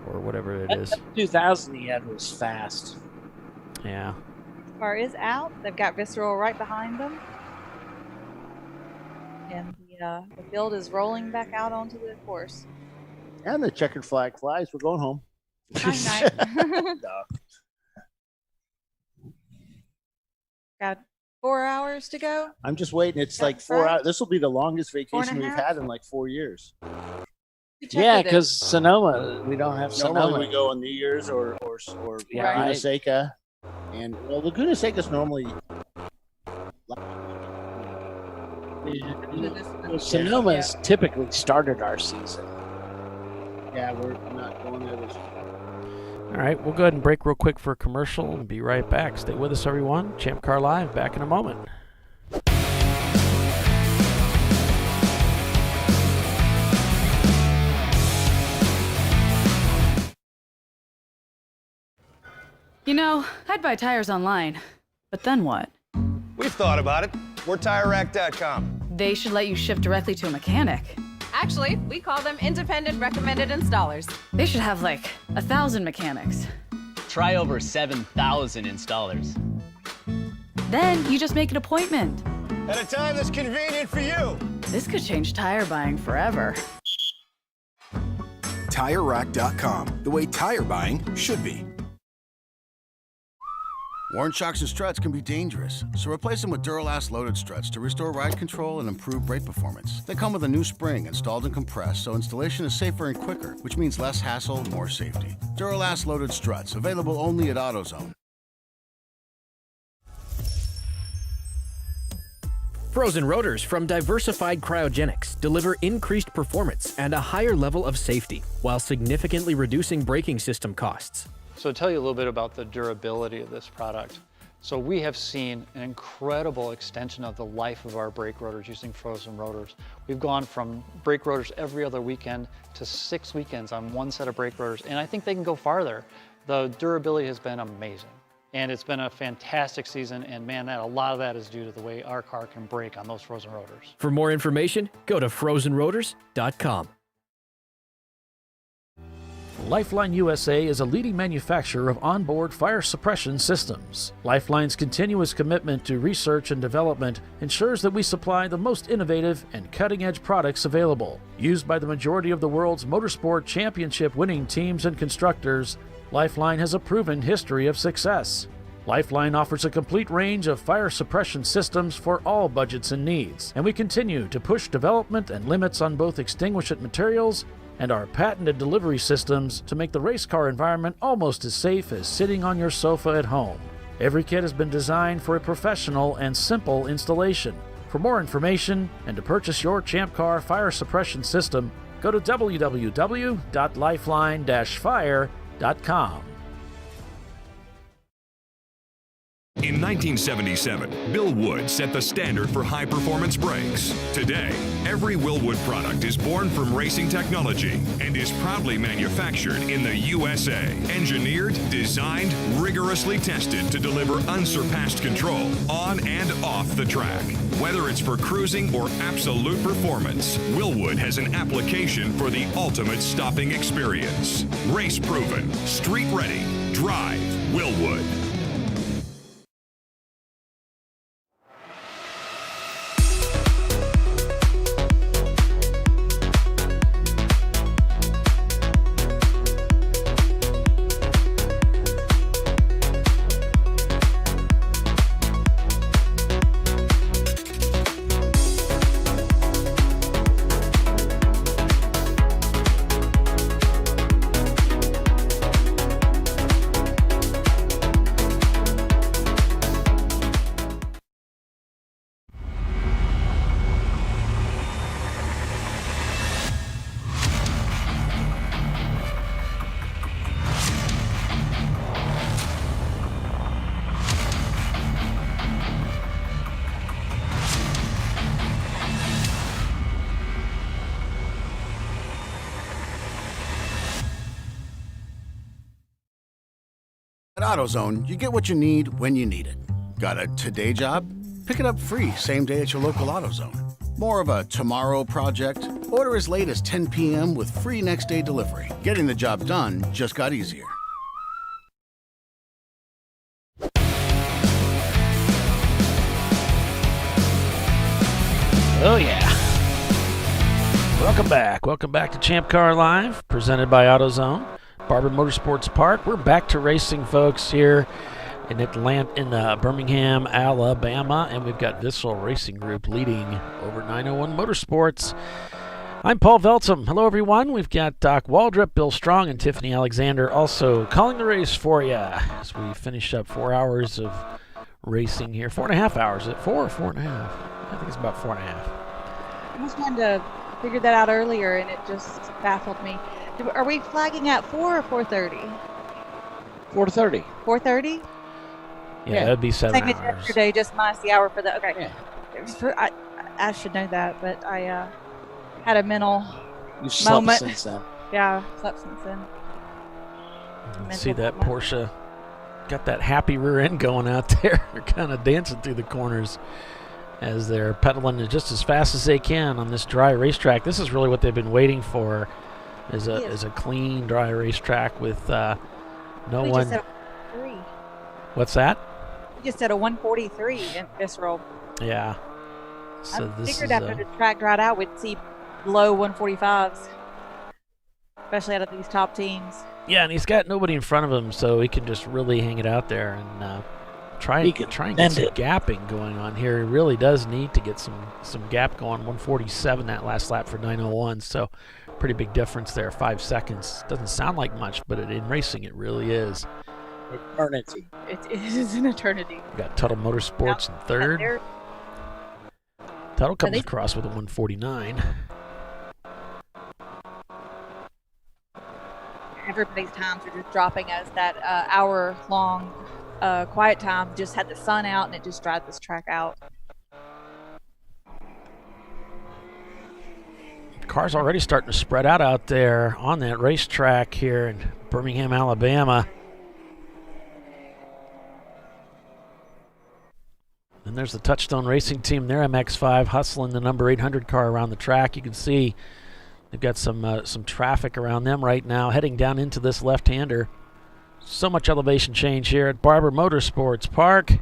or whatever it is.
That 2000 he had was fast.
Yeah.
Car is out. They've got Visceral right behind them. And the field is rolling back out onto the course.
And the checkered flag flies. We're going home.
Night.
No.
Got 4 hours to go.
I'm just waiting. It's like 4 hours. This will be the longest vacation we've had in like 4 years.
Yeah, because Sonoma, we don't have Sonoma.
Normally we go on New Year's or Laguna Seca. And well, Laguna Seca is normally.
Sonoma's typically started our season.
Yeah, we're not going there this.
All right, we'll go ahead and break real quick for a commercial and be right back. Stay with us, everyone. Champ Car Live, back in a moment.
You know, I'd buy tires online, but then what?
We've thought about it. We're TireRack.com.
They should let you ship directly to a mechanic.
Actually, we call them independent recommended installers.
They should have like 1,000 mechanics.
Try over 7,000 installers.
Then you just make an appointment.
At a time that's convenient for you.
This could change tire buying forever.
TireRack.com, the way tire buying should be. Worn shocks and struts can be dangerous, so replace them with Duralast loaded struts to restore ride control and improve brake performance. They come with a new spring installed and compressed, so installation is safer and quicker, which means less hassle, more safety. Duralast loaded struts, available only at AutoZone.
Frozen rotors from Diversified Cryogenics deliver increased performance and a higher level of safety, while significantly reducing braking system costs.
So to tell you a little bit about the durability of this product. So we have seen an incredible extension of the life of our brake rotors using frozen rotors. We've gone from brake rotors every other weekend to 6 weekends on one set of brake rotors, and I think they can go farther. The durability has been amazing. And it's been a fantastic season, and man, a lot of that is due to the way our car can brake on those frozen rotors.
For more information, go to frozenrotors.com.
Lifeline USA is a leading manufacturer of onboard fire suppression systems. Lifeline's continuous commitment to research and development ensures that we supply the most innovative and cutting-edge products available. Used by the majority of the world's motorsport championship-winning teams and constructors, Lifeline has a proven history of success. Lifeline offers a complete range of fire suppression systems for all budgets and needs, and we continue to push development and limits on both extinguishant materials and our patented delivery systems to make the race car environment almost as safe as sitting on your sofa at home. Every kit has been designed for a professional and simple installation. For more information and to purchase your Champ Car fire suppression system, go to www.lifeline-fire.com.
In 1977, Bill Wood set the standard for high-performance brakes. Today, every Willwood product is born from racing technology and is proudly manufactured in the USA. Engineered, designed, rigorously tested to deliver unsurpassed control on and off the track. Whether it's for cruising or absolute performance, Willwood has an application for the ultimate stopping experience. Race-proven, street-ready, drive Willwood.
At AutoZone, you get what you need when you need it. Got a today job? Pick it up free same day at your local AutoZone. More of a tomorrow project? Order as late as 10 p.m. with free next day delivery. Getting the job done just got easier.
Oh, yeah. Welcome back. Welcome back to ChampCar.Live, presented by AutoZone, Barber Motorsports Park. We're back to racing, folks, here in Birmingham, Alabama, and we've got Visceral Racing Group leading over 901 Motorsports. I'm Paul Veltzum. Hello, everyone. We've got Doc Waldrop, Bill Strong, and Tiffany Alexander also calling the race for you as we finish up 4 hours of racing here. 4.5 hours. Is it 4 or 4.5? I think it's about 4.5.
I was trying to figure that out earlier, and it just baffled me. Are we flagging at 4 or 4:30?
4:30.
4:30?
Yeah, that'd be 7
Same as
hours.
yesterday, just minus the hour for the. Okay.
Yeah.
I should know that, but I had a mental
You've slept
moment.
since then.
Yeah, slept since then.
See that Porsche got that happy rear end going out there. They're kind of dancing through the corners as they're pedaling just as fast as they can on this dry racetrack. This is really what they've been waiting for, is a clean, dry racetrack with no
We
one.
just said a 143.
What's that?
We just said a 143 in Visceral.
Yeah. So
I
this
figured
is
after the track dried out, we'd see low 145s, especially out of these top teams.
yeah, and he's got nobody in front of him, so he can just really hang it out there and try and get some gapping going on here. He really does need to get some gap going. 147 that last lap for 901, so pretty big difference there. 5 seconds doesn't sound like much, but in racing it really is.
Eternity.
It is an eternity.
We got Tuttle Motorsports in third. Tuttle comes across with a 149.
Everybody's times are just dropping as that hour-long quiet time just had the sun out, and it just dried this track out.
Cars already starting to spread out there on that racetrack here in Birmingham, Alabama. And there's the Touchstone Racing Team, their MX-5 hustling the number 800 car around the track. You can see they've got some traffic around them right now, heading down into this left-hander. So much elevation change here at Barber Motorsports Park.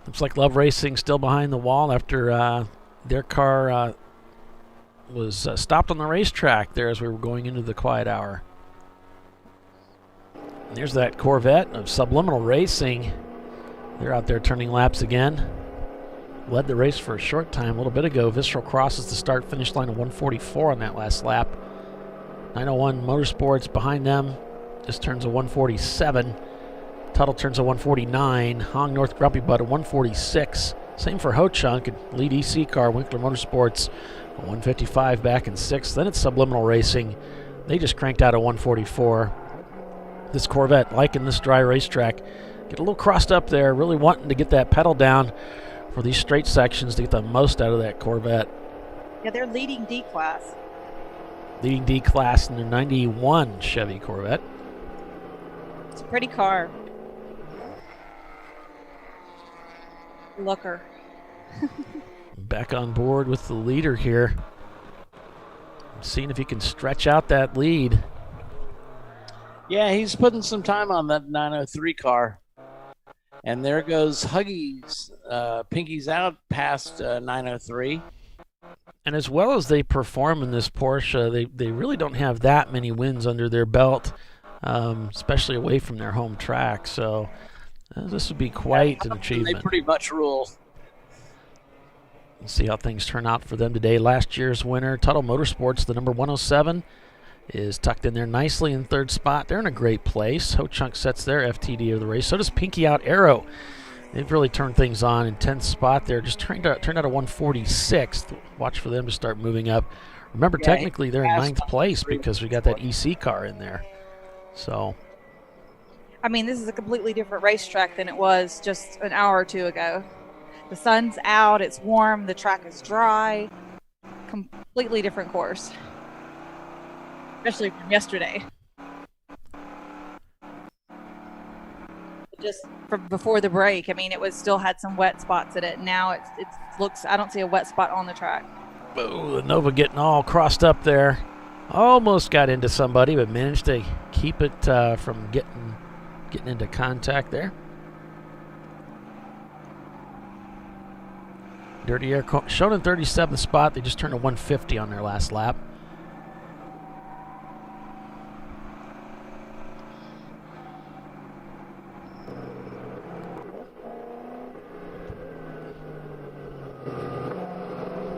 Looks like Love Racing still behind the wall after their car was stopped on the racetrack there as we were going into the quiet hour. And there's that Corvette of Subliminal Racing. They're out there turning laps again. Led the race for a short time a little bit ago. Visceral crosses the start-finish line of 144 on that last lap. 901 Motorsports behind them just turns a 147. Tuttle turns a 149. Hong North Grumpy Butt a 146. Same for Ho Chunk and lead EC car Winkler Motorsports a 155 back in sixth. Then it's Subliminal Racing. They just cranked out a 144. This Corvette, liking this dry racetrack, get a little crossed up there, really wanting to get that pedal down for these straight sections to get the most out of that Corvette.
Yeah, they're leading D-Class.
Leading D-Class in their 91 Chevy Corvette.
It's a pretty car. Looker.
Back on board with the leader here. Seeing if he can stretch out that lead.
Yeah, he's putting some time on that 903 car. And there goes Huggies. Pinky's out past 903.
And as well as they perform in this Porsche, they really don't have that many wins under their belt, especially away from their home track. So this would be quite an achievement.
They pretty much rule.
We'll see how things turn out for them today. Last year's winner, Tuttle Motorsports, the number 107, is tucked in there nicely in third spot. They're in a great place. Ho Chunk sets their FTD of the race. So does Pinky Out Arrow. They've really turned things on in 10th spot there. Just turned out a 146th. Watch for them to start moving up. Remember, technically they're in 9th place because we got that EC car in there. So,
I mean, this is a completely different racetrack than it was just an hour or two ago. The sun's out, it's warm, the track is dry. Completely different course. Especially from yesterday. just from before the break. I mean, it was still had some wet spots in it. Now it looks. I don't see a wet spot on the track.
Oh, the Nova getting all crossed up there. Almost got into somebody, but managed to keep it from getting into contact there. Dirty Air shown in 37th spot. They just turned a 150 on their last lap.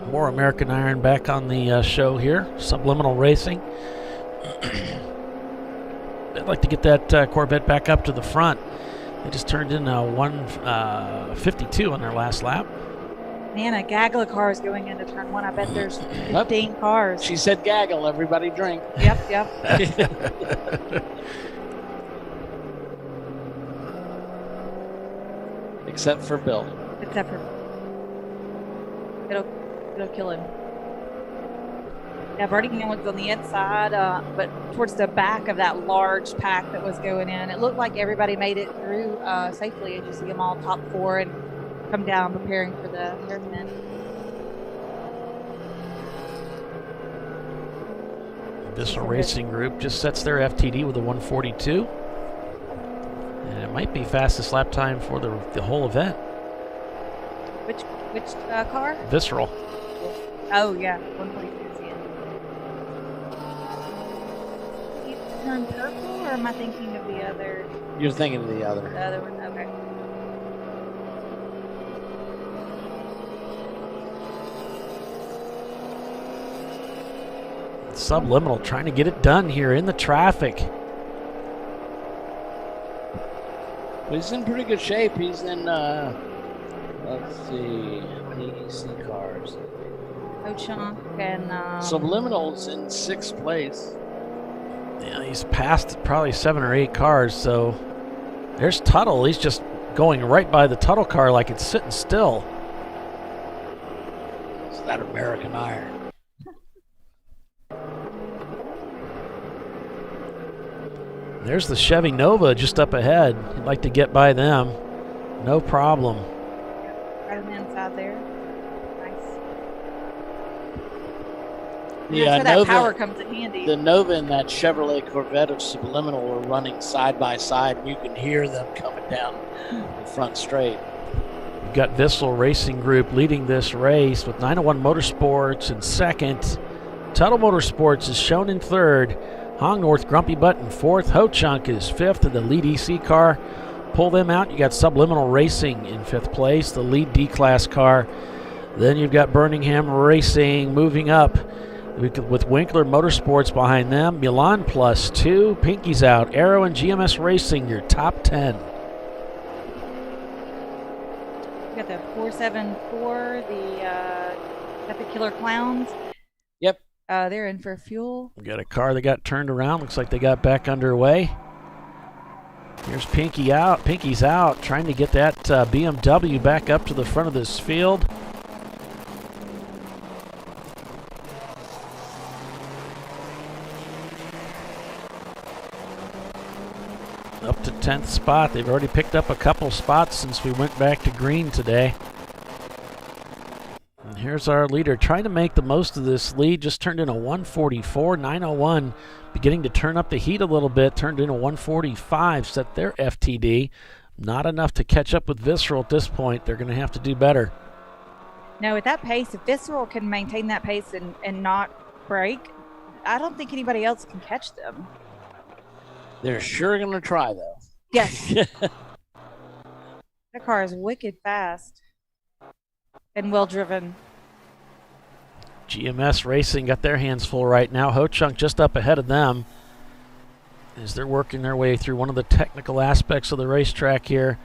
More American Iron back on the show here. Subliminal Racing. I'd like to get that Corvette back up to the front. They just turned in a 152 on their last lap.
Man, a gaggle of cars going into turn one. I bet there's 15 cars.
She said gaggle. Everybody drink.
Yep.
Except for Bill.
Except for it'll kill him. Yeah, Bernie Hamlin's on the inside, but towards the back of that large pack that was going in. It looked like everybody made it through safely, as you see them all top four and come down preparing for the hairpin.
This Racing Group just sets their FTD with a 142. And it might be fastest lap time for the whole event.
Which car?
Visceral.
Oh, yeah, 142 is in. You turn purple, or am I thinking of the other?
You're thinking of the other.
The other one, okay.
Subliminal trying to get it done here in the traffic.
Well, he's in pretty good shape. He's in, let's see, how many EC cars?
Ho-Chunk and
Subliminal's in 6th place.
Yeah, he's passed probably 7 or 8 cars, so there's Tuttle. He's just going right by the Tuttle car like it's sitting still.
It's that American Iron.
There's the Chevy Nova just up ahead. You'd like to get by them. No problem.
Right on the inside there. Nice.
Yeah,
that's where
Nova,
that power comes in handy.
The Nova and that Chevrolet Corvette of Subliminal are running side by side, and you can hear them coming down the front straight.
We've got Visceral Racing Group leading this race with 901 Motorsports in second. Tuttle Motorsports is shown in third. Hong North Grumpy Butt in fourth. Ho-Chunk is fifth in the lead EC car. Pull them out. You got Subliminal Racing in fifth place, the lead D-Class car. Then you've got Birmingham Racing moving up with Winkler Motorsports behind them. Milan plus 2. Pinky's out. Arrow and GMS Racing, your top 10.
You got the 474, got the Killer Clowns.
Yep.
They're in for fuel.
We got a car that got turned around. Looks like they got back underway. Here's Pinky out. Pinky's out, trying to get that BMW back up to the front of this field. Up to 10th spot. They've already picked up a couple spots since we went back to green today. And here's our leader trying to make the most of this lead. Just turned in a 144, 901. Beginning to turn up the heat a little bit. Turned in a 145, set their FTD. Not enough to catch up with Visceral at this point. They're going to have to do better.
No, at that pace, if Visceral can maintain that pace and not break, I don't think anybody else can catch them.
They're sure going to try, though.
Yes. That car is wicked fast and well driven.
GMS Racing got their hands full right now. Ho-Chunk just up ahead of them as they're working their way through one of the technical aspects of the racetrack here.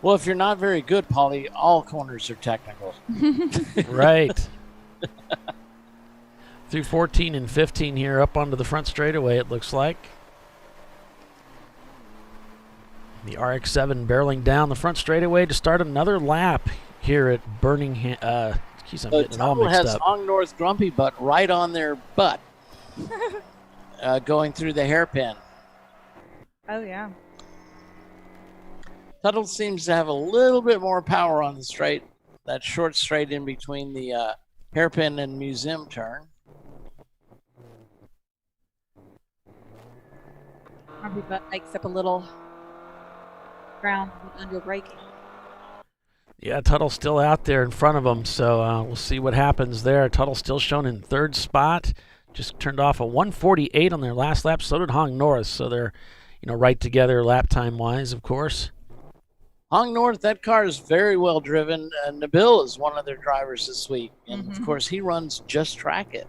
Well, if you're not very good, Paulie, all corners are technical.
Right. Through 14 and 15 here up onto the front straightaway, it looks like. The RX-7 barreling down the front straightaway to start another lap here at Birmingham. Geez, I'm getting it all mixed
has
up.
Hong North Grumpy Butt right on their butt. going through the hairpin.
Oh, yeah.
Tuttle seems to have a little bit more power on the straight, that short straight in between the hairpin and museum turn.
Probably makes up a little ground under braking.
Yeah, Tuttle's still out there in front of him, so we'll see what happens there. Tuttle's still shown in third spot. Just turned off a 1:48 on their last lap. So did Hong North, so they're right together lap time-wise, of course.
Hong North, that car is very well driven. Nabil is one of their drivers this week. And, of course, he runs Just Track It,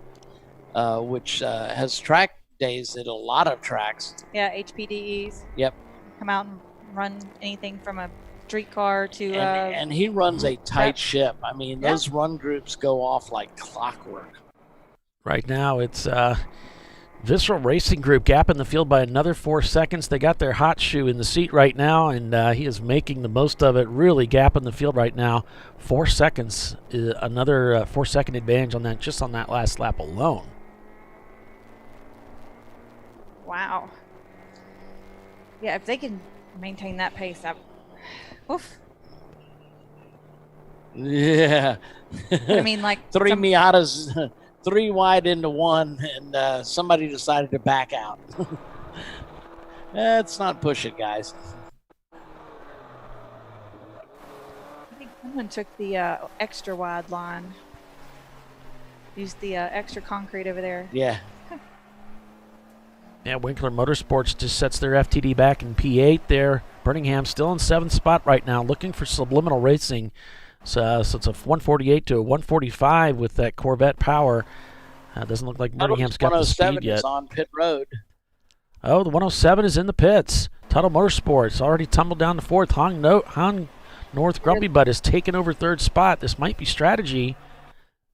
which has track days at a lot of tracks.
Yeah, HPDEs.
Yep.
Come out and run anything from a street car to...
And he runs a tight ship. I mean, those run groups go off like clockwork.
Right now, it's Visceral Racing Group gapping the field by another 4 seconds. They got their hot shoe in the seat right now, and he is making the most of it, really gapping the field right now. 4 seconds, another 4-second advantage on that, just on that last lap alone.
Wow. Yeah, if they can maintain that pace up. Oof.
Yeah.
I mean, like...
Three Miatas... 3 wide into 1, and somebody decided to back out. Let's not push it, guys.
I think someone took the extra wide line. Used the extra concrete over there.
Yeah.
Yeah, Winkler Motorsports just sets their FTD back in P8 there. Birmingham still in 7th spot right now, looking for Subliminal Racing. So it's a 148 to a 145 with that Corvette power. Doesn't look like Birmingham's got the speed yet.
Is on pit road.
Oh, the 107 is in the pits. Tuttle Motorsports already tumbled down to 4th. Hong North Grumpy Butt has taken over 3rd spot. This might be strategy.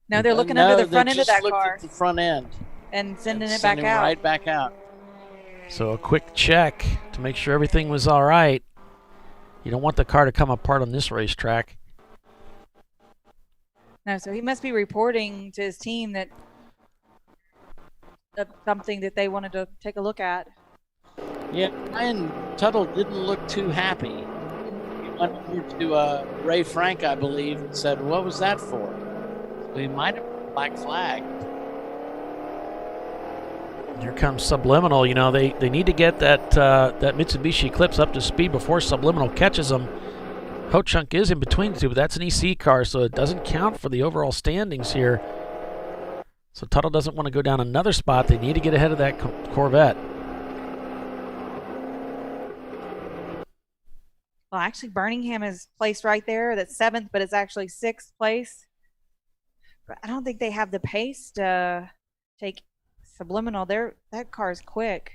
No, they're looking under the front end of that car.
At the front end.
And sending it back out.
Right back out.
So a quick check to make sure everything was all right. You don't want the car to come apart on this racetrack.
No, so he must be reporting to his team that that's something that they wanted to take a look at.
Yeah, Ryan Tuttle didn't look too happy. He went over to Ray Frank, I believe, and said, "What was that for?" So he might have black flagged.
Here comes Subliminal. They need to get that Mitsubishi Eclipse up to speed before Subliminal catches them. Ho-Chunk is in between the two, but that's an EC car, so it doesn't count for the overall standings here. So Tuttle doesn't want to go down another spot. They need to get ahead of that Corvette.
Well, actually, Birmingham is placed right there. That's 7th, but it's actually 6th place. But I don't think they have the pace to take Subliminal. That car is quick.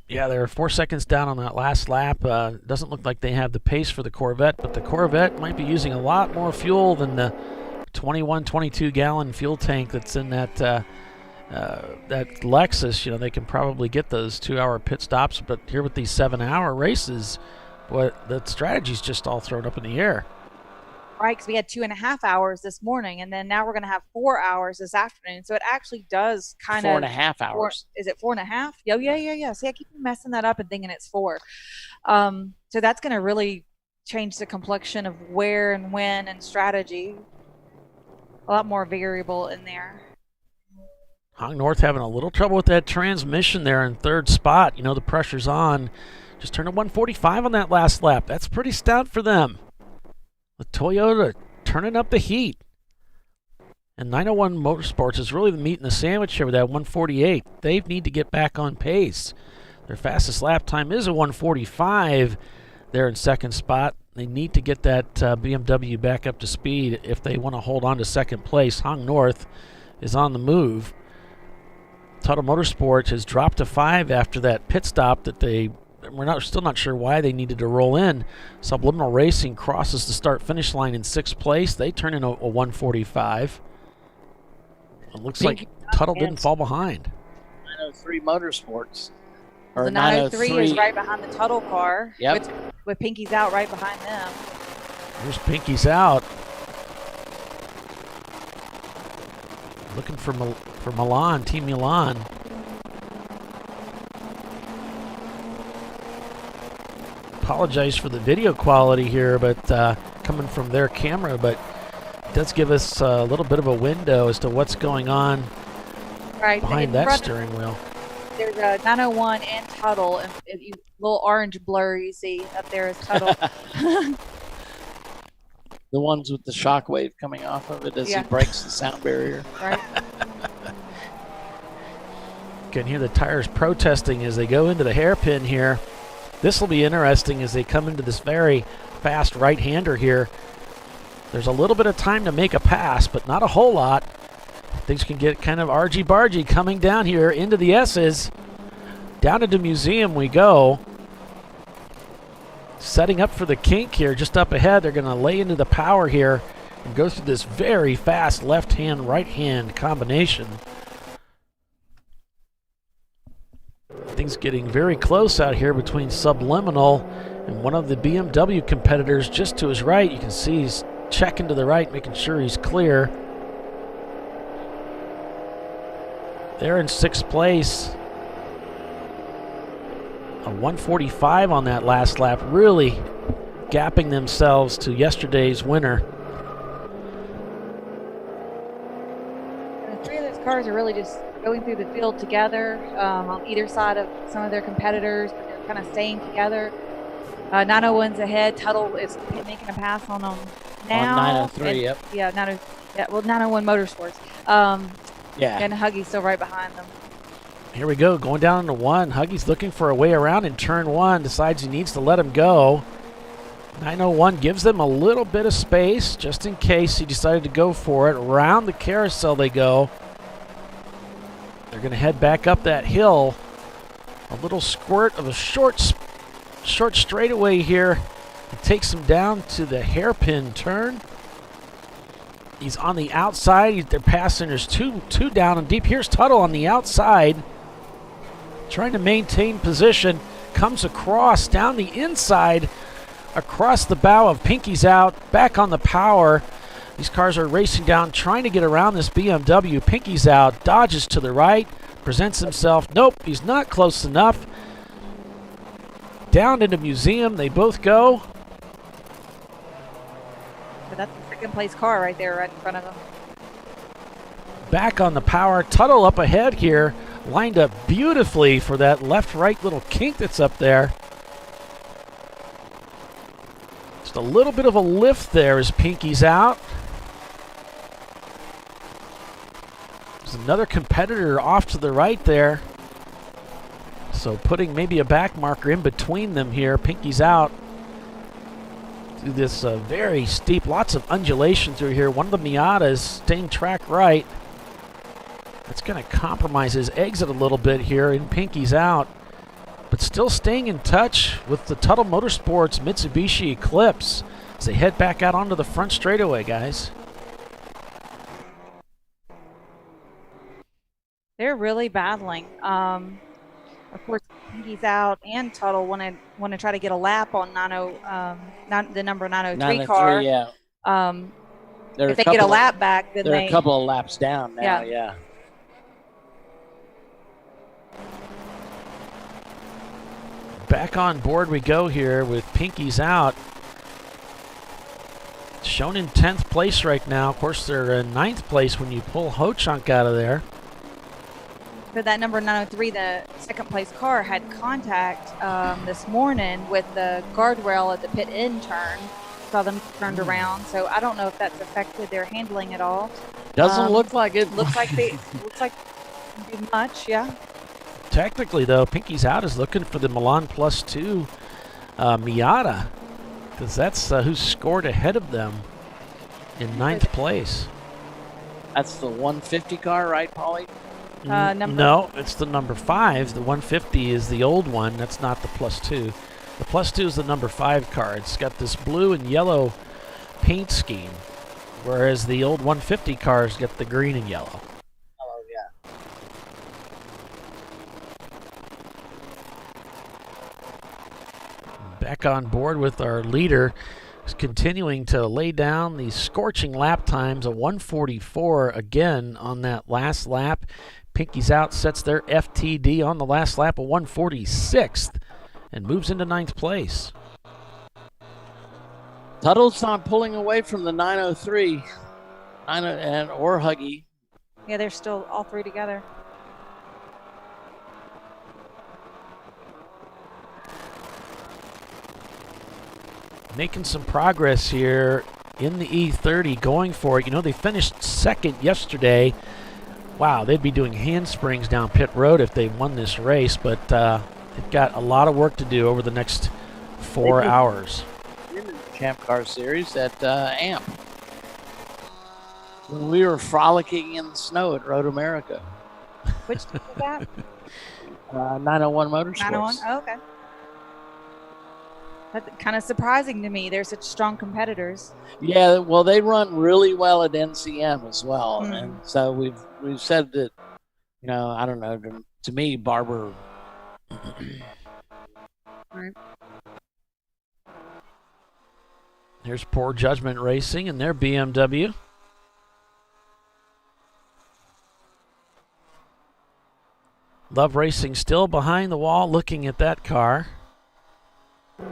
Yeah, they're 4 seconds down on that last lap. Doesn't look like they have the pace for the Corvette, but the Corvette might be using a lot more fuel than the 22-gallon fuel tank that's in that Lexus. They can probably get those 2-hour pit stops, but here with these 7-hour races, boy, the strategy's just all thrown up in the air.
Right, because we had 2.5 hours this morning, and then now we're going to have 4 hours this afternoon. So it actually does kind of
4.5 hours.
Is it 4.5? Yeah. See, I keep messing that up and thinking it's 4. So that's going to really change the complexion of where and when and strategy. A lot more variable in there.
Hong North having a little trouble with that transmission there in 3rd spot. The pressure's on. Just turned a 145 on that last lap. That's pretty stout for them. The Toyota turning up the heat. And 901 Motorsports is really the meat in the sandwich here with that 148. They need to get back on pace. Their fastest lap time is a 145. They're in 2nd spot. They need to get that BMW back up to speed if they want to hold on to 2nd place. Hong North is on the move. Tuttle Motorsports has dropped to 5 after that pit stop that we're still not sure why they needed to roll in. Subliminal Racing crosses the start-finish line in 6th place. They turn in a 145. It looks like Tuttle didn't fall behind.
903 Motorsports.
The 903 is right behind the Tuttle car.
Yep.
With Pinky's out right behind them.
There's Pinky's out. Looking for Milan, Team Milan. apologize for the video quality here, but coming from their camera, but it does give us a little bit of a window as to what's going on behind that steering wheel.
There's a 901 and Tuttle, and little orange blur you see up there is Tuttle.
The ones with the shockwave coming off of it as he breaks the sound barrier.
Right.
You can hear the tires protesting as they go into the hairpin here. This will be interesting as they come into this very fast right-hander here. There's a little bit of time to make a pass, but not a whole lot. Things can get kind of argy-bargy coming down here into the S's. Down into Museum we go. Setting up for the kink here just up ahead. They're going to lay into the power here and go through this very fast left-hand, right-hand combination. Things getting very close out here between Subliminal and one of the BMW competitors just to his right. You can see he's checking to the right, making sure he's clear. They're in 6th place. A 145 on that last lap, really gapping themselves to yesterday's winner.
The three of those cars are really just going through the field together on either side of some of their competitors, but they're kind of staying together. 901's ahead. Tuttle is making a pass on them now.
On 903,
and,
yep.
Yeah, 901 Motorsports. And Huggy's still right behind them.
Here we go, going down into 1. Huggy's looking for a way around in turn 1, decides he needs to let him go. 901 gives them a little bit of space just in case he decided to go for it. Around the carousel they go. They're going to head back up that hill. A little squirt of a short straightaway here. It takes him down to the hairpin turn. He's on the outside. They're passing. There's two down and deep. Here's Tuttle on the outside, trying to maintain position. Comes across down the inside, across the bow of Pinky's out, back on the power. These cars are racing down, trying to get around this BMW. Pinky's out, dodges to the right, presents himself. Nope, he's not close enough. Down into Museum, they both go.
But that's the second place car right there, right in front of them.
Back on the power. Tuttle up ahead here, lined up beautifully for that left-right little kink that's up there. Just a little bit of a lift there as Pinky's out. There's another competitor off to the right there. So putting maybe a back marker in between them here. Pinky's out. Through this very steep, lots of undulation through here. One of the Miatas staying track right. That's going to compromise his exit a little bit here, and Pinky's out. But still staying in touch with the Tuttle Motorsports Mitsubishi Eclipse as they head back out onto the front straightaway, guys.
They're really battling. Of course, Pinky's out, and Tuttle want to try to get a lap on the number 903 car.
Yeah.
If they get a lap back, then
they're a couple of laps down now. Yeah.
Back on board we go here with Pinky's out. Shown in 10th place right now. Of course, they're in 9th place when you pull Ho-Chunk out of there.
So that number 903, the second place car, had contact this morning with the guardrail at the pit in turn. Saw them turned around. So I don't know if that's affected their handling at all.
Doesn't look like it.
Looks like they do much, yeah.
Technically, though, Pinky's out is looking for the Milan Plus 2 Miata, because that's who scored ahead of them in 9th place.
That's the 150 car, right, Paulie?
No, it's the number 5. The 150 is the old one. That's not the Plus 2. The Plus 2 is the number 5 car. It's got this blue and yellow paint scheme, whereas the old 150 cars get the green and yellow.
Oh, yeah.
Back on board with our leader, who's continuing to lay down these scorching lap times, a 144 again on that last lap. Pinky's out, sets their FTD on the last lap, a 146th, and moves into 9th place.
Tuttle's not pulling away from the 903 or Huggy.
Yeah, they're still all three together.
Making some progress here in the E30, going for it. You know, they finished second yesterday. Wow, they'd be doing handsprings down pit road if they won this race, but they've got a lot of work to do over the next 4 hours.
In the Champ Car Series at AMP. When we were frolicking in the snow at Road America.
Which team was that?
901 Motorsports.
901? Oh, okay. That's kind of surprising to me. They're such strong competitors.
Yeah, well, they run really well at NCM as well, and so we've said that, you know, I don't know. To me, Barber.
Right.
Here's Poor Judgment Racing and their BMW. Love Racing still behind the wall looking at that car.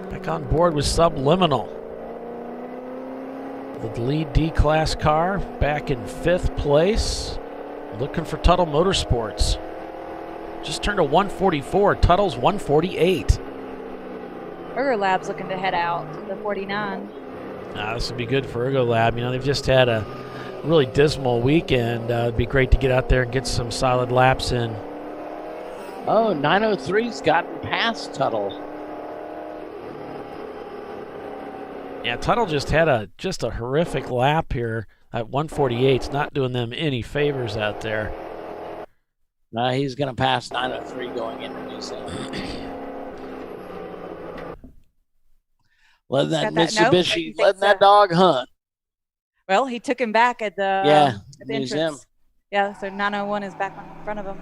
Back on board with Subliminal. The lead D-Class car back in 5th place. Looking for Tuttle Motorsports. Just turned a 144. Tuttle's 148.
Ergo Lab's looking to head out to the 49.
This would be good for Ergo Lab. You know, they've just had a really dismal weekend. It'd be great to get out there and get some solid laps in.
Oh, 903's gotten past Tuttle.
Yeah, Tuttle just had a horrific lap here at 148's, not doing them any favors out there.
He's going to pass 903 going into New Zealand. Letting that Mitsubishi, letting that dog hunt.
Well, he took him back at the
at
the entrance. Yeah, so 901 is back in front of him.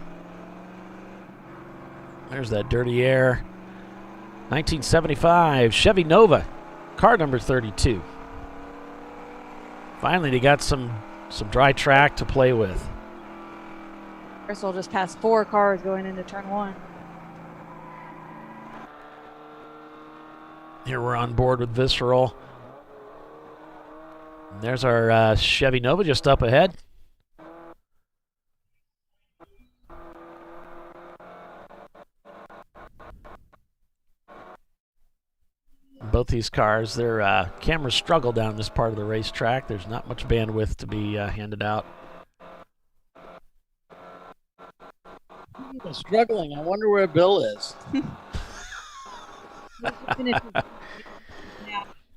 There's that dirty air. 1975 Chevy Nova, car number 32. Finally, they got some dry track to play with.
Bristol just passed 4 cars going into turn 1.
Here we're on board with Visceral. And there's our Chevy Nova just up ahead. Both these cars, their cameras struggle down this part of the racetrack. There's not much bandwidth to be handed out.
Struggling. I wonder where Bill is.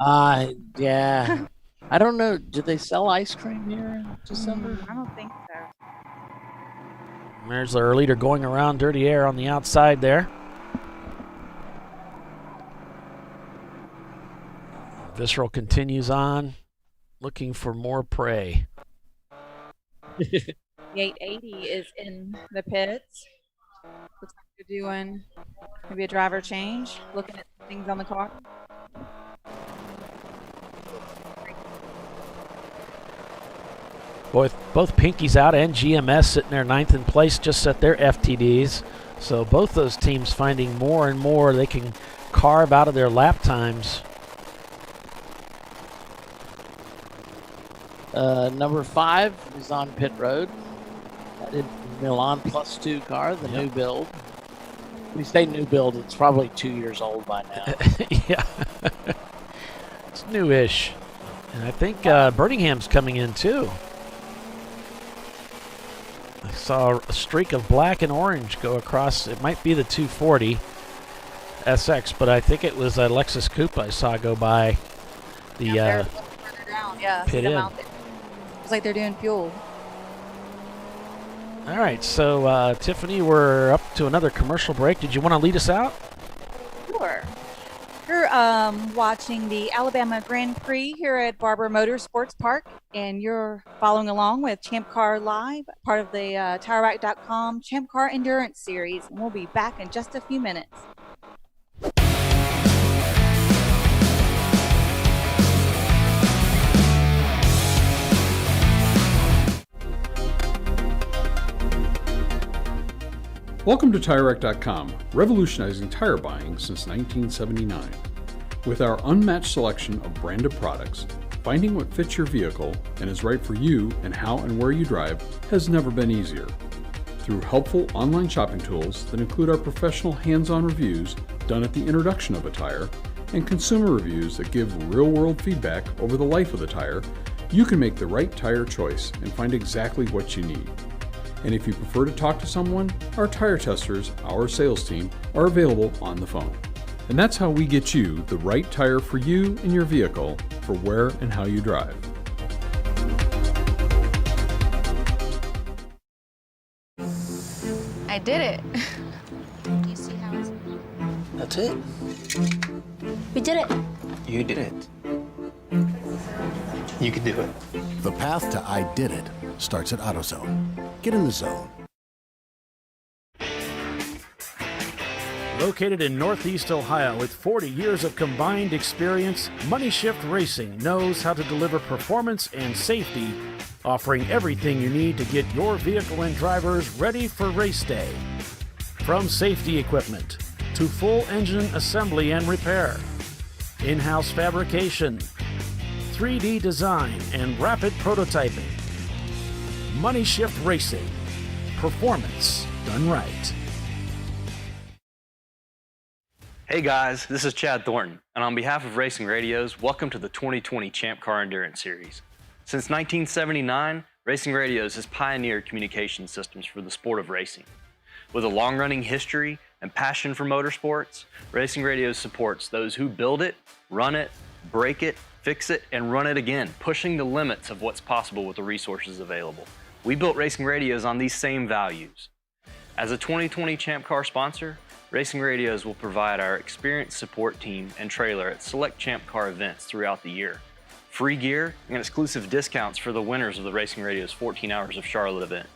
Yeah. I don't know. Do they sell ice cream here in December?
I don't think so.
There's our leader going around dirty air on the outside there. Visceral continues on, looking for more prey.
The 880 is in the pits. Looks like they're doing maybe a driver change, looking at things on the car.
Both Pinky's out and GMS sitting there 9th in place, just set their FTDs. So both those teams finding more and more they can carve out of their lap times.
Number 5 is on pit road. That is Milan +2 car, the new build. We say new build, it's probably 2 years old by now.
Yeah. It's newish. And I think Birmingham's coming in too. I saw a streak of black and orange go across. It might be the 240 SX, but I think it was a Lexus Coupe I saw go by the pit in.
It's like they're doing fuel.
All right, so Tiffany, we're up to another commercial break. Did you want to lead us out?
Sure. You're watching the Alabama Grand Prix here at Barber Motorsports Park, and you're following along with ChampCar.Live, part of the TireRack.com Champ Car Endurance Series, and we'll be back in just a few minutes.
Welcome to TireRack.com, revolutionizing tire buying since 1979. With our unmatched selection of branded products, finding what fits your vehicle and is right for you and how and where you drive has never been easier. Through helpful online shopping tools that include our professional hands-on reviews done at the introduction of a tire and consumer reviews that give real-world feedback over the life of the tire, you can make the right tire choice and find exactly what you need. And if you prefer to talk to someone, our tire testers, our sales team, are available on the phone. And that's how we get you the right tire for you and your vehicle for where and how you drive.
I did it. Do you see how it's...
That's it.
We did it.
You did it. You can do it.
The path to I did it starts at AutoZone. Get in the zone.
Located in Northeast Ohio with 40 years of combined experience, Money Shift Racing knows how to deliver performance and safety, offering everything you need to get your vehicle and drivers ready for race day. From safety equipment to full engine assembly and repair, in-house fabrication, 3D design, and rapid prototyping. Money Shift Racing. Performance done right.
Hey guys, this is Chad Thornton, and on behalf of Racing Radios, welcome to the 2020 Champ Car Endurance Series. Since 1979, Racing Radios has pioneered communication systems for the sport of racing. With a long-running history and passion for motorsports, Racing Radios supports those who build it, run it, break it, fix it, and run it again, pushing the limits of what's possible with the resources available. We built Racing Radios on these same values. As a 2020 Champ Car sponsor, Racing Radios will provide our experienced support team and trailer at select Champ Car events throughout the year. Free gear and exclusive discounts for the winners of the Racing Radios 14 Hours of Charlotte event.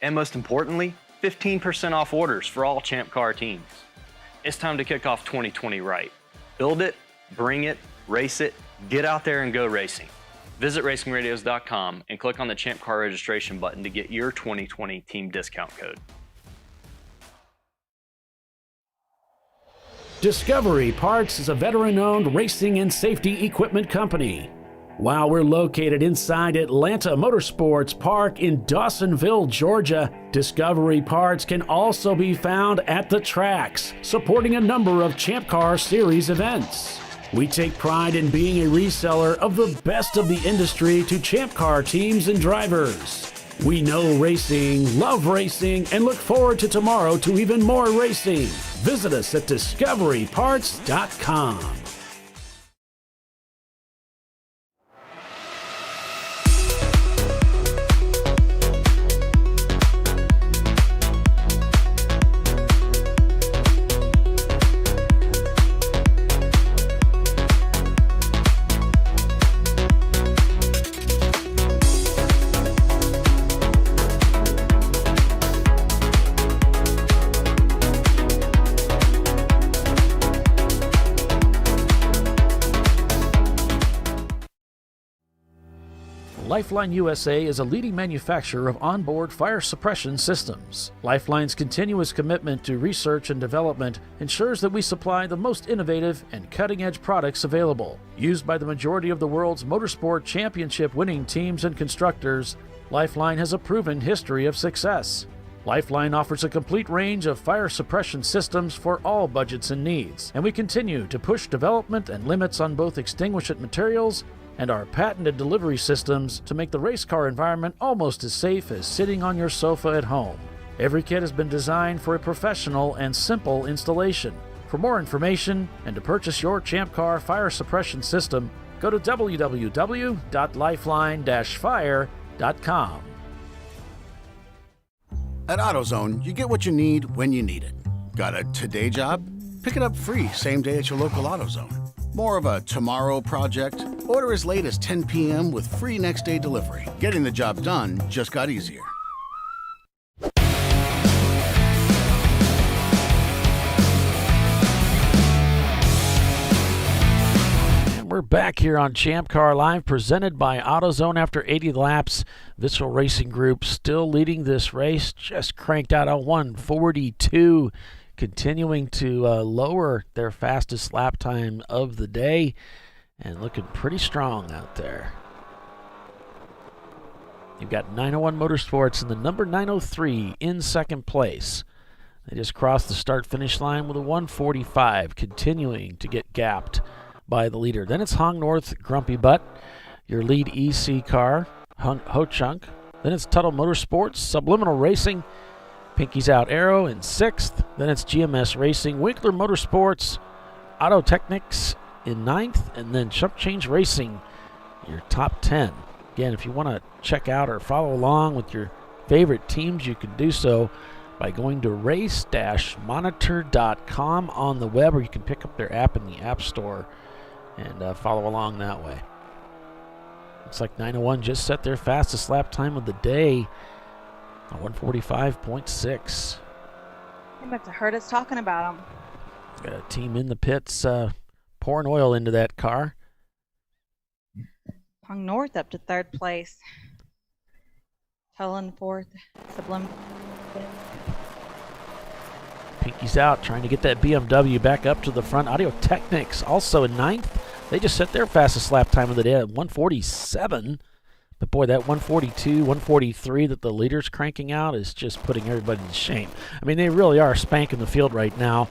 And most importantly, 15% off orders for all Champ Car teams. It's time to kick off 2020 right. Build it, bring it, race it, get out there and go racing. Visit racingradios.com and click on the Champ Car registration button to get your 2020 team discount code.
Discovery Parts is a veteran-owned racing and safety equipment company. While we're located inside Atlanta Motorsports Park in Dawsonville, Georgia, Discovery Parts can also be found at the tracks, supporting a number of Champ Car Series events. We take pride in being a reseller of the best of the industry to Champ Car teams and drivers. We know racing, love racing, and look forward to tomorrow to even more racing. Visit us at discoveryparts.com. Lifeline USA is a leading manufacturer of onboard fire suppression systems. Lifeline's continuous commitment to research and development ensures that we supply the most innovative and cutting-edge products available. Used by the majority of the world's motorsport championship-winning teams and constructors, Lifeline has a proven history of success. Lifeline offers a complete range of fire suppression systems for all budgets and needs, and we continue to push development and limits on both extinguishant materials and our patented delivery systems to make the race car environment almost as safe as sitting on your sofa at home. Every kit has been designed for a professional and simple installation. For more information and to purchase your Champ Car fire suppression system, go to www.lifeline-fire.com.
At AutoZone, you get what you need when you need it. Got a today job? Pick it up free same day at your local AutoZone. More of a tomorrow project? Order as late as 10 p.m. with free next day delivery. Getting the job done just got easier.
And we're back here on Champ Car Live, presented by AutoZone after 80 laps. Visceral Racing Group still leading this race, just cranked out a 1:42. continuing to lower their fastest lap time of the day and looking pretty strong out there. You've got 901 Motorsports in the number 903 in second place. They just crossed the start-finish line with a 1:45, continuing to get gapped by the leader. Then it's Hong North Grumpy Butt, your lead EC car, Ho Chunk. Then it's Tuttle Motorsports, Subliminal Racing, Pinky's Out Arrow in 6th. Then it's GMS Racing, Winkler Motorsports, Auto Technics in 9th, and then Chump Change Racing, your top 10. Again, if you want to check out or follow along with your favorite teams, you can do so by going to race-monitor.com on the web, or you can pick up their app in the App Store and follow along that way. Looks like 901 just set their fastest lap time of the day, a 1:45.6.
They must have heard us talking about them.
Got a team in the pits pouring oil into that car.
Hung North up to 3rd place. Tullen 4th. Sublim.
Pinky's Out trying to get that BMW back up to the front. Audio Technics also in 9th. They just set their fastest lap time of the day at 1:47. But boy, that 1:42, 1:43 that the leader's cranking out is just putting everybody to shame. I mean, they really are spanking the field right now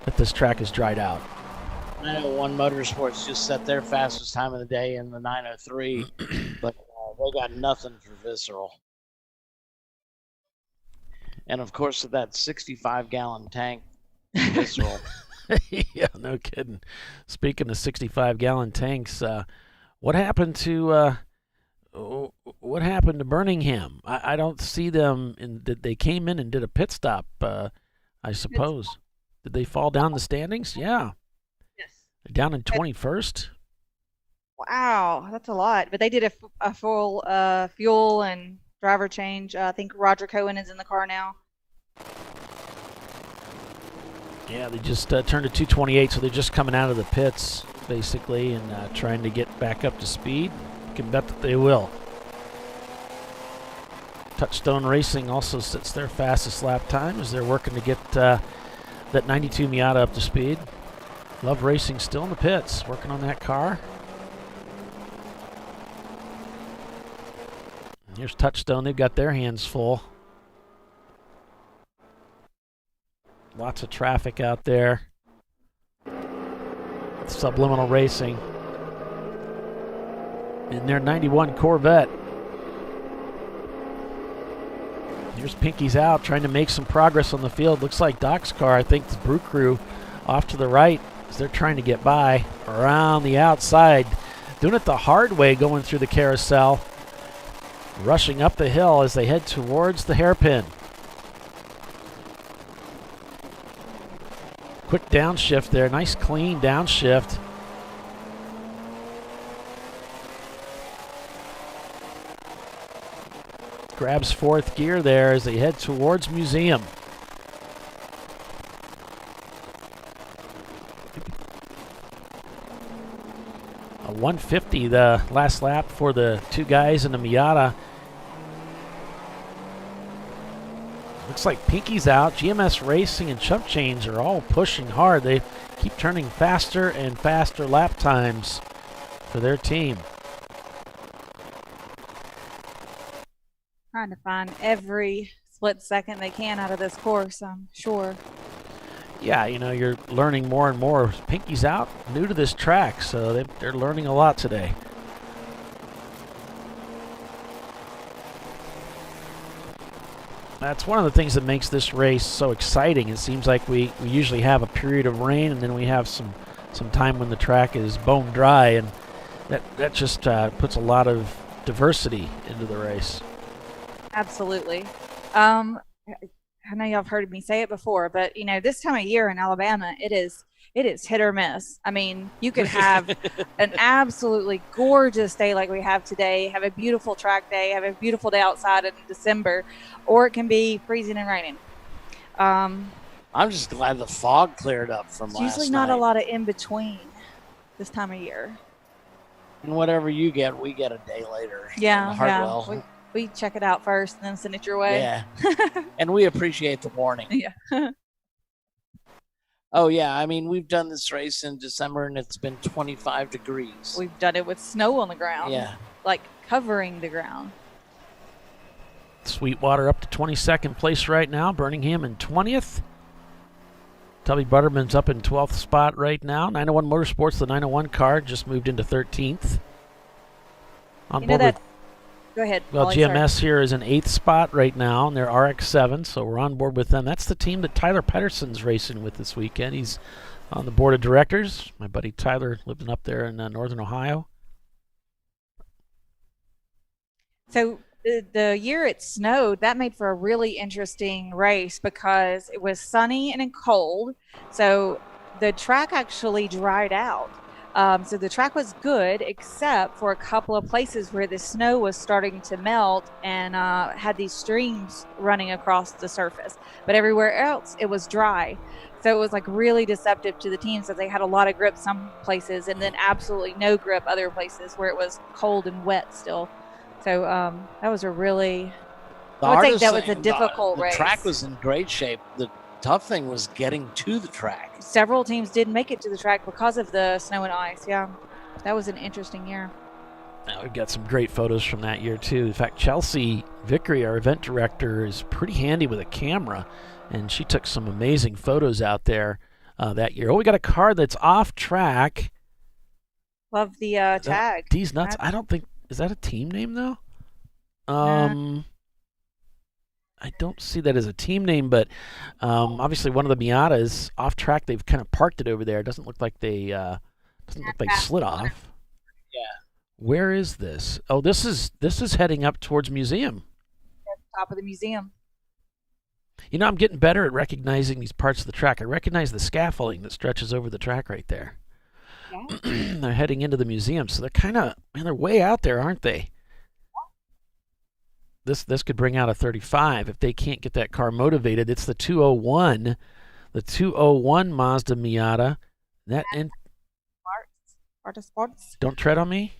that this track is dried out.
901 Motorsports just set their fastest time of the day in the 903, but they got nothing for Visceral. And of course, that 65-gallon tank, Visceral.
Yeah, no kidding. Speaking of 65-gallon tanks, what happened to Birmingham? I don't see them. They came in and did a pit stop, I suppose. Did they fall down the standings? Yeah.
Yes.
Down in 21st.
Wow, that's a lot. But they did a full fuel and driver change. I think Roger Cohen is in the car now.
Yeah, they just turned to 228, so they're just coming out of the pits, basically, and trying to get back up to speed. You can bet that they will. Touchstone Racing also sets their fastest lap time as they're working to get that 92 Miata up to speed. Love Racing still in the pits, working on that car. Here's Touchstone. They've got their hands full. Lots of traffic out there. Subliminal Racing in their 91 Corvette. Here's Pinky's Out trying to make some progress on the field. Looks like Doc's car, I think the Brew Crew off to the right as they're trying to get by around the outside. Doing it the hard way, going through the carousel. Rushing up the hill as they head towards the hairpin. Quick downshift there. Nice clean downshift. Grabs 4th gear there as they head towards Museum. A 150 the last lap for the two guys in the Miata. Looks like Pinky's Out, GMS Racing, and Chump Change are all pushing hard. They keep turning faster and faster lap times for their team.
Trying to find every split second they can out of this course, I'm sure.
Yeah, you know, you're learning more and more. Pinky's Out, new to this track, so they're learning a lot today. That's one of the things that makes this race so exciting. It seems like we usually have a period of rain, and then we have some time when the track is bone dry, and that just puts a lot of diversity into the race.
Absolutely. I know y'all have heard me say it before, but you know, this time of year in Alabama, it is hit or miss. I mean, you could have an absolutely gorgeous day like we have today, have a beautiful track day, have a beautiful day outside in December, or it can be freezing and raining.
I'm just glad the fog cleared up from last night.
Usually not a lot of in between this time of year.
And whatever you get, we get a day later.
Yeah,
Hartwell.
yeah. We check it out first and then send it your way.
Yeah. And we appreciate the warning.
Yeah.
Oh, yeah. I mean, we've done this race in December, and it's been 25 degrees.
We've done it with snow on the ground.
Yeah.
Like covering the ground.
Sweetwater up to 22nd place right now. Birmingham in 20th. Tubby Butterman's up in 12th spot right now. 901 Motorsports, the 901 car, just moved into 13th. On board with,
go ahead.
well,
Ollie,
GMS
sorry.
here is in 8th spot right now, and they're RX-7, so we're on board with them. That's the team that Tyler Pedersen's racing with this weekend. He's on the board of directors. My buddy Tyler living up there in northern Ohio.
So the year it snowed, that made for a really interesting race because it was sunny and cold. So the track actually dried out. So the track was good, except for a couple of places where the snow was starting to melt and had these streams running across the surface. But everywhere else, it was dry. So it was like really deceptive to the teams that they had a lot of grip some places and then absolutely no grip other places where it was cold and wet still. So that was a really, I would think that was a difficult race.
The track was in great shape. The tough thing was getting to the track.
Several teams didn't make it to the track because of the snow and ice. Yeah, that was an interesting year.
Now we've got some great photos from that year, too. In fact, Chelsea Vickery, our event director, is pretty handy with a camera, and she took some amazing photos out there that year. Oh, we got a car that's off track.
Love the tag.
D's Nuts. I don't think, is that a team name, though? I don't see that as a team name, but obviously one of the Miatas off track. They've kind of parked it over there. It doesn't look like they slid off.
Yeah.
Where is this? Oh, this is heading up towards museum.
At the top of the museum.
You know, I'm getting better at recognizing these parts of the track. I recognize the scaffolding that stretches over the track right there. Yeah. They're heading into the museum, so they're way out there, aren't they? This could bring out a 35 if they can't get that car motivated. It's the 201 Mazda Miata.
Sports.
Don't tread on me.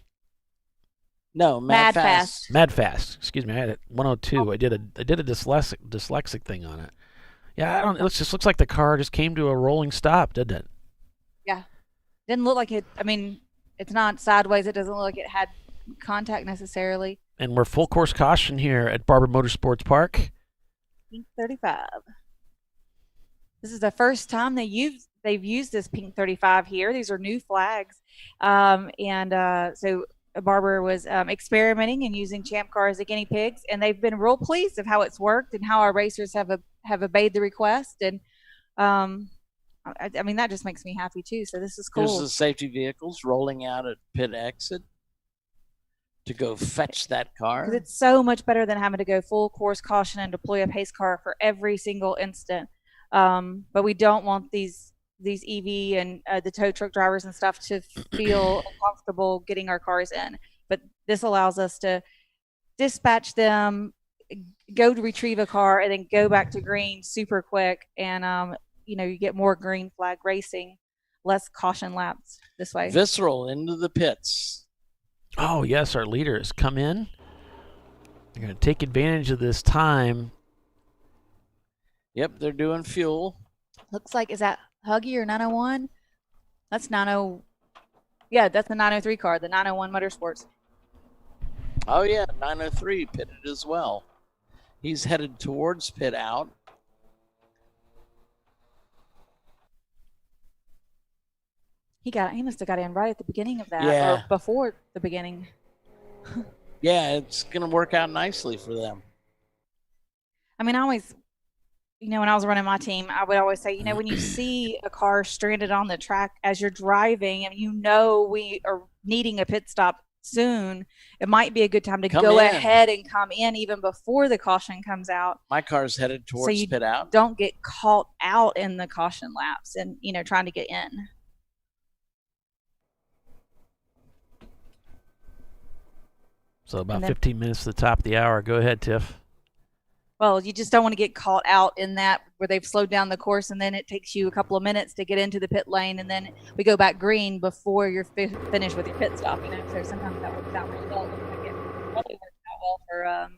No, Mad Fast.
Mad Fast. Excuse me. I had it 102. I did a dyslexic thing on it. Yeah, it just looks like the car just came to a rolling stop, didn't it?
Yeah. Didn't look like it. I mean, it's not sideways. It doesn't look like it had contact necessarily.
And we're full course caution here at Barber Motorsports Park.
Pink 35. This is the first time they've used this pink 35 here. These are new flags. So Barber was experimenting and using Champ Car as the guinea pigs, and they've been real pleased of how it's worked and how our racers have obeyed the request. And I mean, that just makes me happy too. So this is cool.
There's the safety vehicles rolling out at pit exit to go fetch that car.
It's so much better than having to go full course caution and deploy a pace car for every single instant. But we don't want these EV and the tow truck drivers and stuff to feel uncomfortable getting our cars in. But this allows us to dispatch them, go to retrieve a car, and then go back to green super quick. And, you get more green flag racing, less caution laps this way.
Visceral into the pits.
Oh, yes, our leaders come in. They're going to take advantage of this time.
Yep, they're doing fuel.
Looks like, is that Huggy or 901? That's 90. Yeah, that's the 903 car, the 901 Motorsports.
Oh, yeah, 903 pitted as well. He's headed towards pit out.
He must have got in right at the beginning of that,
Yeah.
or before the beginning.
Yeah, it's going to work out nicely for them.
I mean, I always, when I was running my team, I would always say, when you see a car stranded on the track as you're driving and we are needing a pit stop soon, it might be a good time to go ahead and come in even before the caution comes out.
My car's headed towards
so you
pit out.
Don't get caught out in the caution laps and, trying to get in.
So about 15 minutes to the top of the hour. Go ahead, Tiff.
Well, you just don't want to get caught out in that where they've slowed down the course and then it takes you a couple of minutes to get into the pit lane and then we go back green before you're finished with your pit stop. So sometimes that works out really well. It probably works out well for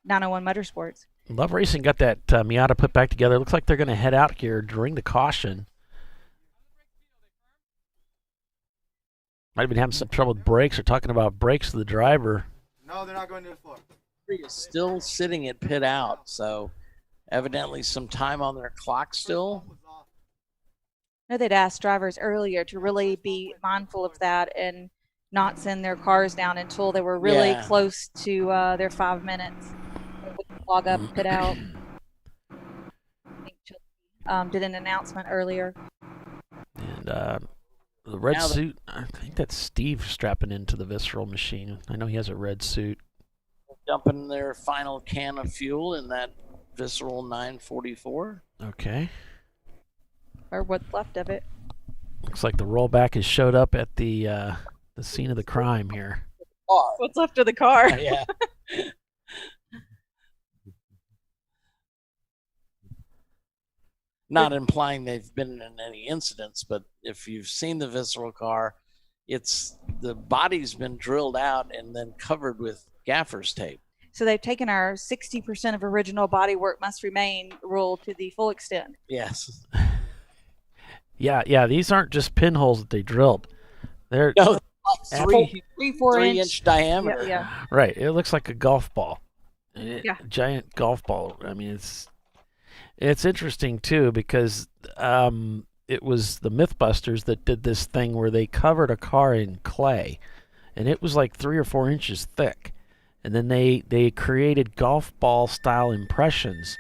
901 Motorsports.
Love Racing got that Miata put back together. Looks like they're going to head out here during the caution. Might have been having some trouble with brakes or talking about brakes to the driver.
No, they're not going to the floor.
Prix is still sitting at pit out, so evidently some time on their clock still.
I know they'd asked drivers earlier to really be mindful of that and not send their cars down until they were really close to their 5 minutes. Log up, pit out. I think Chelsea did an announcement earlier.
And the red suit, I think that's Steve strapping into the visceral machine. I know he has a red suit.
Dumping their final can of fuel in that visceral 944.
Okay.
Or what's left of it.
Looks like the rollback has showed up at the scene of the crime here.
What's left of the car?
Yeah. Not implying they've been in any incidents, but if you've seen the visceral car, the body's been drilled out and then covered with gaffer's tape.
So they've taken our 60% of original bodywork must remain rule to the full extent.
Yes.
Yeah, these aren't just pinholes that they drilled. They're
like
4
inch diameter.
Yeah.
Right. It looks like a golf ball. Giant golf ball. I mean, it's interesting too because it was the Mythbusters that did this thing where they covered a car in clay, and it was like 3 or 4 inches thick, and then they created golf ball style impressions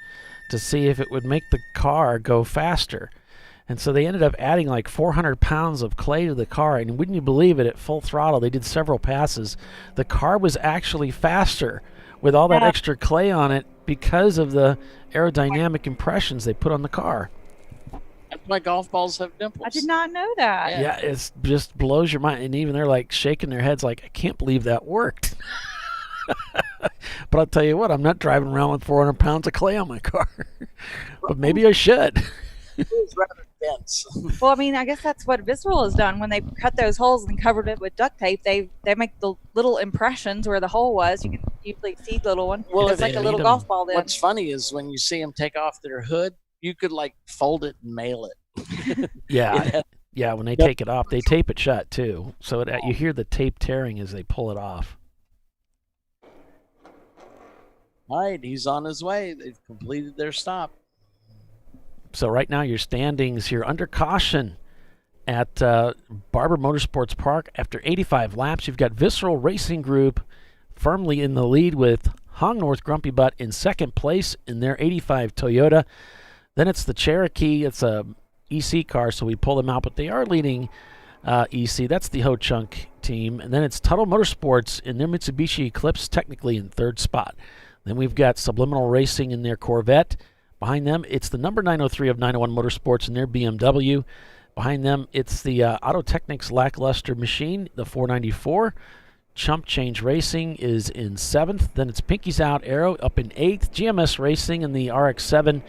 to see if it would make the car go faster. And so they ended up adding like 400 pounds of clay to the car, and wouldn't you believe it, at full throttle, they did several passes. The car was actually faster with all that extra clay on it because of the aerodynamic impressions they put on the car.
That's why golf balls have dimples.
I did not know that.
Yeah, it just blows your mind. And even they're like shaking their heads like, I can't believe that worked. But I'll tell you what, I'm not driving around with 400 pounds of clay on my car. But maybe I should.
It was rather dense.
Well, I mean, I guess that's what Visceral has done. When they cut those holes and covered it with duct tape, they make the little impressions where the hole was. You can usually see the little one.
Well,
it's like a little golf ball then.
What's funny is when you see them take off their hood, you could like fold it and mail it.
Yeah, when they take it off, they tape it shut too. So you hear the tape tearing as they pull it off.
All right, he's on his way. They've completed their stop.
So right now your standings here under caution at Barber Motorsports Park. After 85 laps, you've got Visceral Racing Group firmly in the lead with Hong North Grumpy Butt in second place in their 85 Toyota. Then it's the Cherokee. It's a EC car, so we pull them out, but they are leading EC. That's the Ho Chunk team. And then it's Tuttle Motorsports in their Mitsubishi Eclipse, technically in third spot. Then we've got Subliminal Racing in their Corvette. Behind them, it's the number 903 of 901 Motorsports in their BMW. Behind them, it's the Auto Technics Lackluster Machine, the 494. Chump Change Racing is in 7th. Then it's Pinky's Out Aero up in 8th. GMS Racing in the RX-7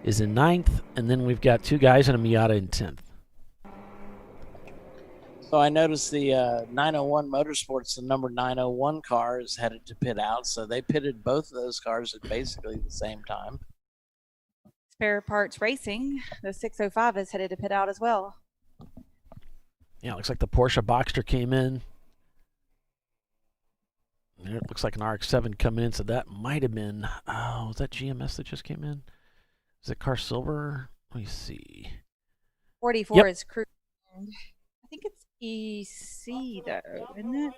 is in 9th. And then we've got two guys in a Miata in 10th.
So I noticed the 901 Motorsports, the number 901 car, is headed to pit out. So they pitted both of those cars at basically the same time.
Spare Parts Racing, the 605 is headed to pit out as well.
Yeah, it looks like the Porsche Boxster came in. There, it looks like an RX-7 coming in, so that might have been, was that GMS that just came in? Is it Car Silver? Let me see.
44 is crew. I think it's EC though, isn't it?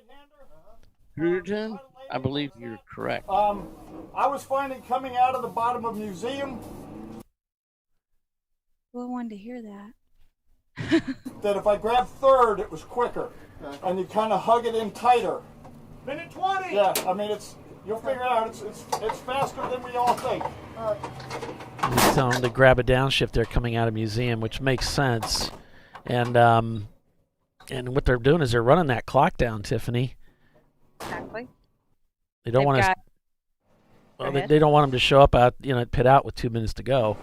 Cruton, I believe you're correct.
I was finding coming out of the bottom of museum.
Well, I wanted to hear that.
That if I grabbed third, it was quicker, and you kind of hug it in tighter. Minute 20. Yeah, I mean you'll figure it out. It's faster than we all think.
He's telling them to grab a downshift there coming out of museum, which makes sense. And what they're doing is they're running that clock down, Tiffany.
Exactly.
They don't want to. They don't want them to show up at pit out with 2 minutes to go.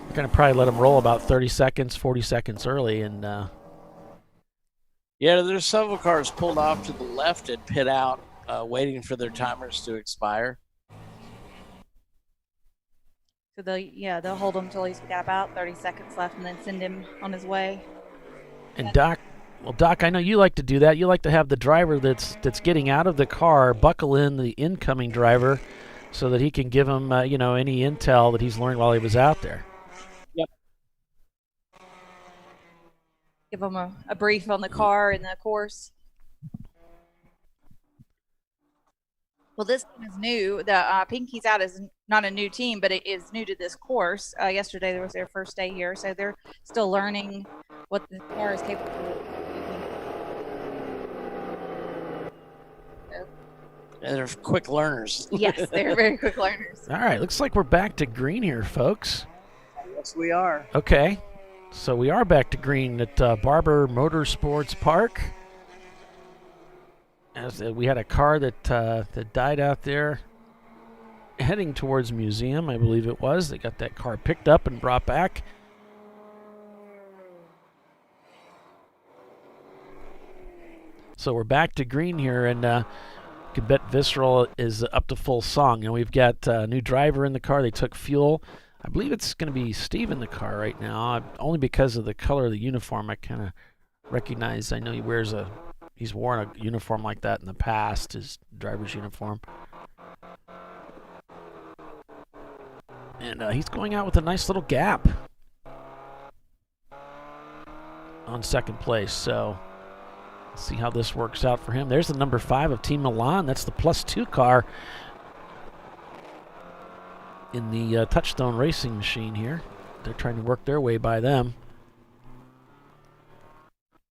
They're going to probably let them roll about 30 seconds, 40 seconds early, and.
Yeah, there's several cars pulled off to the left at pit out, waiting for their timers to expire.
So they'll hold him till he's got about 30 seconds left, and then send him on his way.
And Doc, Well, Doc, I know you like to do that. You like to have the driver that's getting out of the car buckle in the incoming driver so that he can give him, any intel that he's learned while he was out there.
Yep.
Give them a brief on the car and the course. Well, this team is new. The Pinkies Out is not a new team, but it is new to this course. Yesterday was their first day here, so they're still learning what the car is capable of.
They're quick learners.
Yes, they're very quick learners.
All right, looks like we're back to green here, folks.
Yes, we are.
Okay, so we are back to green at Barber Motorsports Park. As we had a car that died out there heading towards museum, I believe it was. They got that car picked up and brought back. So we're back to green here, and you can bet Visceral is up to full song. And we've got a new driver in the car. They took fuel. I believe it's going to be Steve in the car right now, only because of the color of the uniform. I kind of recognize. I know he's worn a uniform like that in the past, his driver's uniform. And he's going out with a nice little gap on second place. So let's see how this works out for him. There's the number 5 of Team Milan. That's the +2 car in the Touchstone Racing machine here. They're trying to work their way by them.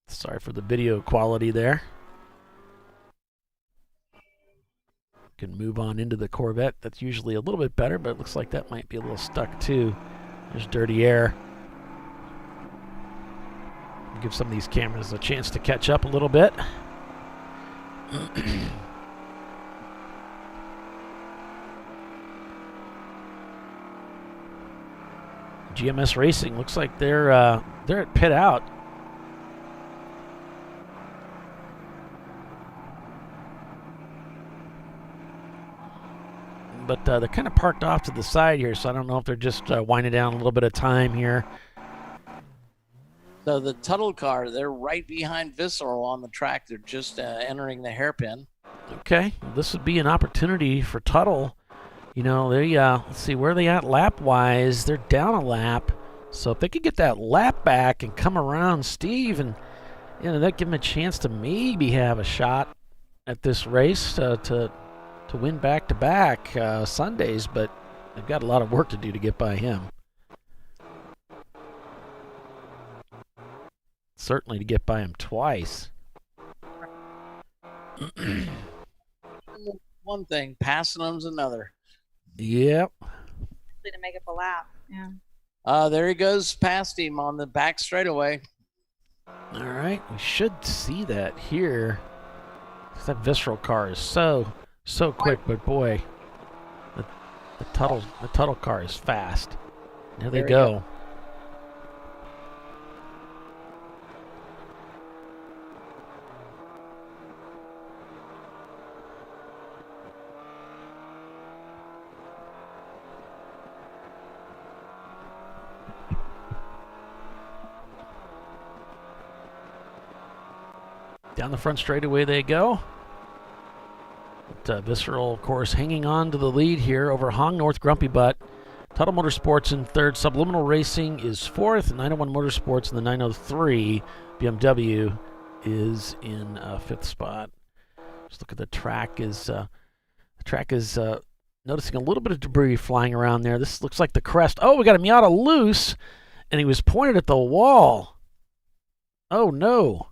Sorry for the video quality there. Can move on into the Corvette. That's usually a little bit better, but it looks like that might be a little stuck too. There's dirty air. Give some of these cameras a chance to catch up a little bit. GMS Racing looks like they're at pit out. But they're kind of parked off to the side here, so I don't know if they're just winding down a little bit of time here.
So the Tuttle car, they're right behind Visceral on the track. They're just entering the hairpin.
Okay, well, this would be an opportunity for Tuttle. They let's see, where are they at lap-wise? They're down a lap. So if they could get that lap back and come around Steve, and that'd give him a chance to maybe have a shot at this race to win back-to-back Sundays, but they've got a lot of work to do to get by him. Certainly to get by him twice.
One thing, passing them's another.
Yep.
To make up a lap, yeah.
There he goes past him on the back straightaway.
All right, we should see that here. That Visceral car is so quick, but boy, the Tuttle car is fast. There they go. Down the front straightaway they go. But, Visceral, of course, hanging on to the lead here over Hong North Grumpy Butt. Tuttle Motorsports in third. Subliminal Racing is fourth. 901 Motorsports in the 903. BMW is in fifth spot. Just look at the track. The track is noticing a little bit of debris flying around there. This looks like the crest. Oh, we got a Miata loose, and he was pointed at the wall. Oh, no.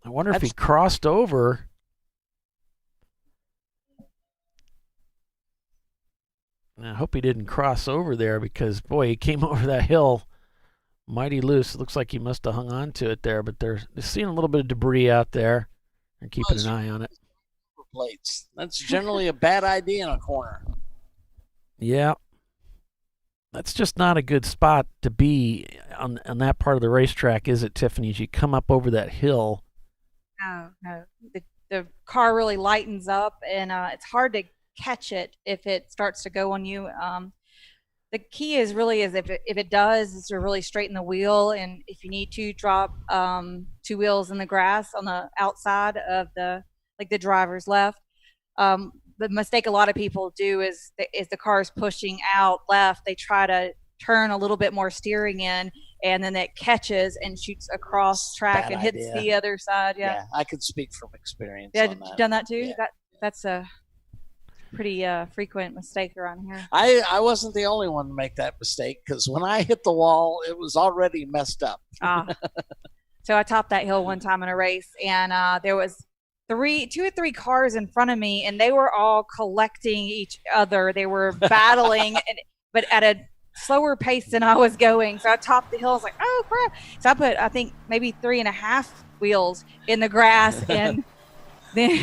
I wonder if he crossed over. I hope he didn't cross over there because, boy, he came over that hill mighty loose. It looks like he must have hung on to it there, but they're seeing a little bit of debris out there and keeping an eye on it.
Plates. That's generally a bad idea in a corner.
Yeah. That's just not a good spot to be on that part of the racetrack, is it, Tiffany? As you come up over that hill.
No. The car really lightens up, and it's hard to catch it if it starts to go on you. the key is really if it does is to really straighten the wheel, and if you need to drop 2 wheels in the grass on the outside of the driver's left. The mistake a lot of people do is the car is pushing out left, they try to turn a little bit more steering in, and then it catches and shoots across track and hits the other side. Yeah,
I could speak from experience.
Yeah,
on that.
you done that too?
Yeah.
That's a pretty frequent mistake around here.
I wasn't the only one to make that mistake, because when I hit the wall, it was already messed up.
So I topped that hill one time in a race, and there was 2 or 3 cars in front of me, and they were all collecting each other. They were battling, but at a slower pace than I was going. So I topped the hill. I was like, oh crap! So I put, I think, maybe 3.5 wheels in the grass, and then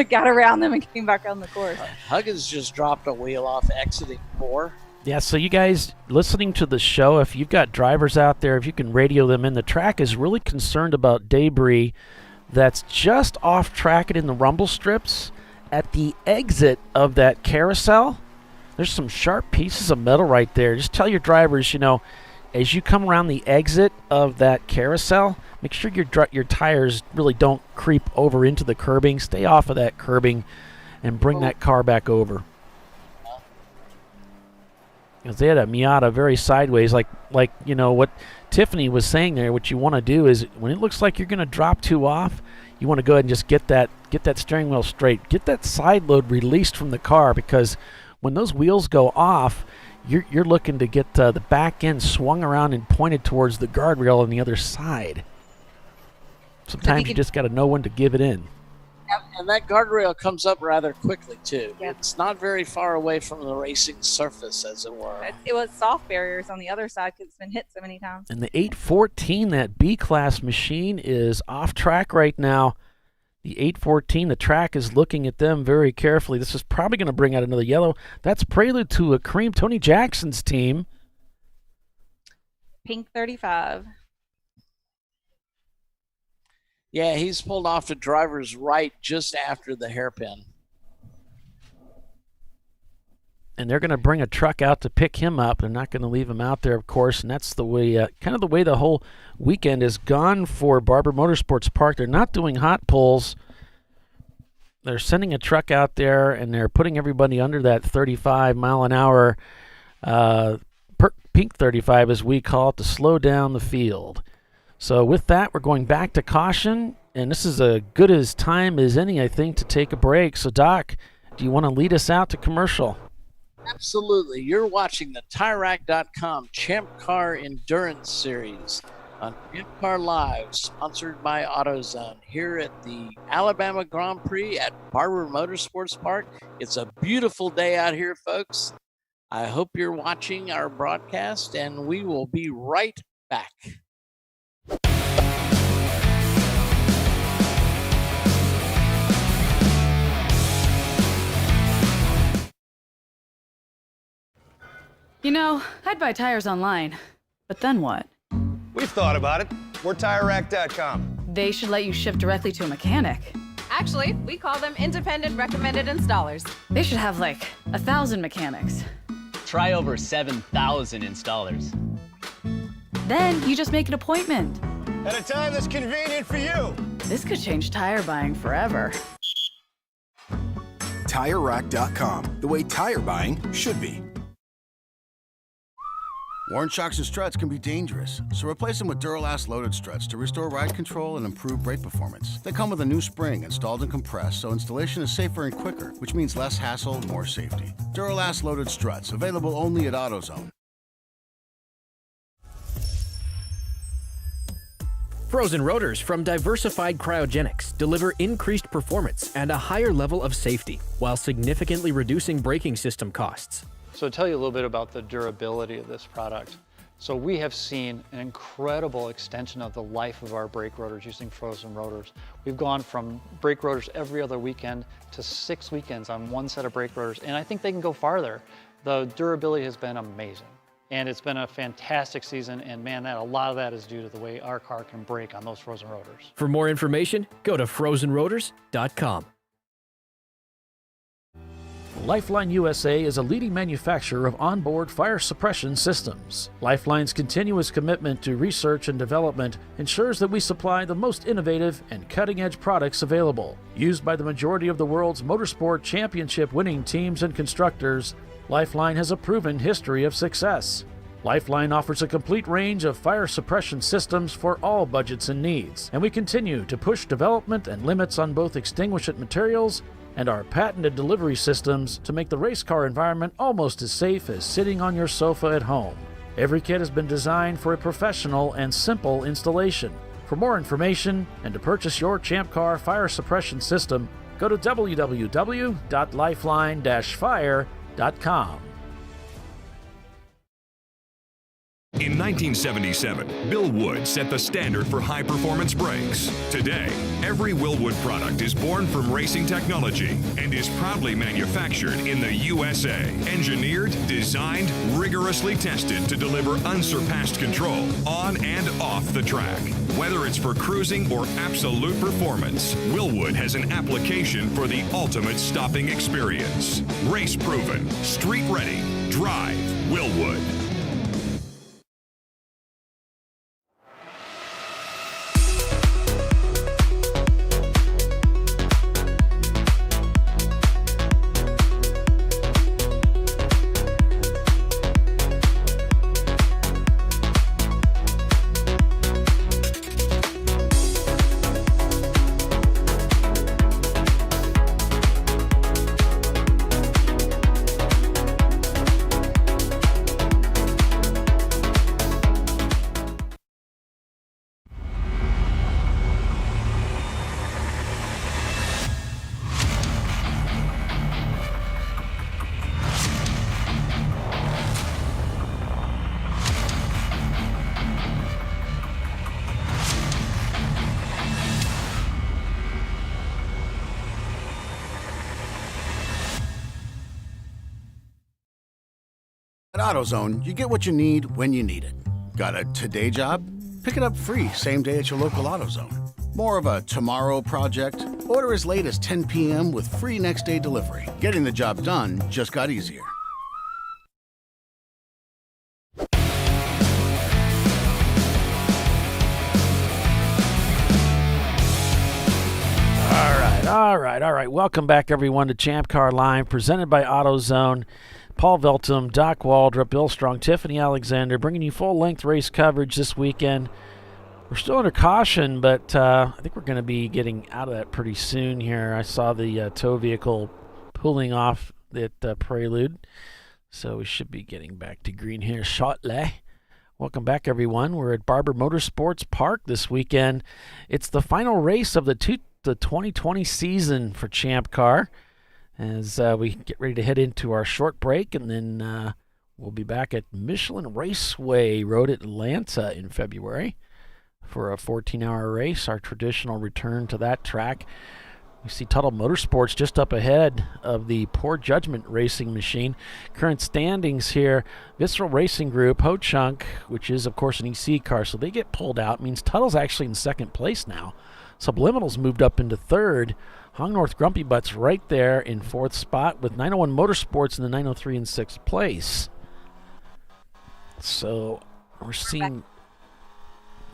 got around them and came back on the course.
Huggins just dropped a wheel off exiting 4.
Yeah, so you guys listening to the show, if you've got drivers out there, if you can radio them in, the track is really concerned about debris that's just off track and in the rumble strips at the exit of that carousel. There's some sharp pieces of metal right there. Just tell your drivers, as you come around the exit of that carousel, make sure your tires really don't creep over into the curbing. Stay off of that curbing and bring that car back over. Because they had a Miata very sideways, like what Tiffany was saying there. What you want to do is, when it looks like you're going to drop 2 off, you want to go ahead and just get that steering wheel straight. Get that side load released from the car, because when those wheels go off, you're looking to get the back end swung around and pointed towards the guardrail on the other side. Sometimes you just got to know when to give it in.
And that guardrail comes up rather quickly, too. Yeah. It's not very far away from the racing surface, as it were.
It was soft barriers on the other side because it's been hit so many times.
And the 814, that B-Class machine, is off track right now. The 814, the track is looking at them very carefully. This is probably going to bring out another yellow. That's prelude to a Kareem Tony Jackson's team.
Pink 35.
Yeah, he's pulled off to driver's right just after the hairpin.
And they're going to bring a truck out to pick him up. They're not going to leave him out there, of course, and that's the way, kind of the way the whole weekend has gone for Barber Motorsports Park. They're not doing hot pulls. They're sending a truck out there, and they're putting everybody under that 35-mile-an-hour pink 35, as we call it, to slow down the field. So with that, we're going back to caution, and this is as good a time as any, I think, to take a break. So, Doc, do you want to lead us out to commercial?
Absolutely. You're watching the TireRack.com Champ Car Endurance Series on ChampCar.Live, sponsored by AutoZone, here at the Alabama Grand Prix at Barber Motorsports Park. It's a beautiful day out here, folks. I hope you're watching our broadcast, and we will be right back.
I'd buy tires online, but then what?
We've thought about it. We're TireRack.com.
They should let you ship directly to a mechanic.
Actually, we call them independent recommended installers.
They should have 1,000 mechanics.
Try over 7,000 installers.
Then you just make an appointment.
At a time that's convenient for you.
This could change tire buying forever.
TireRack.com, the way tire buying should be. Worn shocks and struts can be dangerous, so replace them with Duralast loaded struts to restore ride control and improve brake performance. They come with a new spring installed and compressed, so installation is safer and quicker, which means less hassle, more safety. Duralast loaded struts, available only at AutoZone.
Frozen rotors from Diversified Cryogenics deliver increased performance and a higher level of safety, while significantly reducing braking system costs.
So to tell you a little bit about the durability of this product. So we have seen an incredible extension of the life of our brake rotors using frozen rotors. We've gone from brake rotors every other weekend to 6 weekends on one set of brake rotors, and I think they can go farther. The durability has been amazing, and it's been a fantastic season, and man, a lot of that is due to the way our car can brake on those frozen rotors.
For more information, go to frozenrotors.com.
Lifeline USA is a leading manufacturer of onboard fire suppression systems. Lifeline's continuous commitment to research and development ensures that we supply the most innovative and cutting-edge products available. Used by the majority of the world's motorsport championship-winning teams and constructors, Lifeline has a proven history of success. Lifeline offers a complete range of fire suppression systems for all budgets and needs, and we continue to push development and limits on both extinguishant materials and our patented delivery systems to make the race car environment almost as safe as sitting on your sofa at home. Every kit has been designed for a professional and simple installation. For more information and to purchase your Champ Car fire suppression system, go to www.lifeline-fire.com.
In 1977, Bill Wood set the standard for high-performance brakes. Today, every Willwood product is born from racing technology and is proudly manufactured in the USA. Engineered, designed, rigorously tested to deliver unsurpassed control on and off the track. Whether it's for cruising or absolute performance, Willwood has an application for the ultimate stopping experience. Race-proven, street-ready, drive Willwood.
At AutoZone, you get what you need when you need it. Got a today job? Pick it up free same day at your local AutoZone. More of a tomorrow project? Order as late as 10 p.m. with free next day delivery. Getting the job done just got easier.
All right. Welcome back, everyone, to Champ Car Live, presented by AutoZone. Paul Veltum, Doc Waldrop, Bill Strong, Tiffany Alexander, bringing you full-length race coverage this weekend. We're still under caution, but I think we're going to be getting out of that pretty soon here. I saw the tow vehicle pulling off at Prelude, so we should be getting back to green here shortly. Welcome back, everyone. We're at Barber Motorsports Park this weekend. It's the final race of the 2020 season for Champ Car, as we get ready to head into our short break, and then we'll be back at Michelin Raceway Road at Atlanta in February for a 14-hour race, our traditional return to that track. We see Tuttle Motorsports just up ahead of the Poor Judgment Racing Machine. Current standings here, Visceral Racing Group, Ho Chunk, which is, of course, an EC car, so they get pulled out. It means Tuttle's actually in second place now. Subliminal's moved up into third. Hong North Grumpy Butt's right there in fourth spot with 901 Motorsports in the 903 in sixth place. So we're seeing...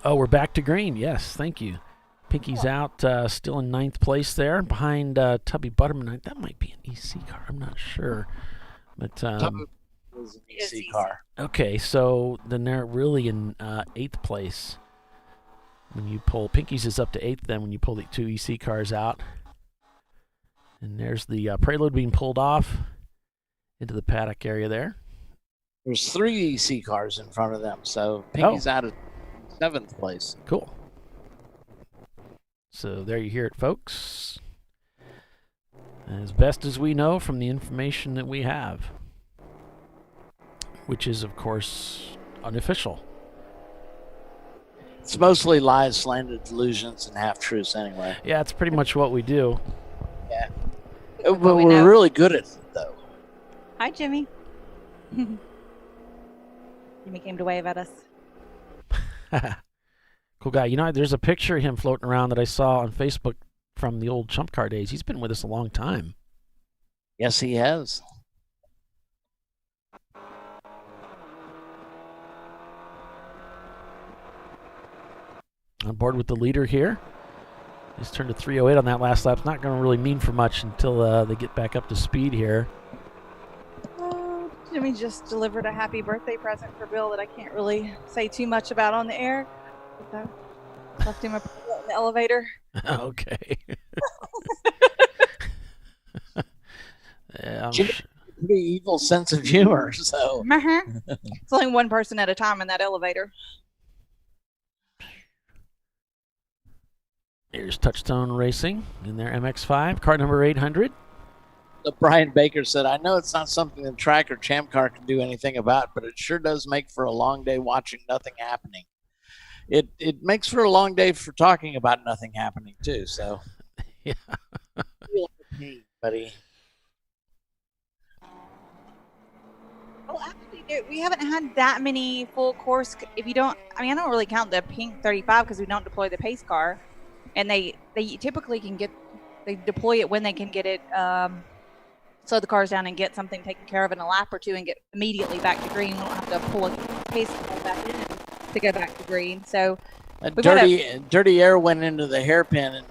Oh, we're back to green. Yes, thank you. Pinky's out, still in ninth place there behind Tubby Butterman. That might be an EC car. I'm not sure. But
Tubby was an EC car.
Okay, so then they're really in eighth place. When you pull... Pinky's is up to eighth then when you pull the two EC cars out. And there's the Prelude being pulled off into the paddock area there.
There's three EC cars in front of them, so Pinky's out of seventh place.
Cool. So there you hear it, folks. As best as we know from the information that we have, which is, of course, unofficial.
It's mostly lies, slanted delusions, and half-truths anyway.
Yeah, it's pretty much what we do.
Yeah. But we're really good at it, though.
Hi, Jimmy. Jimmy came to wave at us.
Cool guy. You know, there's a picture of him floating around that I saw on Facebook from the old Chump Car days. He's been with us a long time.
Yes, he has.
On board with the leader here. He's turned to 3:08 on that last lap. It's not going to really mean for much until they get back up to speed here.
Jimmy just delivered a happy birthday present for Bill that I can't really say too much about on the air. So left him a present in the elevator.
Okay. Yeah,
Jimmy has a pretty evil sense of humor, so.
It's only one person at a time in that elevator.
Here's Touchstone Racing in their MX-5, car number 800.
Brian Baker said, I know it's not something the track or Champ Car can do anything about, but it sure does make for a long day watching nothing happening. It makes for a long day for talking about nothing happening, too, so.
Yeah.
Buddy.
Well, actually, we haven't had that many full course. If you don't, I mean, I don't really count the pink 35 because we don't deploy the pace car. And they typically they deploy it when they can get it, slow the cars down and get something taken care of in a lap or two and get immediately back to green. We don't have to pull a pace car back in to go back to green. So
Dirty Air went into the hairpin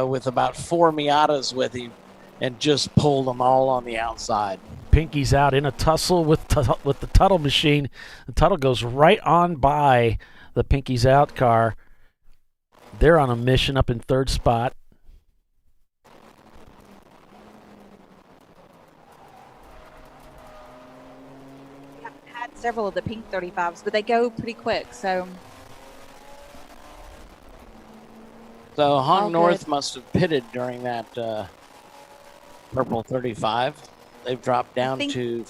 with about 4 Miatas with him and just pulled them all on the outside.
Pinky's out in a tussle with the Tuttle machine. The Tuttle goes right on by the Pinky's out car. They're on a mission up in third spot.
I've had several of the pink 35s, but they go pretty quick. So
Hong North must have pitted during that purple 35. They've dropped down to.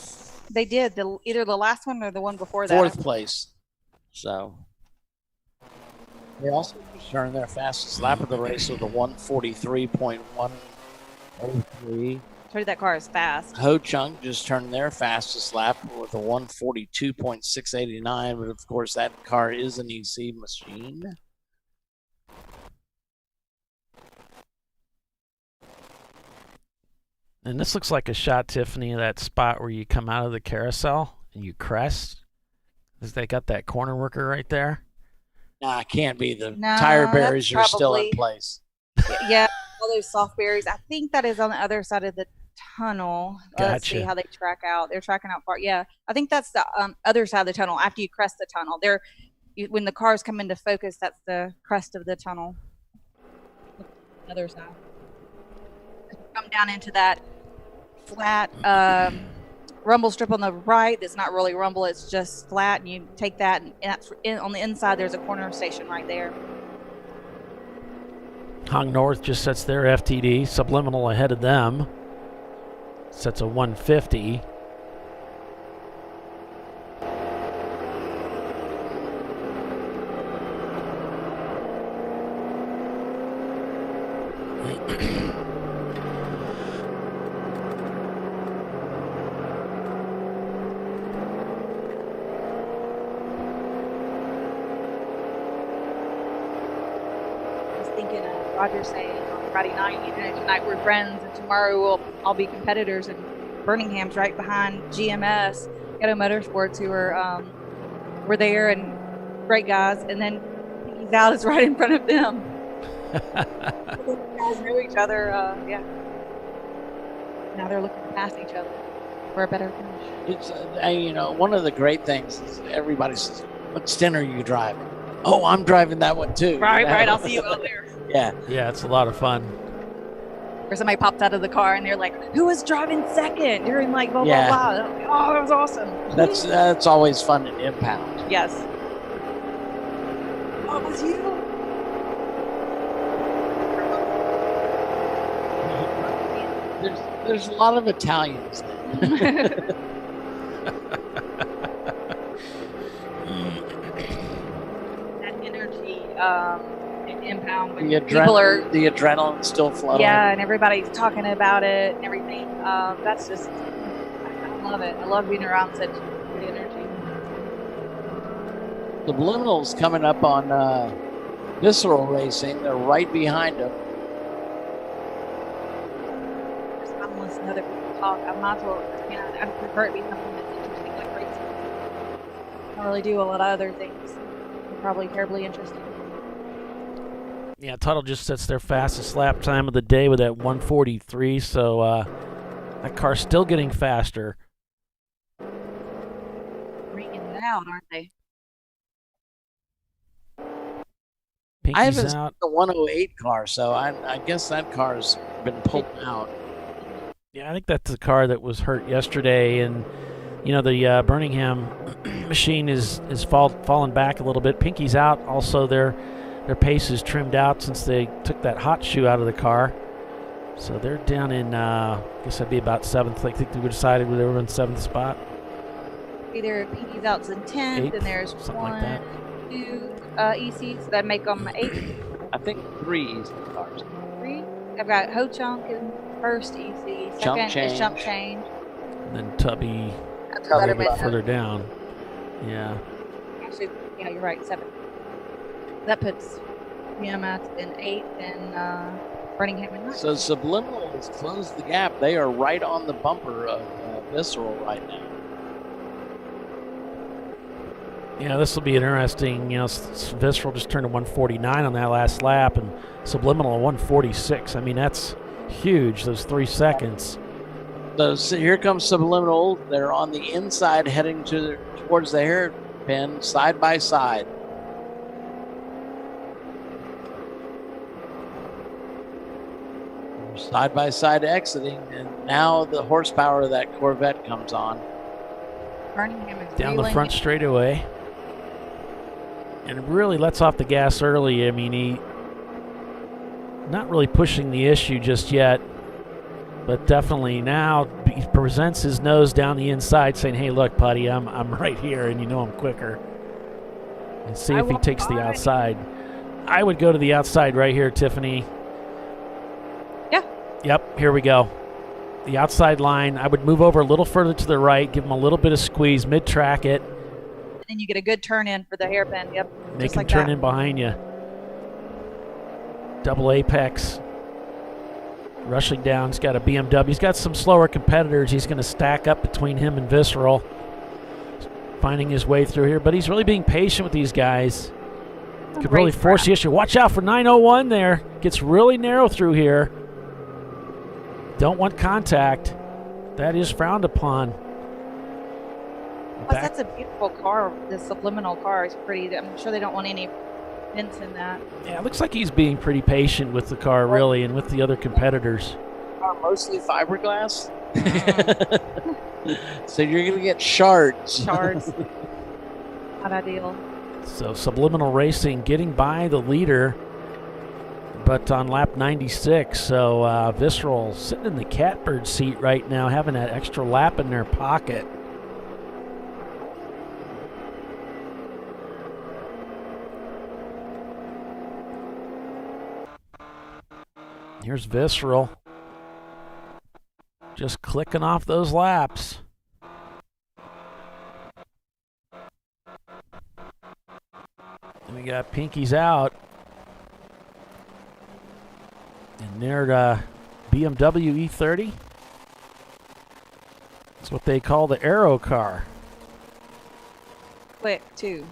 They did either the last one or the one before that.
Fourth place. So they also turned their fastest lap of the race with a 143.103.
Told you that car is fast.
Ho Chunk just turned their fastest lap with a 142.689, but of course that car is an EC machine.
And this looks like a shot, Tiffany, of that spot where you come out of the carousel and you crest. They got that corner worker right there.
Nah, it can't be. The tire barriers are still in place.
Yeah, all those soft barriers. I think that is on the other side of the tunnel.
Gotcha.
Let's see how they track out. They're tracking out far. Yeah, I think that's the other side of the tunnel after you crest the tunnel. When the cars come into focus, that's the crest of the tunnel. Other side. Come down into that flat rumble strip on the right. That's not really rumble, it's just flat, and you take that, and that's on the inside. There's a corner station right there.
Hong North just sets their FTD subliminal ahead of them. Sets a 150.
Roger saying on Friday night, tonight we're friends, and tomorrow we'll all be competitors. And Birmingham's right behind GMS, Ghetto Motorsports, who were there and great guys. And then Pinky's Out is right in front of them. The guys know each other. Yeah. Now they're looking past each other for a better finish.
It's one of the great things is everybody says, "What stint are you driving?" Oh, I'm driving that one too.
Right. I'll see you out there.
Yeah, it's a lot of fun.
Or somebody pops out of the car and they're like, "Who was driving second during blah blah blah?" Oh, that was awesome.
That's always fun in impound.
Yes. Oh, it was you.
There's a lot of Italians.
That energy. Impound when
the adrenaline's still flowing.
Yeah, and everybody's talking about it and everything. That's just, I love it. I love being around such good energy.
The Subliminal's coming up on Visceral Racing. They're right behind them.
I'm listening to other people talk. I'm not told. I prefer it be something that's interesting, like racing. I don't really do a lot of other things. They're probably terribly interesting.
Yeah, Tuttle just sets their fastest lap time of the day with that 1:43, so that car's still getting faster.
Ringing it out, aren't they?
I haven't
Pinky's
seen
out.
the 108 car, so I guess that car's been pulled out.
Yeah, I think that's the car that was hurt yesterday, and the Birmingham machine is fallen back a little bit. Pinky's out. Also, their pace is trimmed out since they took that hot shoe out of the car. So they're down in, I guess that'd be about 7th. I think we decided they were in 7th spot.
Either Pinky's out's in 10th, and there's
something
one,
like that.
2 ECs that make them 8th.
I think 3 easy cars.
3. I've got Ho Chunk in first EC. Second is Chump Change.
And then Tubby
Letterman.
a little bit further down. Yeah.
Actually, yeah, you're right, 7th. That puts GMS in 8th and Birmingham in 9th.
So Subliminal has closed the gap. They are right on the bumper of Visceral right now.
Yeah, this will be interesting. Visceral just turned a 149 on that last lap, and Subliminal a 146. I mean, that's huge, those 3 seconds.
So here comes Subliminal. They're on the inside heading towards the hairpin, side by side. Side by side exiting, and now the horsepower of that Corvette comes on.
Birmingham is
Down the front straightaway. And really lets off the gas early. I mean, he not really pushing the issue just yet, but definitely now he presents his nose down the inside saying, hey, look, buddy, I'm right here, and I'm quicker. And see if he takes the outside. I would go to the outside right here, Tiffany.
Yeah.
Yep, here we go. The outside line, I would move over a little further to the right, give him a little bit of squeeze, mid-track it.
And then you get a good turn in for the hairpin. Yep.
Make him turn in behind you. Double apex. Rushing down. He's got a BMW. He's got some slower competitors. He's going to stack up between him and Visceral. Finding his way through here. But he's really being patient with these guys. Could really force the issue. Watch out for 901 there. Gets really narrow through here. Don't want contact. That is frowned upon.
Plus, that's a beautiful car. The Subliminal car is pretty. I'm sure they don't want any vents in that.
Yeah, it looks like he's being pretty patient with the car, really, and with the other competitors.
Mostly fiberglass. So you're going to get shards.
Shards. Not ideal.
So Subliminal Racing getting by the leader, but on lap 96. So Visceral sitting in the catbird seat right now, having that extra lap in their pocket. Here's Visceral. Just clicking off those laps. And we got Pinky's out. And they're BMW E30. That's what they call the Aero car.
Quick, too.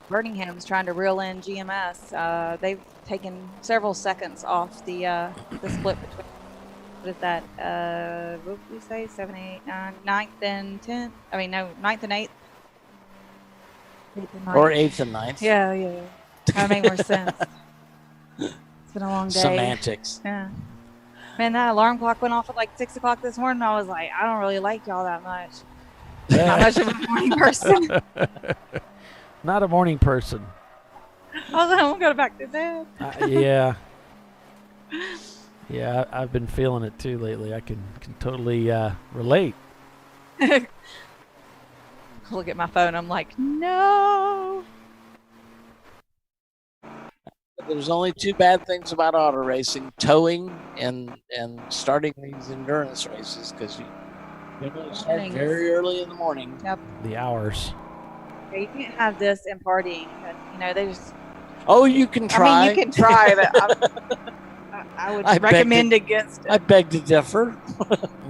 Birmingham's trying to reel in GMS. They've taken several seconds off the split between, what is that? What did we say? 7, 8, 9, 9th and 10th? I mean, no, 9th and 8th. 8th and 9th.
Or 8th and 9th.
Yeah. That make more sense. It's been a long day.
Semantics.
Yeah. Man, that alarm clock went off at like 6 o'clock this morning. I was like, I don't really like y'all that much. Not much of a morning person.
Not a morning person.
I was like, I'm going to go back to bed.
Yeah. Yeah, I've been feeling it too lately. I can totally relate.
Look at my phone. I'm like, no.
There's only 2 bad things about auto racing: towing and starting these endurance races, because you start very early in the morning.
Yep.
The hours.
Yeah, you can't have this and partying. They just.
Oh, you can try.
I mean, you can try, but I would
I beg
recommend
to-
against it.
I beg to differ.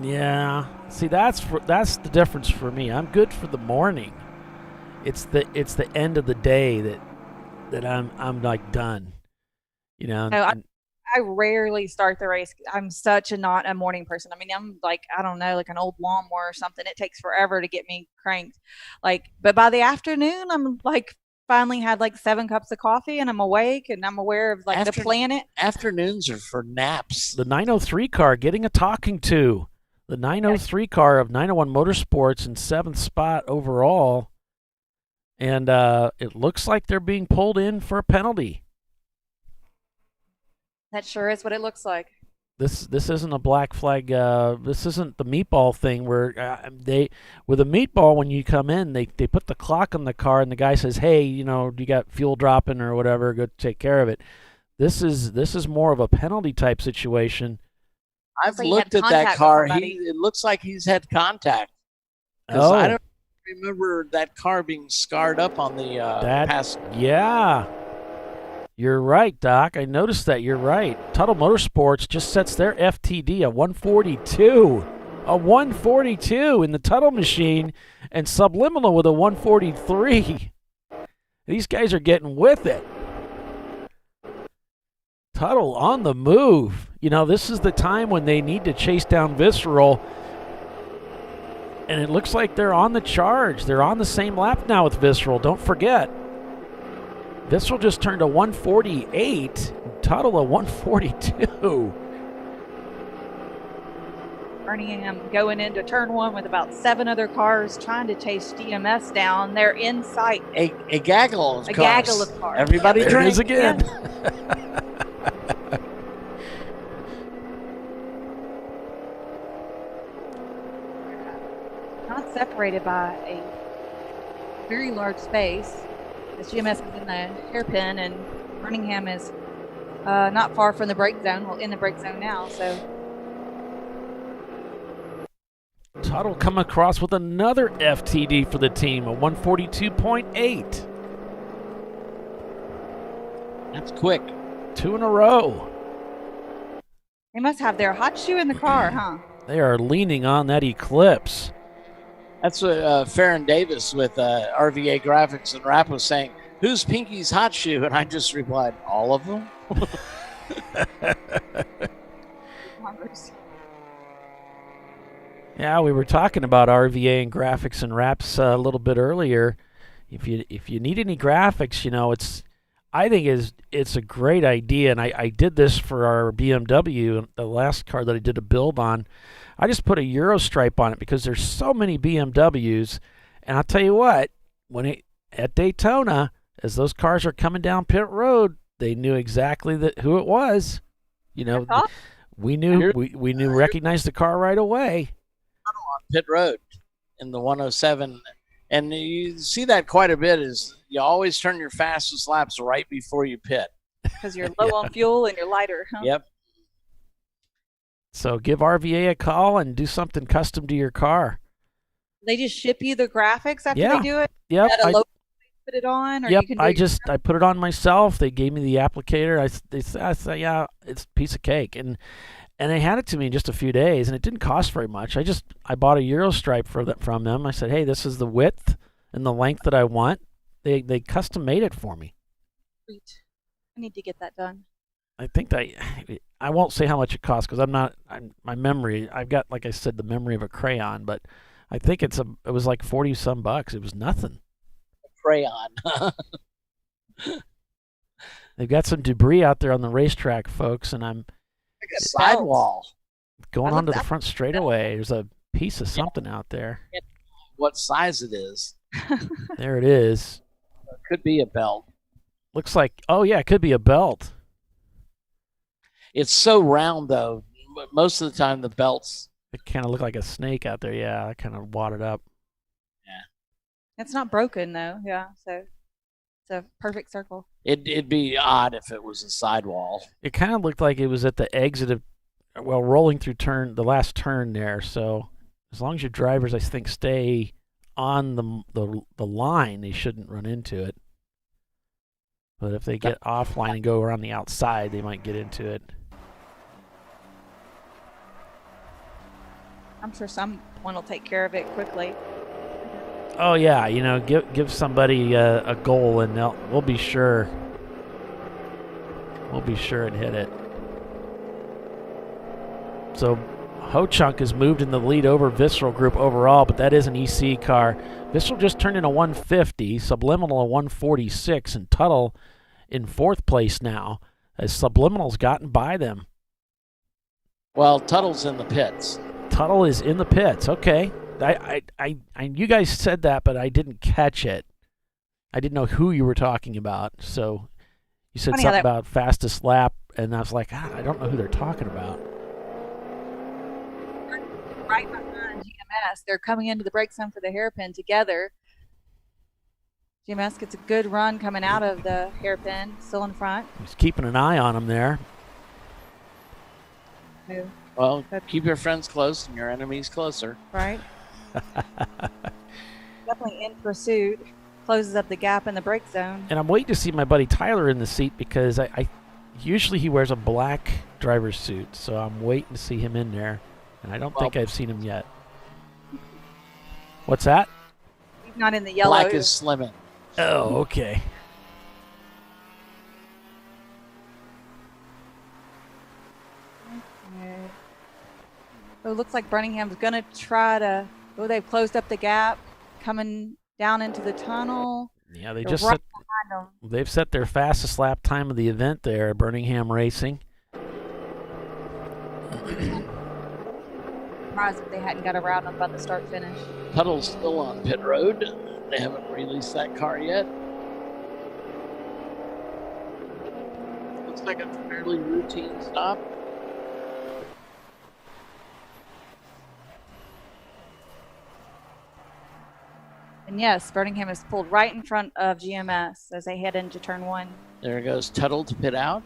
Yeah. See, that's the difference for me. I'm good for the morning. It's the end of the day that I'm like done. You know.
No,
and-
I rarely start the race. I'm such not a morning person. I mean, I'm like, I don't know, like an old lawnmower or something. It takes forever to get me cranked. But by the afternoon, I'm like finally had like 7 cups of coffee and I'm awake and I'm aware of like the planet.
Afternoons are for naps.
The 903 car getting a talking to. The 903 car of 901 Motorsports in 7th spot overall. And it looks like they're being pulled in for a penalty.
That sure is what it looks like.
This isn't a black flag. This isn't the meatball thing where with a meatball, when you come in, they put the clock on the car and the guy says, hey, you got fuel dropping or whatever, go take care of it. This is more of a penalty type situation.
I've
So he
looked
had
at that
contact with
car.
somebody.
It looks like he's had contact. Because
Oh,
I don't remember that car being scarred up on the past.
Yeah. You're right, Doc. I noticed that. You're right. Tuttle Motorsports just sets their FTD at 142. A 142 in the Tuttle machine, and Subliminal with a 143. These guys are getting with it. Tuttle on the move. This is the time when they need to chase down Visceral. And it looks like they're on the charge. They're on the same lap now with Visceral. Don't forget. Visceral just turned a 148. Tuttle a 142.
Birmingham going into turn 1 with about 7 other cars trying to chase DMS down. They're in sight.
A gaggle of
A
cars.
gaggle of cars.
Everybody
There it
drink.
is again.
Not separated by a very large space. As GMS is in the hairpin, and Birmingham is not far from the brake zone. Well, in the brake zone now, so.
Tuttle come across with another FTD for the team, a 142.8.
That's quick.
2 in a row.
They must have their hot shoe in the car, huh?
They are leaning on that Eclipse.
That's what Farron Davis with RVA Graphics and Rap was saying. Who's Pinky's hot shoe? And I just replied, all of them.
Yeah, we were talking about RVA and graphics and wraps a little bit earlier. If you need any graphics, I think it's a great idea, and I did this for our BMW, the last car that I did a build on. I just put a Euro stripe on it because there's so many BMWs, and I'll tell you what, at Daytona, as those cars are coming down pit road, they knew exactly who it was. We recognized the car right away.
On pit road in the 107, and you see that quite a bit. Is you always turn your fastest laps right before you pit
Because you're low on fuel and you're lighter, huh?
Yep.
So give RVA a call and do something custom to your car.
They just ship you the graphics after
Yeah.
they do it.
Yep,
At a
I-
local place, put it on, or
Yep,
you can do
I
it
I put it on myself. They gave me the applicator. I said, yeah, it's a piece of cake, and they had it to me in just a few days, and it didn't cost very much. I bought a Euro stripe from them. I said, hey, this is the width and the length that I want. They custom made it for me.
Sweet. I need to get that done.
I think I won't say how much it costs because my memory. I've got, like I said, the memory of a crayon, but I think it was like $40-some bucks. It was nothing.
Crayon.
They've got some debris out there on the racetrack, folks, and I'm
Like a sidewall.
going
I
onto
looked
the front straightaway. There's a piece of something out there.
What size it is?
There it is.
It could be a belt.
Looks like, oh yeah, it could be a belt.
It's so round though. Most of the time, the belts.
It kind of looked like a snake out there. Yeah, I kind of wadded up.
It's not broken though. Yeah, so it's a perfect circle.
It'd be odd if it was a sidewall.
It kind of looked like it was at the exit of, rolling through the last turn there. So as long as your drivers, I think, stay on the line, they shouldn't run into it. But if they get offline and go around the outside, they might get into it.
I'm sure someone will take care of it quickly.
Oh yeah, you know, give somebody a goal, and we'll be sure. We'll be sure and hit it. So Ho-Chunk has moved in the lead over Visceral Group overall, but that is an EC car. Visceral just turned in a 150, Subliminal a 146, and Tuttle in 4th place now, as Subliminal's gotten by them.
Well, Tuttle's in the pits.
Tuttle is in the pits. Okay. You guys said that, but I didn't catch it. I didn't know who you were talking about. So you said something about fastest lap, and I was like, I don't know who they're talking about.
Right behind GMS. They're coming into the brake zone for the hairpin together. GMS gets a good run coming out of the hairpin, still in front.
He's keeping an eye on him there.
Well, keep your friends close and your enemies closer.
Right. Definitely in pursuit. Closes up the gap in the brake zone.
And I'm waiting to see my buddy Tyler in the seat, because I usually he wears a black driver's suit, so I'm waiting to see him in there. And I don't think I've seen him yet. What's that?
He's not in the yellow.
Black is slimming.
Oh, okay.
So it looks like Birmingham's going to try to... Oh, they've closed up the gap, coming down into the tunnel.
Yeah, they've set their fastest lap time of the event there, Birmingham Racing.
Surprised if they hadn't got around them by the start-finish.
Tuttle's still on pit road. They haven't released that car yet. Looks like a fairly routine stop.
And yes, Birmingham is pulled right in front of GMS as they head into turn 1.
There goes Tuttle to pit out.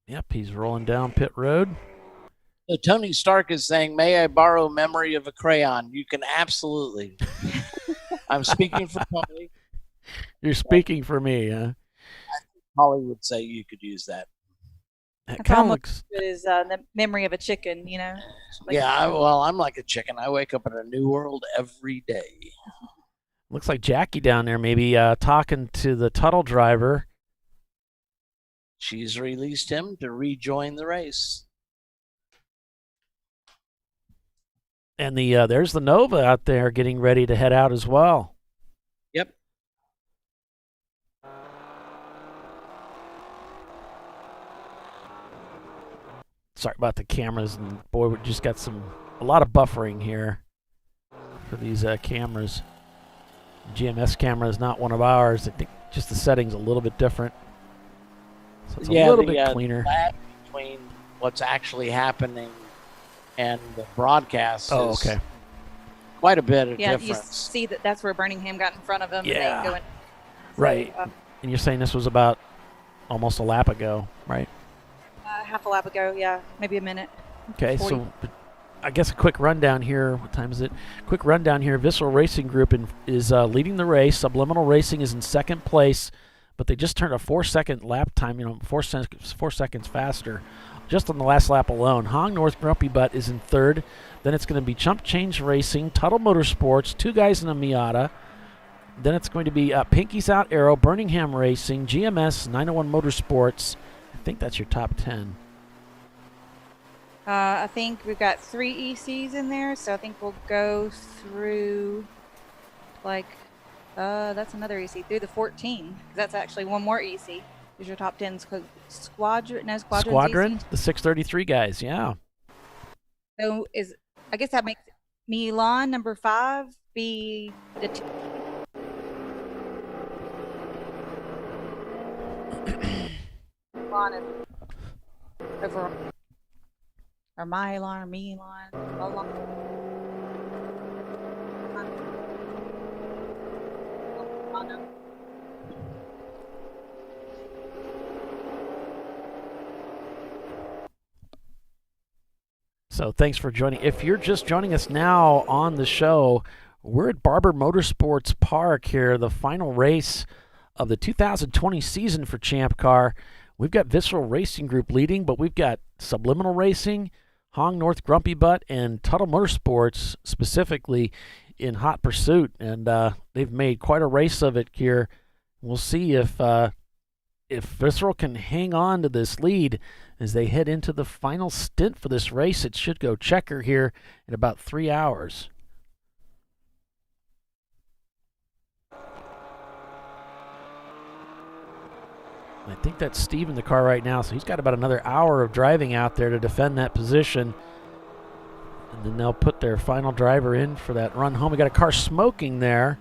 Yep, he's rolling down pit road.
So Tony Stark is saying, "May I borrow memory of a crayon?" You can absolutely. I'm speaking for Tony.
You're speaking for me, huh?
Holly would say you could use that.
That kind of looks.
It is the memory of a chicken, you know. Like,
yeah, I'm like a chicken. I wake up in a new world every day.
Looks like Jackie down there, maybe talking to the Tuttle driver.
She's released him to rejoin the race.
And there's the Nova out there getting ready to head out as well.
Yep.
Sorry about the cameras, and boy, we just got a lot of buffering here for these cameras. GMS camera is not one of ours. I think just the setting's a little bit different. So it's a little bit cleaner.
The lag between what's actually happening and the broadcast is quite a bit of difference.
Yeah, you see that's where Birmingham got in front of them.
Yeah.
And they go in,
right. And you're saying this was about almost a lap ago, right?
Half a lap ago, yeah, maybe a minute.
Okay,
40.
so I guess a quick rundown here. What time is it? Quick rundown here. Visceral Racing Group is leading the race. Subliminal Racing is in 2nd place, but they just turned a 4-second lap time, 4 seconds faster just on the last lap alone. Hong North Grumpy Butt is in 3rd. Then it's going to be Chump Change Racing, Tuttle Motorsports, 2 guys in a Miata. Then it's going to be Pinky's Out Arrow, Birmingham Racing, GMS, 901 Motorsports. I think that's your top 10.
I think we've got 3 ECs in there, so I think we'll go through, that's another EC, through the 14. 'Cause that's actually one more EC. Is your top 10 Squadron? No,
Squadron,
EC.
the 633 guys, yeah.
So I guess that makes Milan number 5 be the Milan is over, or Milan or Milan.
So thanks for joining. If you're just joining us now on the show, we're at Barber Motorsports Park here, the final race of the 2020 season for Champ Car. We've got Visceral Racing Group leading, but we've got Subliminal Racing, Hong North Grumpy Butt, and Tuttle Motorsports specifically in hot pursuit. And they've made quite a race of it here. We'll see if Visceral can hang on to this lead as they head into the final stint for this race. It should go checker here in about 3 hours. I think that's Steve in the car right now, so he's got about another hour of driving out there to defend that position. And then they'll put their final driver in for that run home. We got a car smoking there.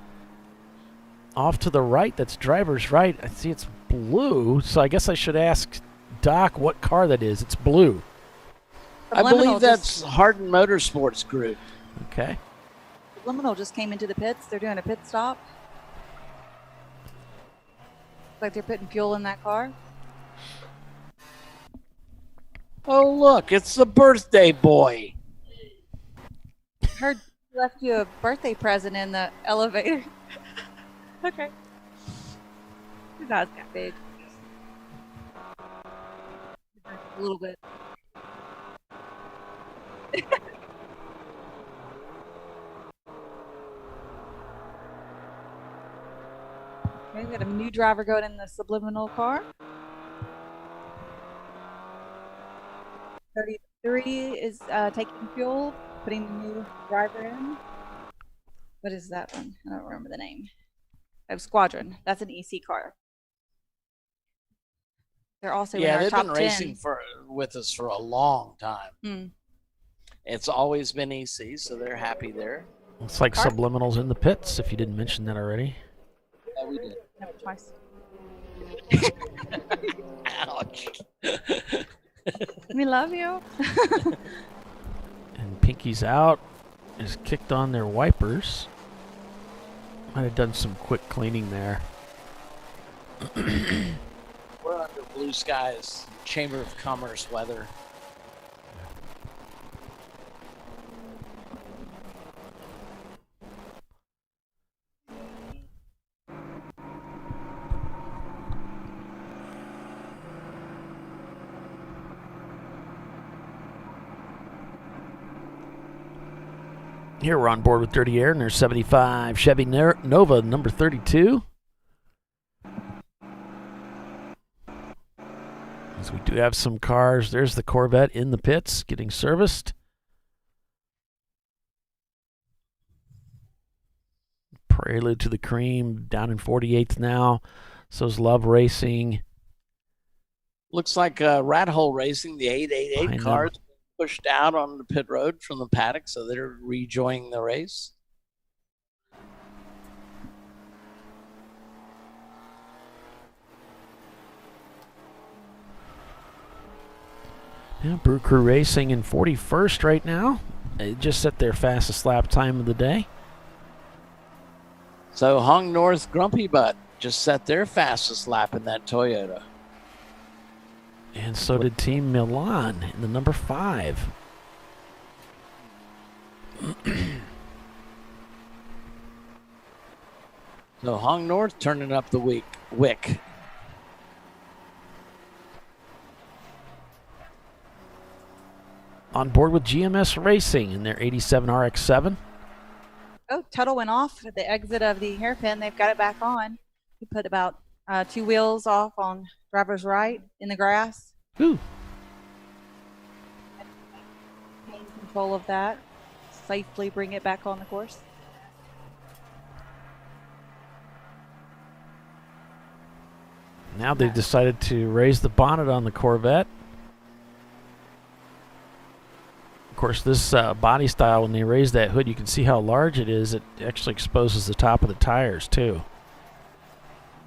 Off to the right, that's driver's right. I see it's blue, so I guess I should ask Doc what car that is. It's blue.
I believe that's Hardin Motorsports Group.
Okay.
Subliminal just came into the pits. They're doing a pit stop. Like they're putting fuel in that car.
Oh, look, it's the birthday boy.
Heard he left you a birthday present in the elevator. Okay. His eyes got big. A little bit. Okay, we got a new driver going in the Subliminal car. 33 is taking fuel, putting the new driver in. What is that one? I don't remember the name. Of Squadron. That's an EC car. They're also in our
they've
top
been
10.
racing with us for a long time.
Hmm.
It's always been EC, so they're happy there.
Looks like Subliminal's in the pits, if you didn't mention that already.
Yeah, we did.
No, twice.
Ouch.
We love you.
And Pinky's out. Has kicked on their wipers. Might have done some quick cleaning there.
We're under blue skies, Chamber of Commerce weather.
Here we're on board with Dirty Air, and there's 75 Chevy Nova, number 32. So we do have some cars. There's the Corvette in the pits getting serviced. Prelude to the Cream down in 48th now. So's Love Racing.
Looks like Rat Hole Racing, the 888
Behind
cars, pushed out on the pit road from the paddock, so they're rejoining the race.
Yeah, Brew Crew Racing in 41st right now. They just set their fastest lap time of the day.
So Hong North Grumpy Butt just set their fastest lap in that Toyota.
And so did Team Milan in the number 5.
So Hong North turning up the wick.
On board with GMS Racing in their 87 RX-7.
Oh, Tuttle went off at the exit of the hairpin. They've got it back on. He put about 2 wheels off on driver's right in the grass.
Ooh.
Gain control of that. Safely bring it back on the course.
Now they've decided to raise the bonnet on the Corvette. Of course, this body style, when they raise that hood, you can see how large it is. It actually exposes the top of the tires, too.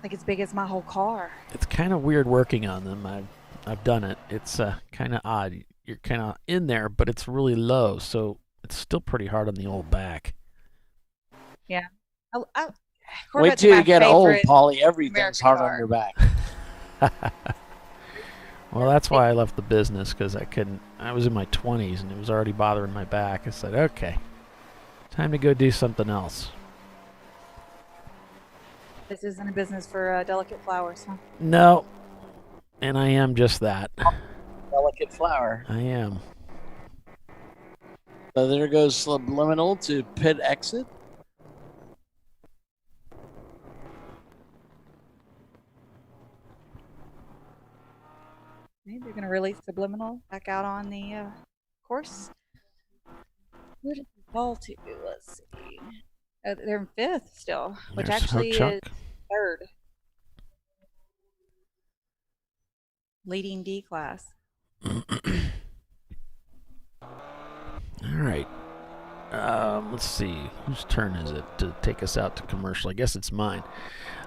Like as big as my whole car.
It's kind of weird working on them. I've done it. It's kind of odd. You're kind of in there, but it's really low, so it's still pretty hard on the old back.
Yeah.
Wait till you get old, Paulie. Everything's hard on your back.
Well, that's why I left the business, because I was in my 20s and it was already bothering my back. I said, okay, time to go do something else.
This isn't a business for delicate flowers, huh?
No. And I am just that.
Delicate flower.
I am.
So there goes Subliminal to pit exit.
Maybe they're going to release Subliminal back out on the course. Where did they fall to? Let's see. They're in 5th still, which
There's
actually
Chuck.
is 3rd. Leading D class.
All right. Let's see. Whose turn is it to take us out to commercial? I guess it's mine.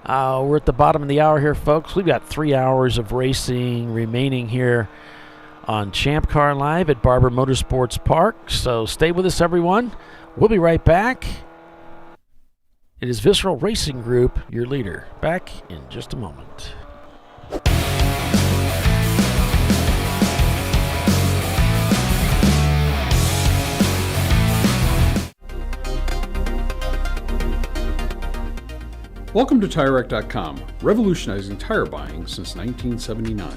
We're at the bottom of the hour here, folks. We've got 3 hours of racing remaining here on ChampCar.Live at Barber Motorsports Park. So stay with us, everyone. We'll be right back. It is Visceral Racing Group, your leader. Back in just a moment.
Welcome to TireRack.com, revolutionizing tire buying since 1979.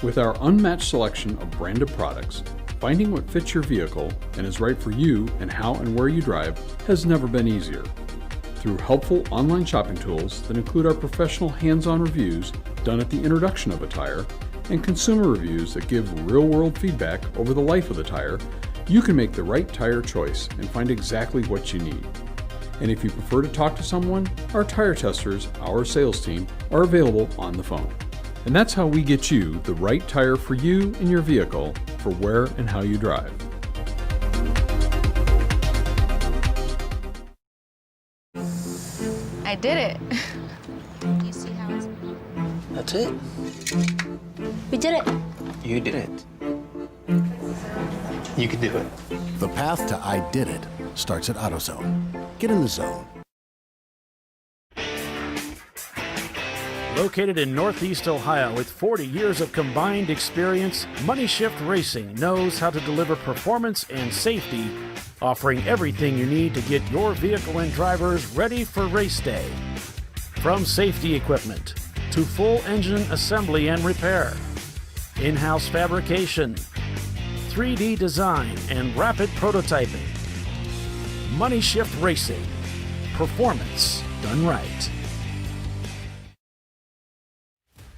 With our unmatched selection of branded products, finding what fits your vehicle and is right for you and how and where you drive has never been easier. Through helpful online shopping tools that include our professional hands-on reviews done at the introduction of a tire and consumer reviews that give real-world feedback over the life of the tire, you can make the right tire choice and find exactly what you need. And if you prefer to talk to someone, our tire testers, our sales team, are available on the phone. And that's how we get you the right tire for you and your vehicle for where and how you drive.
I did it. Do you see how it's...
That's it.
We did it.
You did it. You can do it.
The path to I did it starts at AutoZone. Get in the zone.
Located in Northeast Ohio with 40 years of combined experience, Money Shift Racing knows how to deliver performance and safety, offering everything you need to get your vehicle and drivers ready for race day. From safety equipment to full engine assembly and repair, in-house fabrication, 3D design, and rapid prototyping. Money Shift Racing. Performance done right.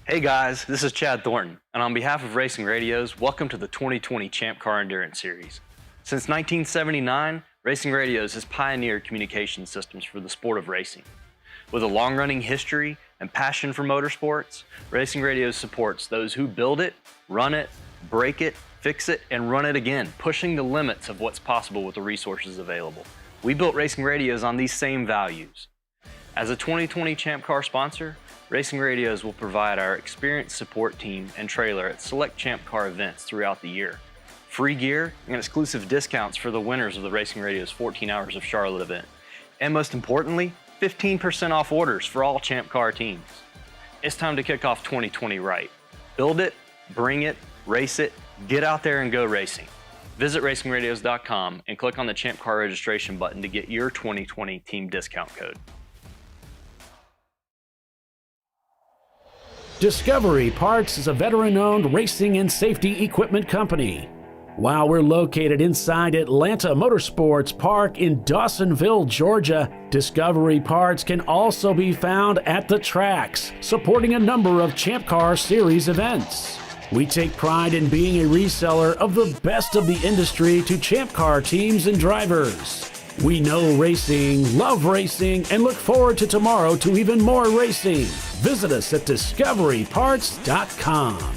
Hey guys, this is Chad Thornton, and on behalf of Racing Radios, welcome to the 2020 Champ Car Endurance Series. Since 1979, Racing Radios has pioneered communication systems for the sport of racing. With a long-running history and passion for motorsports, Racing Radios supports those who build it, run it, break it, fix it, and run it again, pushing the limits of what's possible with the resources available. We built Racing Radios on these same values. As a 2020 Champ Car sponsor, Racing Radios will provide our experienced support team and trailer at select Champ Car events throughout the year. Free gear and exclusive discounts for the winners of the Racing Radios 14 Hours of Charlotte event. And most importantly, 15% off orders for all Champ Car teams. It's time to kick off 2020 right. Build it, bring it, race it, get out there and go racing. Visit racingradios.com and click on the Champ Car registration button to get your 2020 team discount code.
Discovery Parts is a veteran-owned racing and safety equipment company. While we're located inside Atlanta Motorsports Park in Dawsonville, Georgia, Discovery Parts can also be found at the tracks, supporting a number of Champ Car Series events. We take pride in being a reseller of the best of the industry to Champ Car teams and drivers. We know racing, love racing, and look forward to tomorrow to even more racing. Visit us at discoveryparts.com.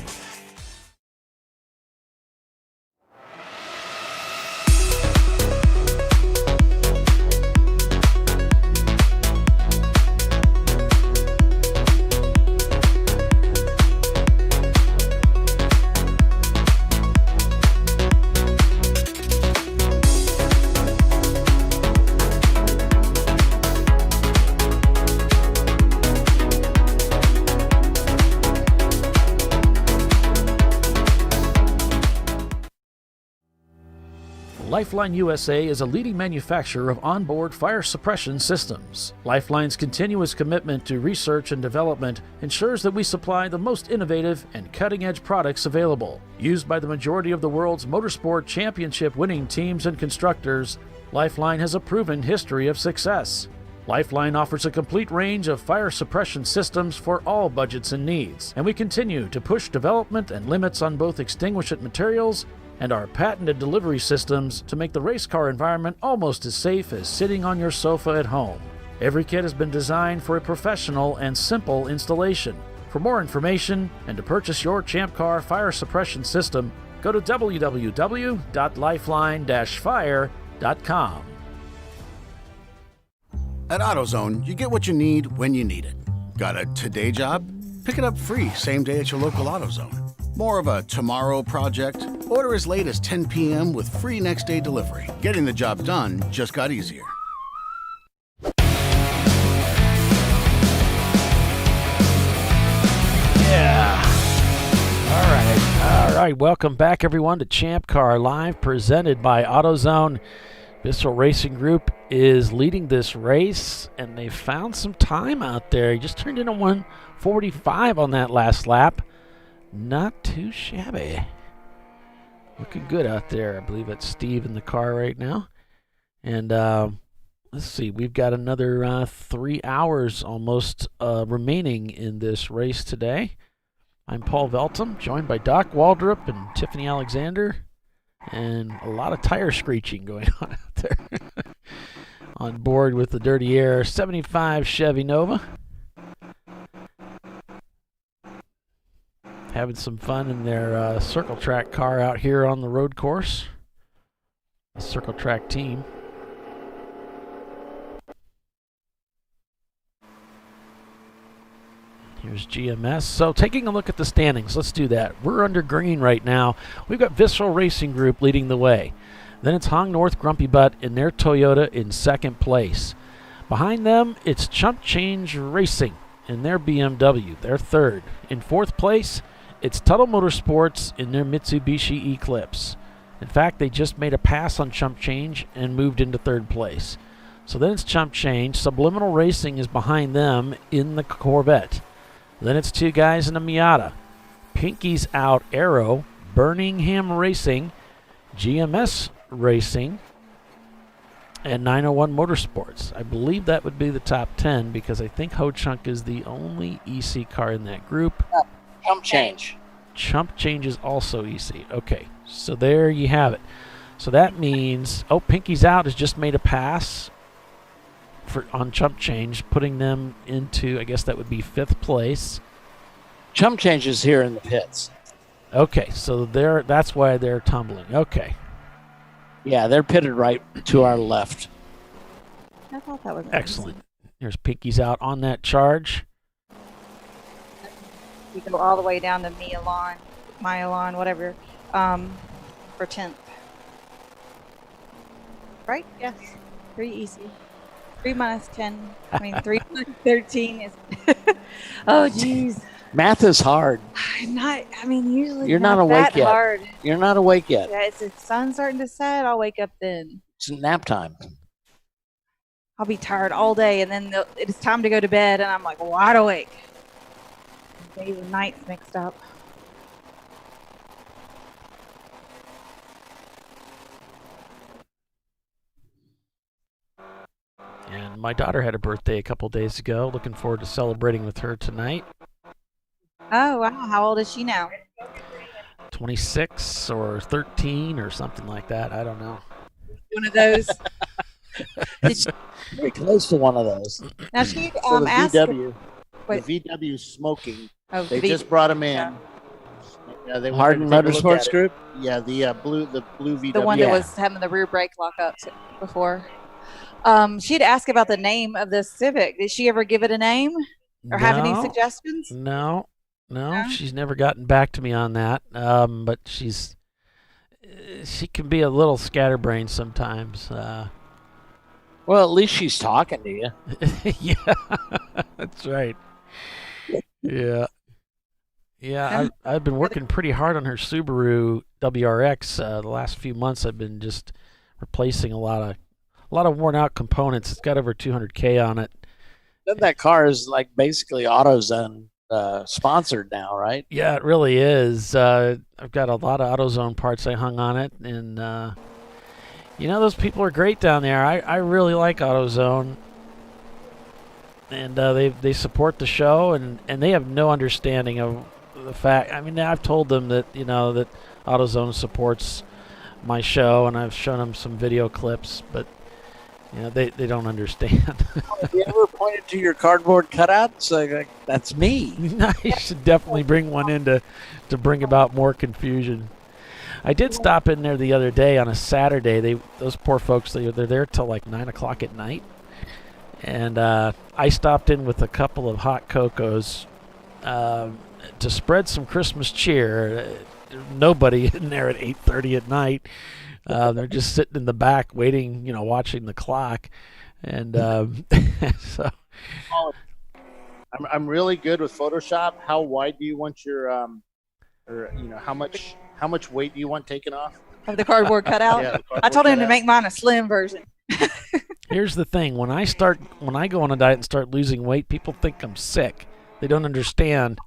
Lifeline USA is a leading manufacturer of onboard fire suppression systems. Lifeline's continuous commitment to research and development ensures that we supply the most innovative and cutting-edge products available. Used by the majority of the world's motorsport championship-winning teams and constructors, Lifeline has a proven history of success. Lifeline offers a complete range of fire suppression systems for all budgets and needs, and we continue to push development and limits on both extinguishant materials and our patented delivery systems to make the race car environment almost as safe as sitting on your sofa at home. Every kit has been designed for a professional and simple installation. For more information and to purchase your ChampCar fire suppression system, go to www.lifeline-fire.com.
At AutoZone, you get what you need when you need it. Got a today job? Pick it up free same day at your local AutoZone. More of a tomorrow project? Order as late as 10 p.m. with free next day delivery. Getting the job done just got easier.
Yeah. All right. Welcome back, everyone, to ChampCar.Live, presented by AutoZone. Visceral Racing Group is leading this race, and they found some time out there. He just turned in a 1:45 on that last lap. Not too shabby. Looking good out there. I believe that's Steve in the car right now. And let's see, we've got another 3 hours almost remaining in this race today. I'm Paul Veltum, joined by Doc Waldrop and Tiffany Alexander. And a lot of tire screeching going on out there. On board with the Dirty Air 75 Chevy Nova. Having some fun in their Circle Track car out here on the road course. The Circle Track team. Here's GMS. So taking a look at the standings, let's do that. We're under green right now. We've got Visceral Racing Group leading the way. Then it's Hong North Grumpy Butt in their Toyota in second place. Behind them, it's Chump Change Racing in their BMW. They're third. In fourth place, it's Tuttle Motorsports in their Mitsubishi Eclipse. In fact, they just made a pass on Chump Change and moved into third place. So then it's Chump Change. Subliminal Racing is behind them in the Corvette. Then it's two guys in a Miata. Pinky's Out Arrow, Birmingham Racing, GMS Racing, and 901 Motorsports. I believe that would be the top 10 because I think Ho Chunk is the only EC car in that group.
Chump Change.
Chump Change is also EC. Okay, so there you have it. So that means, Pinky's Out has just made a pass on Chump Change, putting them into, I guess that would be fifth place.
Chump Change is here in the pits.
Okay, so that's why they're tumbling. Okay.
Yeah, they're pitted right to our left.
I thought that was
excellent. There's Pinky's Out on that charge.
We go all the way down to Myalon, whatever, for 10th. Right? Yes. Pretty easy. 3 minus 10. I mean, 3 minus 13 is. Oh, jeez.
Math is hard.
Usually
you're not awake
that
yet.
Hard.
You're not awake yet.
Yeah, it's the sun starting to set. I'll wake up then.
It's nap time.
I'll be tired all day, and then it's time to go to bed, and I'm like wide awake. Days and nights mixed up.
And my daughter had a birthday a couple days ago. Looking forward to celebrating with her tonight.
Oh, wow. How old is she now?
26 or 13 or something like that. I don't know.
One of those.
Very close to one of those.
Now she
So the
asked.
VW,
Wait.
the VW smoking.
Oh,
They
the
just brought him in.
Yeah.
Yeah, they
Harden
wanted to take a look
Motorsports
at it.
Group?
Yeah, the blue VW.
The one that was having the rear brake lockups before. She'd asked about the name of this Civic. Did she ever give it a name or have any suggestions?
No, she's never gotten back to me on that. But she can be a little scatterbrained sometimes.
Well, at least she's talking to you.
Yeah, that's right. Yeah. Yeah, I've been working pretty hard on her Subaru WRX. The last few months I've been just replacing a lot of worn out components. It's got over 200K on it.
Then that car is like basically AutoZone sponsored now, right?
Yeah, it really is. I've got a lot of AutoZone parts I hung on it, and those people are great down there. I really like AutoZone, and they support the show, and they have no understanding of the fact. I mean, I've told them that that AutoZone supports my show, and I've shown them some video clips, but they don't understand.
Have you ever pointed to your cardboard cutout? So like, that's me.
You should definitely bring one in to bring about more confusion. I did stop in there the other day on a Saturday. Those poor folks, they're there till like 9 o'clock at night. And I stopped in with a couple of hot cocos to spread some Christmas cheer. Nobody in there at 8:30 at night. They're just sitting in the back waiting, watching the clock. And so
I'm really good with Photoshop. How wide do you want your how much weight do you want taken off?
Of the cardboard cutout?
Yeah,
I told him to make mine a slim version.
Here's the thing. When I go on a diet and start losing weight, people think I'm sick. They don't understand.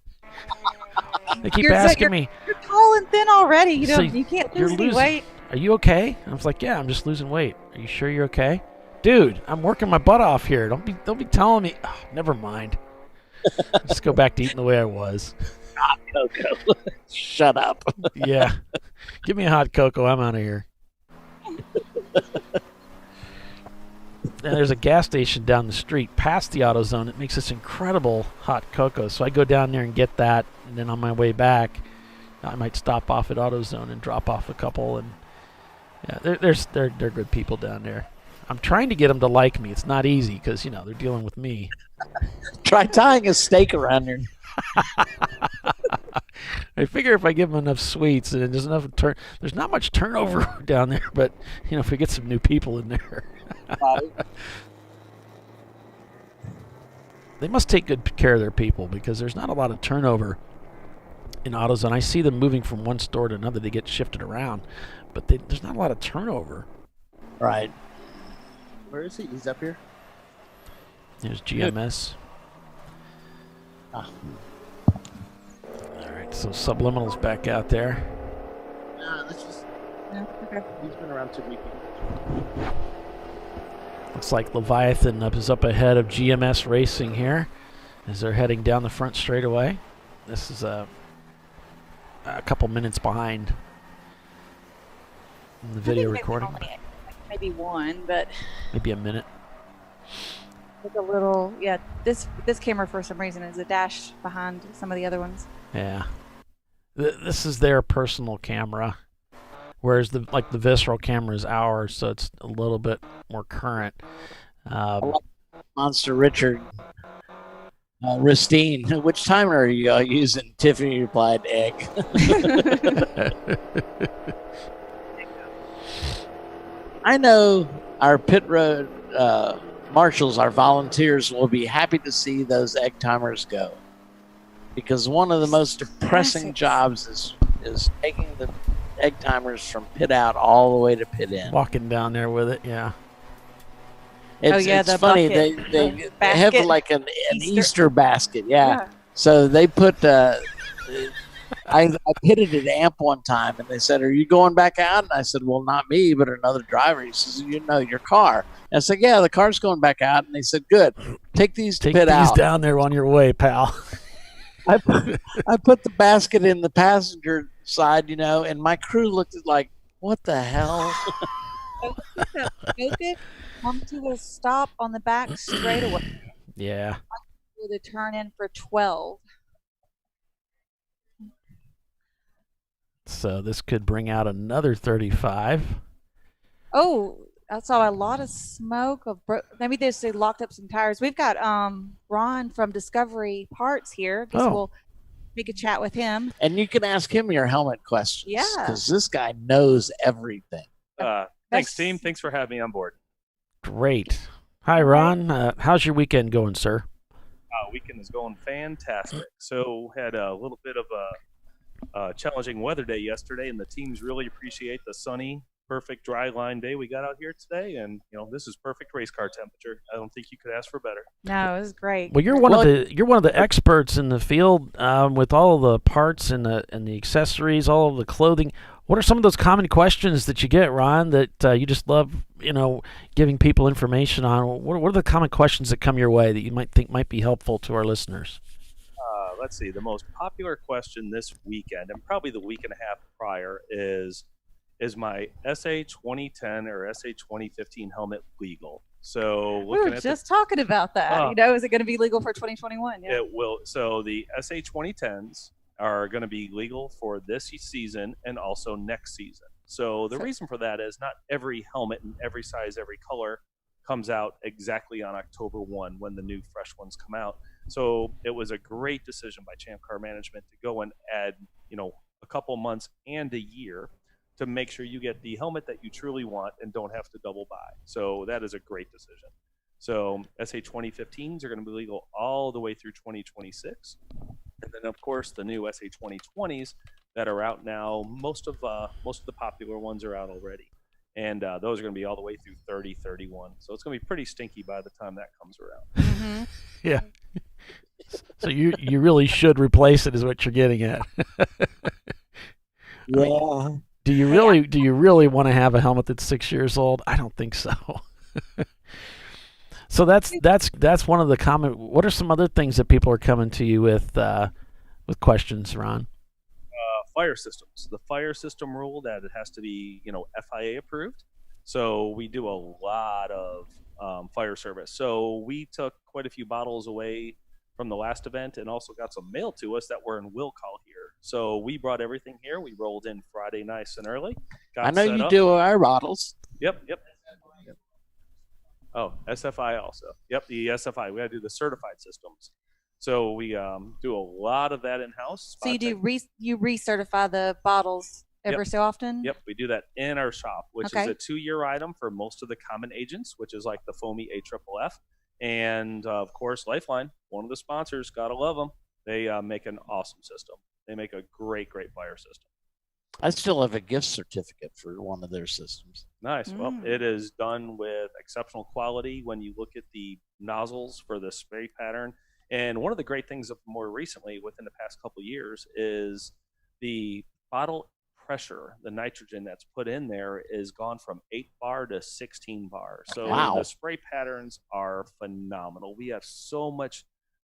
They keep asking me.
You're tall and thin already. You
So
can't
you're
lose any weight.
Are you okay? I was like, yeah, I'm just losing weight. Are you sure you're okay? Dude, I'm working my butt off here. Don't be telling me. Oh, never mind. Just go back to eating the way I was.
Hot cocoa. Shut up.
Yeah. Give me a hot cocoa. I'm out of here. And there's a gas station down the street past the AutoZone. It makes this incredible hot cocoa. So I go down there and get that, and then on my way back, I might stop off at AutoZone and drop off a couple. And yeah, they're good people down there. I'm trying to get them to like me. It's not easy because they're dealing with me.
Try tying a stake around your.
I figure if I give them enough sweets and there's enough there's not much turnover down there, but if we get some new people in there. They must take good care of their people because there's not a lot of turnover in AutoZone. I see them moving from one store to another. They get shifted around, but there's not a lot of turnover.
Right.
Where is he? He's up here.
There's GMS.
Ah.
All right, so Subliminal's back out there.
Let's just.
Yeah, okay.
He's been around 2 weeks.
Looks like Leviathan is up ahead of GMS Racing here as they're heading down the front straightaway. This is a couple minutes behind in the video recording.
Maybe one, but
maybe a minute.
It's a little, this camera for some reason is a dash behind some of the other ones.
Yeah. This is their personal camera, whereas the visceral camera is ours, so it's a little bit more current.
Monster Richard Ristine, which timer are you using? Tiffany replied, egg. I know our pit road marshals, our volunteers, will be happy to see those egg timers go. Because one of the most depressing jobs is taking the egg timers from pit out all the way to pit in.
Walking down there with it, yeah.
It's funny.
Bucket,
they have like an Easter basket,
Yeah.
So they put. I pitted at AMP one time, and they said, "Are you going back out?" And I said, "Well, not me, but another driver." He says, your car." And I said, "Yeah, the car's going back out." And they said, "Good, take these to pit out."
Take these down there on your way, pal.
I put the basket in the passenger side, and my crew looked at like, "What the hell?"
Come to a stop on the back straightaway.
Yeah.
With a turn in for 12.
So this could bring out another 35.
Oh, I saw a lot of smoke. Maybe they locked up some tires. We've got Ron from Discovery Parts here. Guess we'll make a chat with him.
And you can ask him your helmet questions.
Yeah.
Because this guy knows everything.
Thanks, team. Thanks for having me on board.
Great. Hi, Ron. How's your weekend going, sir?
Weekend is going fantastic. So had a little bit of a challenging weather day yesterday, and the teams really appreciate the sunny perfect dry line day we got out here today, and this is perfect race car temperature. I don't think you could ask for better.
No, it was great.
Well, you're one of the experts in the field with all of the parts and the accessories, all of the clothing. What are some of those common questions that you get, Ron, that you just love, giving people information on? What are the common questions that come your way that you might think might be helpful to our listeners?
Let's see. The most popular question this weekend, and probably the week and a half prior, is my SA 2010 or SA 2015 helmet legal? So
we were just talking about that. Is it going to be legal for 2021? Yeah.
It will. So the SA 2010s are going to be legal for this season and also next season. So the reason for that is not every helmet in every size, every color comes out exactly on October 1 when the new fresh ones come out. So it was a great decision by Champ Car Management to go and add, a couple months and a year to make sure you get the helmet that you truly want and don't have to double buy. So that is a great decision. So SA 2015s are going to be legal all the way through 2026. And then, of course, the new SA 2020s that are out now, most of the popular ones are out already. And those are going to be all the way through 31. So it's going to be pretty stinky by the time that comes around.
Mm-hmm.
Yeah. So you really should replace it, is what you're getting at.
Yeah.
Do you really want to have a helmet that's 6 years old? I don't think so. So that's one of the common. What are some other things that people are coming to you with questions, Ron?
Fire systems. The fire system rule that it has to be, FIA approved. So we do a lot of fire service. So we took quite a few bottles away from the last event and also got some mail to us that were in will call here. So we brought everything here. We rolled in Friday nice and early.
I know you do our bottles.
Yep. Oh, SFI also. Yep, the SFI. We got to do the certified systems. So we do a lot of that in-house.
So you recertify the bottles every so often?
Yep, we do that in our shop, which is a 2-year item for most of the common agents, which is like the foamy AFFF. And, of course, Lifeline, one of the sponsors, gotta love them. They make an awesome system. They make a great, great fire system.
I still have a gift certificate for one of their systems.
Nice. Well, it is done with exceptional quality when you look at the nozzles for the spray pattern. And one of the great things of more recently, within the past couple of years, is the bottle pressure, the nitrogen that's put in there is gone from 8 bar to 16 bar. So the spray patterns are phenomenal. We have so much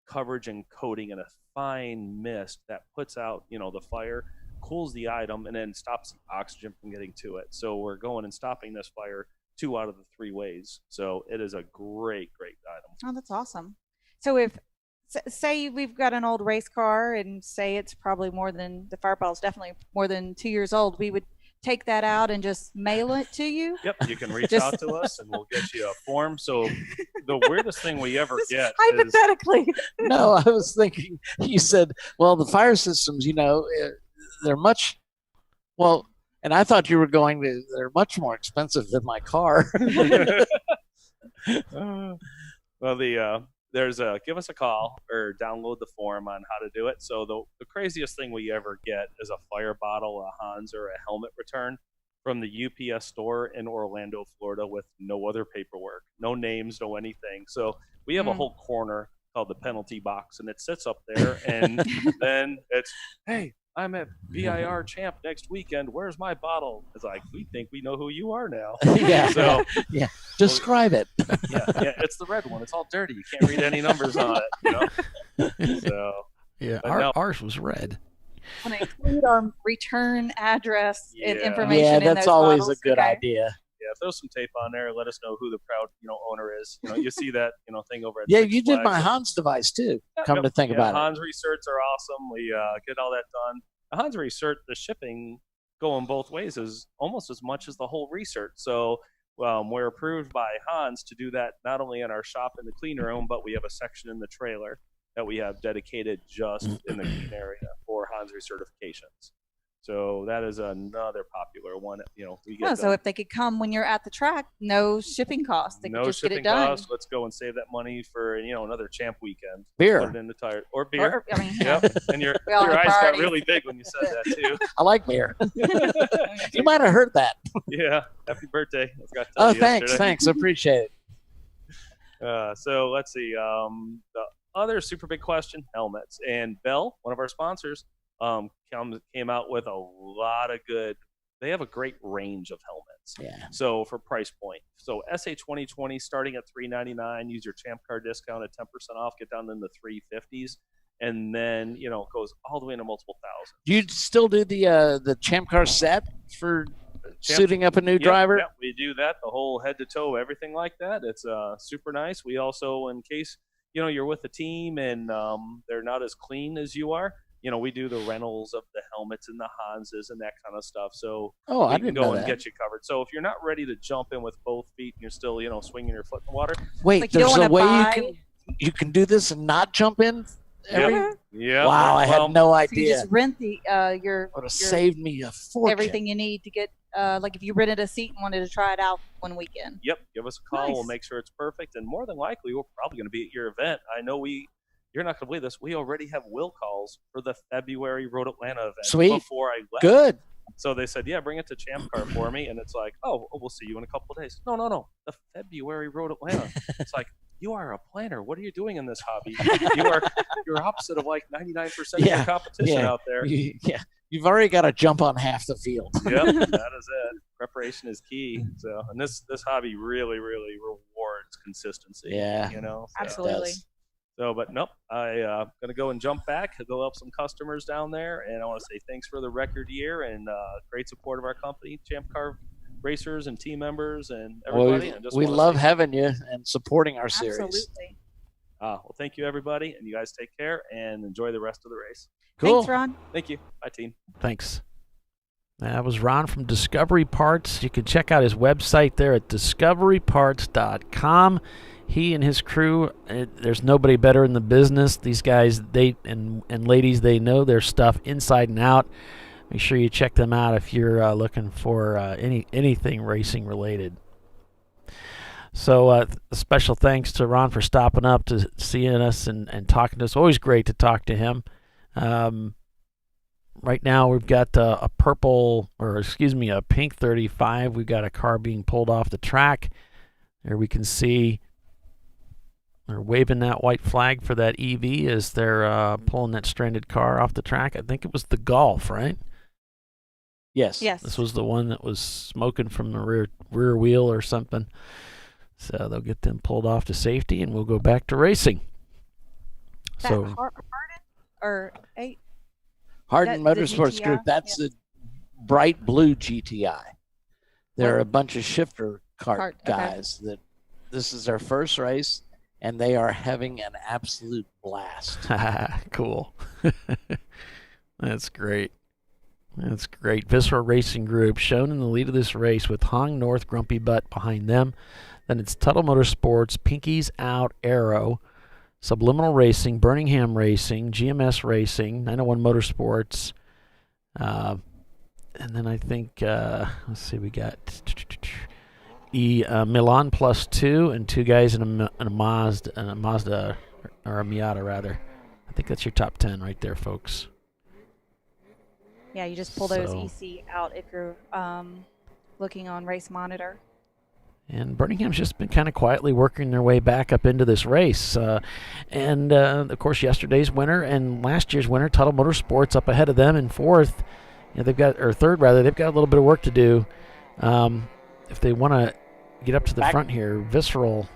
coverage and coating and a fine mist that puts out, the fire, cools the item, and then stops the oxygen from getting to it. So we're going and stopping this fire 2 out of the 3 ways. So it is a great, great item.
Oh, that's awesome. So if say we've got an old race car and say it's probably the fire bottle's definitely more than 2 years old, we would take that out and just mail it to you?
Yep, you can reach out to us and we'll get you a form. So the weirdest thing we ever get
hypothetically.
No, I was thinking, you said, well, the fire systems, they're much, and I thought you were going to, they're much more expensive than my car.
There's give us a call or download the form on how to do it. So the craziest thing we ever get is a fire bottle, a Hans, or a helmet return from the UPS store in Orlando, Florida, with no other paperwork, no names, no anything. So we have a whole corner called the penalty box, and it sits up there, and then it's, hey, I'm at VIR Champ next weekend. Where's my bottle? It's like, we think we know who you are now.
Yeah.
So
yeah. Describe it.
Yeah. It's the red one. It's all dirty. You can't read any numbers on it. So
yeah, ours was red.
Want to include our return address and information.
Yeah,
in
that's
those
always
bottles.
a good idea.
Yeah, throw some tape on there. Let us know who the proud, owner is. You see that, thing over at
Yeah,
Six
you did
Flags.
my Hans device too. Come to think about
Hans recerts are awesome. We get all that done. The Hans recert, the shipping going both ways is almost as much as the whole recert. So we're approved by Hans to do that not only in our shop in the clean room, but we have a section in the trailer that we have dedicated just in the clean area for Hans recertifications. So that is another popular one. We get
so if they could come when you're at the track, no shipping costs. They could just get it done.
Costs. Let's go and save that money for another Champ weekend.
Beer.
Put it in the tire or beer.
I mean,
yep. And your eyes got really big when you said that too.
I like beer. You might have heard that.
Yeah. Happy birthday. I forgot to tell you
thanks.
yesterday.
Thanks. I appreciate it.
So let's see. The other super big question: helmets. And Bell, one of our sponsors, came out with a lot of good. They have a great range of helmets.
Yeah.
So for price point, so SA 2020 starting at $399. Use your Champ Car discount at 10% off. Get down in the $350s, and then it goes all the way into multiple thousands.
Do you still do the Champ Car set for suiting up a new driver?
Yeah, we do that. The whole head to toe, everything like that. It's super nice. We also, in case you're with a team and they're not as clean as you are. We do the rentals of the helmets and the Hansas and that kind of stuff. So
I
we
didn't
can
know
go and
that.
get you covered. So if you're not ready to jump in with both feet and you're still, swinging your foot in the water.
Wait, there's a way you can do this and not jump in?
Yeah.
Wow, I had no
So
idea.
you just rent the your.
Would have saved me a fortune.
Everything you need to get. Like if you rented a seat and wanted to try it out one weekend.
Yep. Give us a call.
Nice.
We'll make sure it's perfect. And more than likely, we're probably going to be at your event. I know you're not going to believe this. We already have will calls for the February Road Atlanta event.
Sweet.
Before I left.
Good.
So they said, yeah, bring it to Champ Car for me. And it's like, oh, we'll see you in a couple of days. No. The February Road Atlanta. It's like, you are a planner. What are you doing in this hobby? You're opposite of like 99% of your competition out there.
You've already got to jump on half the field.
Yep, that is it. Preparation is key. So, and this hobby really, really rewards consistency.
Yeah.
So,
absolutely.
So, but nope, I'm going to go and jump back, go help some customers down there. And I want to say thanks for the record year and great support of our company, Champ Car racers and team members and everybody.
We love having you and supporting our series.
Absolutely.
Well, thank you, everybody. And you guys take care and enjoy the rest of the race.
Cool.
Thanks, Ron.
Thank you. Bye, team.
Thanks. That was Ron from Discovery Parts. You can check out his website there at discoveryparts.com. He and his crew, there's nobody better in the business. These guys, and ladies, they know their stuff inside and out. Make sure you check them out if you're looking for anything racing related. So a special thanks to Ron for stopping up to seeing us and talking to us. Always great to talk to him. Right now we've got a pink 35. We've got a car being pulled off the track. There we can see they're waving that white flag for that EV as they're pulling that stranded car off the track. I think it was the Golf, right?
Yes.
This was the one that was smoking from the rear wheel or something. So they'll get them pulled off to safety, and we'll go back to racing.
Harden
Motorsports Group. That's the bright blue GTI. They're a bunch of shifter cart guys that this is their first race, and they are having an absolute blast.
Cool. That's great. That's great. Visceral Racing Group shown in the lead of this race with Hong North Grumpy Butt behind them. Then it's Tuttle Motorsports, Pinkies Out, Arrow, Subliminal Racing, Birmingham Racing, GMS Racing, 901 Motorsports. And then I think, let's see, we got Milan Plus 2 and two guys in a Mazda, or a Miata rather. I think that's your top 10 right there, folks.
Yeah, you just pull those EC out if you're looking on Race Monitor.
And Birmingham's just been kind of quietly working their way back up into this race. And, of course, yesterday's winner and last year's winner, Tuttle Motorsports, up ahead of them in fourth. Third, rather. They've got a little bit of work to do. If they want to get up to the front here, Visceral,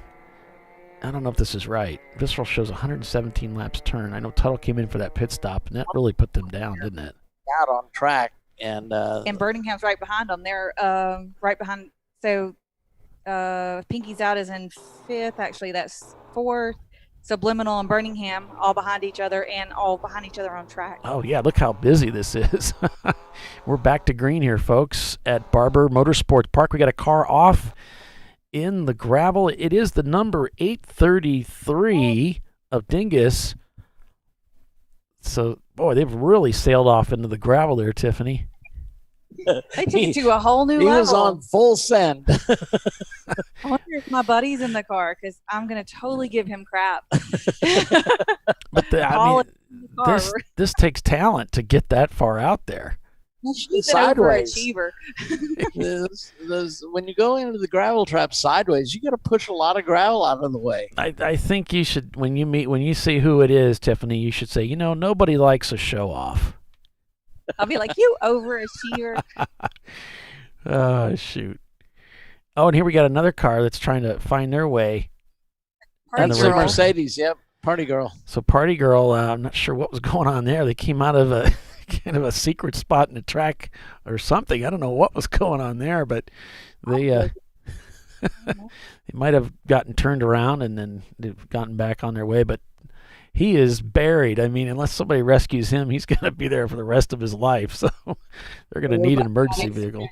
I don't know if this is right. Visceral shows 117 laps turn. I know Tuttle came in for that pit stop, and that really put them down, didn't it?
Out on track. And
Birmingham's right behind them. They're right behind. So Pinky's Out is in fifth. Actually, that's fourth. Subliminal and Birmingham all behind each other and all behind each other on track.
Oh, yeah, look how busy this is. We're back to green here, folks, at Barber Motorsports Park. We got a car off in the gravel. It is the number 833 of Dingus. So, boy, they've really sailed off into the gravel there, Tiffany.
They took it to a whole new
He
level.
was on full send.
I wonder if my buddy's in the car because I'm going to totally give him crap.
But this takes talent to get that far out there.
She's an
Sideways.
overachiever.
When you go into the gravel trap sideways, you got to push a lot of gravel out of the way.
I think you should, when you see who it is, Tiffany, you should say, nobody likes a show off.
I'll be like, you overachiever.
Oh, shoot. Oh, and here we got another car that's trying to find their way.
That's a Mercedes, yep. Party girl.
So Party Girl, I'm not sure what was going on there. They came out of a kind of a secret spot in the track or something. I don't know what was going on there, but they they might have gotten turned around and then they've gotten back on their way. But he is buried. I mean, unless somebody rescues him, he's going to be there for the rest of his life. So they're going to need an emergency vehicle.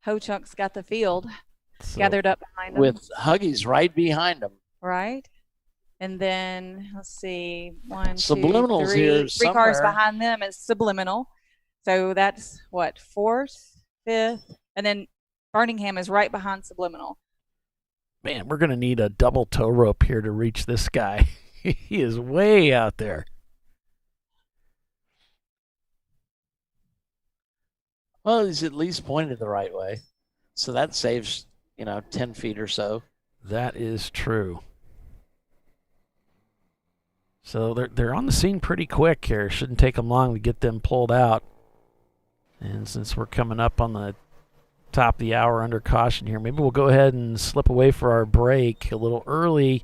Ho-Chunk's got the field gathered up behind him.
With Huggies right behind him.
Right. And then, let's see, 1, 2,
Subliminal's
3.
here
3 cars
somewhere.
behind them is Subliminal. So that's, what, 4th, 5th? And then Birmingham is right behind Subliminal.
Man, we're going to need a double tow rope here to reach this guy. He is way out there.
Well, he's at least pointed the right way. So that saves, 10 feet or so.
That is true. So they're on the scene pretty quick here. Shouldn't take them long to get them pulled out. And since we're coming up on the top of the hour under caution here, maybe we'll go ahead and slip away for our break a little early.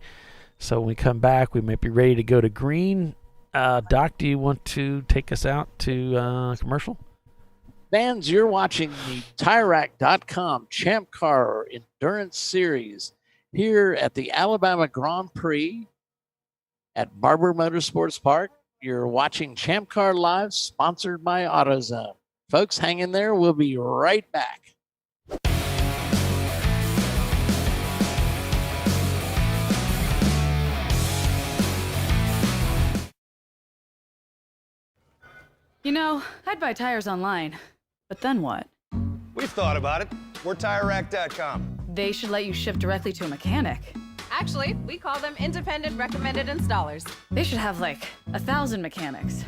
So when we come back, we might be ready to go to green. Doc, do you want to take us out to commercial?
Fans, you're watching the TireRack.com Champ Car Endurance Series here at the Alabama Grand Prix at Barber Motorsports Park. You're watching ChampCar.Live, sponsored by AutoZone. Folks, hang in there. We'll be right back.
I'd buy tires online, but then what?
We've thought about it. We're TireRack.com.
They should let you ship directly to a mechanic.
Actually, we call them independent recommended installers.
They should have 1,000 mechanics.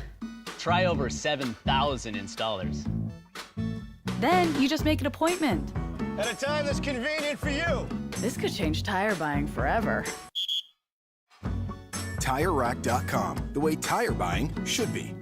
Try over 7,000 installers.
Then you just make an appointment.
At a time that's convenient for you.
This could change tire buying forever.
TireRack.com, the way tire buying should be.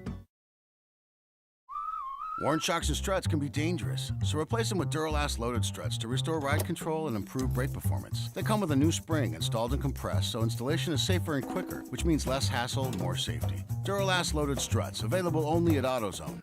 Worn shocks and struts can be dangerous, so replace them with Duralast loaded struts to restore ride control and improve brake performance. They come with a new spring installed and compressed, so installation is safer and quicker, which means less hassle, more safety. Duralast loaded struts, available only at AutoZone.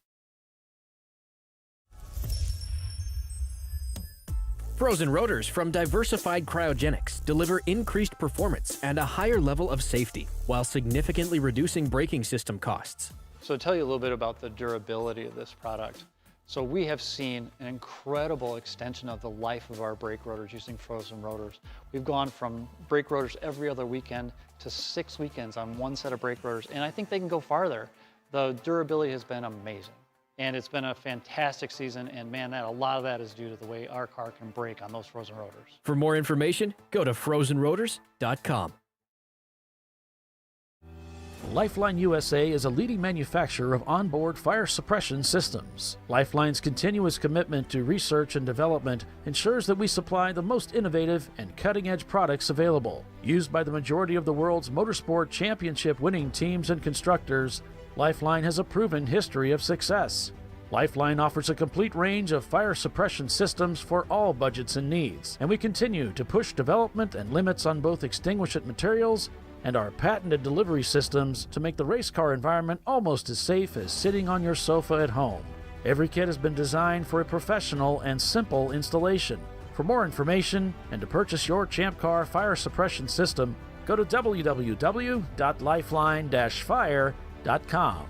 Frozen rotors from Diversified Cryogenics deliver increased performance and a higher level of safety, while significantly reducing braking system costs.
So to tell you a little bit about the durability of this product. So we have seen an incredible extension of the life of our brake rotors using frozen rotors. We've gone from brake rotors every other weekend to 6 weekends on one set of brake rotors, and I think they can go farther. The durability has been amazing, and it's been a fantastic season, and man, a lot of that is due to the way our car can brake on those frozen rotors.
For more information, go to frozenrotors.com.
Lifeline USA is a leading manufacturer of onboard fire suppression systems. Lifeline's continuous commitment to research and development ensures that we supply the most innovative and cutting-edge products available. Used by the majority of the world's motorsport championship-winning teams and constructors, Lifeline has a proven history of success. Lifeline offers a complete range of fire suppression systems for all budgets and needs, and we continue to push development and limits on both extinguishant materials and our patented delivery systems to make the race car environment almost as safe as sitting on your sofa at home. Every kit has been designed for a professional and simple installation. For more information and to purchase your Champ Car fire suppression system, go to www.lifeline-fire.com.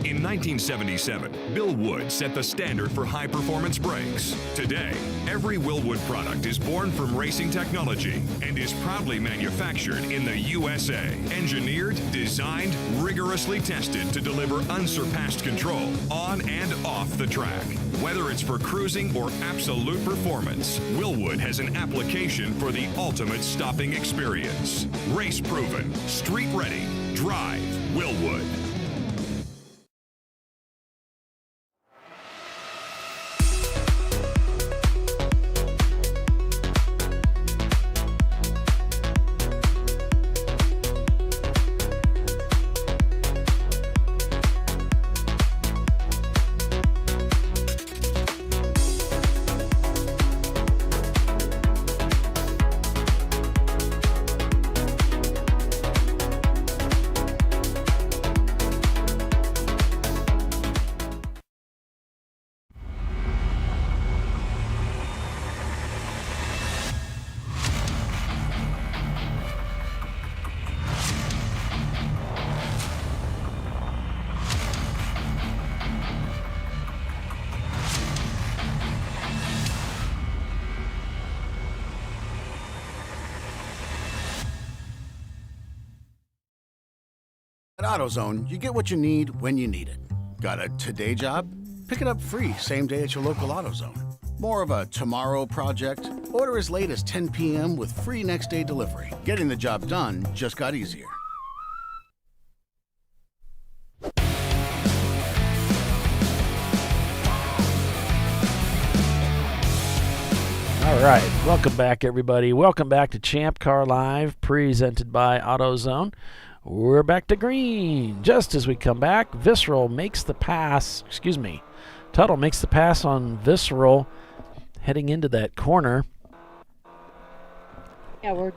In 1977, Bill Wood set the standard for high-performance brakes. Today, every Willwood product is born from racing technology and is proudly manufactured in the USA. Engineered, designed, Designed, rigorously tested to deliver unsurpassed control on and off the track. Whether it's for cruising or absolute performance, Willwood has an application for the ultimate stopping experience. Race proven, street ready. Drive Willwood.
At AutoZone, you get what you need when you need it. Got a today job? Pick it up free same day at your local AutoZone. More of a tomorrow project? Order as late as 10 p.m. with free next day delivery. Getting the job done just got easier.
All right, welcome back, everybody. Welcome back to ChampCar.Live, presented by AutoZone. We're back to green. Just as we come back, Visceral makes the pass. Tuttle makes the pass on Visceral, heading into that corner.
Yeah, we're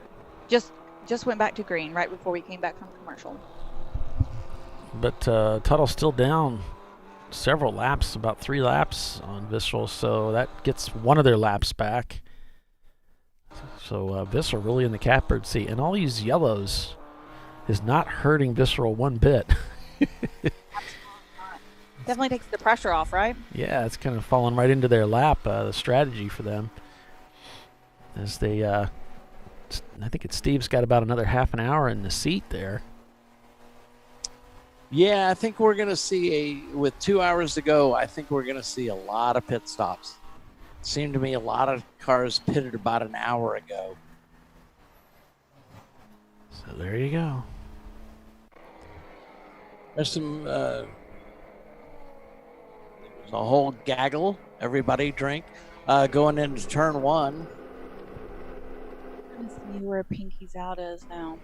just went back to green right before we came back from commercial.
But Tuttle's still down several laps, about 3 laps on Visceral, so that gets one of their laps back. So Visceral really in the catbird seat, and all these yellows is not hurting Visceral one bit.
Definitely takes the pressure off, right?
Yeah, it's kind of falling right into their lap, the strategy for them. As they, I think Steve's got about another half an hour in the seat there.
Yeah, I think we're going to see with 2 hours to go, I think we're going to see a lot of pit stops. It seemed to me a lot of cars pitted about an hour ago.
So there you go.
There's some, there's a whole gaggle, everybody drink, going into turn 1.
I'm going to see where Pinky's Out is now.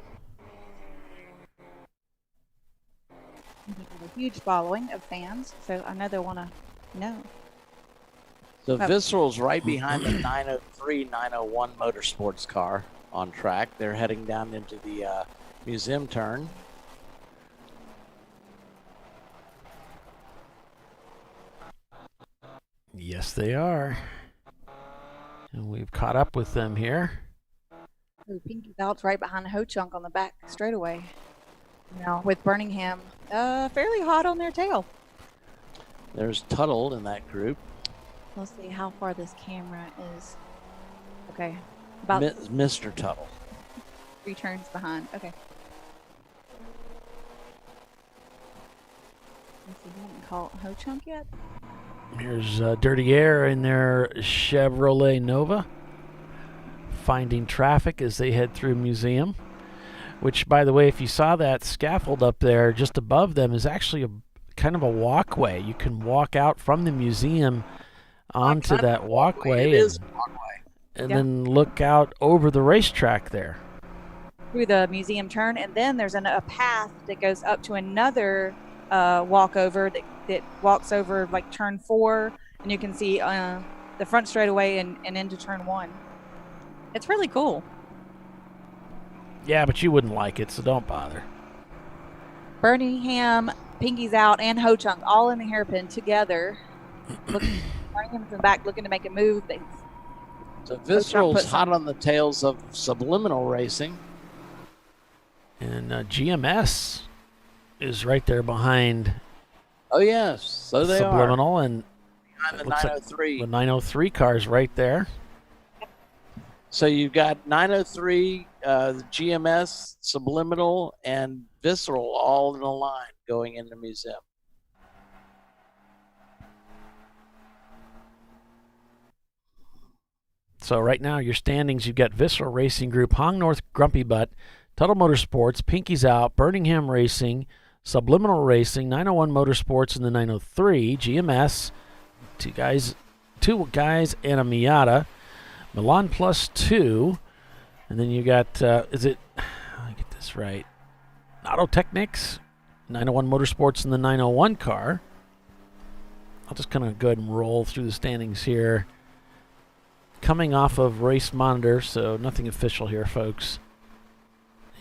We have a huge following of fans, so I know they want to know.
So Visceral's right behind the 903, 901 Motorsports car on track. They're heading down into the museum turn.
Yes, they are. And we've caught up with them here.
Ooh, Pinky's Out's right behind Ho Chunk on the back straightaway. Now with Birmingham fairly hot on their tail.
There's Tuttle in that group.
Let's see how far this camera is. Okay. About
Mr. Tuttle.
3 turns behind. Okay. Let's see, we haven't called Ho Chunk yet.
Here's Dirty Air in their Chevrolet Nova, finding traffic as they head through museum. Which, by the way, if you saw that scaffold up there just above them, is actually a kind of a walkway. You can walk out from the museum onto that walkway.
It is a walkway.
And then look out over the racetrack there.
Through the museum turn, and then there's a path that goes up to another walkover that walks over like turn 4, and you can see the front straightaway and into turn 1. It's really cool.
Yeah, but you wouldn't like it, so don't bother.
Birmingham, Pinky's Out, and Ho Chunk all in the hairpin together. Birmingham's in the back looking to make a move.
So Visceral's hot on the tails of Subliminal Racing.
And GMS is right there behind.
Oh, yes. So they
Subliminal
are.
And
behind the 903.
The 903 car's right there.
So you've got 903 the GMS, Subliminal, and Visceral all in a line going in the museum.
So right now, your standings, you've got Visceral Racing Group, Hong North Grumpy Butt, Tuttle Motorsports, Pinky's Out, Birmingham Racing, Subliminal Racing, 901 Motorsports, and the 903, GMS, two guys and a Miata, Milan Plus 2, and then you got, let me get this right, Auto Technics, 901 Motorsports, and the 901 car. I'll just kind of go ahead and roll through the standings here. Coming off of Race Monitor, so nothing official here, folks.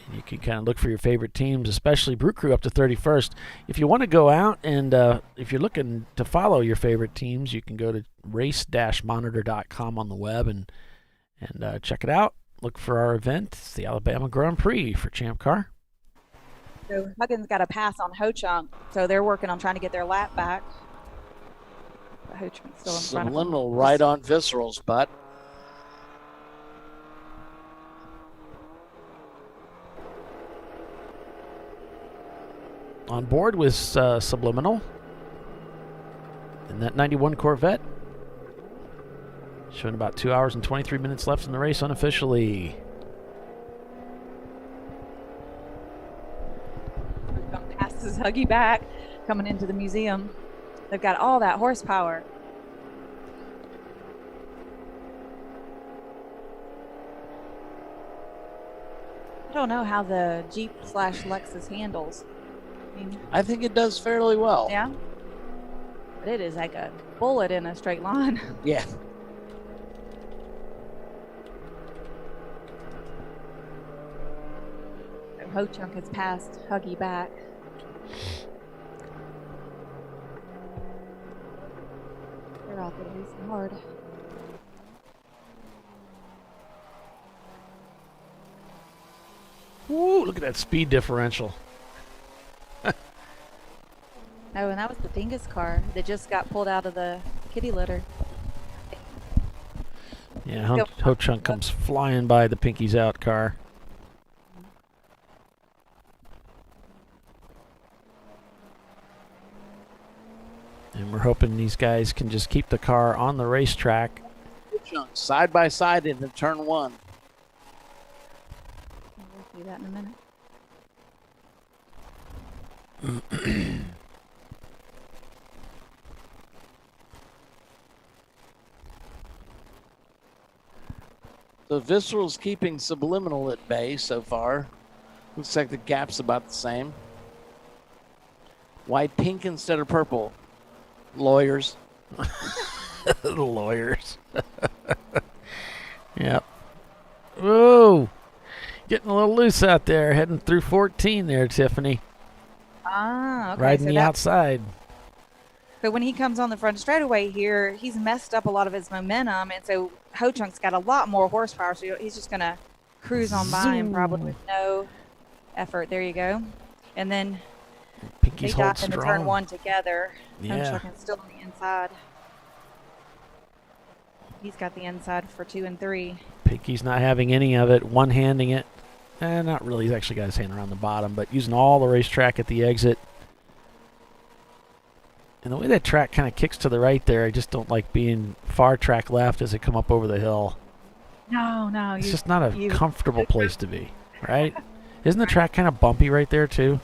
And you can kind of look for your favorite teams, especially Brew Crew up to 31st. If you want to go out and if you're looking to follow your favorite teams, you can go to race-monitor.com on the web and check it out. Look for our event. It's the Alabama Grand Prix for Champ Car.
So Huggins got a pass on Ho-Chunk, so they're working on trying to get their lap back. But Ho-Chunk's still in front of them.
Subliminal right on Visceral's butt.
On board with Subliminal in that 91 Corvette. Showing about 2 hours and 23 minutes left in the race unofficially.
Passes Huggy back coming into the museum. They've got all that horsepower. I don't know how the Jeep/Lexus handles.
I think it does fairly well.
Yeah. But it is like a bullet in a straight line.
Yeah.
Ho-Chunk has passed Huggy back. They're out there racing hard.
Woo, look at that speed differential.
Oh, and that was the Dingus car that just got pulled out of the kitty litter.
Yeah, Ho-Chunk comes flying by the Pinky's Out car. And we're hoping these guys can just keep the car on the racetrack.
Ho-Chunk side by side into turn one.
We'll see that in a minute.
So Visceral's keeping Subliminal at bay so far. Looks like the gap's about the same. Why pink instead of purple? Lawyers.
The lawyers. Yep. Whoa. Getting a little loose out there. Heading through 14 there, Tiffany.
Ah, okay.
Riding the outside.
So when he comes on the front straightaway here, he's messed up a lot of his momentum, and so Ho-Chunk's got a lot more horsepower, so he's just going to cruise on by him probably with no effort. There you go. And then
Pinky's
they dive into turn one together.
Yeah.
Ho-Chunk is still on the inside. He's got the inside for 2 and 3.
Pinky's not having any of it, one-handing it. Not really. He's actually got his hand around the bottom, but using all the racetrack at the exit. And the way that track kind of kicks to the right there, I just don't like being far track left as it come up over the hill.
No.
It's just not a comfortable place to be, right? Isn't the track kind of bumpy right there, too?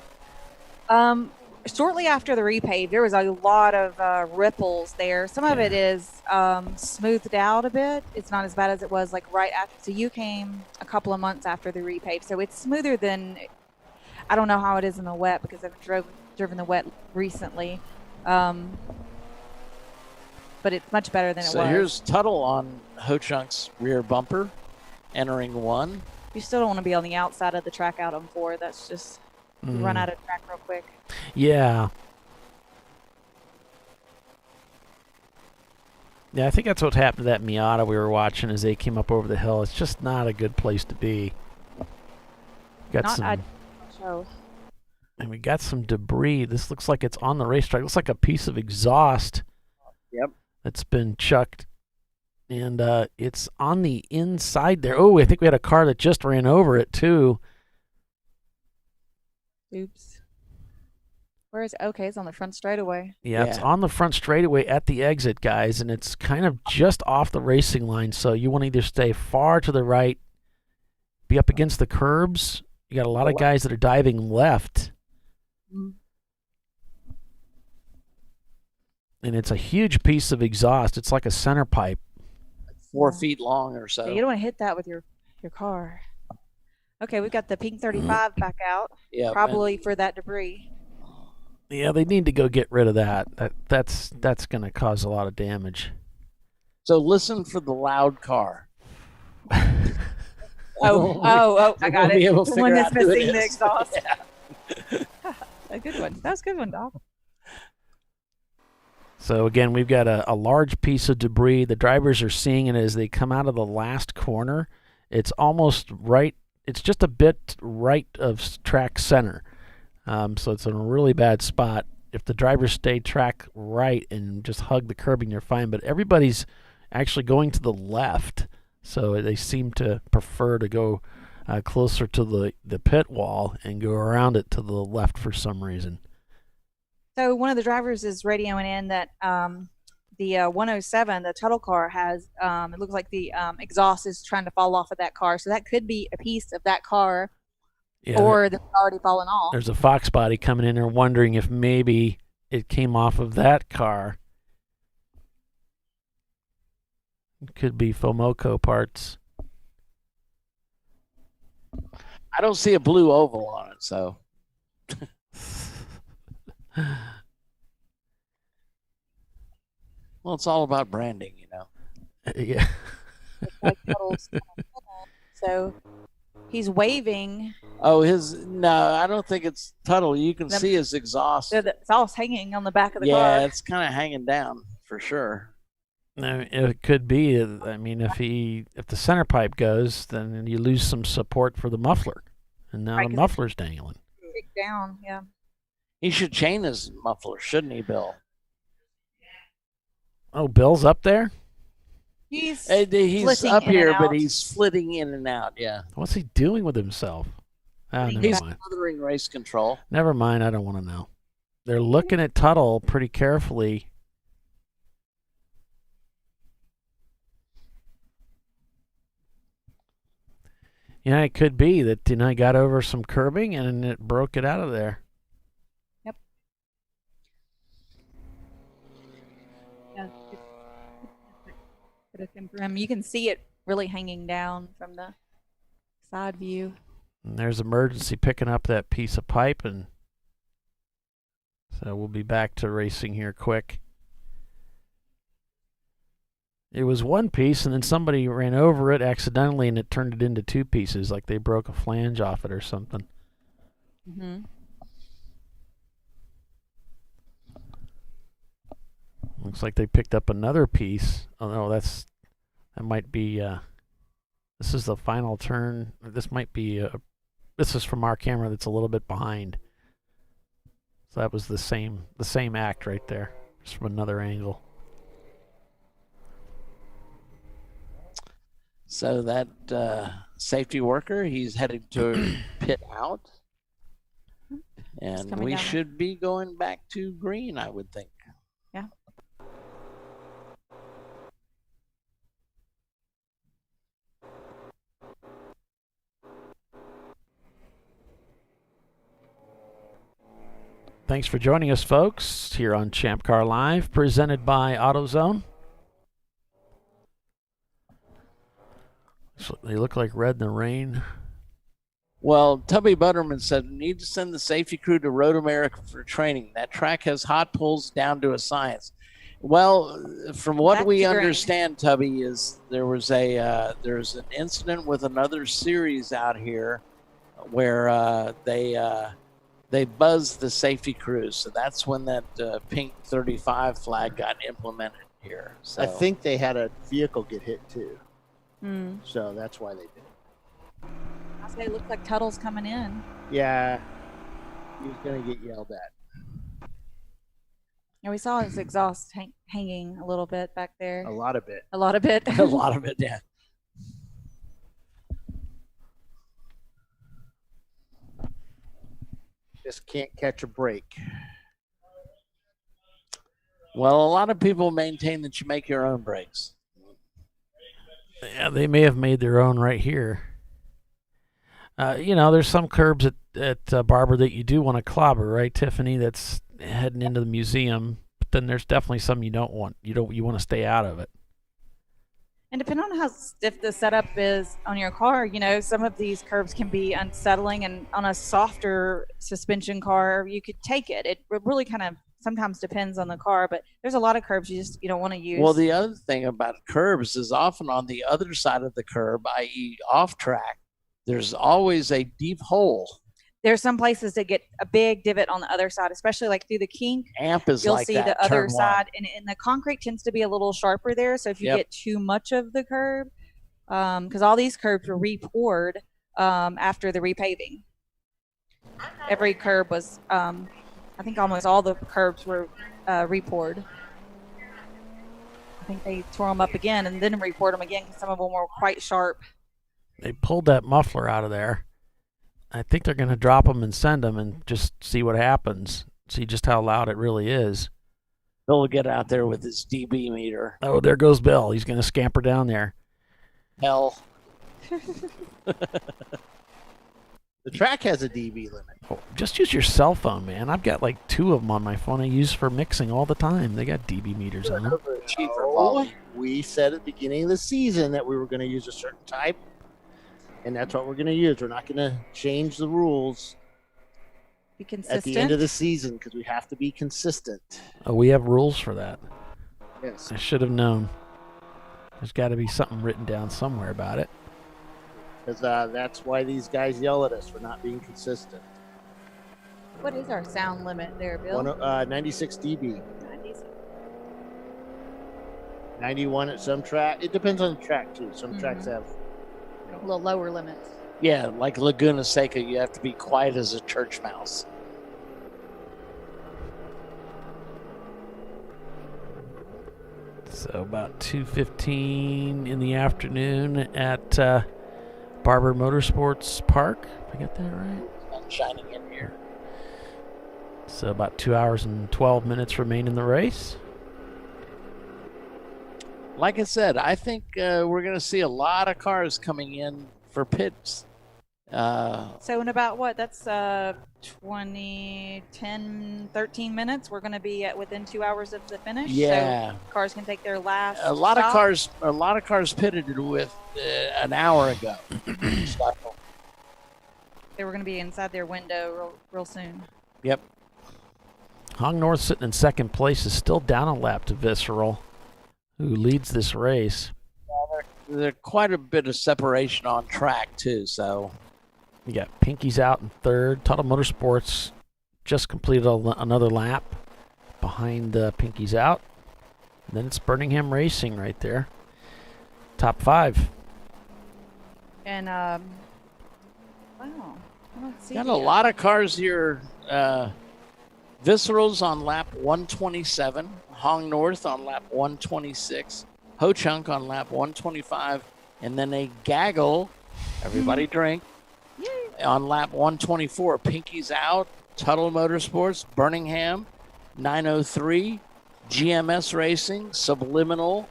Shortly after the repave, there was a lot of ripples there. Some of it is smoothed out a bit. It's not as bad as it was like right after. So you came a couple of months after the repave. So it's smoother than, I don't know how it is in the wet because I've driven the wet recently. But it's much better than it was.
So here's Tuttle on Ho-Chunk's rear bumper, entering one.
You still don't want to be on the outside of the track out on 4. That's just you run out of track real quick.
Yeah. Yeah, I think that's what happened to that Miata we were watching as they came up over the hill. It's just not a good place to be. And we got some debris. This looks like it's on the racetrack. It looks like a piece of exhaust.
Yep.
That's been chucked And it's on the inside there. Oh, I think we had a car that just ran over it, too.
Oops. Where is it? Okay, it's on the front straightaway.
Yeah, it's on the front straightaway at the exit, guys, and it's kind of just off the racing line, so you want to either stay far to the right, be up against the curbs. You got a lot of guys that are diving left. And it's a huge piece of exhaust. It's like a center pipe.
4 feet long or so.
Yeah, you don't want to hit that with your car. Okay, we've got the pink 35 back out.
Yeah,
probably for that debris.
Yeah, they need to go get rid of that. That's going to cause a lot of damage.
So listen for the loud car.
Oh, I got it.
Be able to
The one
figure
that's
out who it
missing the
is.
exhaust.
Yeah.
A good one. That was a good one, Doc.
So again, we've got a large piece of debris. The drivers are seeing it as they come out of the last corner. It's almost right. It's just a bit right of track center. So it's in a really bad spot. If the drivers stay track right and just hug the curbing, you're fine. But everybody's actually going to the left. So they seem to prefer to go closer to the pit wall and go around it to the left for some reason.
So one of the drivers is radioing in that the 107, the Tuttle car, has it looks like the exhaust is trying to fall off of that car. So that could be a piece of that car, or that's already fallen off.
There's a Fox body coming in there wondering if maybe it came off of that car. It could be Fomoco parts.
I don't see a blue oval on it, so. Well, it's all about branding, you know.
Yeah.
So he's waving.
Oh, no, I don't think it's Tuttle. You can see his exhaust.
So it's all hanging on the back of the car.
Yeah, it's kind of hanging down for sure.
No, it could be. I mean, if the center pipe goes, then you lose some support for the muffler, and now the muffler's dangling.
Down, yeah.
He should chain his muffler, shouldn't he, Bill?
Oh, Bill's up there?
He's
up here, but he's flitting in and out, yeah.
What's he doing with himself? Oh, never
He's
mind.
mothering race control.
Never mind, I don't want to know. They're looking at Tuttle pretty carefully. Yeah, it could be that he got over some curbing and it broke it out of there.
Yep. Yeah. You can see it really hanging down from the side view.
And there's emergency picking up that piece of pipe, and so we'll be back to racing here quick. It was one piece, and then somebody ran over it accidentally, and it turned it into two pieces, like they broke a flange off it or something.
Mm-hmm.
Looks like they picked up another piece. Oh no, that might be. This is the final turn. This might be. This is from our camera. That's a little bit behind. So that was the same act right there, just from another angle.
So that safety worker, he's headed to pit out. And we should be going back to green, I would think.
Yeah.
Thanks for joining us, folks, here on ChampCar.Live, presented by AutoZone. So they look like red in the rain.
Well, Tubby Butterman said, need to send the safety crew to Road America for training. That track has hot pulls down to a science. Well, from what we understand, Tubby, is there's an incident with another series out here where they buzzed the safety crews. So that's when that pink 35 flag got implemented here. So
I think they had a vehicle get hit too.
Mm.
So that's why they did it.
I say it looks like Tuttle's coming in.
Yeah, he was going to get yelled at.
Yeah, we saw his exhaust hanging a little bit back there.
A lot of it.
A lot of it.
A lot of it, yeah.
Just can't catch a break.
Well, a lot of people maintain that you make your own brakes.
Yeah, they may have made their own right here. There's some curbs at Barber that you do want to clobber, right, Tiffany? That's heading into the museum. But then there's definitely some you don't want. You want to stay out of it.
And depending on how stiff the setup is on your car, some of these curbs can be unsettling. And on a softer suspension car, you could take it. It really kind of sometimes depends on the car, but there's a lot of curbs you don't want to use.
Well, the other thing about curbs is often on the other side of the curb, i.e. off track, there's always a deep hole.
There's some places that get a big divot on the other side, especially like through the kink.
Amp is
You'll
like
see
that,
the other
turn
side, and the concrete tends to be a little sharper there. So if you
Yep.
get too much of the curb, because all these curbs were re-poured after the repaving. Every curb was, I think almost all the curbs were re-poured. I think they tore them up again and then re-poured them again because some of them were quite sharp.
They pulled that muffler out of there. I think they're going to drop them and send them and just see what happens. See just how loud it really is.
Bill will get out there with his dB meter.
Oh, there goes Bill. He's going to scamper down there.
Hell.
The track has a dB limit.
Oh, just use your cell phone, man. I've got like 2 of them on my phone I use for mixing all the time. They got dB meters on them.
We said at the beginning of the season that we were going to use a certain type, and that's what we're going to use. We're not going to change the rules
Be consistent.
at the end of the season because we have to be consistent.
Oh, we have rules for that.
Yes.
I should have known. There's got to be something written down somewhere about it.
Because that's why these guys yell at us for not being consistent.
What is our sound limit there, Bill?
96 dB.
96.
91 at some track. It depends on the track, too. Some tracks have
A little lower limits.
Yeah, like Laguna Seca, you have to be quiet as a church mouse.
So about 2:15 in the afternoon at Barber Motorsports Park. If I get that right?
Sun shining in here.
So about 2 hours and 12 minutes remain in the race.
Like I said, I think we're going to see a lot of cars coming in for pits.
So in about what? That's 13 minutes. We're going to be within 2 hours of the finish.
Yeah.
So cars can take their last.
A lot
stop.
of cars pitted with an hour ago.
They were going to be inside their window real soon.
Yep.
Hong North sitting in second place is still down a lap to Visceral, who leads this race.
There's quite a bit of separation on track too. So
you got Pinky's out in third. Total Motorsports just completed another lap behind Pinky's out. And then it's Birmingham Racing right there. Top 5.
And wow, I don't see.
got a lot of cars here. Visceral's on lap 127. Hong North on lap 126. Ho Chunk on lap 125. And then a gaggle, everybody drink, on lap 124. Pinky's out. Tuttle Motorsports, Birmingham, 903. GMS Racing, Subliminal,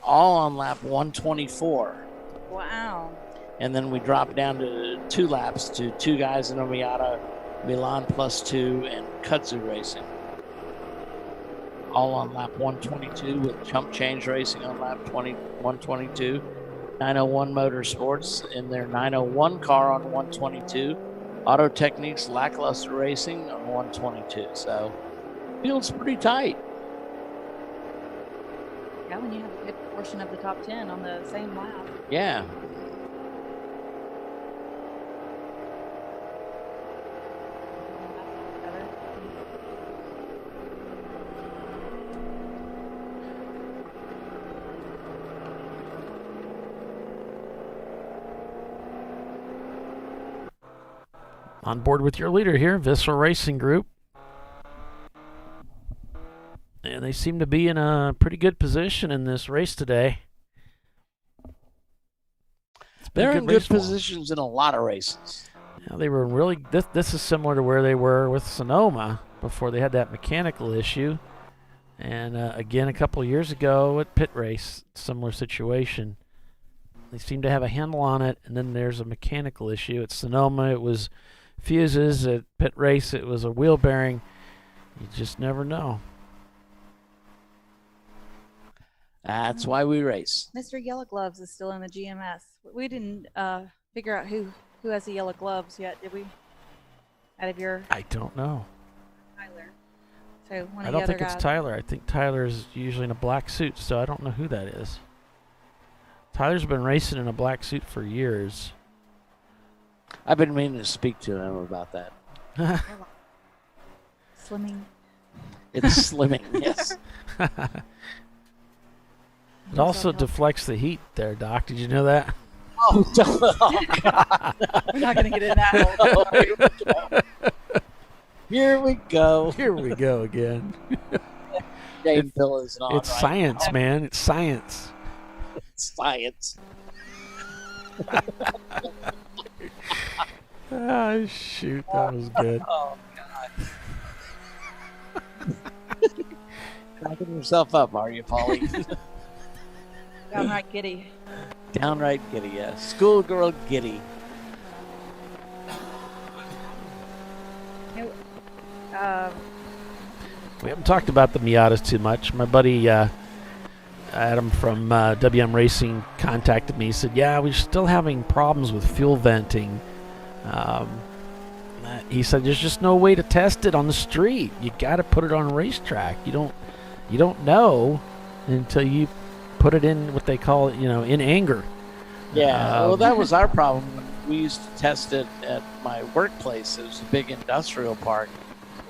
all on lap 124.
Wow.
And then we drop down to 2 laps to 2 guys in a Miata, Milan +2, and Kudzu Racing. All on lap 122 with Chump Change Racing on lap 122. 901 Motorsports in their 901 car on 122. Auto Techniques Lackluster Racing on 122. So, field's pretty tight.
Yeah, when you have a good portion of the top 10 on the same lap.
Yeah.
On board with your leader here, Visceral Racing Group. And they seem to be in a pretty good position in this race today.
They're in good positions in a lot of races.
Yeah, they were really. This is similar to where they were with Sonoma before they had that mechanical issue. And again, a couple of years ago at pit race, similar situation. They seem to have a handle on it, and then there's a mechanical issue. At Sonoma, it was fuses. At pit race, it was a wheel bearing. You just never know.
That's why we race.
Mr. Yellow Gloves is still in the GMS. We didn't figure out who has the yellow gloves yet, did we? Out of your
I don't know.
Tyler. So one
I
of
don't
the other
think it's
guys.
Tyler. I think Tyler's usually in a black suit, so I don't know who that is. Tyler's been racing in a black suit for years.
I've been meaning to speak to him about that.
Slimming.
It's slimming, yes.
It also deflects the heat there, Doc. Did you know that?
Oh, God.
We're not going to get in that.
Here we go.
Here we go again.
Dave Bill is on.
It's science, man. It's science.
It's science.
Ah, shoot. That was good.
Oh, God. Cracking yourself up, are you, Polly?
Downright giddy.
Downright giddy, yeah. Schoolgirl giddy.
We haven't talked about the Miatas too much. My buddy Adam from WM Racing contacted me. He said, yeah, we're still having problems with fuel venting. He said, there's just no way to test it on the street. You got to put it on a racetrack. You don't know until you put it in what they call it, in anger.
Yeah, well, that was our problem. We used to test it at my workplace. It was a big industrial park.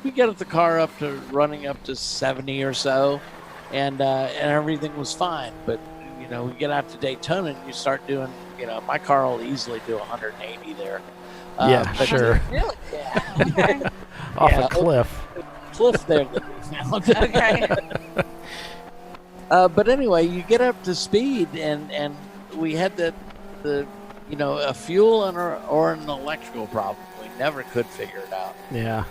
We get the car up to running up to 70 or so, and everything was fine. But we get out to Daytona, and you start doing, my car will easily do 180 there.
Yeah, sure.
Really?
Yeah.
Okay.
Off a cliff.
Cliff there that we found.
Okay.
But anyway, you get up to speed, and we had a fuel or an electrical problem. We never could figure it out.
Yeah.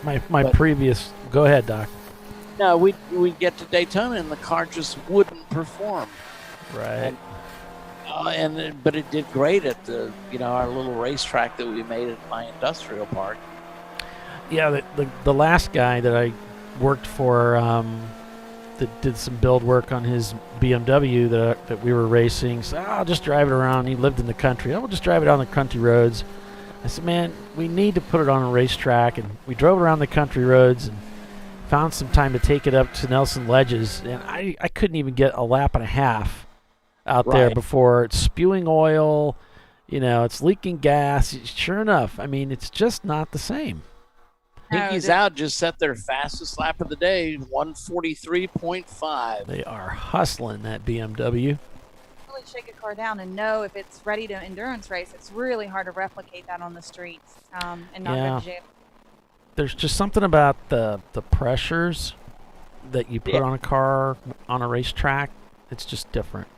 My previous. Go ahead, Doc.
No, we get to Daytona, and the car just wouldn't perform.
Right.
But it did great at our little racetrack that we made at my industrial park.
Yeah, the last guy that I worked for that did some build work on his BMW that we were racing. So I'll just drive it around. He lived in the country. I'll just drive it on the country roads. I said, man, we need to put it on a racetrack. And we drove around the country roads and found some time to take it up to Nelson Ledges. And I couldn't even get a lap and a half out there before it's spewing oil. It's leaking gas. Sure enough, I mean, it's just not the same.
Pinky's Out just set their fastest lap of the day, 1:43.5.
They are hustling that BMW.
Really shake a car down and know if it's ready to endurance race. It's really hard to replicate that on the streets and not go to jail.
There's just something about the pressures that you put on a car on a racetrack. It's just different.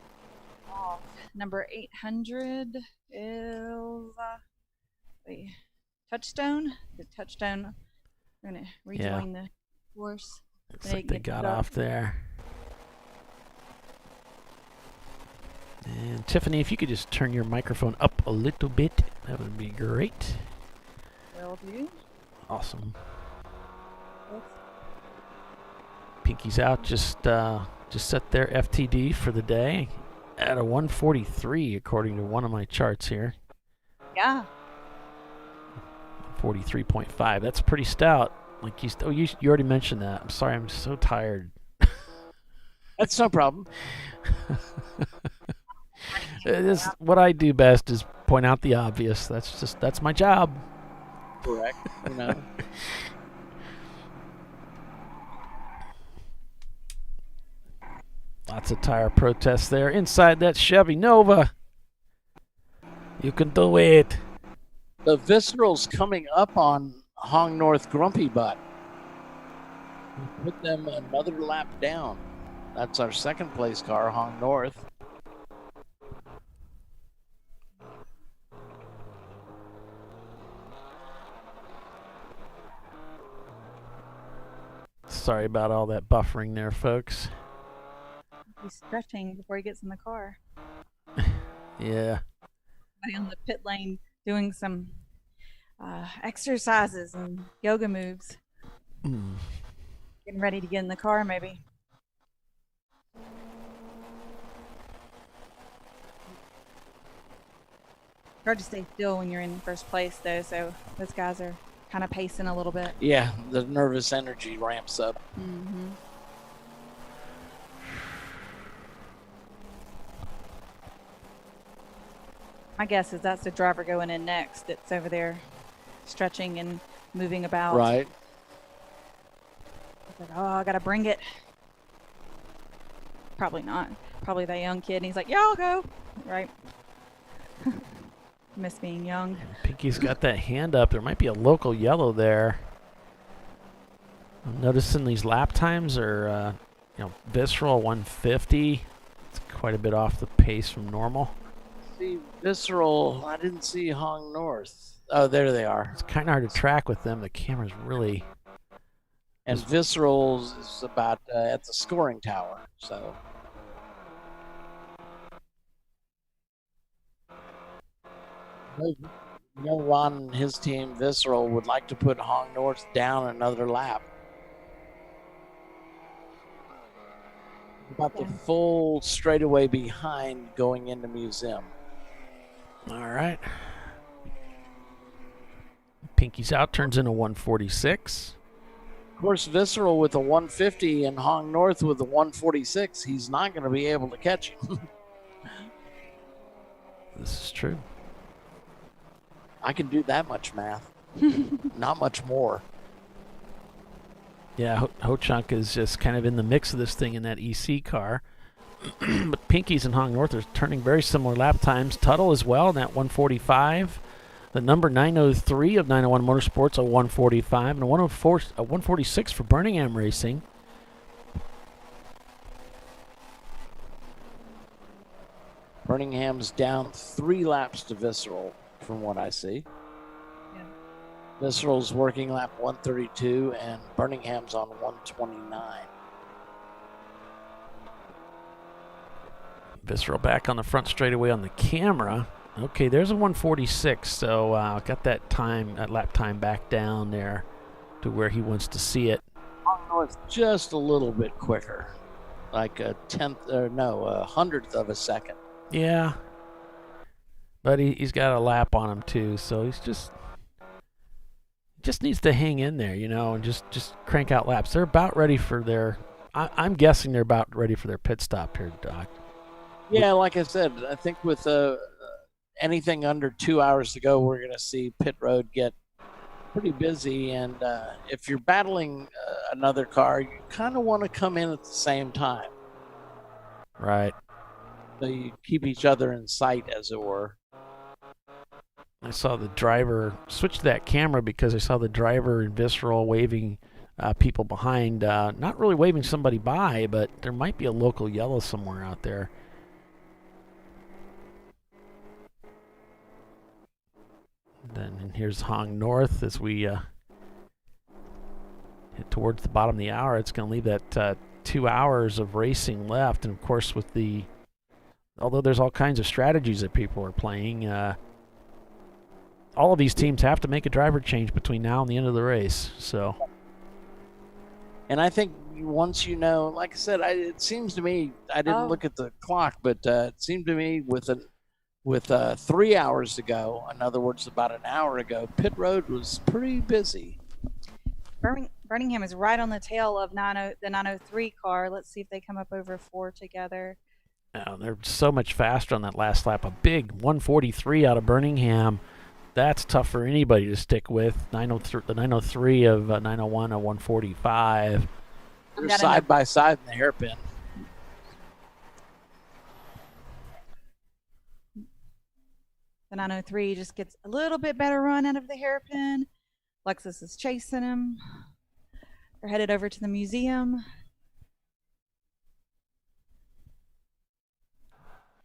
Number 800 is Touchstone. The Touchstone. We're going to rejoin the course.
Looks like they got off there. And Tiffany, if you could just turn your microphone up a little bit, that would be great.
Will do.
Awesome. Pinky's Out just set their FTD for the day at a 143 according to one of my charts here.
Yeah.
43.5. That's pretty stout. Like you already mentioned that. I'm sorry, I'm so tired.
That's no problem.
What I do best is point out the obvious. That's my job.
Correct.
Lots of tire protests there inside that Chevy Nova. You can do it.
The Visceral's coming up on Hong North Grumpy Butt. Put them another lap down. That's our second place car, Hong North.
Sorry about all that buffering there, folks.
He's stretching before he gets in the car.
Yeah.
Somebody on the pit lane doing some exercises and yoga moves. Getting ready to get in the car, maybe. Hard to stay still when you're in first place, though, so those guys are kind of pacing a little bit.
Yeah, the nervous energy ramps up.
Mm-hmm. My guess is that's the driver going in next that's over there stretching and moving about.
Right.
It's like, oh, I got to bring it. Probably not. Probably that young kid, and he's like, yeah, I'll go. Right. Miss being young.
Pinky's got that hand up. There might be a local yellow there. I'm noticing these lap times are, Visceral 150. It's quite a bit off the pace from normal.
See, Visceral, I didn't see Hong North. Oh, there they are.
It's kind of hard to track with them. The camera's really...
And Visceral is about at the scoring tower, so... Ron and his team, Visceral, would like to put Hong North down another lap. About the full straightaway behind going into museum.
All right. Pinky's out, turns into 146.
Of course, Visceral with a 150 and Hong North with a 146. He's not going to be able to catch him.
This is true.
I can do that much math. Not much more.
Yeah, Ho-Chunk is just kind of in the mix of this thing in that EC car. But Pinky's and Hong North are turning very similar lap times. Tuttle as well in that 145. The number 903 of 901 Motorsports, a 145. And a 146 for Birmingham Racing.
Birmingham's down 3 laps to Visceral, from what I see.
Yeah.
Visceral's working lap 132, and Birmingham's on 129.
Visceral back on the front straightaway on the camera. Okay, there's a 146, so got that lap time back down there to where he wants to see it.
Oh, it's just a little bit quicker, like a hundredth of a second.
Yeah, but he's got a lap on him too, so he's just needs to hang in there, and just crank out laps. They're about ready for their. I'm guessing they're about ready for their pit stop here, Doc.
Yeah, like I said, I think with anything under 2 hours to go, we're going to see pit road get pretty busy. And if you're battling another car, you kind of want to come in at the same time.
Right.
So you keep each other in sight, as it were.
I saw the driver switch to that camera because I saw the driver in Visceral waving people behind. Not really waving somebody by, but there might be a local yellow somewhere out there. And here's Hong North as we head towards the bottom of the hour. It's going to leave that 2 hours of racing left. And, of course, although there's all kinds of strategies that people are playing, all of these teams have to make a driver change between now and the end of the race. So,
and I think once like I said, it seems to me, I didn't look at the clock, but it seemed to me with 3 hours to go, in other words, about an hour ago, pit road was pretty busy.
Birmingham is right on the tail of the 903 car. Let's see if they come up over 4 together.
They're so much faster on that last lap. A big 143 out of Birmingham. That's tough for anybody to stick with. The 903 of 901, a 145.
They're side by side in the hairpin.
The 903 just gets a little bit better run out of the hairpin. Lexus is chasing him. They're headed over to the museum.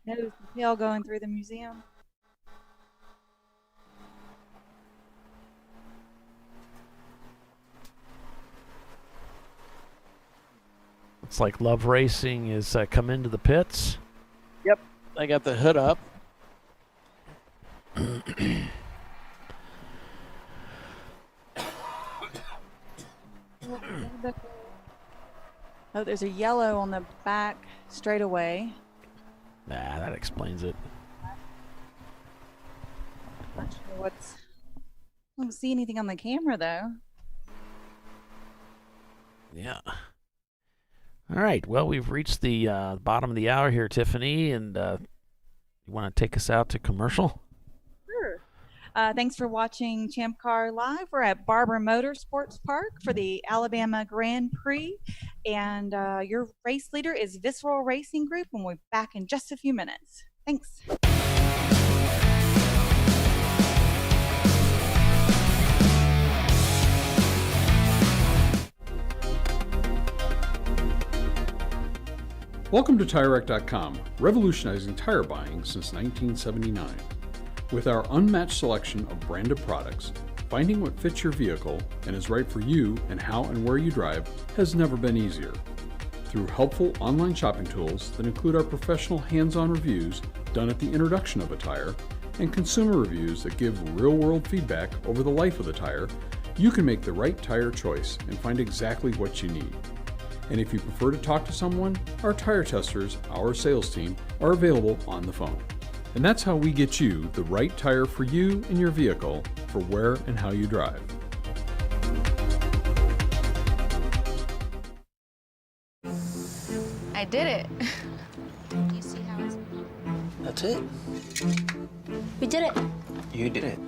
Nose to tail going through the museum.
Looks like Love Racing is come into the pits.
Yep, I got the hood up.
Oh, there's a yellow on the back straightaway.
Nah, that explains it.
Not sure what's. I don't see anything on the camera though.
Yeah. All right. Well, we've reached the bottom of the hour here, Tiffany, and you want to take us out to commercial?
Sure. Thanks for watching Champ Car Live. We're at Barber Motorsports Park for the Alabama Grand Prix, and your race leader is Visceral Racing Group, and we'll be back in just a few minutes. Thanks.
Welcome to TireRack.com, revolutionizing tire buying since 1979. With our unmatched selection of branded products, finding what fits your vehicle and is right for you and how and where you drive has never been easier. Through helpful online shopping tools that include our professional hands-on reviews done at the introduction of a tire and consumer reviews that give real-world feedback over the life of the tire, you can make the right tire choice and find exactly what you need. And if you prefer to talk to someone, our tire testers, our sales team, are available on the phone. And that's how we get you the right tire for you and your vehicle for where and how you drive.
I did it. Do you see how it's...
That's it.
We did it.
You did it.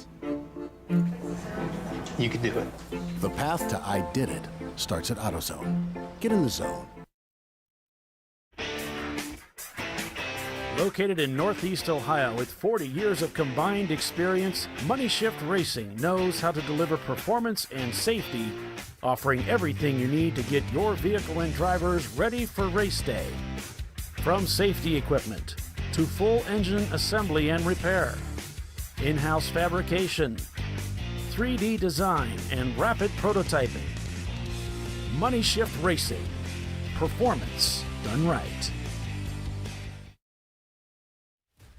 You can do it.
The path to I did it starts at AutoZone. Get in the zone.
Located in Northeast Ohio with 40 years of combined experience, Money Shift Racing knows how to deliver performance and safety, offering everything you need to get your vehicle and drivers ready for race day. From safety equipment to full engine assembly and repair, in-house fabrication, 3D design, and rapid prototyping. Money Shift Racing. Performance done right.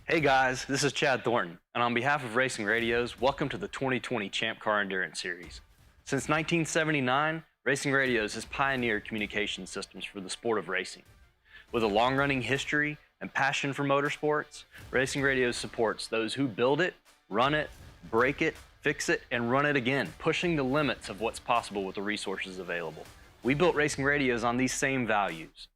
Hey guys, this is Chad Thornton, and on behalf of Racing Radios, welcome to the 2020 Champ Car Endurance Series. Since 1979, Racing Radios has pioneered communication systems for the sport of racing. With a long-running history and passion for motorsports, Racing Radios supports those who build it, run it, break it, fix it, and run it again, pushing the limits of what's possible with the resources available. We built Racing Radios on these same values.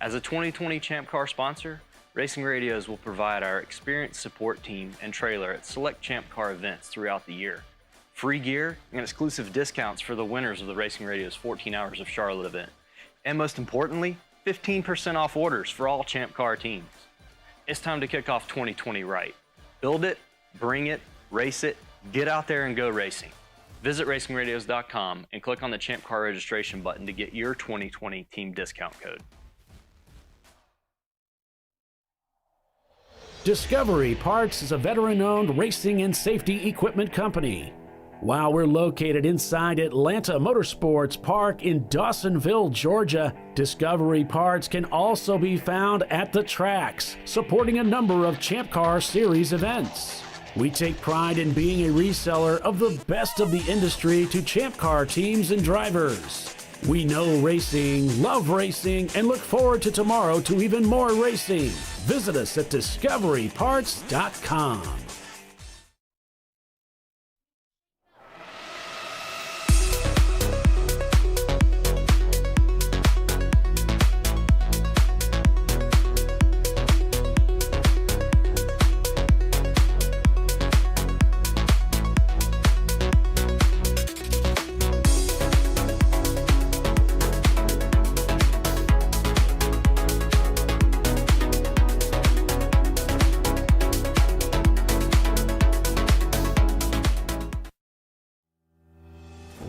As a 2020 Champ Car sponsor, Racing Radios will provide our experienced support team and trailer at select Champ Car events throughout the year. Free gear and exclusive discounts for the winners of the Racing Radios 14 Hours of Charlotte event. And most importantly, 15% off orders for all Champ Car teams. It's time to kick off 2020 right. Build it, bring it, race it, get out there and go racing. Visit racingradios.com and click on the Champ Car registration button to get your 2020 team discount code.
Discovery Parts is a veteran-owned racing and safety equipment company. While we're located inside Atlanta Motorsports Park in Dawsonville, Georgia, Discovery Parts can also be found at the tracks, supporting a number of Champ Car Series events. We take pride in being a reseller of the best of the industry to Champ Car teams and drivers. We know racing, love racing, and look forward to tomorrow to even more racing. Visit us at discoveryparts.com.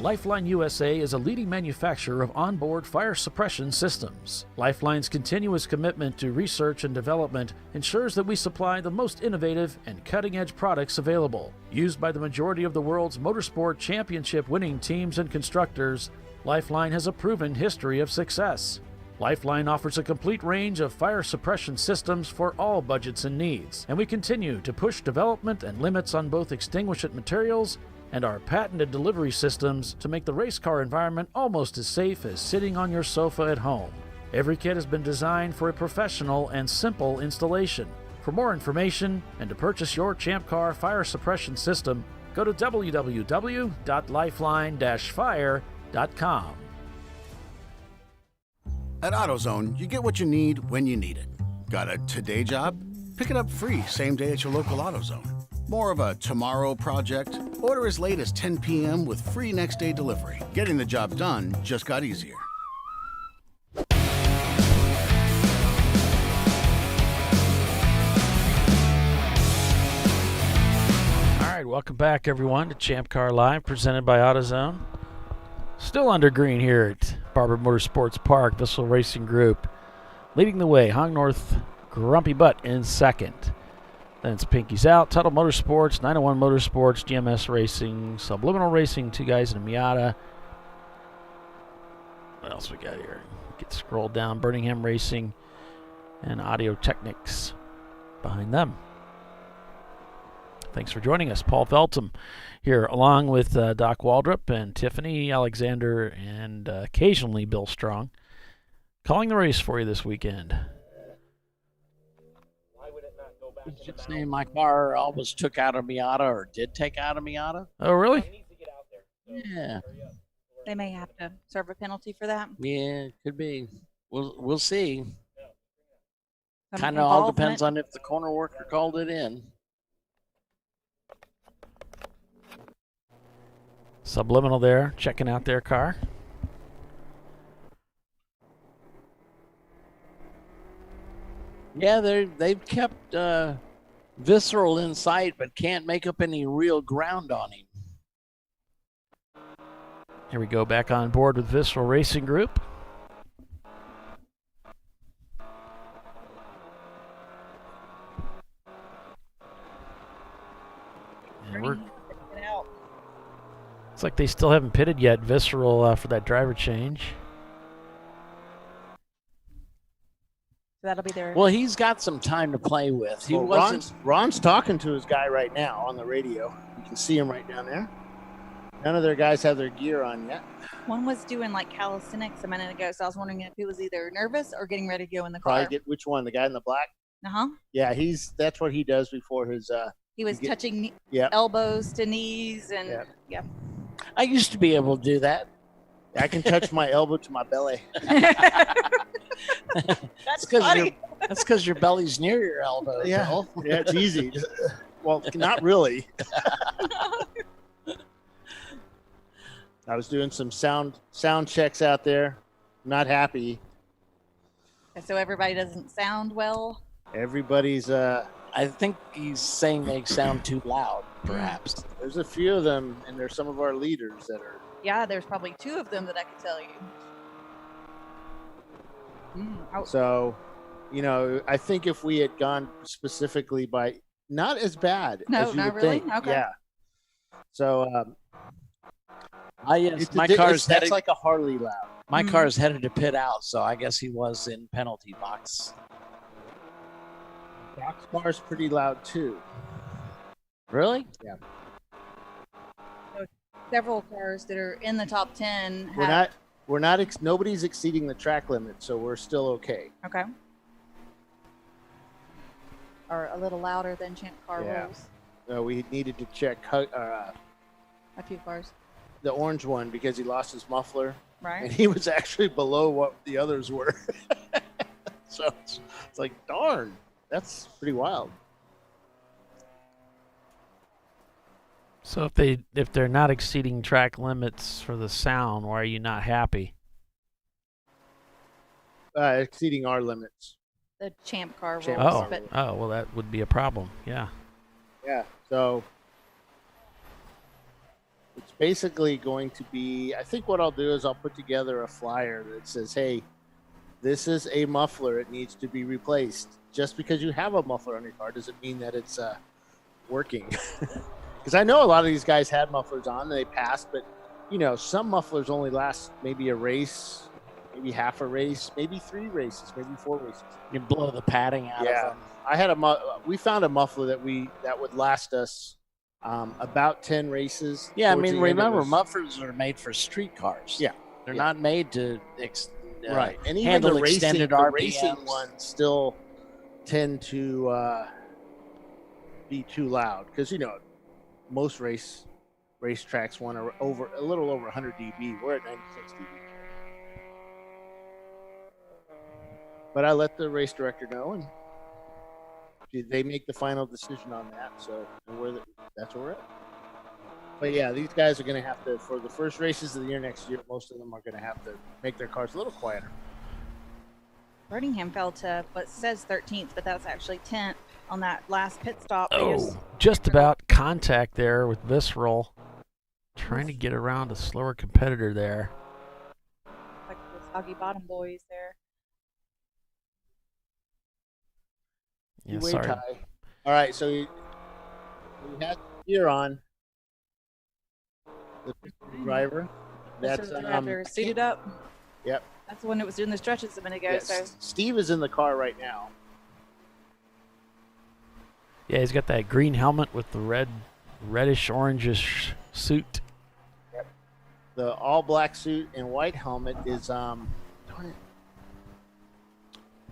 Lifeline USA is a leading manufacturer of onboard fire suppression systems. Lifeline's continuous commitment to research and development ensures that we supply the most innovative and cutting-edge products available. Used by the majority of the world's motorsport championship-winning teams and constructors, Lifeline has a proven history of success. Lifeline offers a complete range of fire suppression systems for all budgets and needs, and we continue to push development and limits on both extinguishant materials and our patented delivery systems to make the race car environment almost as safe as sitting on your sofa at home. Every kit has been designed for a professional and simple installation. For more information and to purchase your Champ Car fire suppression system, go to www.lifeline-fire.com.
At AutoZone, you get what you need when you need it. Got a today job? Pick it up free same day at your local AutoZone. More of a tomorrow project? Order as late as 10 p.m. with free next day delivery. Getting the job done just got easier.
All right, welcome back, everyone, to Champ Car Live, presented by AutoZone. Still under green here at Barber Motorsports Park, Bissell Racing Group. Leading the way, Hong North Grumpy Butt in second. Then it's Pinky's Out, Tuttle Motorsports, 901 Motorsports, GMS Racing, Subliminal Racing, two guys in a Miata. What else we got here? Get scrolled down, Birmingham Racing and Audio Technics behind them. Thanks for joining us. Paul Feltham here, along with Doc Waldrop and Tiffany Alexander and occasionally Bill Strong, calling the race for you this weekend.
Just saying my car almost took out a Miata, or did take out a Miata.
Oh, really?
Yeah.
They may have to serve a penalty for that.
Yeah, could be. We'll see.
Some
Kind of all
involvement.
depends on if the corner worker called it in.
Subliminal there, checking out their car.
Yeah, they've kept Visceral in sight, but can't make up any real ground on him.
Here we go, back on board with Visceral Racing Group. And it's like they still haven't pitted yet, Visceral, for that driver change.
So that'll be their.
Well, he's got some time to play with. He
Well,
wasn't.
Ron's talking to his guy right now on the radio. You can see him right down there. None of their guys have their gear on yet.
One was doing like calisthenics a minute ago, so I was wondering if he was either nervous or getting ready to go in the car.
Probably get which one? The guy in the black?
Uh-huh.
Yeah, that's what he does before his.
He was touching
yeah.
elbows to knees and yeah.
I used to be able to do that.
I can touch my elbow to my belly.
That's funny.
That's because your belly's near your elbow.
Yeah,
Bill.
yeah, it's easy. Well, not really. I was doing some sound checks out there. Not happy.
So everybody doesn't sound well.
Everybody's.
I think he's saying they sound too loud, perhaps.
There's a few of them, and there's some of our leaders that are.
Yeah, there's probably two of them that I could tell you.
So, I think if we had gone specifically by not as bad
No,
as you
not
would
really?
think.
Okay.
Yeah. So,
yes, my car's
that's
headed.
like a Harley loud.
My car is headed to pit out, so I guess he was in penalty box.
Doc's car's pretty loud too.
Really?
Yeah.
So several cars that are in the top 10 have.
We're not. Nobody's exceeding the track limit, so we're still okay.
Okay. Or a little louder than Champ Car
Yeah.
rules.
No, we needed to check
A few cars.
the orange one because he lost his muffler.
Right.
And he was actually below what the others were. So it's like, darn, that's pretty wild.
So if they're not exceeding track limits for the sound, why are you not happy?
Exceeding our limits.
The Champ Car rules.
Champ
But
Well, that would be a problem. Yeah.
Yeah. So It's basically going to be, I think what I'll do is I'll put together a flyer that says, hey, this is a muffler. It needs to be replaced. Just because you have a muffler on your car doesn't mean that it's working. Because I know a lot of these guys had mufflers on and they passed, but some mufflers only last maybe a race, maybe half a race, maybe 3 races, maybe 4 races.
You blow the padding out of them.
I had we found a muffler that would last us about 10 races.
Yeah, I mean, remember, mufflers are made for street cars.
Yeah,
they're not made to
right. And even
handle
the
extended
racing
RPMs.
ones still tend to be too loud because most racetracks want a little over 100 dB. We're at 96 dB. But I let the race director know, and they make the final decision on that. So that's where we're at. But yeah, these guys are going to have to, for the first races of the year next year, most of them are going to have to make their cars a little quieter.
Birmingham fell to what says 13th, but that's actually 10th on that last pit stop.
Oh, just about contact there with Visceral. Trying to get around a slower competitor there.
Like the Soggy Bottom boys there.
Yeah,
Way
sorry.
high. All right, so you had gear on. The driver. That's
the driver suited up.
Yep.
That's the one that was doing the stretches a minute ago.
Yes.
So
Steve is in the car right now.
Yeah, he's got that green helmet with the reddish orangish suit.
Yep. The all black suit and white helmet is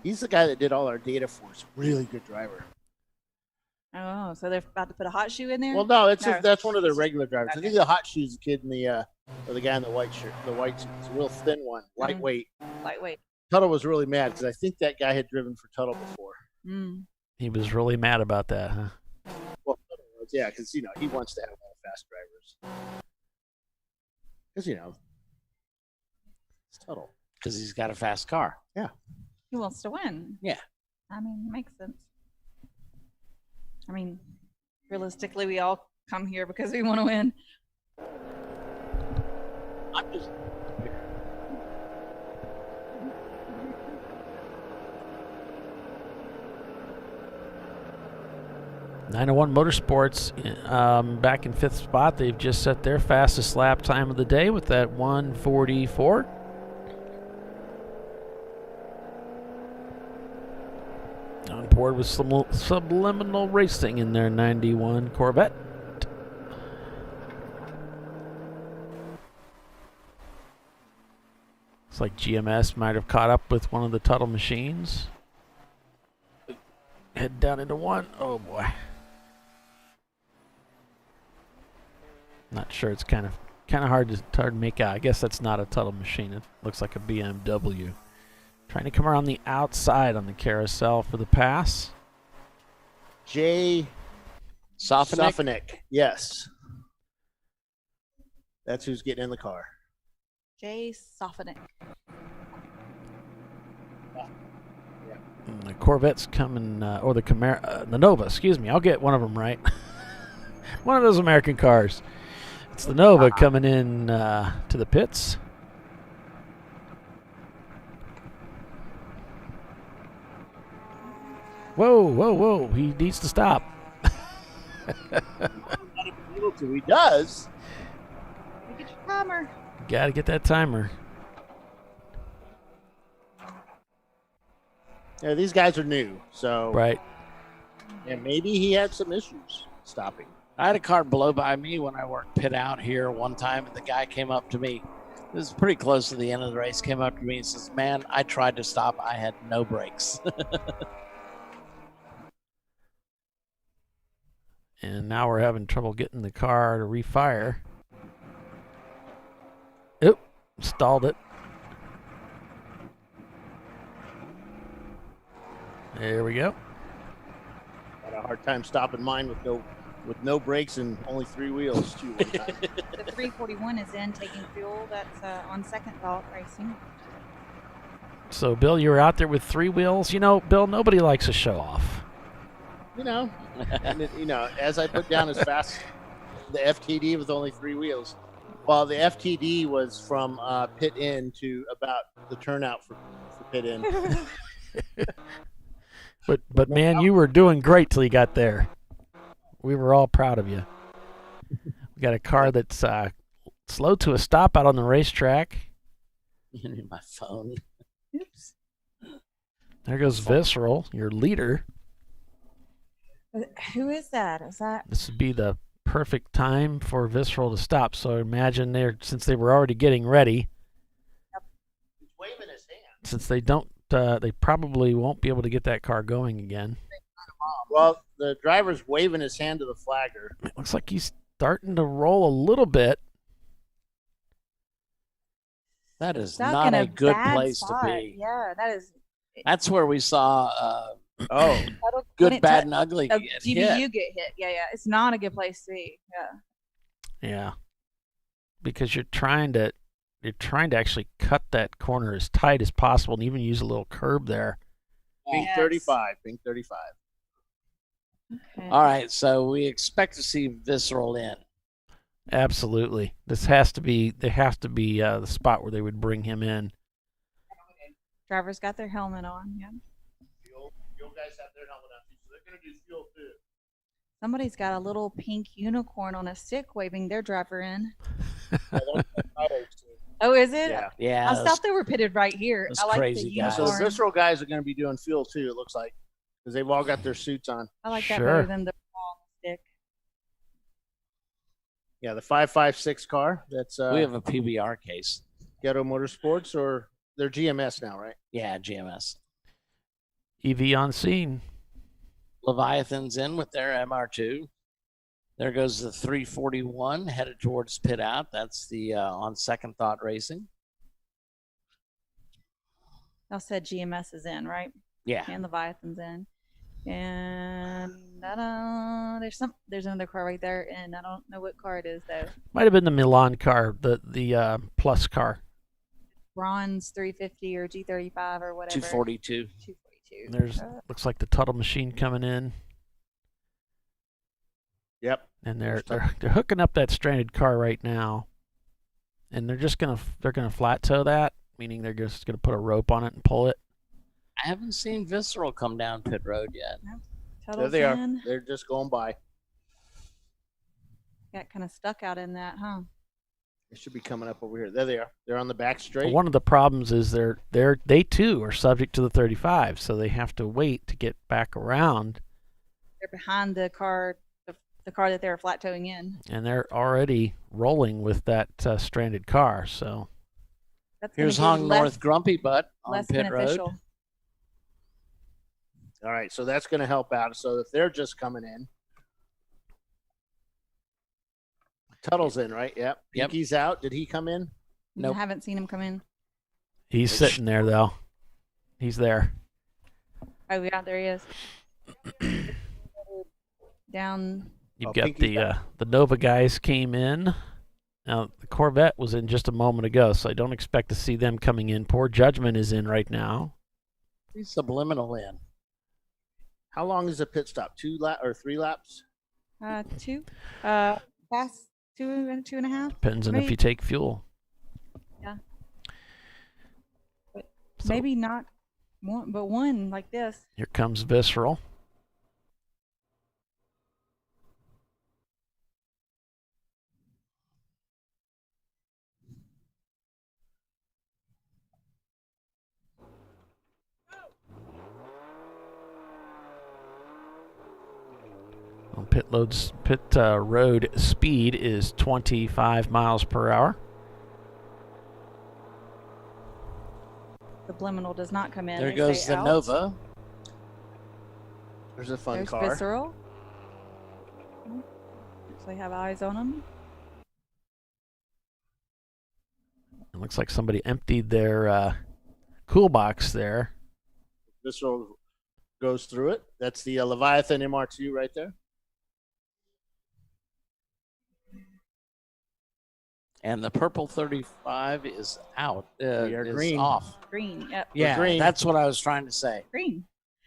he's the guy that did all our data for us. Really good driver.
oh, so they're about to put a hot shoe in there?
Well, no, that's one of their regular drivers. I think the hot shoe's the kid in the or the guy in the white shirt, the white suit. It's a real thin one, lightweight.
Lightweight.
Tuttle was really mad because I think that guy had driven for Tuttle before.
Mm.
He was really mad about that, huh?
Well, yeah, because he wants to have all fast drivers. Because it's Tuttle.
Because he's got a fast car.
Yeah.
He wants to win.
Yeah.
I mean, it makes sense. I mean, realistically, we all come here because we want to win.
I'm just.
901 Motorsports back in 5th spot. They've just set their fastest lap time of the day with that 1:44. On board with Subliminal Racing in their 91 Corvette. Looks like GMS might have caught up with one of the Tuttle machines. Head down into one. Oh boy. Not sure. It's kind of hard to make out. I guess that's not a Tuttle machine. It looks like a BMW. Trying to come around the outside on the carousel for the pass.
Jay Sofinick. Yes. That's who's getting in the car.
Jay Sofinick.
The Corvette's coming, or the Camaro, the Nova, excuse me. I'll get one of them right. One of those American cars. It's the Nova coming in to the pits. Whoa, whoa, whoa. He needs to stop.
He does.
Get your timer.
Got to get that timer.
Yeah, these guys are new, so
right.
And maybe he had some issues stopping.
I had a car blow by me when I worked pit out here one time, and the guy came up to me. This is pretty close to the end of the race. Came up to me and says, "Man, I tried to stop. I had no brakes."
And now we're having trouble getting the car to refire. Oop, stalled it. There we go.
Had a hard time stopping mine with no brakes and only 3 wheels too. One time.
The 341 is in taking fuel. That's on Second Thought Racing.
So, Bill, you were out there with 3 wheels. Bill, nobody likes a show off.
And as I put down as fast the FTD with only 3 wheels. Well, the FTD was from pit in to about the turnout for pit in.
But man, you were doing great till you got there. We were all proud of you. We got a car that's slow to a stop out on the racetrack.
In my phone.
Oops.
There goes Visceral, your leader.
Who is that? Is that?
This would be the perfect time for Visceral to stop. So imagine since they were already getting ready.
He's waving his hand.
Since they don't, they probably won't be able to get that car going again.
Well, the driver's waving his hand to the flagger.
It looks like he's starting to roll a little bit.
That is
Stuck
not
in
a good
bad
place
spot.
to be.
Yeah, that is.
That's where we saw
When
good,
it
bad, and ugly
a
get
GBU
hit.
get hit. Yeah. It's not a good place to be. Yeah.
Yeah, because you're trying to actually cut that corner as tight as possible, and even use a little curb there.
Pink 35. Pink 35.
Okay.
All right, so we expect to see Visceral in.
Absolutely, this has to be. They have to be the spot where they would bring him in.
Drivers got their helmet on. Yeah.
Fuel guys have their helmet on, so they're going to do fuel too.
Somebody's got a little pink unicorn on a stick waving their driver in. Oh, is it?
Yeah.
I thought they were pitted right here.
those
I like the
crazy guys.
So
unicorn.
the Visceral guys are going to be doing fuel too, it looks like, because they've all got their suits on.
I like that
Sure.
better than the long stick.
Yeah, the 556 car. That's
We have a PBR case.
Ghetto Motorsports, or they're GMS now, right?
Yeah, GMS.
EV on scene.
Leviathan's in with their MR2. There goes the 341 headed towards pit out. That's the On Second Thought Racing.
Y'all said GMS is in, right?
Yeah.
And Leviathan's in. And there's another car right there, and I don't know what car it is though.
Might have been the Milan car, the plus car.
Bronze 350 or G35 or whatever.
242.
242.
There's looks like the Tuttle machine coming in,
Yep.
and they're hooking up that stranded car right now, and they're gonna flat tow that, meaning they're just gonna put a rope on it and pull it.
I haven't seen Visceral come down pit road yet.
There they are. They're just going by.
Got kind of stuck out in that, huh?
They should be coming up over here. There they are. They're on the back straight.
One of the problems is they too are subject to the 35, so they have to wait to get back around,
They're behind the car, the car that they were flat towing in.
and they're already rolling with that stranded car. So
That's
Here's
gonna be
Hong
less-
North Grumpy Butt on
less
pit road.
beneficial.
All right, so that's going to help out. So if they're just coming in, Tuttle's in, right? Yep.
Yep.
Pinky's out. Did he come in?
Nope.
I haven't seen him come in.
he's sitting there though. He's there.
Oh yeah, there he is. Down.
You've got the Nova guys came in. Now the Corvette was in just a moment ago, so I don't expect to see them coming in. Poor Judgment is in right now.
He's subliminal in.
How long is a pit stop? 2 laps or 3 laps?
2. Fast 2.5.
Depends on if
Maybe-
you take fuel.
Yeah. But maybe not one, but one like this.
Here comes Visceral. Pit road speed is 25 miles per hour.
Subliminal does not come in.
There
They
goes
stay
the
out.
Nova.
There's a fun
There's
car.
Visceral. Actually have eyes on them.
It looks like somebody emptied their cool box there.
Visceral goes through it. That's the Leviathan MR2 right there.
And the purple 35 is out.
We are
is
green.
off.
Green. Yep.
Yeah,
green.
that's what I was trying to say.
Green.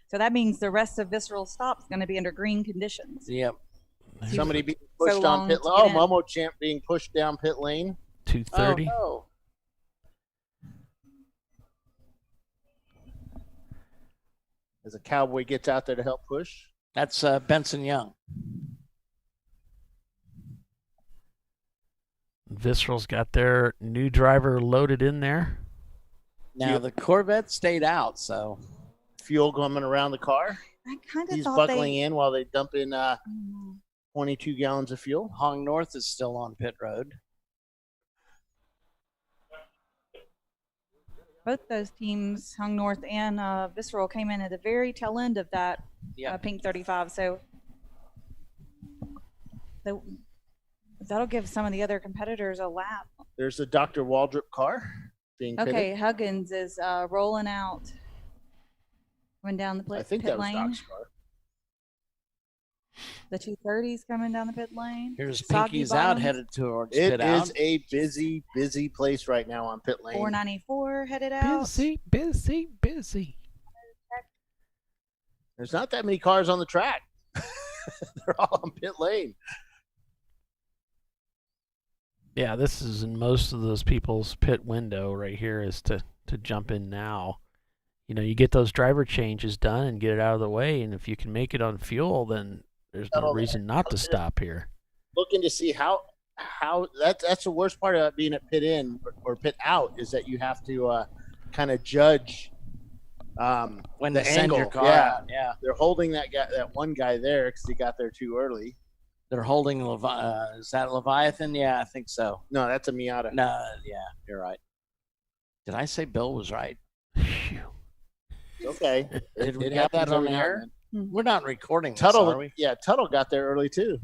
So that means the rest of Visceral stop is going to be under green conditions.
Yep.
Somebody be pushed
so
on
long.
pit
to
lane.
get
Oh,
in.
Momo Champ being pushed down pit lane.
230.
Oh,
As a Cowboy gets out there to help push.
that's Benson Young.
Visceral's got their new driver loaded in there.
Now the Corvette stayed out, so
Fuel coming around the car.
I kind of
He's
thought
buckling in while they dump in 22 gallons of fuel.
Hong North is still on pit road.
both those teams, Hung North and Visceral, came in at the very tail end of that pink 35. So that'll give some of the other competitors a lap.
There's a Dr. Waldrop car being pitted.
Okay, Huggins is rolling out. Went down the pit
that was
lane.
Doc's car.
The 230's coming down the pit lane.
Here's
Soggy
Pinky's out,
Bottoms.
headed towards
It
pit out.
is a busy, busy place right now on pit lane.
494 headed out.
Busy.
There's not that many cars on the track. They're all on pit lane.
Yeah, this is in most of those people's pit window right here is to jump in now. You know, you get those driver changes done and get it out of the way, and if you can make it on fuel, then there's no reason not to stop here.
Looking to see how that's the worst part about being at pit in or pit out is that you have to kind of judge
when
the
to send
angle.
your car out. Yeah,
they're holding that one guy there because he got there too early.
they're holding is that Leviathan? Yeah, I think so.
No, that's a Miata.
No, yeah, you're right. Did I say Bill was right?
Okay.
Did we
It
get that
happens
on
every now
air?
and then.
We're not recording this,
Tuttle,
are we?
yeah, Tuttle got there early too.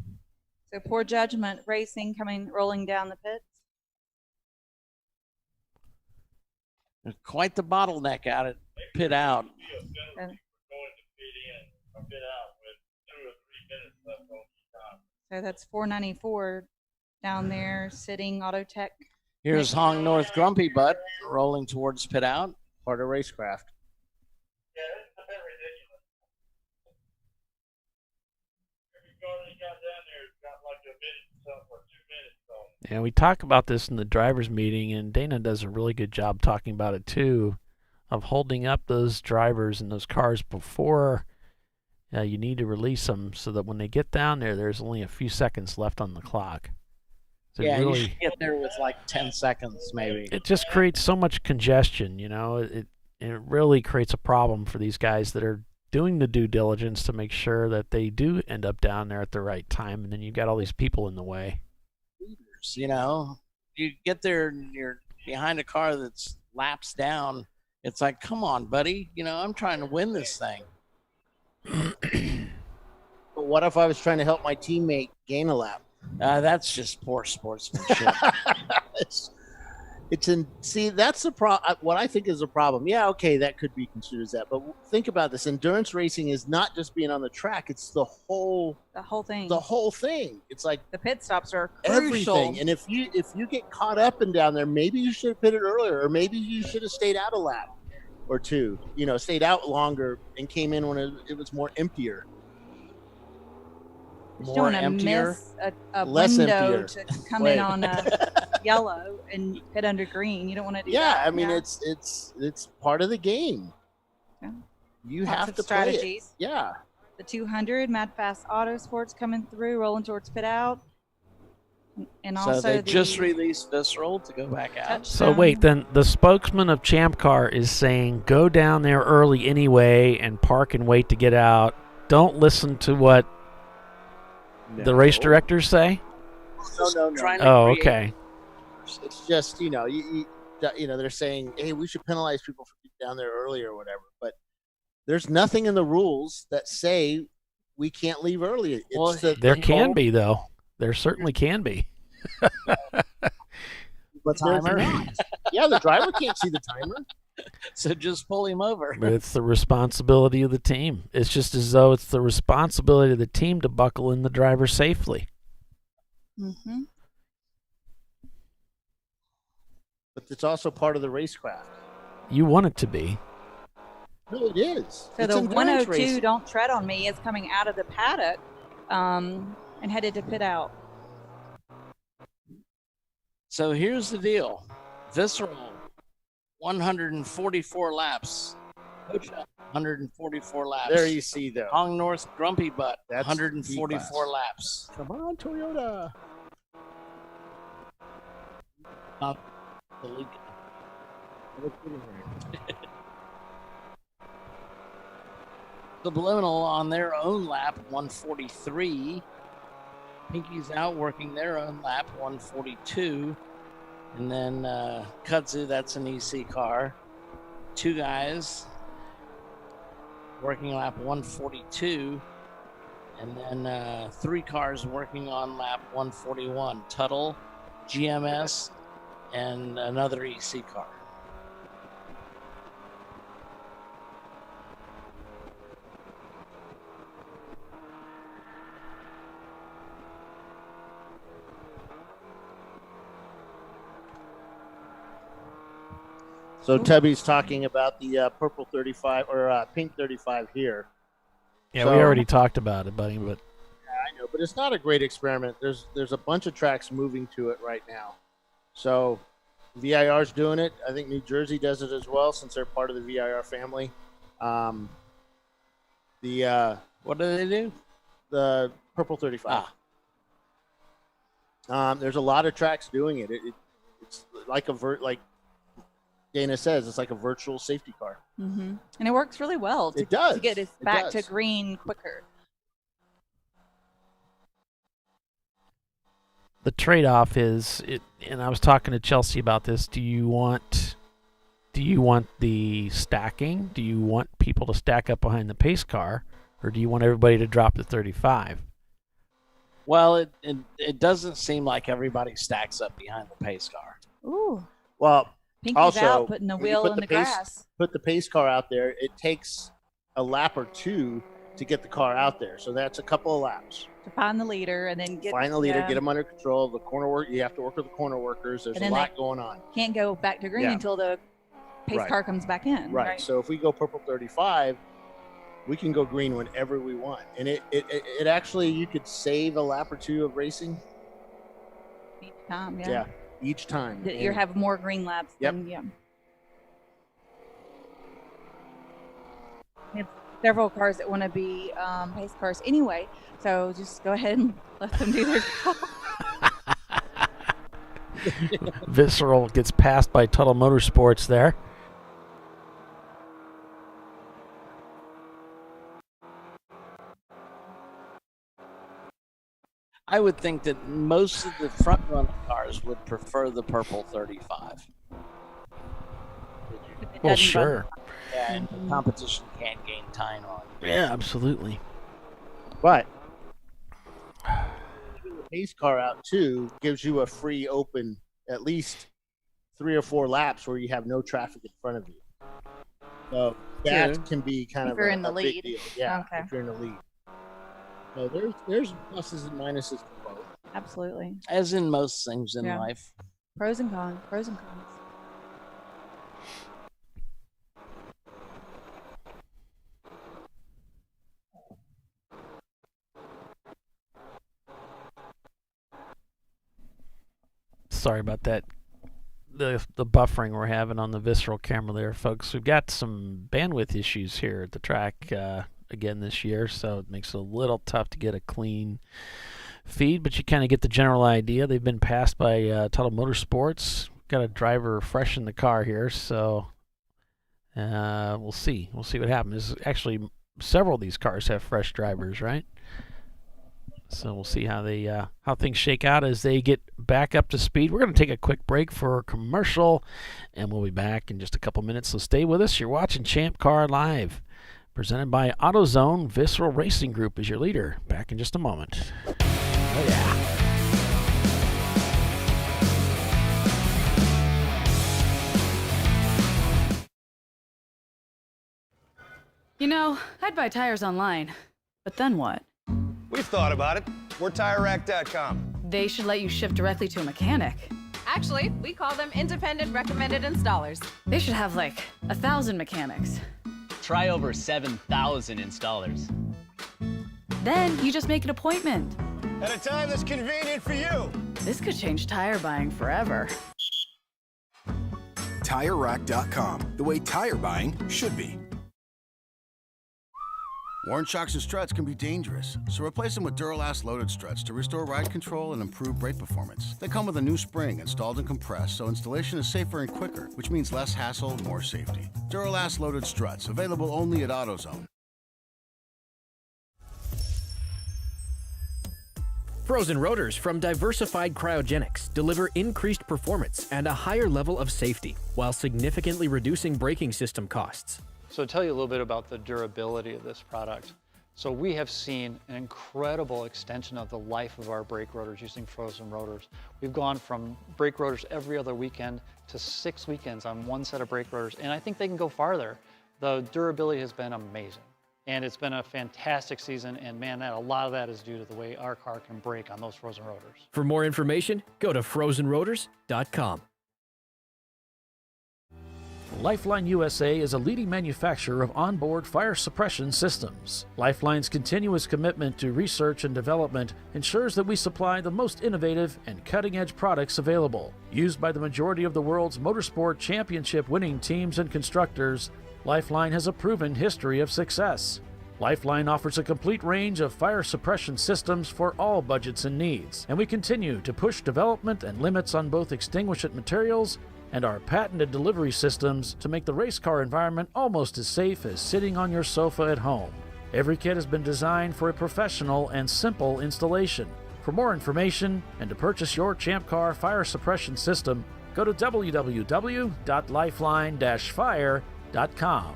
So Poor Judgment Racing rolling down the pits.
There's quite the bottleneck out at pit out.
So that's 494 down there, sitting Auto Tech.
Here's Hong North Grumpy Butt rolling towards pit out.
Part of racecraft.
And we talk about this in the drivers' meeting, and Dana does a really good job talking about it too, of holding up those drivers and those cars before you need to release them, so that when they get down there, there's only a few seconds left on the clock. So
Yeah,
really,
you should get there with like 10 seconds maybe.
it just creates so much congestion. You know, it really creates a problem for these guys that are doing the due diligence to make sure that they do end up down there at the right time, and then you've got all these people in the way.
You know, you get there and you're behind a car that's laps down. It's like, come on, buddy. You know, I'm trying to win this thing.
But what if I was trying to help my teammate gain a lap?
That's just poor sportsmanship.
That's the problem. What I think is a problem. Yeah, okay, that could be considered as that. But think about this: endurance racing is not just being on the track; it's the whole
thing.
The whole thing. It's like
the pit stops are crucial.
Everything. And if you get caught up and down there, maybe you should have pitted earlier, or maybe you should have stayed out a lap or two. You know, stayed out longer and came in when it was more emptier.
More emptier, a
less
window
emptier.
to come in on yellow and hit under green. You don't want to do that.
Yeah, I mean it's part of the game.
Yeah.
You
Lots
have
of
to
strategies.
play it. Yeah.
The 200 Mad Fast Auto Sports coming through, rolling towards pit out, and
So
also
they
the
just released Visceral to go back out.
So wait, then the spokesman of Champ Car is saying go down there early anyway and park and wait to get out. Don't listen to what the race directors say.
No.
Oh, okay.
It's just you know they're saying, hey, we should penalize people for getting down there early or whatever. But there's nothing in the rules that say we can't leave early. It's
There can be, though. There certainly can be.
But
Timer?
Yeah, the driver can't see the timer.
So just pull him over.
But it's the responsibility of the team. It's just as though it's the responsibility of the team to buckle in the driver safely.
Mm-hmm.
But it's also part of the racecraft.
You want it to be.
No, it is.
So
It's
the
endurance
102
racing.
Don't Tread on Me is coming out of the paddock and headed to pit out.
So here's the deal. Visceral, 144 laps. Coach, 144 laps.
There you see, though.
Hong North Grumpy Butt,
That's
144 laps.
Come on, Toyota.
The league. Subliminal on their own lap, 143. Pinky's Out working their own lap, 142. And then Kudzu, that's an EC car. Two guys working lap 142. And then three cars working on lap 141. Tuttle, GMS, and another EC car.
So Tubby's talking about the purple 35 or pink 35 here.
Yeah,
So-
we already talked about it, buddy. But
I know, but it's not a great experiment. There's a bunch of tracks moving to it right now. So VIR's doing it. I think New Jersey does it as well since they're part of the VIR family.
What do they do?
The purple 35. There's a lot of tracks doing it. It's like like Dana says, it's like a virtual safety car.
Mm-hmm. And it works really well
It does.
to get us
It
back to
does.
green quicker.
the trade-off is, and I was talking to Chelsea about this. Do you want the stacking? Do you want people to stack up behind the pace car, or do you want everybody to drop to 35?
Well, it doesn't seem like everybody stacks up behind the pace car.
Ooh.
Well,
Pinky's
also,
out, putting the
when you
wheel
put
in the
pace-
grass.
Put the pace car out there. It takes a lap or two to get the car out there. So that's a couple of laps.
To find the leader and then get
Find the leader, get them under control. The corner work, you have to work with the corner workers. There's
And
a
then
lot
they
going on.
Can't go back to green
Yeah.
until the pace
Right.
car comes back in.
Right. So if we go purple 35, we can go green whenever we want. And it actually, you could save a lap or two of racing.
Each time,
Yeah. Each time.
You
And-
have more green laps
Yep.
than, yeah. We have several cars that want to be pace cars anyway, so just go ahead and let them do their job.
Visceral gets passed by Tuttle Motorsports there.
I would think that most of the front run cars would prefer the purple 35.
Well, sure.
Yeah, and the competition can't gain time on it.
Yeah, absolutely.
But keeping the pace car out too gives you a free open at least 3 or 4 laps where you have no traffic in front of you. So that
True.
can be kind
If
of
you're
a,
in the
a big
lead.
deal. Yeah,
Okay.
if you're in the lead. So there's pluses and minuses to both.
Absolutely.
As in most things in
Yeah.
life.
Pros and cons. Pros and cons.
Sorry about that. The buffering we're having on the Visceral camera there, folks. We've got some bandwidth issues here at the track again this year, so it makes it a little tough to get a clean feed, but you kind of get the general idea. They've been passed by Tuttle Motorsports. Got a driver fresh in the car here, so we'll see. We'll see what happens. Actually, several of these cars have fresh drivers, right? So we'll see how they how things shake out as they get back up to speed. We're going to take a quick break for a commercial, and we'll be back in just a couple minutes. So stay with us. You're watching Champ Car Live, presented by AutoZone. Visceral Racing Group is your leader. Back in just a moment. Oh yeah.
You know, I'd buy tires online, but then what?
We've thought about it. We're TireRack.com.
They should let you ship directly to a mechanic.
Actually, we call them independent recommended installers.
They should have like 1,000 mechanics.
Try over 7,000 installers.
Then you just make an appointment.
At a time that's convenient for you.
This could change tire buying forever.
TireRack.com, the way tire buying should be. Worn shocks and struts can be dangerous, so replace them with Duralast loaded struts to restore ride control and improve brake performance. They come with a new spring installed and compressed, so installation is safer and quicker, which means less hassle, more safety. Duralast loaded struts, available only at AutoZone.
Frozen rotors from Diversified Cryogenics deliver increased performance and a higher level of safety, while significantly reducing braking system costs.
So to tell you a little bit about the durability of this product. So we have seen an incredible extension of the life of our brake rotors using frozen rotors. We've gone from brake rotors every other weekend to 6 weekends on one set of brake rotors, and I think they can go farther. The durability has been amazing. And it's been a fantastic season, and man, a lot of that is due to the way our car can brake on those frozen rotors.
For more information, go to frozenrotors.com.
Lifeline USA is a leading manufacturer of onboard fire suppression systems. Lifeline's continuous commitment to research and development ensures that we supply the most innovative and cutting-edge products available. Used by the majority of the world's motorsport championship-winning teams and constructors, Lifeline has a proven history of success. Lifeline offers a complete range of fire suppression systems for all budgets and needs, and we continue to push development and limits on both extinguishant materials and our patented delivery systems to make the race car environment almost as safe as sitting on your sofa at home. Every kit has been designed for a professional and simple installation. For more information and to purchase your Champ Car fire suppression system, go to www.lifeline-fire.com.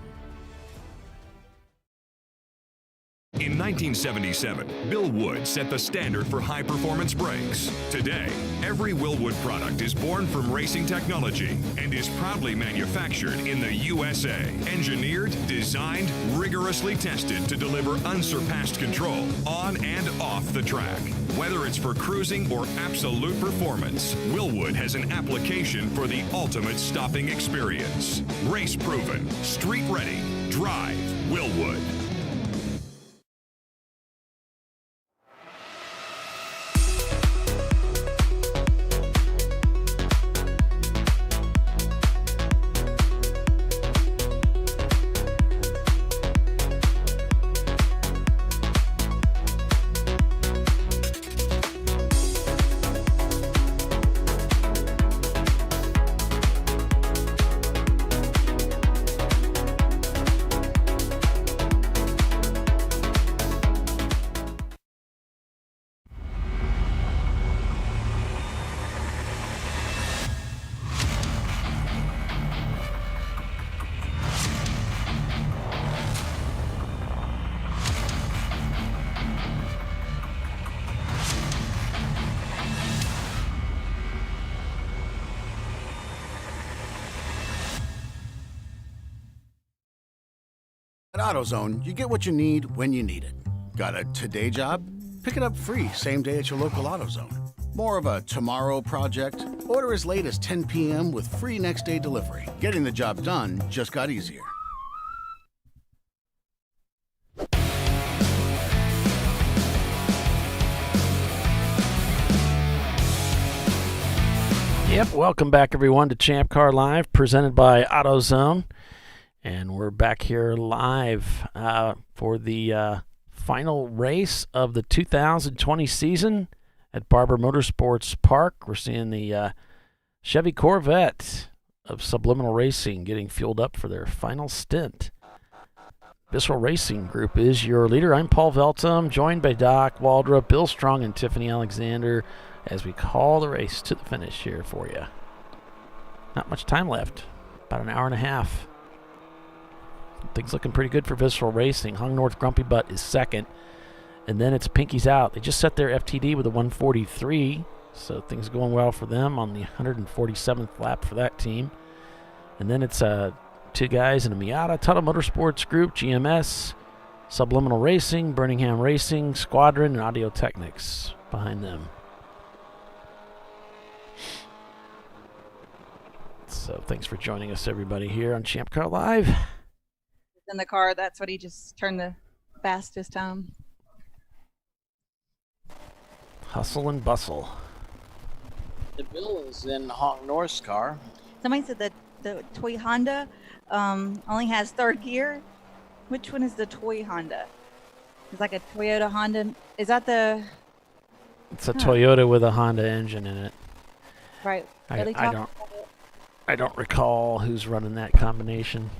In 1977, Bill Wood set the standard for high-performance brakes. Today, every Willwood product is born from racing technology and is proudly manufactured in the USA. Engineered, designed, rigorously tested to deliver unsurpassed control on and off the track. Whether it's for cruising or absolute performance, Willwood has an application for the ultimate stopping experience. Race-proven, street-ready, drive Willwood.
At AutoZone, you get what you need when you need it. Got a today job? Pick it up free same day at your local AutoZone. More of a tomorrow project? Order as late as 10 p.m. with free next day delivery. Getting the job done just got easier.
Yep, welcome back everyone to Champ Car Live, presented by AutoZone. And we're back here live for the final race of the 2020 season at Barber Motorsports Park. We're seeing the Chevy Corvette of Subliminal Racing getting fueled up for their final stint. Visceral Racing Group is your leader. I'm Paul Veltum, joined by Doc Waldrop, Bill Strong, and Tiffany Alexander as we call the race to the finish here for you. Not much time left, about an hour and a half. Things looking pretty good for Visceral Racing. Hung North Grumpy Butt is second. And then it's Pinky's out. They just set their FTD with a 143. So things going well for them on the 147th lap for that team. And then it's two guys in a Miata, Tuttle Motorsports Group, GMS, Subliminal Racing, Birmingham Racing, Squadron, and Audio Technics behind them. So thanks for joining us, everybody, here on Champ Car Live.
In the car, that's what he just turned the fastest time.
Hustle and bustle.
The bill is in Hong North's car.
Somebody said that the toy Honda only has third gear. Which one is the toy Honda? It's like a Toyota Honda. Is that the?
It's a Toyota with a Honda engine in it.
Right.
I don't recall who's running that combination.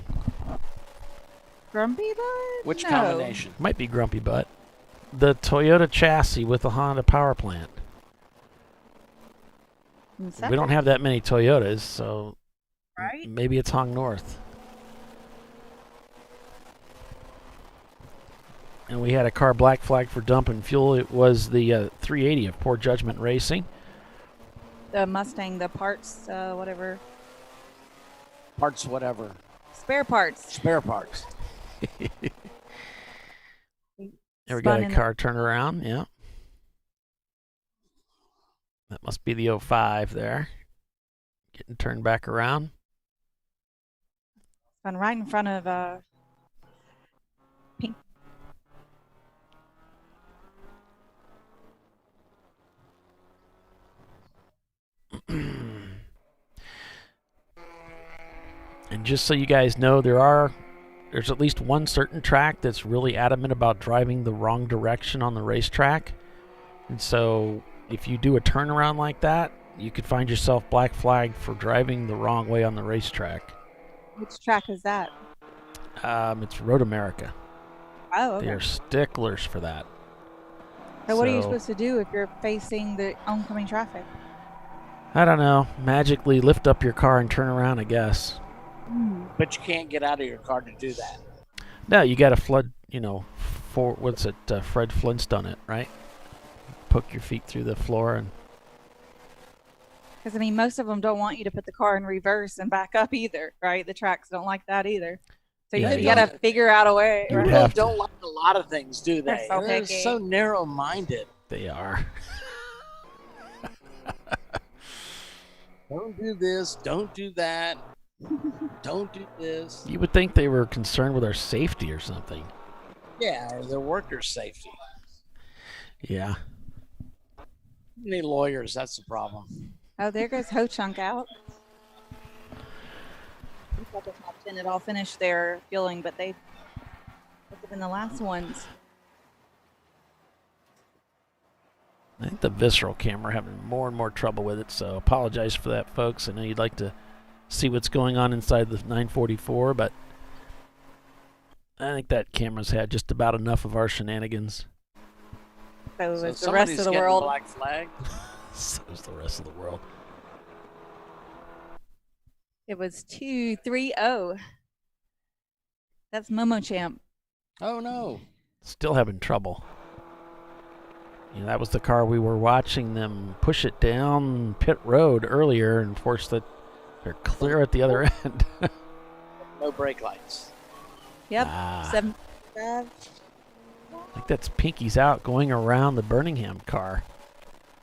Grumpy Butt?
Which
No.
combination?
Might be Grumpy Butt. The Toyota chassis with the Honda power plant. We don't have that many Toyotas, so
right?
Maybe it's Hong North. And we had a car black flag for dumping fuel. It was the 380 of Poor Judgment Racing.
The Mustang, the parts, whatever.
Parts, whatever.
Spare parts.
Spare parts.
There we got a car turnaround, yeah. That must be the 05 there. Getting turned back around.
Spun right in front of Pink.
And just so you guys know, there's at least one certain track that's really adamant about driving the wrong direction on the racetrack. And so if you do a turnaround like that, you could find yourself black flagged for driving the wrong way on the racetrack.
Which track is that?
It's Road America.
Oh, okay.
They're sticklers for that.
So what are you supposed to do if you're facing the oncoming traffic?
I don't know. Magically lift up your car and turn around, I guess.
But you can't get out of your car to do that.
No, you got to flood, Fred Flintstone it, right? Poke your feet through the floor and...
Because, most of them don't want you to put the car in reverse and back up either, right? The tracks don't like that either. So you got to figure out a way.
They really don't like a lot of things, do they?
They're so
They're
picky.
so narrow-minded.
They are.
Don't do this. Don't do that. Don't do this.
You would think they were concerned with our safety or something.
Yeah, their workers' safety.
Yeah.
You need lawyers. That's the problem.
Oh, there goes Ho Chunk out. Looks like the top 10 had all finished their fueling, but they must have been the last ones.
I think the visceral camera having more and more trouble with it, so apologize for that, folks. I know you'd like to see what's going on inside the 944, but I think that camera's had just about enough of our shenanigans.
So is the rest of the world.
Black flag.
So is the rest of the world.
It was 2-3-0. That's Momo Champ.
Oh, no.
Still having trouble. That was the car we were watching them push it down pit road earlier and force that they're clear at the other end.
No brake lights.
Yep. 7-5.
I think that's Pinky's out going around the Birmingham car.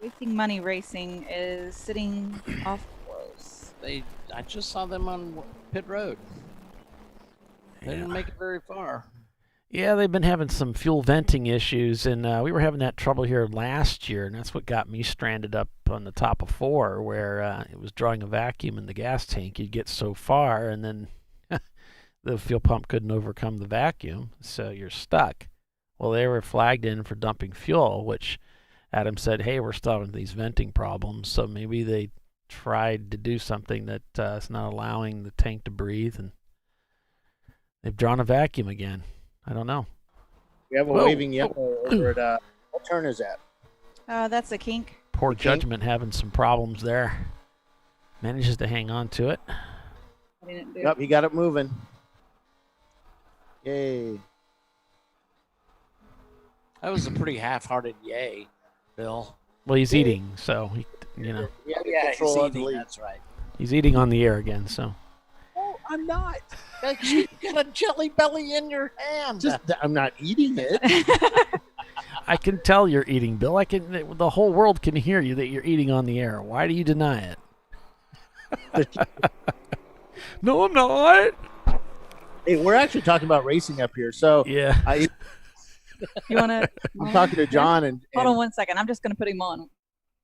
Wasting Money Racing is sitting off course.
I just saw them on pit road. They didn't make it very far.
Yeah, they've been having some fuel venting issues, and we were having that trouble here last year, and that's what got me stranded up on the top of 4, where it was drawing a vacuum in the gas tank. You'd get so far, and then the fuel pump couldn't overcome the vacuum, so you're stuck. Well, they were flagged in for dumping fuel, which Adam said, hey, we're still having these venting problems, so maybe they tried to do something that is not allowing the tank to breathe, and they've drawn a vacuum again. I don't know.
We have a waving yellow over at what turn is that?
That's a kink.
Poor Judgment having some problems there. Manages to hang on to it.
Yep, he got it moving. Yay.
That was a pretty half-hearted yay, Bill.
Well, he's eating, so he,
Yeah, he's eating. That's right.
He's eating on the air again, so.
Oh, I'm not. You got a jelly belly in your hand.
I'm not eating it.
I can tell you're eating, Bill. The whole world can hear you that you're eating on the air. Why do you deny it? No, I'm not.
Hey, we're actually talking about racing up here, so
You want to?
I'm talking to John and
Hold on one second. I'm just going to put him on.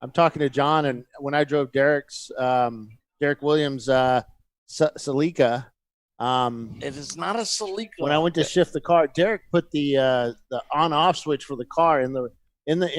I'm talking to John, and when I drove Derek Williams' Celica,
It is not a Celica.
when I went to shift the car, Derek put the on-off switch for the car in the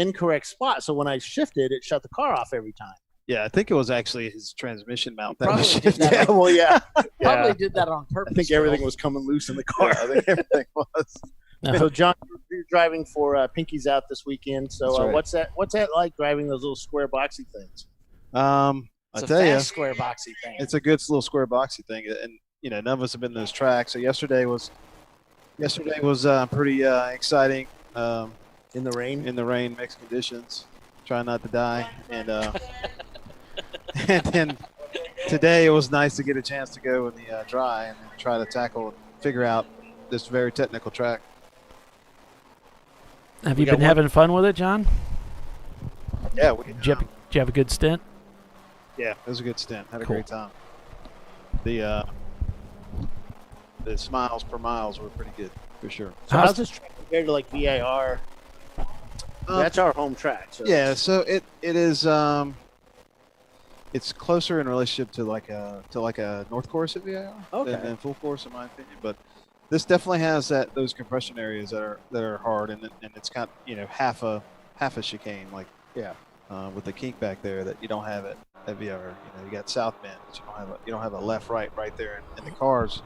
incorrect spot. So when I shifted, it shut the car off every time.
Yeah, I think it was actually his transmission mount that
Probably
was
did
shifted.
that.
Well, yeah.
Probably did that on purpose.
I think everything was coming loose in the car.
I think everything was.
So, John, you're driving for Pinky's Out this weekend. So,
That's right.
what's that like driving those little square boxy things?
I
It's a
tell you,
fast square boxy thing.
it's a good little square boxy thing, and none of us have been to those tracks. So yesterday was pretty exciting.
In the rain,
mixed conditions, trying not to die, and and then today it was nice to get a chance to go in the dry and try to tackle and figure out this very technical track.
Have you been having fun with it, John?
Yeah,
Did you have a good stint?
Yeah, it was a good stint. Had a
Cool.
great time. The miles per miles were pretty good for sure.
So how's this track compared to like VIR? That's our home track. So
Yeah, so it is it's closer in relationship to like a North Course at VIR than Full Course in my opinion. But this definitely has those compression areas that are hard, and it's got half a chicane with the kink back there that you don't have at VIR. You got South Bend, but you don't have a left right there, and the cars.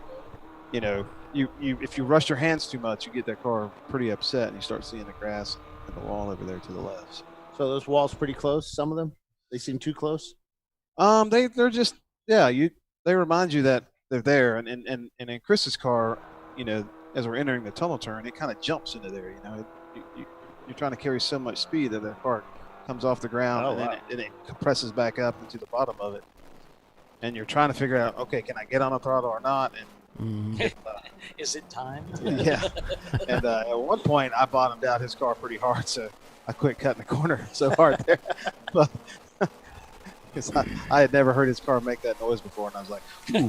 If you rush your hands too much, you get that car pretty upset, and you start seeing the grass and the wall over there to the left.
So those walls pretty close. Some of them, they seem too close.
They're just they remind you that they're there, and in Chris's car, as we're entering the tunnel turn, it kind of jumps into there. You're trying to carry so much speed that the car comes off the ground and it compresses back up into the bottom of it, and you're trying to figure out, okay, can I get on the throttle or not? And
Is it time?
yeah. And at one point, I bottomed out his car pretty hard, so I quit cutting the corner so hard there. But because I had never heard his car make that noise before, and I was like, I'm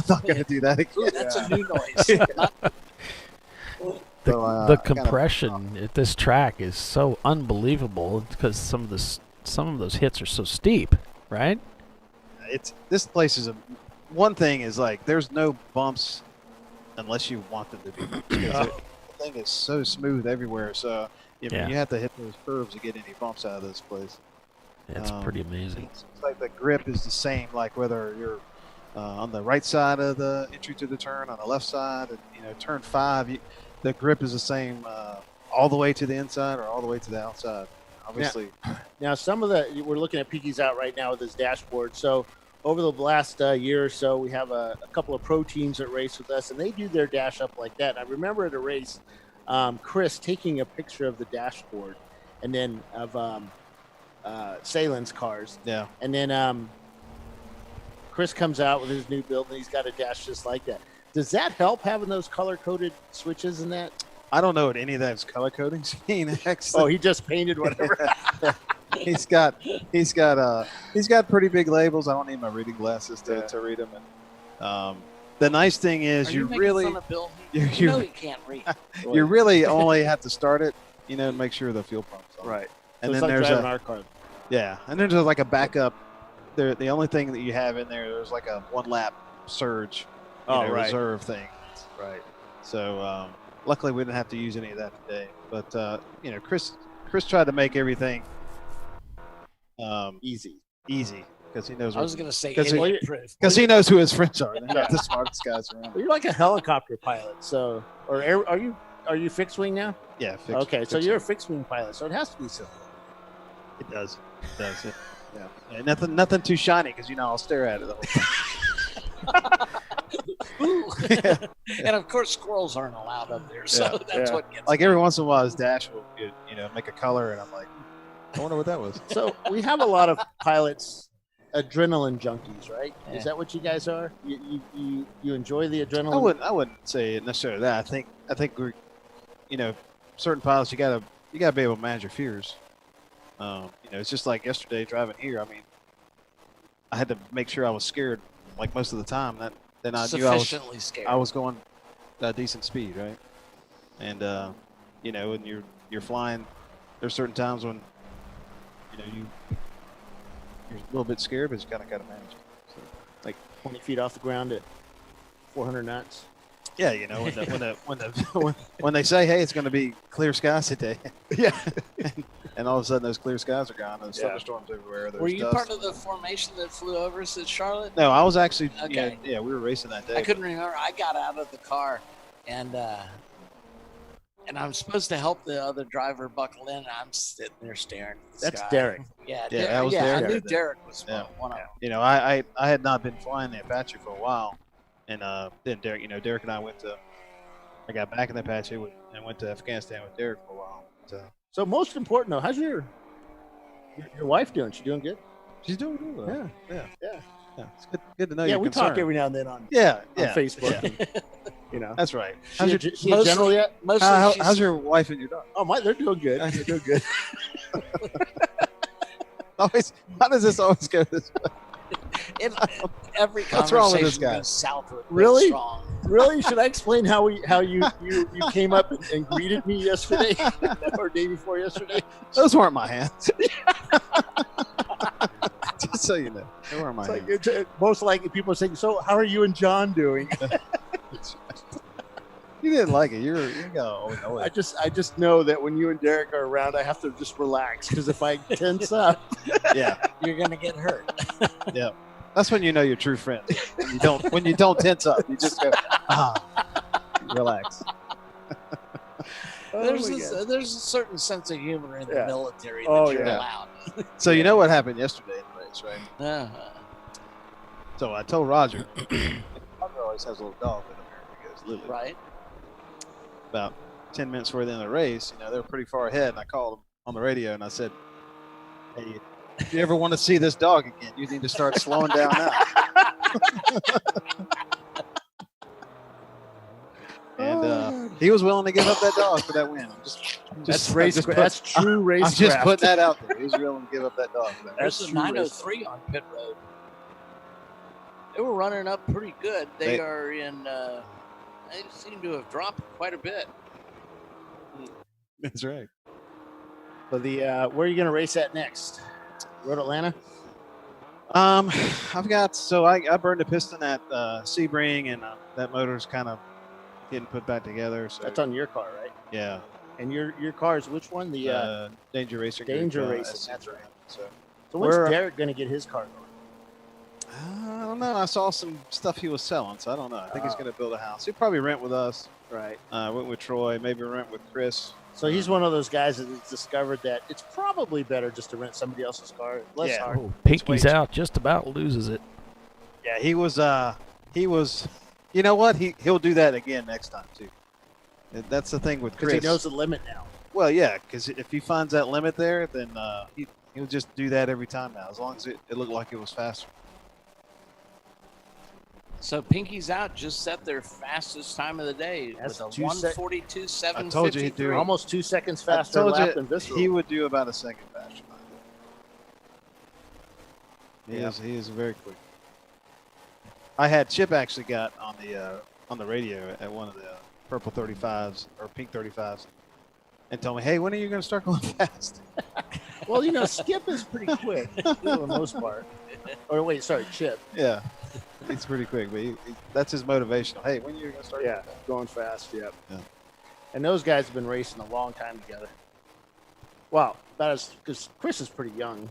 not going to do that again.
Ooh, that's a new noise.
The compression at this track is so unbelievable because some of those hits are so steep, right?
This place is one thing is like there's no bumps unless you want them to be. Because the thing is so smooth everywhere, so you have to hit those curves to get any bumps out of this place.
It's pretty amazing.
It's like the grip is the same, like whether you're on the right side of the entry to the turn, on the left side, and turn 5, the grip is the same all the way to the inside or all the way to the outside. Obviously.
Now we're looking at Pinky's Out right now with his dashboard. So over the last year or so, we have a couple of pro teams that race with us, and they do their dash up like that. And I remember at a race, Chris taking a picture of the dashboard, and then of Salen's cars.
Yeah.
And then Chris comes out with his new build, and he's got a dash just like that. Does that help having those color-coded switches in that?
I don't know what any of those color codings mean.
Oh, he just painted whatever.
He's got pretty big labels. I don't need my reading glasses to read them. And the nice thing is
you
really
fun of Bill? You know he can't read.
You really only have to start it, to make sure the fuel pump's on.
Right.
And
so
then
it's like
there's
driving our car.
Yeah, and then there's like a backup. The only thing that you have in there's like a 1-lap surge, reserve thing.
Right.
So luckily we didn't have to use any of that today. But Chris tried to make everything
easy
because he knows.
I was going to say
because he knows who his friends are. They're not the smartest guys around.
You're like a helicopter pilot. So, are you fixed wing now?
Yeah.
Okay, so you're a fixed wing pilot, so it has to be simple.
It does. Yeah. Nothing too shiny because I'll stare at it the whole time.
And of course, squirrels aren't allowed up there, so that's what gets.
Like every once in a while, his dash will make a color, and I'm like, I wonder what that was.
So we have a lot of pilots, adrenaline junkies, right? Yeah. Is that what you guys are? You enjoy the adrenaline?
I wouldn't say necessarily that. I think we're, certain pilots you gotta be able to manage your fears. It's just like yesterday driving here. I mean, I had to make sure I was scared like most of the time. Then I knew
scared.
I was going a decent speed, right? And when you're flying, there's certain times when you're a little bit scared, but you kind of got to manage it. So,
like 20 feet off the ground at 400 knots.
Yeah, when they say, "Hey, it's going to be clear skies today,"
yeah,
and all of a sudden those clear skies are gone. There's thunderstorms everywhere. There's
Were you
dust.
part of the formation that flew over us at Charlotte?
No, I was actually.
Okay.
Yeah, we were racing that day.
I couldn't remember. I got out of the car, and I'm supposed to help the other driver buckle in. And I'm sitting there staring at the
That's
sky.
Derek.
Yeah,
that was Derek.
I knew Derek was one of them.
I had not been flying the Apache for a while, and then Derek, Derek and I I got back in the Apache and went to Afghanistan with Derek for a while.
So most important though, how's your wife doing? She doing good?
She's doing good.
Yeah.
It's good to know.
Yeah,
you're
we
concerned.
talk every now and then on
on
Facebook. And,
That's right.
How's your general yet?
How's your wife and your dog?
Oh, they're doing good. They're doing good.
Always, how does this always go this way?
Every
What's wrong with this
conversation
guy?
goes southward.
Really?
Strong.
Really? Should I explain how you came up and greeted me yesterday or day before yesterday?
Those weren't my hands. Just so you know, they weren't my hands.
Most likely, people are saying, "So, how are you and John doing?"
You didn't like it. You go. Oh,
I just know that when you and Derek are around, I have to just relax because if I tense up,
You're gonna get hurt.
Yeah. That's when you know you're true friends. When you don't tense up, you just go, relax.
There's a certain sense of humor in the military that
Oh,
you're
yeah.
allowed.
So you know what happened yesterday in the race, right?
Uh-huh.
So I told Roger. Roger always has a little dog with him here. He goes, Lily.
Right.
About 10 minutes before the end of the race, they were pretty far ahead, and I called him on the radio and I said, "Hey, if you ever want to see this dog again, you need to start slowing down now." And he was willing to give up that dog for that win.
That's true racecraft.
I'm just putting that out there. He was willing to give up that dog. For that
There's a
true
903 on pit road. They were running up pretty good. They are in. They seem to have dropped quite a bit.
That's right.
So where are you going to race at next? Road Atlanta.
I burned a piston at Sebring, and that motor's kind of getting put back together. So
That's on your car, right?
Yeah.
And your car is which one? The
Danger Racing.
Danger
Group,
Racing. That's right.
So
when's Derek going to get his car going?
I don't know. I saw some stuff he was selling, so I don't know. I think he's going to build a house. He'll probably rent with us.
Right.
Went with Troy. Maybe rent with Chris.
So he's one of those guys that has discovered that it's probably better just to rent somebody else's car. Less hard.
Oh, Pinky's out. Just about loses it.
Yeah, he was. You know what? He'll do that again next time too. That's the thing with Chris.
Because he knows the limit now.
Well, yeah, because if he finds that limit there, then he'll just do that every time now, as long as it looked like it was faster.
So Pinky's out just set their fastest time of the day
That's
with a 1:42.753.
I told you he'd do
almost 2 seconds faster lap than Visceral.
He would do about a second faster. He is very quick. I had Chip actually got on the radio at one of the purple 35s or pink 35s and told me, "Hey, when are you going to start going fast?"
Well, Skip is pretty quick for the most part. Or wait, sorry, Chip.
Yeah. He's pretty quick, but that's his motivational. Hey, when are you going to start?
Yeah, going fast. Yep. Yeah. And those guys have been racing a long time together. Wow, because Chris is pretty young.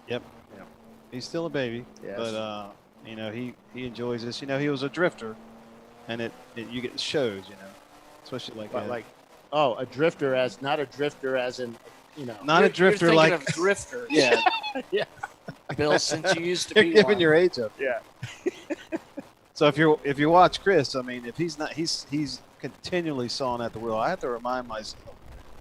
Yep. Yeah. He's still a baby.
Yes.
But he enjoys this. He was a drifter, and you get the shows. Especially
a drifter as not a drifter as in
not a drifter
you're
like
of drifter.
Yeah.
Yeah.
Bill, since you used to be
You're giving
one.
your age up.
Yeah.
So if you watch Chris, I mean, if he's not, he's continually sawing at the wheel. I have to remind myself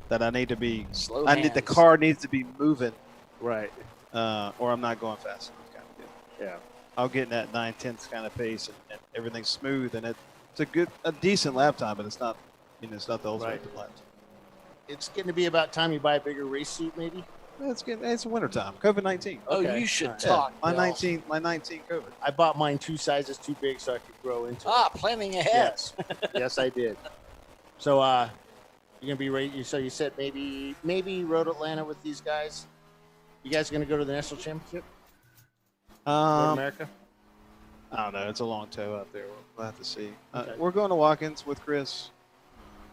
that I need to be
slow.
The car needs to be moving,
right,
or I'm not going fast enough. Kind of deal.
Yeah.
I'll get in that 9/10 kind of pace, and everything's smooth, and it's a decent lap time, but it's not, it's not the ultimate lap time.
It's getting to be about time you buy a bigger race suit, maybe.
It's wintertime. COVID-19.
Oh, you should talk.
My 19 COVID.
I bought mine 2 sizes too big so I could grow into it.
Planning ahead.
Yes, I did. So you're gonna be ready. So you said maybe Road Atlanta with these guys. You guys going to go to the national championship? Go to America?
I don't know. It's a long tow out there. We'll have to see.
Okay.
We're going to Watkins with Chris.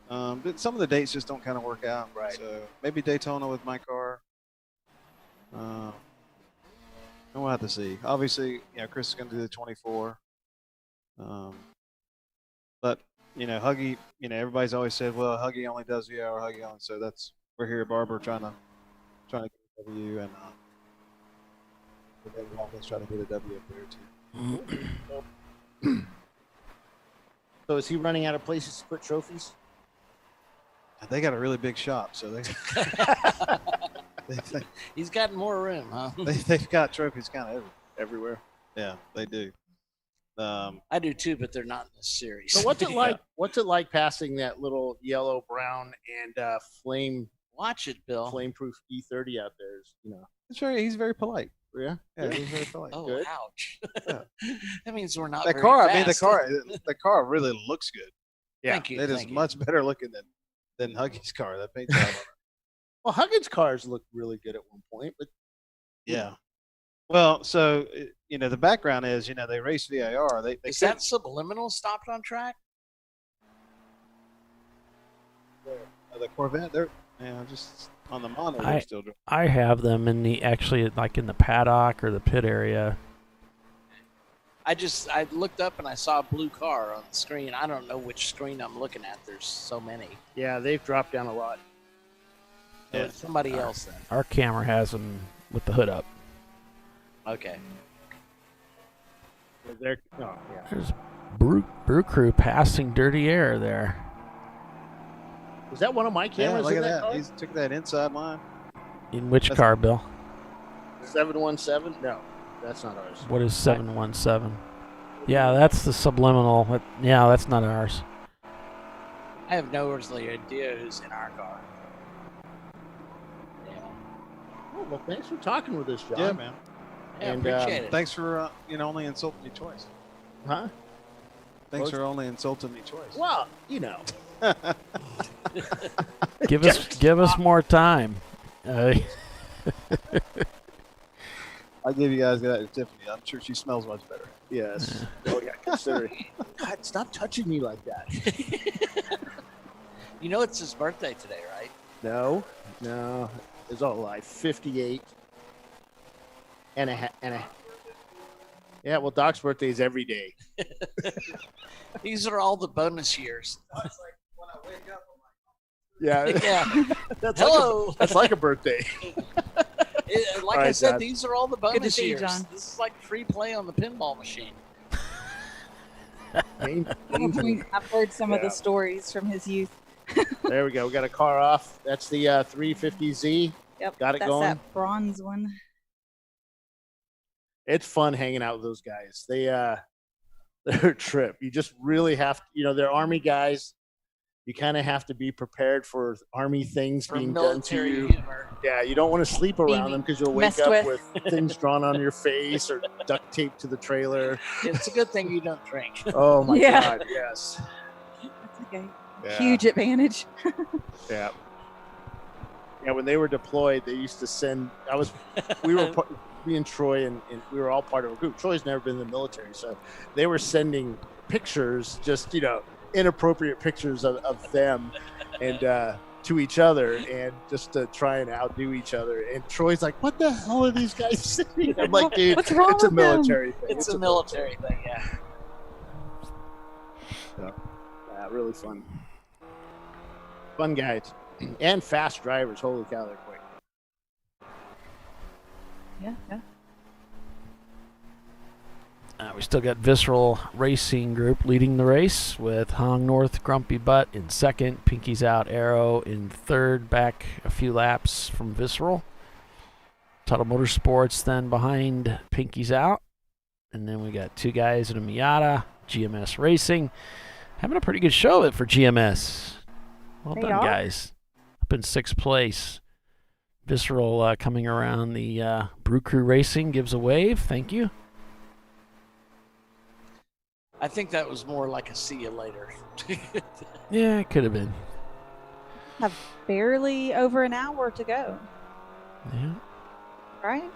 But some of the dates just don't kind of work out.
Right.
So maybe Daytona with my car. And we'll have to see. Obviously, Chris is going to do the 24. But Huggy. Everybody's always said, well, Huggy only does VIR. Huggy only. So we're here at Barber trying to get a W, and we're always trying to get a W up there too.
So is he running out of places to put trophies?
They got a really big shop, so
He's got more room, huh?
They've got trophies kind of
everywhere.
Yeah, they do.
I do too, but they're not in this series.
So what's it like? What's it like passing that little yellow, brown, and flame?
Watch it, Bill.
Flame-proof E30 out there.
He's very polite.
Yeah,
he's very polite.
Oh,
Good.
ouch!
Yeah.
That means we're not.
That
very
car.
fast.
The car really looks good.
Yeah,
Thank you.
It is much better looking than Huggy's car. That paint job on it.
Well, Huggins' cars looked really good at one point, but
yeah. Well, so the background is they race VIR.
Is that subliminal stopped on track?
The Corvette. They're just on the mono. They're still doing.
I have them in the in the paddock or the pit area.
I looked up and I saw a blue car on the screen. I don't know which screen I'm looking at. There's so many.
Yeah, they've dropped down a lot.
So it's somebody else then.
Our camera has them with the hood up.
Okay.
Yeah.
There's Brew Crew passing Dirty Air there.
Was that one of my cameras?
Look
in
at that.
car?
He took that inside line.
In which car, Bill?
717? No, that's not ours.
What is 717? Yeah, that's the subliminal. Yeah, that's not ours.
I have no earthly idea who's in our car. Yeah.
Oh, well, thanks for talking with us, John.
Yeah, man.
Yeah,
And,
appreciate it.
Thanks for only insulting me twice.
Huh?
Thanks for only insulting me twice.
Well,
Give us more time.
I'll give you guys that to Tiffany. I'm sure she smells much better.
Yes. Oh, yeah, consider. God, stop touching me like that.
It's his birthday today, right?
No. It's all lie. 58 and a. Yeah, well, Doc's birthday is every day.
These are all the bonus years.
Yeah.
Yeah.
That's
Hello.
That's like a birthday.
Like I said, these are all the
Good to
bonus
see you,
years.
John.
This is like free play on the pinball machine.
I've heard some of the stories from his youth.
There we go. We got a car off. That's the 350Z.
Yep.
Got it
that's
going.
That bronze one.
It's fun hanging out with those guys. They're a trip. You just really have to, they're Army guys. You kind of have to be prepared for Army things being done to you.
Humor.
Yeah, you don't want to sleep around them because you'll wake up with things drawn on your face or duct tape to the trailer.
It's a good thing you don't drink.
Oh, my
Yeah.
God, yes.
That's okay.
Yeah.
Huge advantage.
Yeah. Yeah, when they were deployed, they used to send. Me and Troy and we were all part of a group. Troy's never been in the military, so they were sending pictures, just inappropriate pictures of them and to each other, and just to try and outdo each other. And Troy's like, "What the hell are these guys saying?" I'm like, "Dude,
What's wrong
it's a
with
military thing.
It's a military thing, yeah.
Yeah, really fun. Fun guys and fast drivers. Holy cow, they're quick.
Yeah.
We still got Visceral Racing Group leading the race with Hong North, Grumpy Butt in second, Pinky's Out, Arrow in third, back a few laps from Visceral. Tuttle Motorsports then behind Pinky's Out. And then we got two guys in a Miata, GMS Racing. Having a pretty good show of it for GMS. Well
They
done,
are.
guys. Up in sixth place. Visceral coming around the Brew Crew Racing gives a wave. Thank you.
I think that was more like a see you later.
Yeah, it could have been.
Have barely over an hour to go.
Yeah.
right?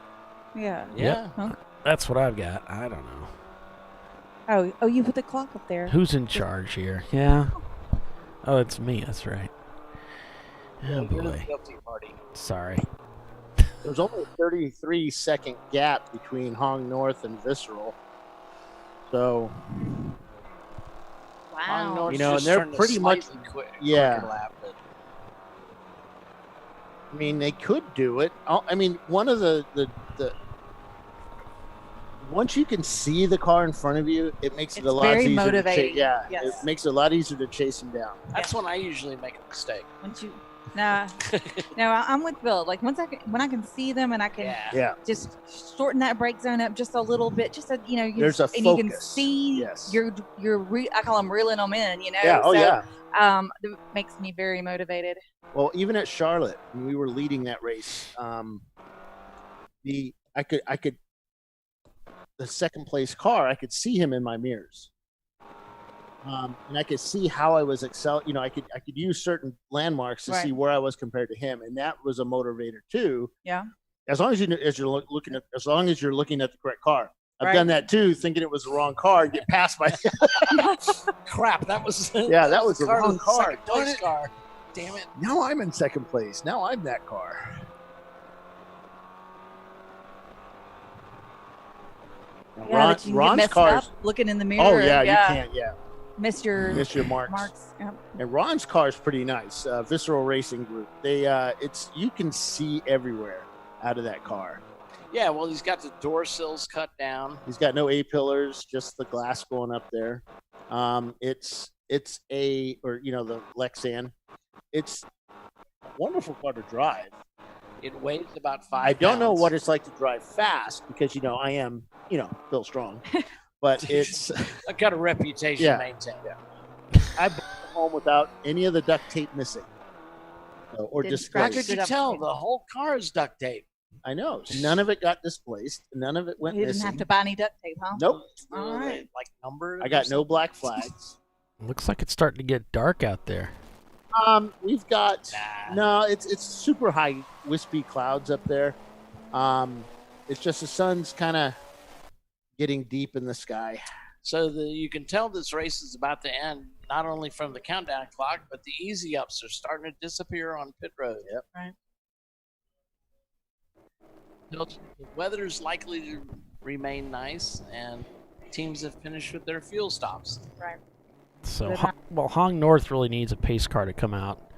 Yeah.
Yep.
Huh?
That's what I've got. I don't know.
Oh, you put the clock up there.
Who's in charge here? Yeah. Oh, it's me. That's right. Oh, boy.
Guilty party.
Sorry.
There's only a 33-second gap between Hong North and Visceral. So,
Wow.
and they're pretty much
quicker lap, but
I mean, they could do it. I mean, one of the once you can see the car in front of you, it makes it a lot
very
easier.
motivating.
Yeah,
Yes.
it makes it a lot easier to chase him down.
that's when I usually make a mistake.
Once you, no, I'm with Bill. Like when I can see them and I can just shorten that brake zone up just a little bit, just so,
There's a
and you can
focus.
see
Yes.
I call them reeling them in.
Yeah. Oh,
so,
yeah.
That makes me very motivated.
Well, even at Charlotte, when we were leading that race, the second place car, I could see him in my mirrors, and I could see how I was I could use certain landmarks to see where I was compared to him, and that was a motivator too.
Yeah.
As long as you're looking at the correct car. I've done that too, thinking it was the wrong car, and get past my.
Crap, that was
that was the wrong car.
Second place car. Damn it!
Now I'm in second place. Now I'm that car.
Yeah, but you can get messed up looking in the mirror.
Oh yeah, you can't. Yeah,
miss your
marks.
Yep.
And Ron's car is pretty nice. Visceral Racing Group. They you can see everywhere out of that car.
Yeah, well, he's got the door sills cut down.
He's got no A-pillars, just the glass going up there. It's the Lexan. It's a wonderful car to drive.
It weighs about 5
I don't know
pounds.
what it's like to drive fast because I am Bill Strong, but it's
I've got a reputation to maintain.
Yeah. I brought it home without any of the duct tape missing, or displaced.
How could you tell? The whole car is duct tape.
I know. None of it got displaced. None of it went
You didn't
missing.
have to buy any duct tape, huh?
Nope.
All right.
Like numbered.
I got no black flags.
Looks like it's starting to get dark out there.
We've got no. It's super high wispy clouds up there. It's just the sun's kind of getting deep in the sky.
So you can tell this race is about to end, not only from the countdown clock, but the easy ups are starting to disappear on pit road.
Yep.
Right.
The weather's likely to remain nice, and teams have finished with their fuel stops.
Right.
So, Hong North really needs a pace car to come out.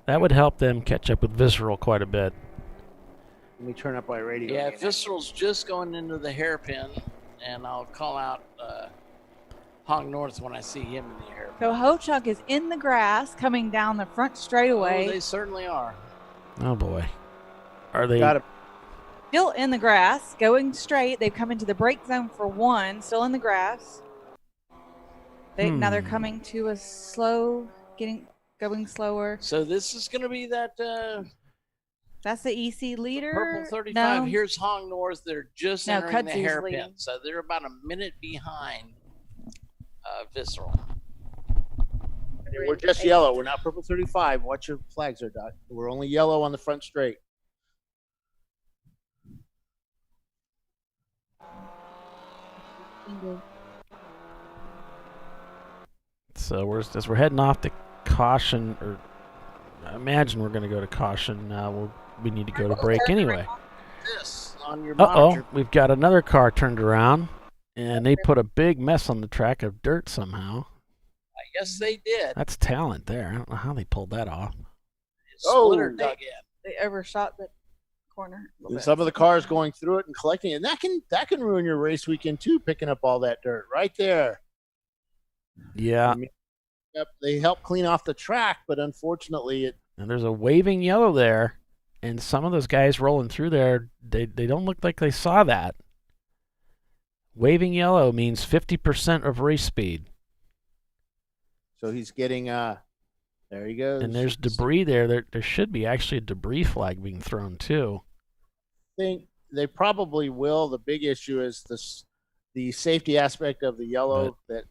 That would help them catch up with Visceral quite a bit.
Let me turn up my radio.
Yeah, Visceral's just going into the hairpin, and I'll call out Hong North when I see him in the hairpin.
So Ho-Chunk is in the grass coming down the front straightaway.
Oh, they certainly are.
Oh, boy. Are they?
Still in the grass, going straight. They've come into the brake zone for one, still in the grass. Now they're coming to a going slower.
So this is going to be that
That's the EC leader.
purple 35.
No.
Here's Hong North. They're just
No,
entering the
Kudzu's
hairpin.
leading.
So they're about a minute behind Visceral.
We're just yellow. We're not purple 35. Watch your flags there, Doc. We're only yellow on the front straight.
So as we're heading off to caution, or I imagine we're going to go to caution. We need to go to break anyway.
This on your
Uh-oh,
monitor.
we've got another car turned around, and they put a big mess on the track of dirt somehow.
I guess they did.
That's talent there. I don't know how they pulled that off.
Splitter dug in.
They overshot the corner. a little bit.
Some of the cars going through it and collecting it. And that can ruin your race weekend too, picking up all that dirt right there.
Yeah.
I mean, they help clean off the track, but unfortunately
And there's a waving yellow there, and some of those guys rolling through there, they don't look like they saw that. Waving yellow means 50% of race speed.
So he's getting there he goes.
And there's debris there. There should be actually a debris flag being thrown too.
I think they probably will. The big issue is the safety aspect of the yellow that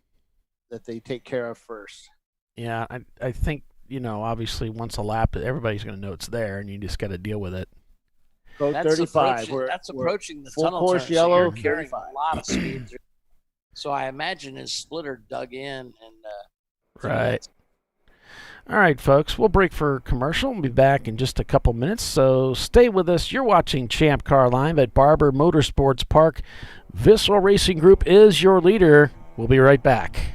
they take care of first.
Yeah, I think, obviously once a lap, everybody's going to know it's there, and you just got to deal with it.
Boat
That's
35.
That's approaching the
full
tunnel
course
turn,
yellow,
so you're carrying
35.
a lot of speed through. So I imagine his splitter dug in and
Right. All right, folks, we'll break for commercial. We'll be back in just a couple minutes, so stay with us. You're watching Champ Car Live at Barber Motorsports Park. Visceral Racing Group is your leader. We'll be right back.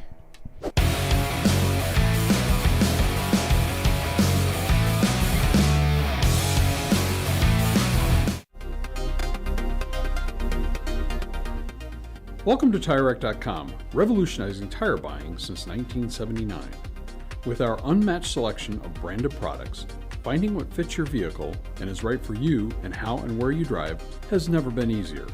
Welcome to TireRack.com, revolutionizing tire buying since 1979. With our unmatched selection of branded products, finding what fits your vehicle and is right for you and how and where you drive has never been easier.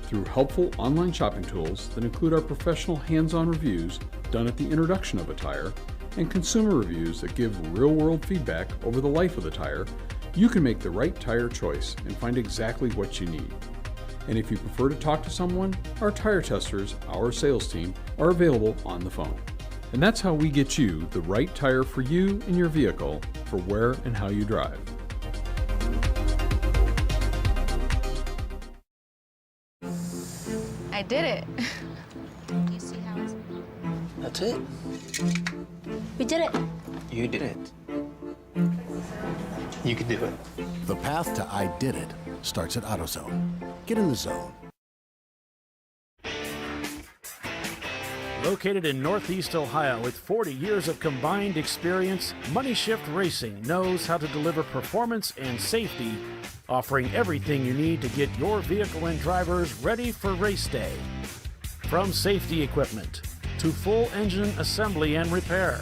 Through helpful online shopping tools that include our professional hands-on reviews done at the introduction of a tire and consumer reviews that give real-world feedback over the life of the tire, you can make the right tire choice and find exactly what you need. And if you prefer to talk to someone, our tire testers, our sales team, are available on the phone. And that's how we get you the right tire for you and your vehicle for where and how you drive.
I did it. Do you see how it's...
That's it.
We did it.
You did it. You can do it.
The path to I did it starts at AutoZone. Get in the zone.
Located in Northeast Ohio with 40 years of combined experience, Money Shift Racing knows how to deliver performance and safety, offering everything you need to get your vehicle and drivers ready for race day. From safety equipment to full engine assembly and repair,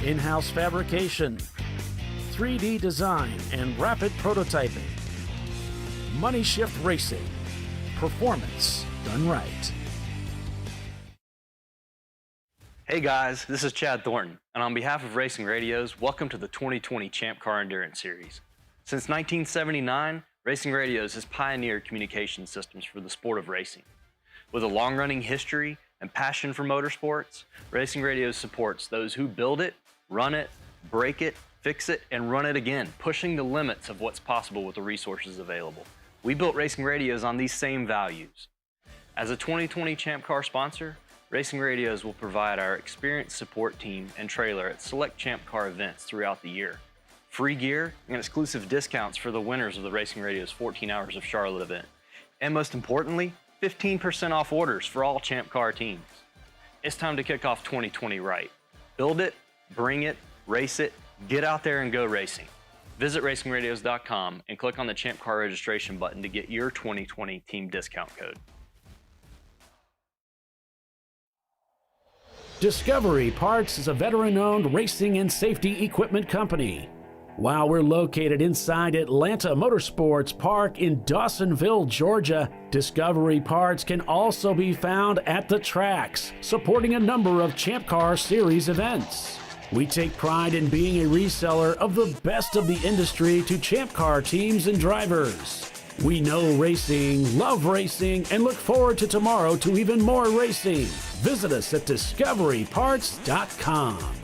in-house fabrication, 3D design, and rapid prototyping. Money Shift Racing. Performance done right.
Hey guys, this is Chad Thornton, and on behalf of Racing Radios, welcome to the 2020 Champ Car Endurance Series. Since 1979, Racing Radios has pioneered communication systems for the sport of racing. With a long-running history and passion for motorsports, Racing Radios supports those who build it, run it, break it, fix it, and run it again, pushing the limits of what's possible with the resources available. We built Racing Radios on these same values. As a 2020 Champ Car sponsor, Racing Radios will provide our experienced support team and trailer at select Champ Car events throughout the year. Free gear and exclusive discounts for the winners of the Racing Radios 14 Hours of Charlotte event. And most importantly, 15% off orders for all Champ Car teams. It's time to kick off 2020 right. Build it, bring it, race it, get out there and go racing. Visit racingradios.com and click on the Champ Car registration button to get your 2020 team discount code.
Discovery Parts is a veteran-owned racing and safety equipment company. While we're located inside Atlanta Motorsports Park in Dawsonville, Georgia, Discovery Parts can also be found at the tracks, supporting a number of Champ Car Series events. We take pride in being a reseller of the best of the industry to Champ Car teams and drivers. We know racing, love racing, and look forward to tomorrow to even more racing. Visit us at discoveryparts.com.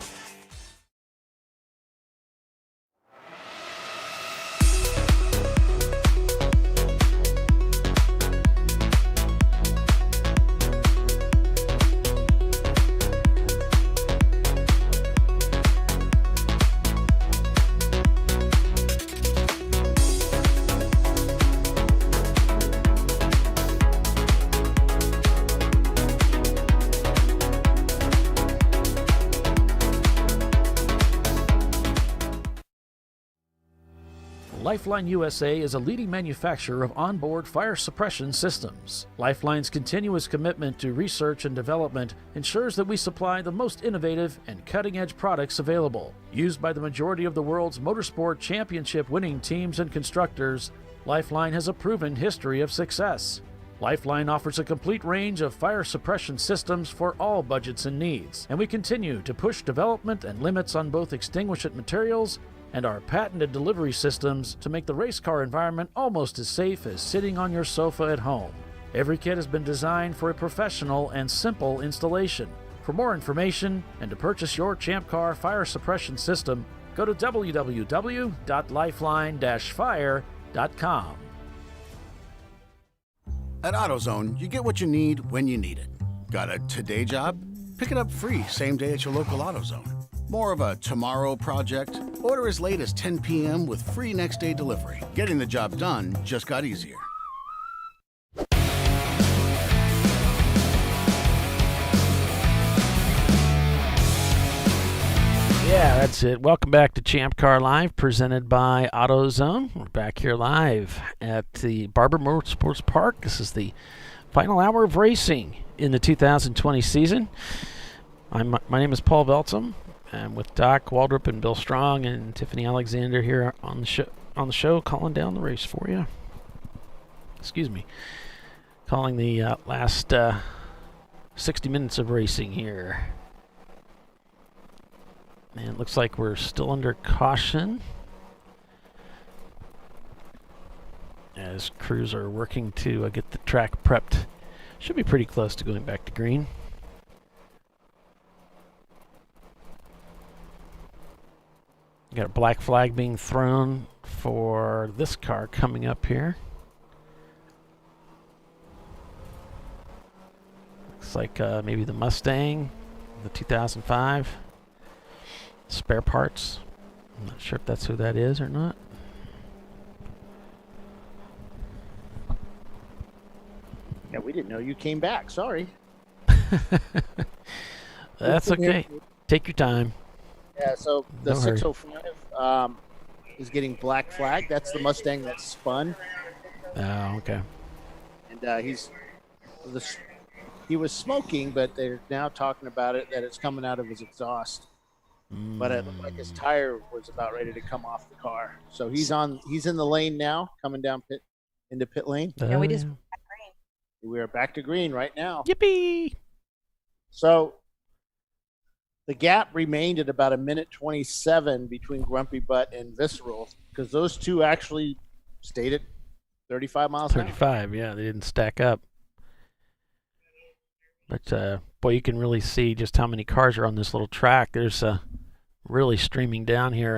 Lifeline USA is a leading manufacturer of onboard fire suppression systems. Lifeline's continuous commitment to research and development ensures that we supply the most innovative and cutting-edge products available. Used by the majority of the world's motorsport championship winning teams and constructors, Lifeline has a proven history of success. Lifeline offers a complete range of fire suppression systems for all budgets and needs, and we continue to push development and limits on both extinguishant materials and our patented delivery systems to make the race car environment almost as safe as sitting on your sofa at home. Every kit has been designed for a professional and simple installation. For more information and to purchase your Champ Car fire suppression system, go to www.lifeline-fire.com ChampCar.com.
At AutoZone, you get what you need when you need it. Got a today job? Pick it up free same day at your local AutoZone. More of a tomorrow project? Order as late as 10 p.m. with free next day delivery. Getting the job done just got easier.
Yeah, that's it. Welcome back to ChampCar.Live, presented by AutoZone. We're back here live at the Barber Motorsports Park. This is the final hour of racing in the 2020 season. My name is Paul Veltzum. I'm with Doc Waldrop and Bill Strong and Tiffany Alexander here on the show, calling down the race for you. Excuse me. Calling the last 60 minutes of racing here. And it looks like we're still under caution as crews are working to get the track prepped. Should be pretty close to going back to green. Got a black flag being thrown for this car coming up here. Looks like maybe the Mustang, the 2005. Spare parts. I'm not sure if that's who that is or not.
Yeah, we didn't know you came back. Sorry.
That's okay. Take your time.
Yeah, so the
No hurry.
605 is getting black flag. That's the Mustang that spun.
Oh, okay.
And he was smoking, but they're now talking about it, that it's coming out of his exhaust. But it looked like his tire was about ready to come off the car. So he's in the lane now, coming down into pit lane.
And we just
We are back to green right now.
Yippee!
So the gap remained at about 1:27 between Grumpy Butt and Visceral, because those two actually stayed at 35 miles an hour.
35, yeah, they didn't stack up. But boy, you can really see just how many cars are on this little track. There's really streaming down here,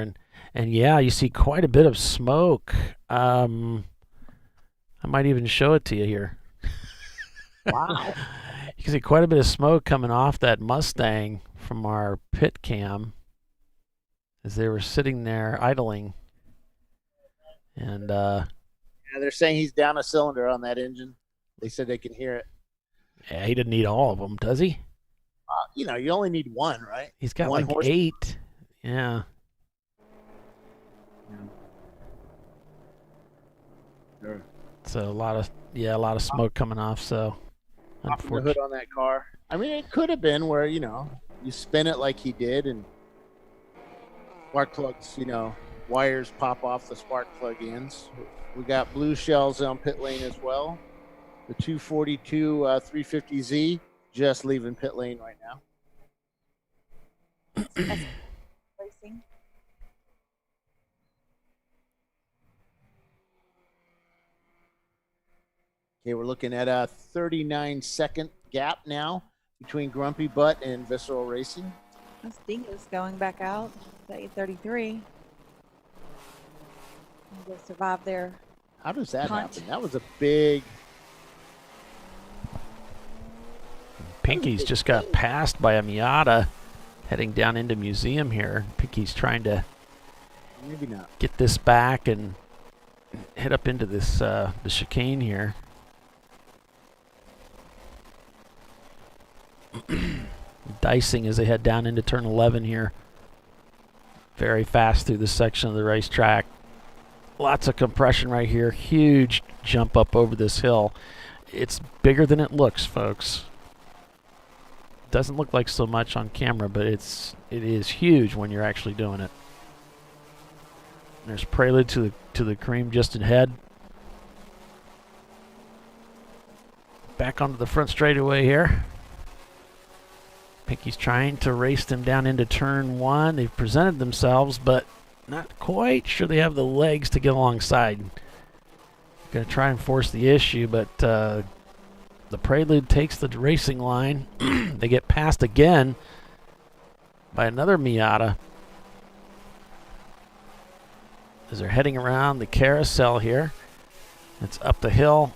and yeah, you see quite a bit of smoke. I might even show it to you here.
Wow.
You can see quite a bit of smoke coming off that Mustang from our pit cam as they were sitting there idling. And
yeah, they're saying he's down a cylinder on that engine. They said they can hear it.
yeah, he didn't need all of them, does he?
You only need one, right?
He's got
one
like
horse.
8. Yeah.
Sure.
So a lot of smoke coming off. So
Off the hood on that car. I mean, it could have been where, you spin it like he did and spark plugs, wires pop off the spark plug ends. We got blue shells on pit lane as well. The 242 350Z just leaving pit lane right now.
racing.
Okay, we're looking at a 39-second gap now between Grumpy Butt and Visceral Racing.
That's Dingus going back out to 8:33. They survived their
How does that
punt.
happen? That was a big...
Pinky's just got passed by a Miata heading down into Museum here. Pinky's trying to
Maybe not.
get this back and head up into this the chicane here. Dicing as they head down into turn 11 here. Very fast through this section of the racetrack. Lots of compression right here. Huge jump up over this hill. It's bigger than it looks, folks. Doesn't look like so much on camera, but it is huge when you're actually doing it. There's Prelude to the cream just ahead. Back onto the front straightaway here. Pinky's trying to race them down into turn 1. They've presented themselves, but not quite sure they have the legs to get alongside. Going to try and force the issue, but the Prelude takes the racing line. They get passed again by another Miata. as they're heading around the carousel here. It's up the hill,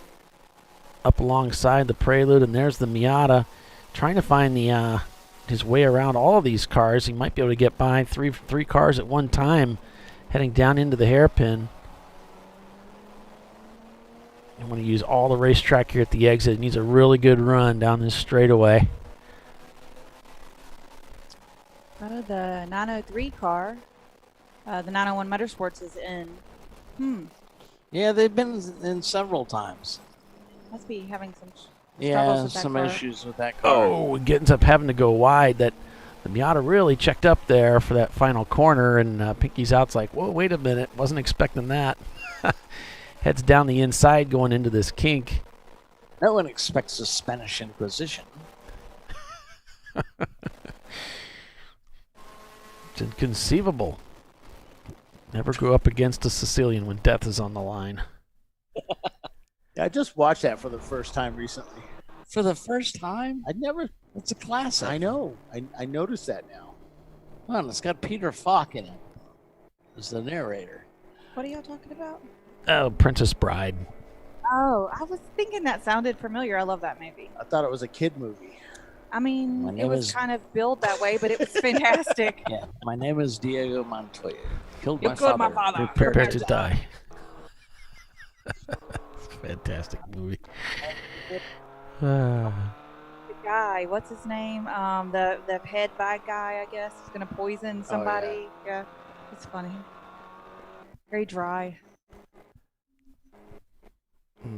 up alongside the Prelude, and there's the Miata trying to find the his way around all of these cars. He might be able to get by three cars at one time, heading down into the hairpin. I want to use all the racetrack here at the exit. It needs a really good run down this straightaway.
The 903 car, the 901 Motorsports is in.
Yeah, they've been in several times.
Must be having some
Yeah,
struggles with that
some
car.
issues with that car.
Oh, it ends up having to go wide. That the Miata really checked up there for that final corner, and Pinky's out's like, whoa, wait a minute, wasn't expecting that. Heads down the inside going into this kink.
No one expects the Spanish Inquisition.
It's inconceivable. Never go up against a Sicilian when death is on the line.
Yeah, I just watched that for the first time recently.
For the first time?
I'd never.
It's a classic.
I know. I noticed that now.
Well, it's got Peter Falk in it as the narrator.
What are y'all talking about?
Oh, Princess Bride.
Oh, I was thinking that sounded familiar. I love that movie.
I thought it was a kid movie.
I mean,
My
it
name
was
is-
kind of billed that way, but it was fantastic.
Yeah, my name is Diego Montoya. Killed
You
my
killed
father.
my father.
Prepare to die. It's a fantastic movie.
The guy, what's his name? The head bad guy, I guess, is gonna poison somebody. Yeah, it's funny. Very dry.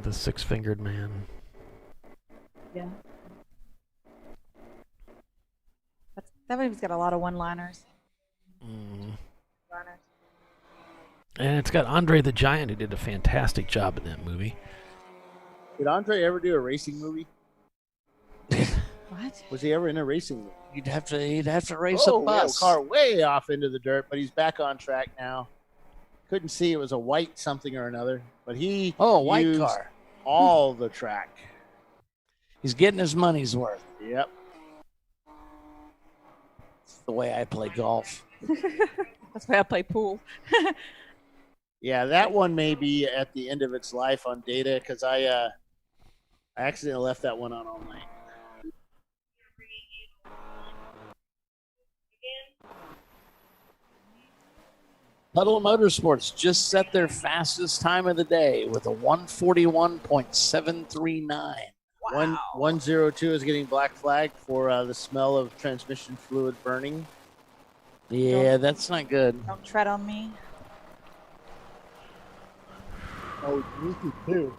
The Six-Fingered Man.
Yeah. That movie's got a lot of one-liners.
And it's got Andre the Giant, who did a fantastic job in that movie.
Did Andre ever do a racing movie?
What?
Was he ever in a racing movie?
He'd have to race a
Oh, we have
bus.
car way off into the dirt, but he's back on track now. Couldn't see, it was a white something or another, but he
white
used
car.
all the track.
He's getting his money's worth.
Yep.
It's the way I play golf.
That's why I play pool.
Yeah, that one may be at the end of its life on data because I accidentally left that one on all night.
Puddle Motorsports just set their fastest time of the day with a 141.739.
102 is getting black flag for the smell of transmission fluid burning.
Yeah, that's not good.
Don't tread on me.
Oh, leaky too.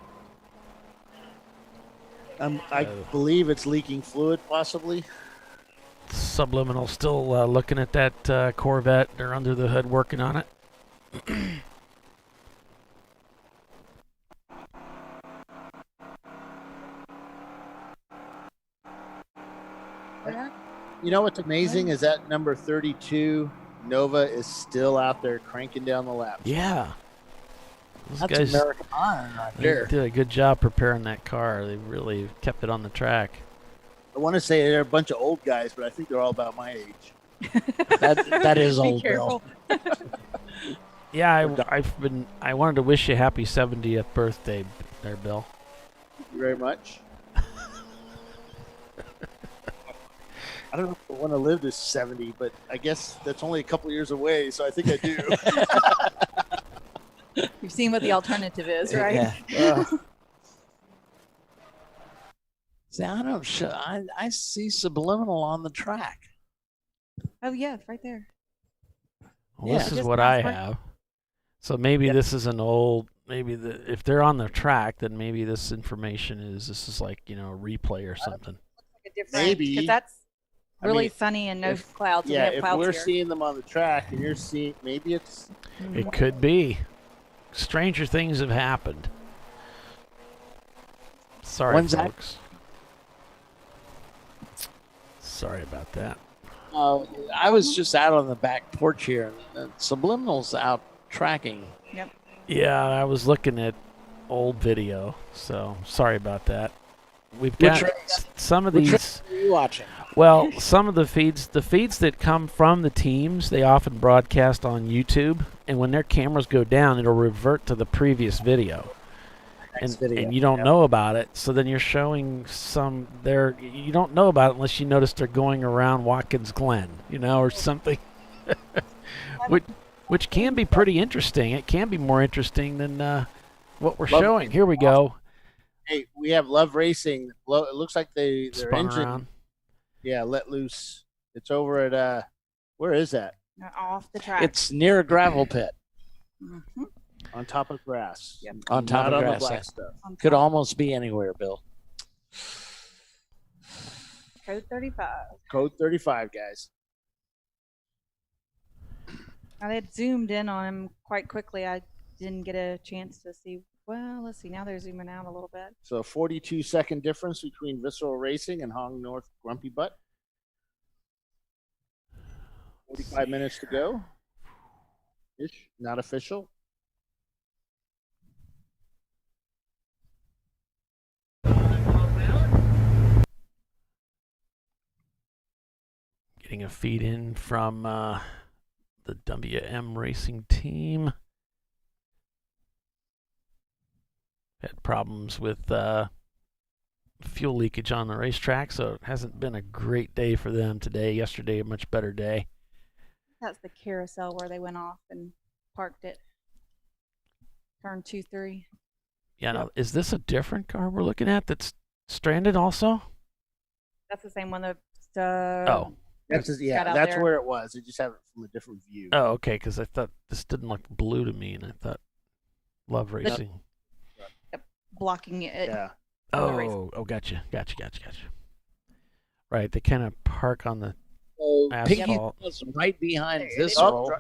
I believe it's leaking fluid, possibly.
Subliminal still looking at that Corvette. They're under the hood working on it.
You know what's amazing is that number 32 Nova is still out there cranking down the laps.
Yeah. Those
That's
guys,
American iron right
they
there.
did a good job preparing that car. They really kept it on the track.
I want to say they're a bunch of old guys, but I think they're all about my age.
That is
Be
old, Bill.
careful.
Yeah, I wanted to wish you happy 70th birthday there, Bill.
Thank you very much. I don't know if I want to live to 70, but I guess that's only a couple years away, so I think I do.
You've seen what the alternative is, right?
Yeah. See, I don't show. I see subliminal on the track.
Oh yeah, it's right there.
Well,
Yeah.
this is
Just
what I
passed by.
have. So maybe this is an old. Maybe if they're on the track, then maybe this information is like a replay or something.
Like a different,
Maybe.
because that's really
mean,
sunny and no clouds. and we
Yeah,
have
if
clouds
we're
here.
seeing them on the track and you're seeing, maybe it's.
It could be. Stranger things have happened. Sorry,
When's that?
folks. Sorry about that.
I was just out on the back porch here, and subliminal's out tracking.
Yeah, I was looking at old video, so sorry about that. we've got some of these.
Which are you watching?
Well, some of the feeds that come from the teams, they often broadcast on YouTube, and when their cameras go down, it'll revert to the previous video. And you don't know about it, so then you're showing some there. You don't know about it unless you notice they're going around Watkins Glen, or something, which can be pretty interesting. It can be more interesting than what we're showing. Here we go.
Hey, we have Love Racing. It looks like their
Spun
engine.
around.
Yeah, let loose. It's over at where is that?
Off the track.
It's near a gravel pit.
Mm-hmm.
On top of grass.
Yep.
On top
Not
of
on
grass.
the black stuff.
Could almost be anywhere, Bill.
Code 35.
Code 35, guys.
I had zoomed in on him quite quickly. I didn't get a chance to see. Well, let's see. Now they're zooming out a little bit.
So a 42-second difference between Visceral Racing and Hong North Grumpy Butt. 45 minutes to go. Ish. Not official.
Getting a feed in from the WM Racing team. Had problems with fuel leakage on the racetrack, so it hasn't been a great day for them today. Yesterday, a much better day.
That's the carousel where they went off and parked it. Turn 2-3.
Yeah, now, is this a different car we're looking at that's stranded also?
That's the same one that.
Oh.
That's where it was. They just have it from a different view.
Oh, okay, because I thought this didn't look blue to me, and I thought Love Racing.
Blocking it.
Yeah.
Oh, gotcha. Right, they kind of park on the
Pinky
asphalt.
was right behind Visceral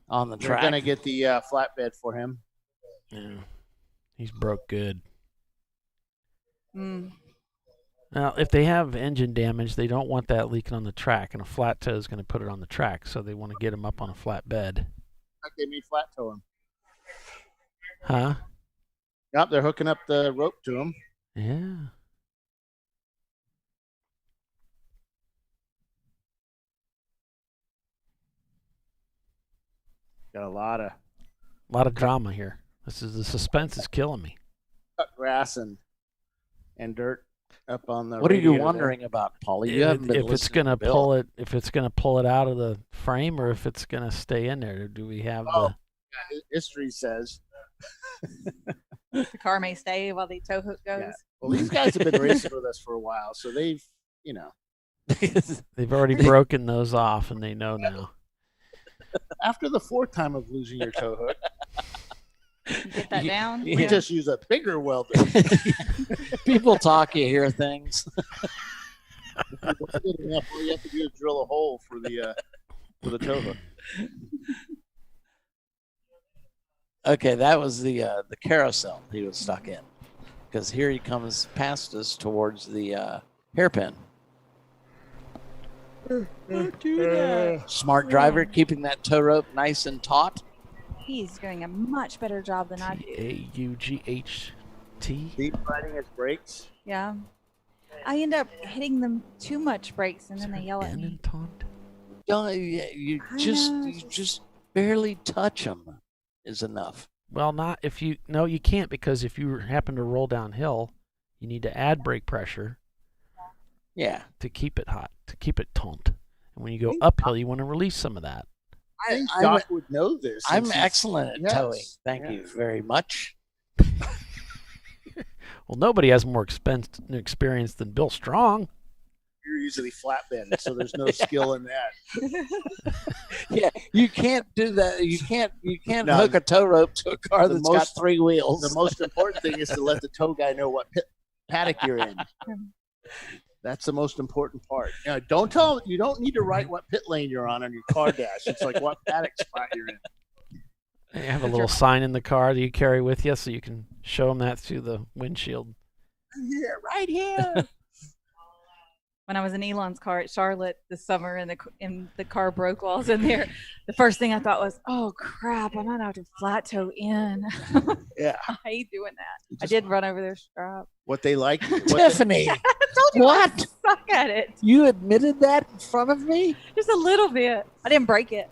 on the track.
They're going to get the flatbed for him.
Yeah. He's broke good.
Mm.
Now, if they have engine damage, they don't want that leaking on the track, and a flat toe is going to put it on the track, so they want to get him up on a flat bed.
Like they may flat toe him.
Huh?
Yep, they're hooking up the rope to him.
Yeah.
Got a lot
of drama here. The suspense is killing me.
Cut grass and dirt up on the.
What are you
radio
wondering
there.
about, Paulie? You haven't been
If it's
listening
going to
Bill.
pull it, if it's going to pull it out of the frame, or if it's going to stay in there. Do we have the?
History says.
The car may stay while the tow hook goes.
Yeah. Well, these guys have been racing with us for a while, so they've,
They've already broken those off, and they know now.
After the fourth time of losing your tow hook,
get that down.
We just use a bigger welder.
People talk, you hear things.
All you have to do is drill a hole for the tow hook.
Okay, that was the carousel he was stuck in, because here he comes past us towards the hairpin. Smart driver, keeping that tow rope nice and taut.
He's doing a much better job than I do.
AUGHT.
Deep riding his brakes.
Yeah. I end up hitting them too much brakes, and then they yell at me.
You just barely touch them is enough.
Well, not if you. No, you can't, because if you happen to roll downhill, you need to add brake pressure.
Yeah.
To keep it hot, to keep it taut. And when you go uphill, you want to release some of that.
I think Doc would know this.
I'm excellent at towing. Thank you very much.
Well, nobody has more experience than Bill Strong.
You're usually flatbed, so there's no skill in that.
Yeah, you can't do that. You can't hook a tow rope to a car that's got three wheels.
The most important thing is to let the tow guy know what paddock you're in. That's the most important part. Don't tell. You don't need to write what pit lane you're on your car dash. It's like what paddock spot you're in.
You have a little sign in the car that you carry with you, so you can show them that through the windshield.
Yeah, right here.
when I was in Elon's car at Charlotte this summer, and the car broke while I was in there, the first thing I thought was, "Oh crap! I might have to flat toe in."
Yeah.
I hate doing that. I did run over their strap.
What they like,
Tiffany.
I told you
What?
I suck at it.
You admitted that in front of me?
Just a little bit. I didn't break it.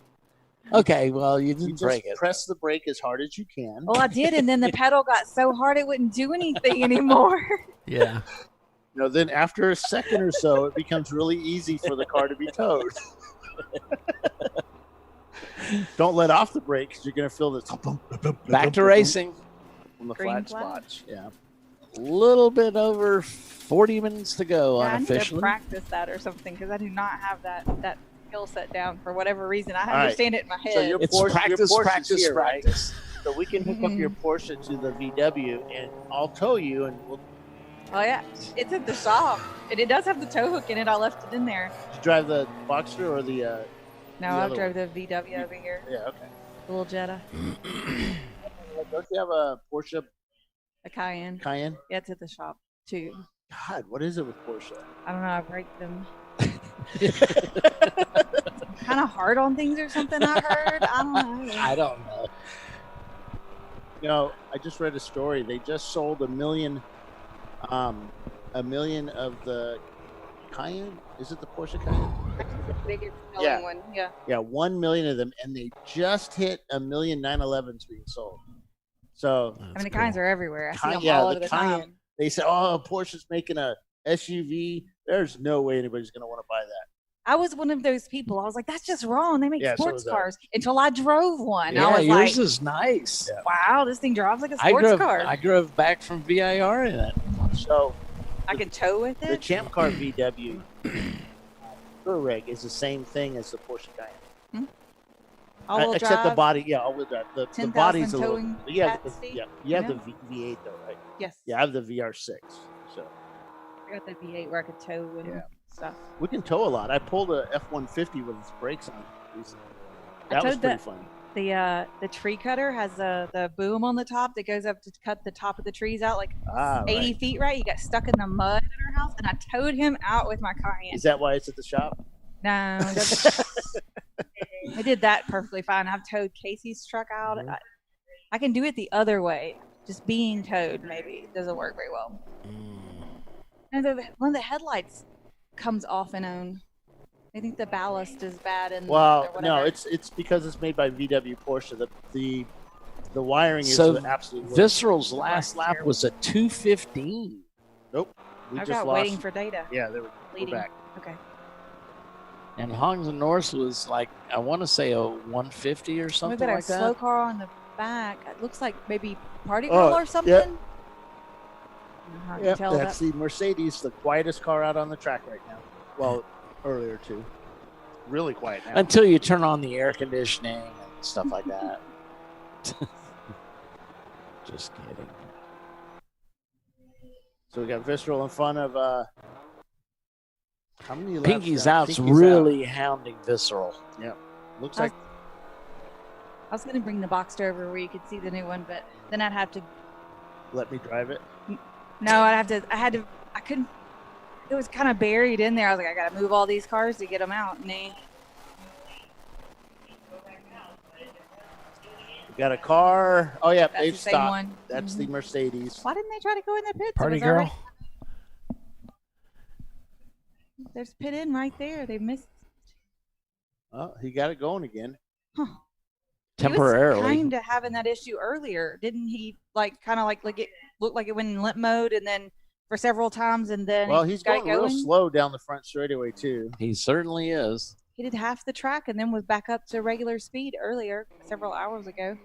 Okay, well, you didn't
you
break
just
it.
press the brake as hard as you can.
Well, I did, and then the pedal got so hard it wouldn't do anything anymore.
Yeah.
Then after a second or so, it becomes really easy for the car to be towed. Don't let off the brake because you're going to feel this.
Back to racing.
On the
Green
flat
flag.
spots. Yeah.
Little bit over 40 minutes to go
Yeah, I need to
unofficially.
practice that or something because I do not have that skill set down for whatever reason. I
right.
understand it in my head.
So your
It's
Porsche,
practice,
your Porsche's
practice,
here, right?
practice.
So we can hook up your Porsche to the VW, and I'll tow you, and we'll
Oh yeah, it's at the shop, and it does have the tow hook in it. I left it in there.
Did you drive the Boxster or the?
No,
the
I
other
drove the VW over here.
Yeah. Okay.
The little Jetta,
Don't you have a Porsche
a Cayenne.
Cayenne?
Yeah, it's at the shop too.
God, what is it with Porsche?
I don't know. I break them. Kind of hard on things or something. I heard. I don't know.
I don't know.
I just read a story. They just sold 1 million of the Cayenne. Is it the Porsche Cayenne?
Bigger
Yeah.
one. Yeah.
Yeah, 1 million of them, and they just hit 1 million 911s being sold. So
I mean, the Cayennes are everywhere. I see them
yeah,
all
the
over the
Cayenne.
time.
They said, "Oh, Porsche's making a SUV." There's no way anybody's going to want to buy that.
I was one of those people. I was like, that's just wrong. They make
Yeah, so
sports
was I.
cars until I drove one.
Yeah,
I was
yours
like,
is nice.
wow, this thing drives like a
I
sports
drove,
car.
I drove back from VIR in it.
So
I can tow with
the
it.
Champ Car VW Touareg is the same thing as the Porsche Cayenne.
All-wheel
Except the
drive.
body, yeah, all-wheel drive. The
10,000
body's a little.
towing
You have
capacity?
you have
Yeah.
the V8 though, right?
Yes.
Yeah, I have the VR6. So
I got the V8 where I could tow and stuff.
we can tow a lot. I pulled a F-150 with its brakes on recently.
I
That was
towed
pretty
the-
fun.
The tree cutter has the boom on the top that goes up to cut the top of the trees out like 80
right.
feet, right? He got stuck in the mud at our house, and I towed him out with my Cayenne.
Is that why it's at the shop?
No, that's, I did that perfectly fine. I've towed Casey's truck out.
Mm-hmm.
I can do it the other way. Just being towed maybe doesn't work very well. And one of the headlights comes off and on. I think the ballast is bad and
Well, no, it's because it's made by VW Porsche. The wiring is
So
the absolute worst.
Visceral's last lap was a 2:15.
Nope. We
I've
just
got
lost.
waiting for data.
Yeah, we're
Leading.
back.
Okay.
And Hongs and North was like, I want to say a 150 or something
We got
like
our slow
that.
car on the back. It looks like maybe party
Oh,
girl or something.
yep.
I can
Yep,
tell
that's
that.
the Mercedes, the quietest car out on the track right now. Well, earlier too. Really quiet now.
Until you turn on the air conditioning and stuff like that. Just kidding.
So we got Visceral in front of how many laps?
Pinky's
now?
Out's
Pinky's
really hounding Visceral.
Yep. Looks
I
like
was going to bring the Boxster over where you could see the new one, but then I'd have to.
let me drive it.
No, I couldn't. It was kind of buried in there. I was like, I got to move all these cars to get them out. And
We got a car. Oh yeah,
That's
they've
the same
stopped.
one.
That's the Mercedes.
why didn't they try to go in the pits? It
Party
was
girl.
already- There's pit in right there. They missed.
Oh, he got it going again.
Temporarily.
He was kind of having that issue earlier, didn't he? Like, kind of like it looked like it went in limp mode, and then for several times, and then
Well,
he
he's
got
going real slow down the front straightaway too.
He certainly is.
He did half the track, and then was back up to regular speed earlier, several hours ago.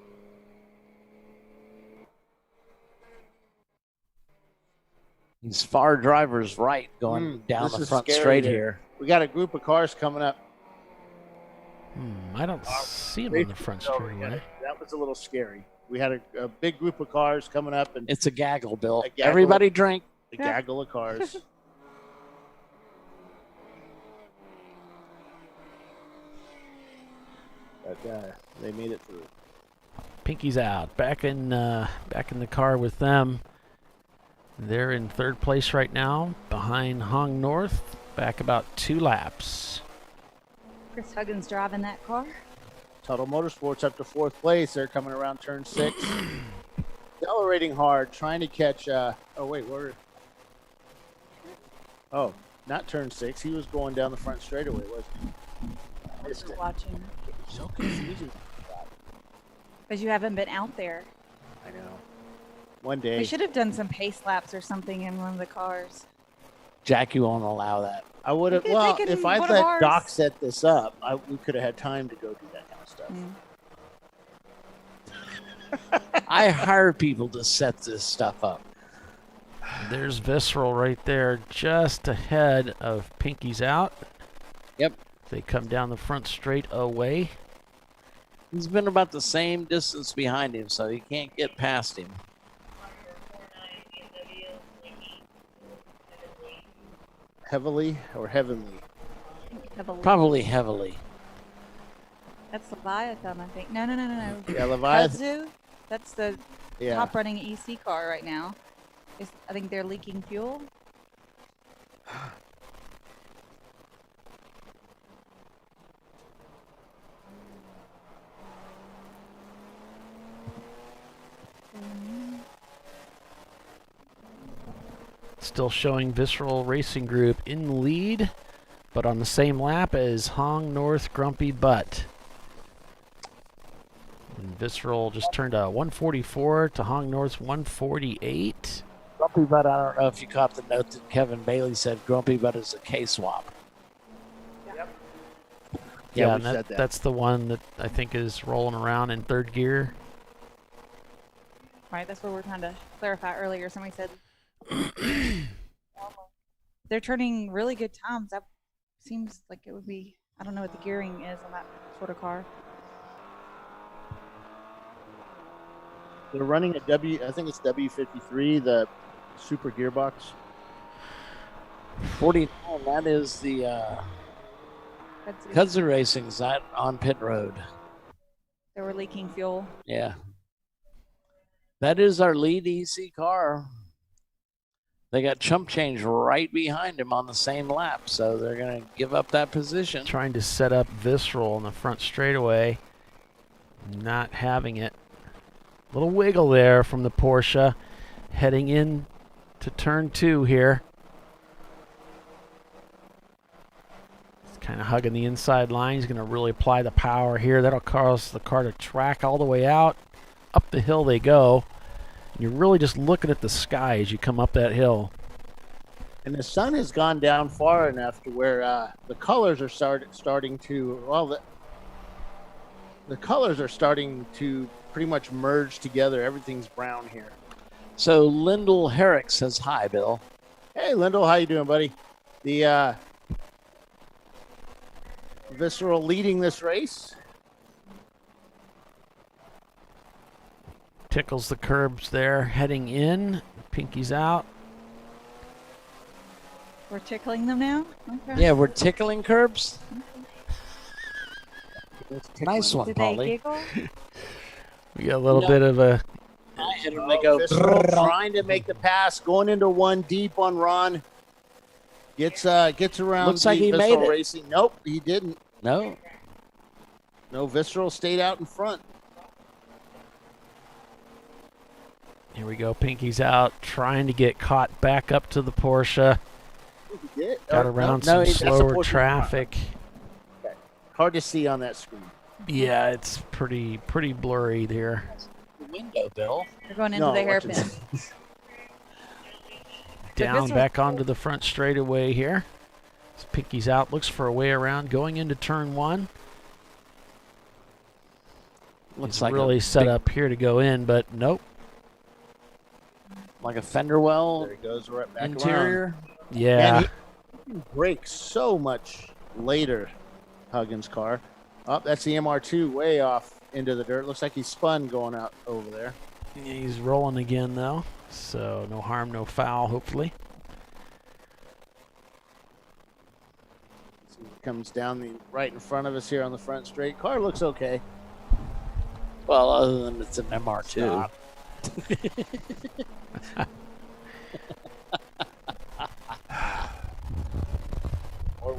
He's far driver's right going down
This
the
is
front
scary
straight
here.
here.
We got a group of cars coming up.
I don't see him on the front straightaway.
That was a little scary. We had a big group of cars coming up, and
It's a gaggle, Bill.
A gaggle.
Everybody drink.
a gaggle of cars. But they made it through.
Pinky's out. Back in the car with them. They're in third place right now, behind Hong North. Back about 2 laps.
Chris Huggins driving that car.
Tuttle Motorsports up to 4th place. They're coming around turn 6. Accelerating hard, trying to catch. Oh, wait, where? Oh, not turn 6. He was going down the front straightaway, wasn't he?
Just watching.
So confusing.
Because you haven't been out there.
I know. One day.
We should have done some pace laps or something in one of the cars.
Jackie won't allow that.
I would have. Well, if I let Doc set this up, we could have had time to go do that kind of stuff.
I hire people to set this stuff up.
There's Visceral right there, just ahead of Pinky's Out.
Yep.
They come down the front straight away.
He's been about the same distance behind him, so he can't get past him.
Heavily or heavenly?
Heavily.
Probably heavily.
That's Leviathan, I think. No.
Yeah, Leviathan.
Kudzu, that's the top running EC car right now. I think they're leaking fuel.
Still showing Visceral Racing Group in the lead, but on the same lap as Hong North Grumpy Butt. And Visceral just turned a 144 to Hong North's 148.
Grumpy Butt, I don't know if you caught the note that Kevin Bailey said Grumpy Butt is a K-swap.
Yeah, and that's the one that I think is rolling around in 3rd gear.
Right, that's what we're trying to clarify earlier. Somebody said they're turning really good times. That seems like it would be, I don't know what the gearing is on that sort of car.
They're running a I think it's W53, the super gearbox.
49, that is the Kudzu Racing's on pit road.
They were leaking fuel.
Yeah. That is our lead EC car. They got chump change right behind him on the same lap, so they're going to give up that position.
Trying to set up Visceral in the front straightaway. Not having it. Little wiggle there from the Porsche. Heading in to turn 2 here. He's kind of hugging the inside line. He's going to really apply the power here. That'll cause the car to track all the way out. Up the hill they go. You're really just looking at the sky as you come up that hill.
And the sun has gone down far enough to where the colors are starting to, well, the colors are starting to pretty much merge together. Everything's brown here.
So Lyndall Herrick says hi, Bill.
Hey, Lyndall, how you doing, buddy? The Visceral leading this race.
Tickles the curbs there, heading in. Pinky's out.
We're tickling them now? Okay.
Yeah, we're tickling curbs. Nice one,
Did
Paulie.
they giggle?
We got a little bit of a...
And they go
Visceral trying to make the pass, going into 1 deep on Ron. Gets around.
Looks like he made it.
Racing. Nope, he didn't.
No,
Visceral stayed out in front.
Here we go. Pinky's out, trying to get caught back up to the Porsche.
He did.
Got around some
that's a
slower
Porsche
traffic.
Okay. Hard to see on that screen.
Yeah, it's pretty blurry there.
the window, Bill.
They're going into the hairpin.
Down back onto the front straightaway here. As Pinky's out, looks for a way around, going into turn 1. Looks like really set up here to go in, but nope.
Like a fender well.
There he goes, right back
interior.
Around.
Yeah.
Man, he brakes so much later, Huggins' car. Oh, that's the MR2 way off into the dirt. Looks like he spun going out over there.
He's rolling again, though, so no harm, no foul, hopefully.
So he comes down right in front of us here on the front straight. Car looks okay.
Well, other than it's an MR2.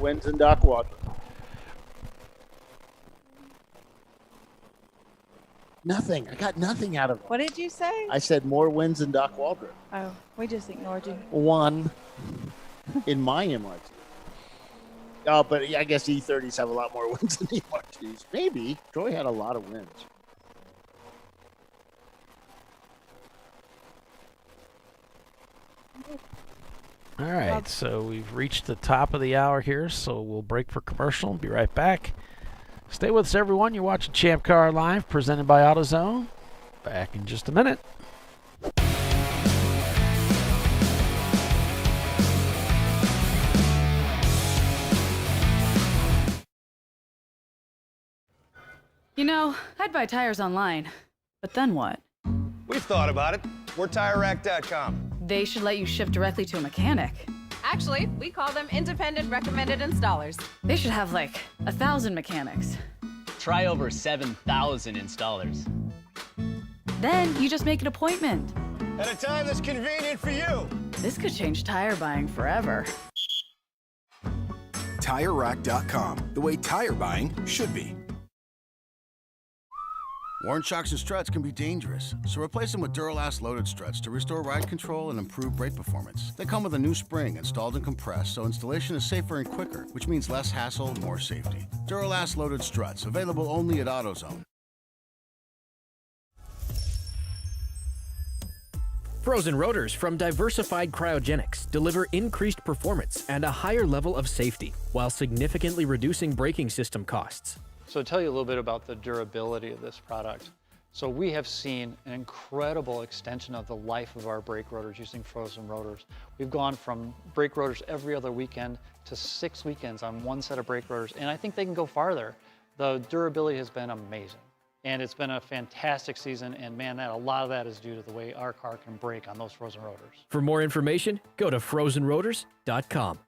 winds in Dock Waldron. Nothing. I got nothing out of it.
What did you say?
I said more wins in Dock Waldron.
Oh, we just ignored you.
One in my MRT. Oh, but I guess E30s have a lot more wins than MRTs. Maybe. Troy had a lot of wins.
All right, so we've reached the top of the hour here, so we'll break for commercial and be right back. Stay with us, everyone. You're watching Champ Car Live, presented by AutoZone. Back in just a minute.
You know, I'd buy tires online, but then what?
We've thought about it. We're TireRack.com.
They should let you ship directly to a mechanic.
Actually, we call them independent recommended installers.
They should have like 1,000 mechanics.
Try over 7,000 installers.
Then you just make an appointment.
At a time that's convenient for you.
This could change tire buying forever.
TireRack.com, the way tire buying should be. Worn shocks and struts can be dangerous, so replace them with Duralast loaded struts to restore ride control and improve brake performance. They come with a new spring installed and compressed, so installation is safer and quicker, which means less hassle, more safety. Duralast loaded struts, available only at AutoZone.
Frozen rotors from Diversified Cryogenics deliver increased performance and a higher level of safety, while significantly reducing braking system costs.
So to tell you a little bit about the durability of this product. So we have seen an incredible extension of the life of our brake rotors using frozen rotors. We've gone from brake rotors every other weekend to 6 weekends on one set of brake rotors, and I think they can go farther. The durability has been amazing. And it's been a fantastic season, and man, a lot of that is due to the way our car can brake on those frozen rotors.
For more information, go to frozenrotors.com.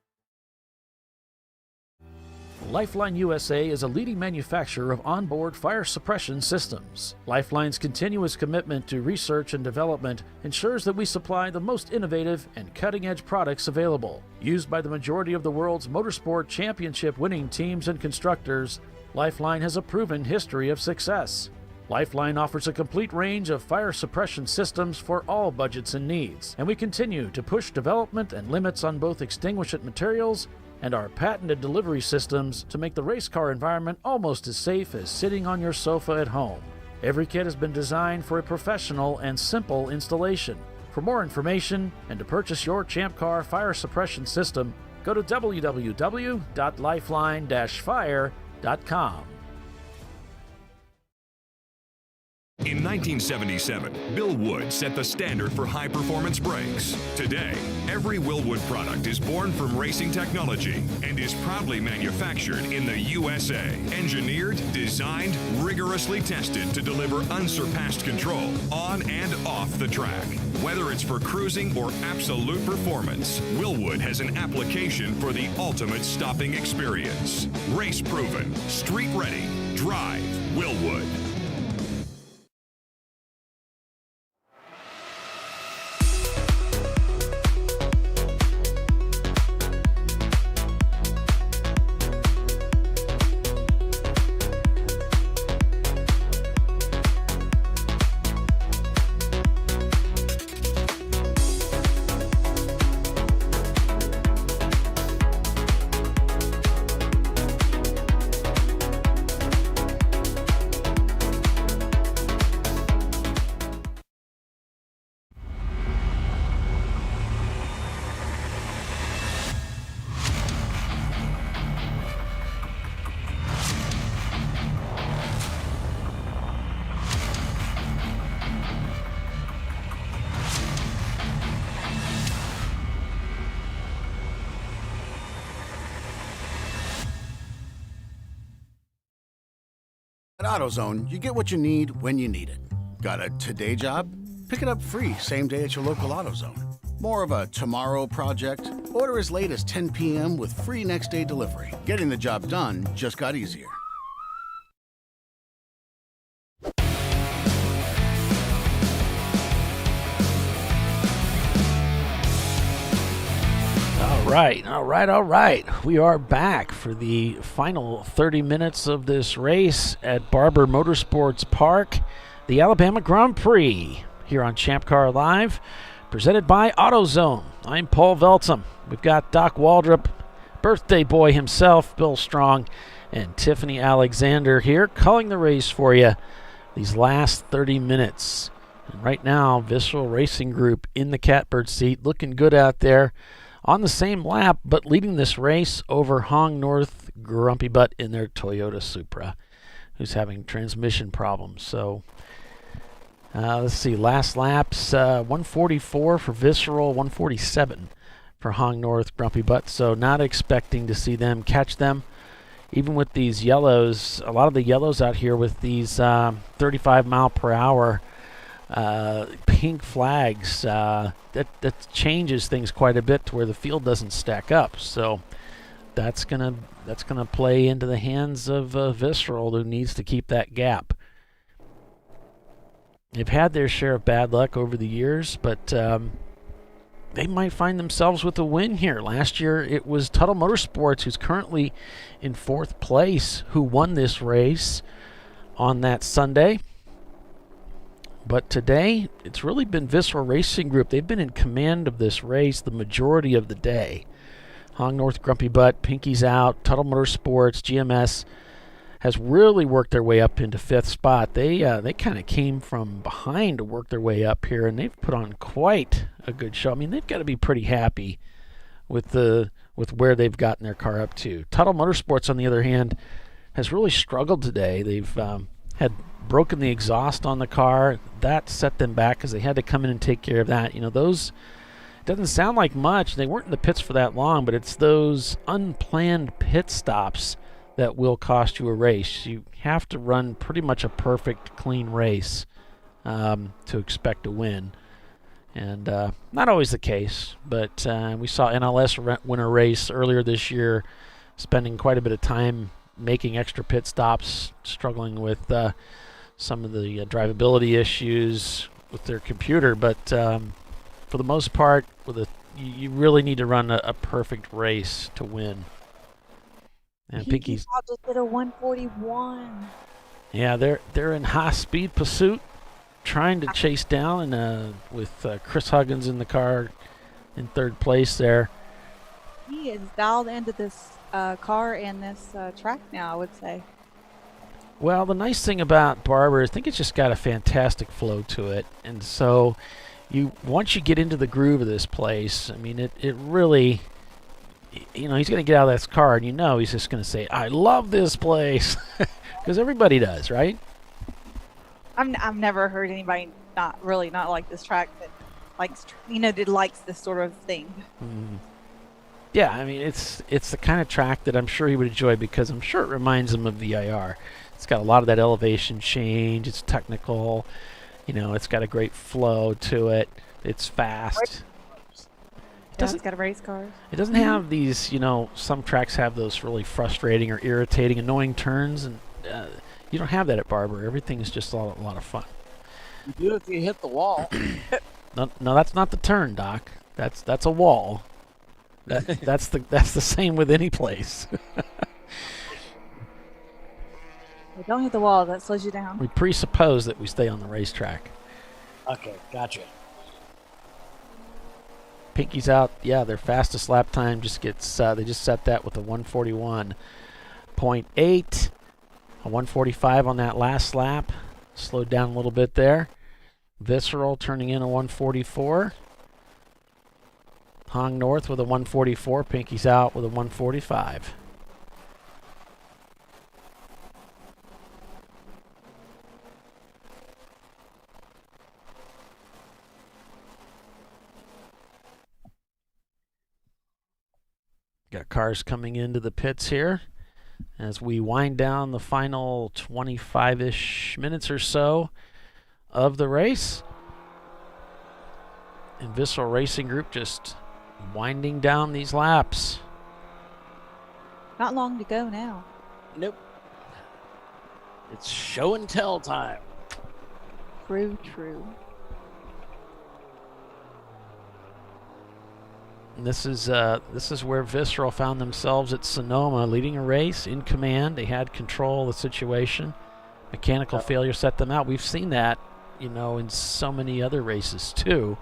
Lifeline USA is a leading manufacturer of onboard fire suppression systems. Lifeline's continuous commitment to research and development ensures that we supply the most innovative and cutting-edge products available. Used by the majority of the world's motorsport championship-winning teams and constructors, Lifeline has a proven history of success. Lifeline offers a complete range of fire suppression systems for all budgets and needs, and we continue to push development and limits on both extinguishant materials and our patented delivery systems to make the race car environment almost as safe as sitting on your sofa at home. Every kit has been designed for a professional and simple installation. For more information and to purchase your Champ Car fire suppression system, go to www.lifeline-fire.com.
In 1977, Bill Wood set the standard for high-performance brakes. Today, every Willwood product is born from racing technology and is proudly manufactured in the USA. Engineered, designed, rigorously tested to deliver unsurpassed control on and off the track. Whether it's for cruising or absolute performance, Willwood has an application for the ultimate stopping experience. Race-proven, street-ready, drive Willwood.
At AutoZone, you get what you need when you need it. Got a today job? Pick it up free same day at your local AutoZone. More of a tomorrow project? Order as late as 10 p.m. with free next day delivery. Getting the job done just got easier.
All All right. We are back for the final 30 minutes of this race at Barber Motorsports Park, the Alabama Grand Prix, here on ChampCar.Live, presented by AutoZone. I'm Paul Veltzum. We've got Doc Waldrop, birthday boy himself, Bill Strong, and Tiffany Alexander here calling the race for you these last 30 minutes. And right now, Visceral Racing Group in the catbird seat, looking good out there on the same lap, but leading this race over Hong North Grumpy Butt in their Toyota Supra, who's having transmission problems. So let's see, last laps, 144 for Visceral, 147 for Hong North Grumpy Butt. So not expecting to see them catch them. Even with these yellows, a lot of the yellows out here with these 35 mile per hour pink flags, that changes things quite a bit to where the field doesn't stack up. So that's gonna play into the hands of Visceral, who needs to keep that gap. They've had their share of bad luck over the years, but they might find themselves with a win here. Last year it was Tuttle Motorsports, who's currently in 4th place, who won this race on that Sunday. But today, it's really been Visceral Racing Group. They've been in command of this race the majority of the day. Hong North Grumpy Butt, Pinky's out, Tuttle Motorsports, GMS has really worked their way up into 5th spot. They kind of came from behind to work their way up here, and they've put on quite a good show. I mean, they've got to be pretty happy with where they've gotten their car up to. Tuttle Motorsports, on the other hand, has really struggled today. They've had broken the exhaust on the car. That set them back because they had to come in and take care of that. You know, those, it doesn't sound like much. They weren't in the pits for that long, but it's those unplanned pit stops that will cost you a race. You have to run pretty much a perfect, clean race to expect a win. And not always the case, but we saw NLS win a race earlier this year, spending quite a bit of time making extra pit stops, struggling with some of the drivability issues with their computer. But for the most part, you really need to run a perfect race to win. And Pinky's
just did a 141.
Yeah, they're in high speed pursuit, trying to chase down, and with Chris Huggins in the car in 3rd place there.
He is dialed into this car and this track now, I would say.
Well, the nice thing about Barber, I think it's just got a fantastic flow to it. And so once you get into the groove of this place, I mean, it really, you know, he's going to get out of this car and he's just going to say, I love this place. Because everybody does, right?
I've never heard anybody not like this track that likes, that likes this sort of thing.
Mm. Yeah, I mean, it's the kind of track that I'm sure he would enjoy, because I'm sure it reminds him of VIR. It's got a lot of that elevation change. It's technical. It's got a great flow to it. It's fast.
It's got a race car.
It doesn't have these, some tracks have those really frustrating or irritating, annoying turns, and you don't have that at Barber. Everything is just a lot of fun.
You do if you hit the wall.
No, that's not the turn, Doc. That's a wall. That's the same with any place.
Well, don't hit the wall. That slows you down.
We presuppose that we stay on the racetrack.
Okay, gotcha.
Pinky's out. Yeah, their fastest lap time just gets. They just set that with a 141.8, a 145 on that last lap. Slowed down a little bit there. Visceral turning in a 144. Hong North with a 144. Pinky's out with a 145. Got cars coming into the pits here as we wind down the final 25-ish minutes or so of the race. And Visceral Racing Group just winding down these laps.
Not long to go now.
Nope. It's show and tell time.
True.
And this is where Visceral found themselves at Sonoma, leading a race, in command. They had control of the situation. Mechanical failure set them out. We've seen that, in so many other races too.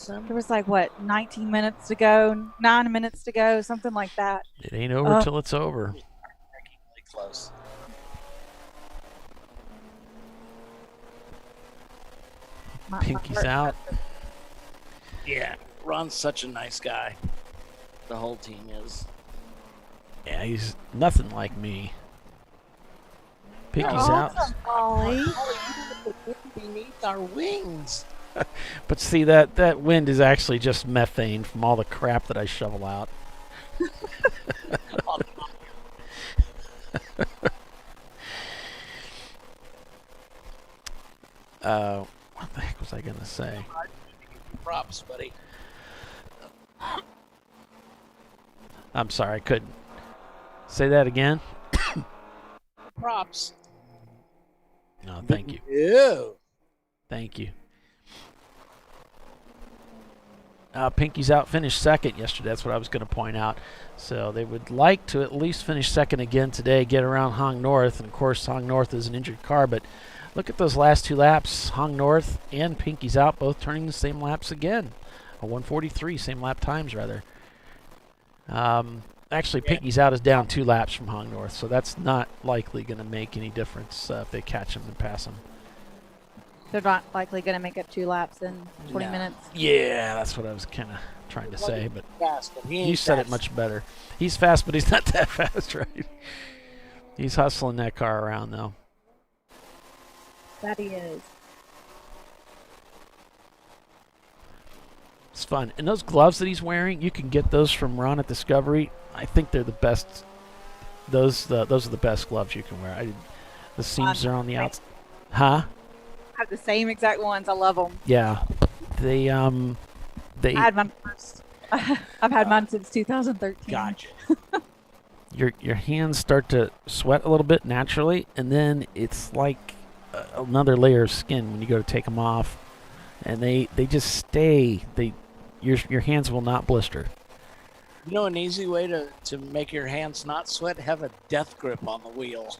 There was 19 minutes to go, 9 minutes to go, something like that.
It ain't over till it's over.
Close.
Pinky's out.
Yeah, Ron's such a nice guy. The whole team is.
Yeah, he's nothing like me. Pinky's out.
Ollie.
Beneath our wings.
But see, that wind is actually just methane from all the crap that I shovel out. What the heck was I going to say?
Props, buddy.
I'm sorry, I couldn't. Say that again?
Props.
No, thank you.
Ew.
Thank you. Pinky's out, finished second yesterday. That's what I was going to point out. So they would like to at least finish second again today, get around Hong North. And, of course, Hong North is an injured car. But look at those last two laps. Hong North and Pinky's out, both turning the same laps again. A 1:43, same lap times, rather. Actually, Pinky's out is down 2 laps from Hong North. So that's not likely going to make any difference if they catch him and pass him.
They're not likely going to make up 2 laps in 20 minutes.
Yeah, that's what I was kind of trying to say, but
fast, but he ain't
you said
fast.
it much better. He's fast, but he's not that fast, right? He's hustling that car around, though.
That he is.
It's fun. And those gloves that he's wearing, you can get those from Ron at Discovery. I think they're the best. Those are the best gloves you can wear. The seams are on the outside. Huh?
I have the same exact ones. I love them.
Yeah. They
I had mine first. I've had mine since 2013.
Gotcha.
Your hands start to sweat a little bit naturally, and then it's like another layer of skin when you go to take them off, and they just stay. Your hands will not blister.
You know an easy way to make your hands not sweat? Have a death grip on the wheel.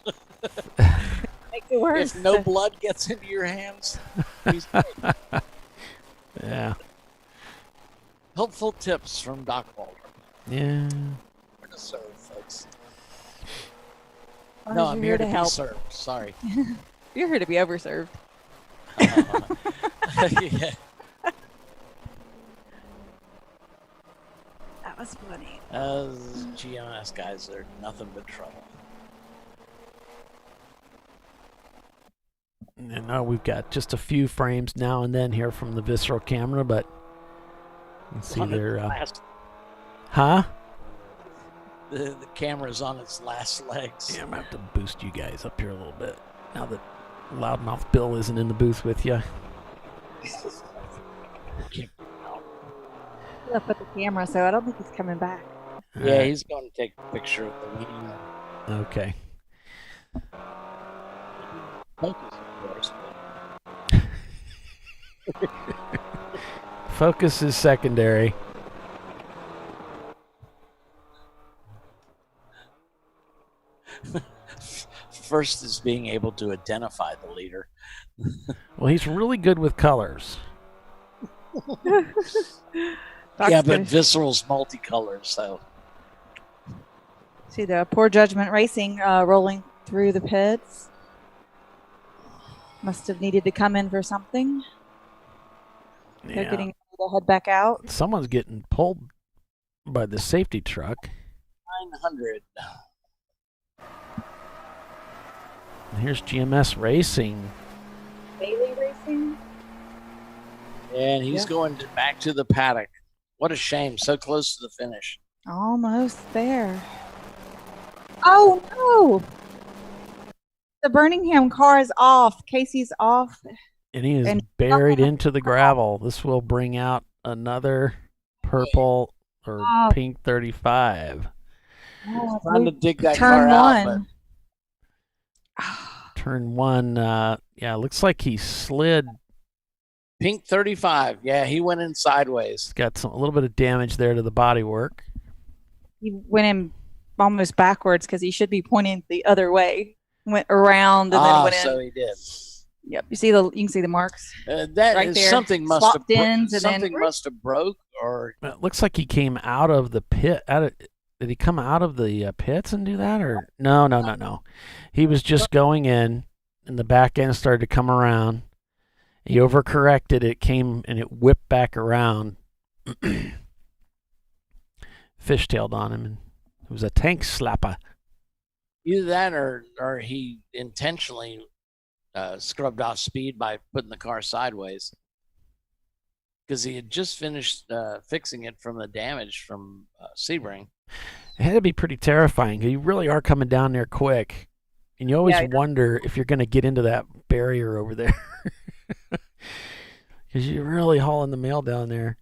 Makes it worse.
If no blood gets into your hands, he's great.
Yeah.
Helpful tips from Doc Walter.
Yeah.
Where to serve, folks.
Well,
No, I'm here to
help.
be served. Sorry.
You're here to be overserved.
Yeah.
That was funny.
GMS guys are nothing but trouble.
And we've got just a few frames now and then here from the Visceral camera, but you can see they're... Huh?
The camera's on its last legs.
Yeah, I'm going to have to boost you guys up here a little bit now that Loudmouth Bill isn't in the booth with you.
Up at the camera, so I don't think he's coming back.
Yeah, he's going to take a picture of the meeting.
Okay.
Focus, of course.
Focus is secondary.
First is being able to identify the leader.
Well, he's really good with colors.
Yeah, but Visceral's multicolor, so.
See the Poor Judgment Racing rolling through the pits. Must have needed to come in for something. They're getting ready to head back out.
Someone's getting pulled by the safety truck.
900.
And here's GMS Racing.
Bailey Racing?
And he's going back to the paddock. What a shame. So close to the finish.
Almost there. Oh, no. The Birmingham car is off. Casey's off.
And he is buried into the gravel. This will bring out another purple or pink 35.
Oh,
Trying to dig that
turn
car
one.
Turn one, yeah, looks like he slid
Pink 35. Yeah, he went in sideways.
Got a little bit of damage there to the bodywork.
He went in almost backwards because he should be pointing the other way. Went around and then went in.
So he did.
Yep, you can see the marks.
That
right
is
there.
something must
Swapped
have
ends and
something
then
must have broke, or
It looks like he came out of the pit. Did he come out of the pits and do that, or no? He was just going in, and the back end started to come around. He overcorrected. It came and it whipped back around, fishtailed on him, and it was a tank slapper.
either that or he intentionally scrubbed off speed by putting the car sideways, because he had just finished fixing it from the damage from Sebring.
It had to be pretty terrifying. You really are coming down there quick, and you always wonder if you're going to get into that barrier over there, because you're really hauling the mail down there.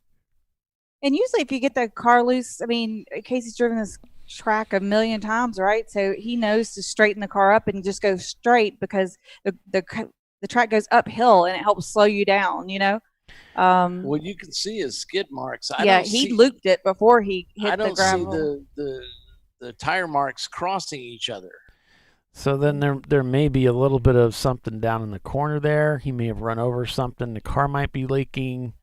And usually if you get the car loose, I mean, Casey's driven this track a million times, right? So he knows to straighten the car up and just go straight, because the track goes uphill and it helps slow you down, you know?
Well, you can see his skid marks.
He looped it before he hit the gravel.
I don't see the tire marks crossing each other.
So then there may be a little bit of something down in the corner there. He may have run over something. The car might be leaking.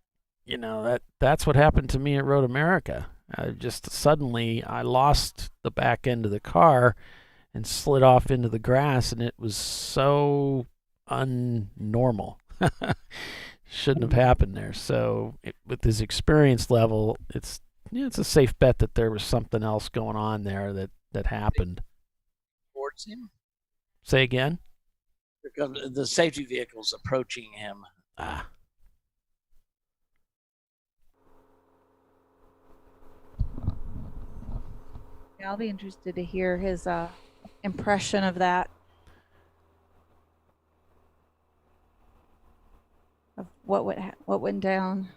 You know, that's what happened to me at Road America. Just suddenly I lost the back end of the car and slid off into the grass, and it was so unnormal. Shouldn't have happened there. So with his experience level, it's a safe bet that there was something else going on there that happened.
Towards him?
Say again?
Here comes the safety vehicle's approaching him.
Ah.
Yeah, I'll be interested to hear his impression of that. Of what went down.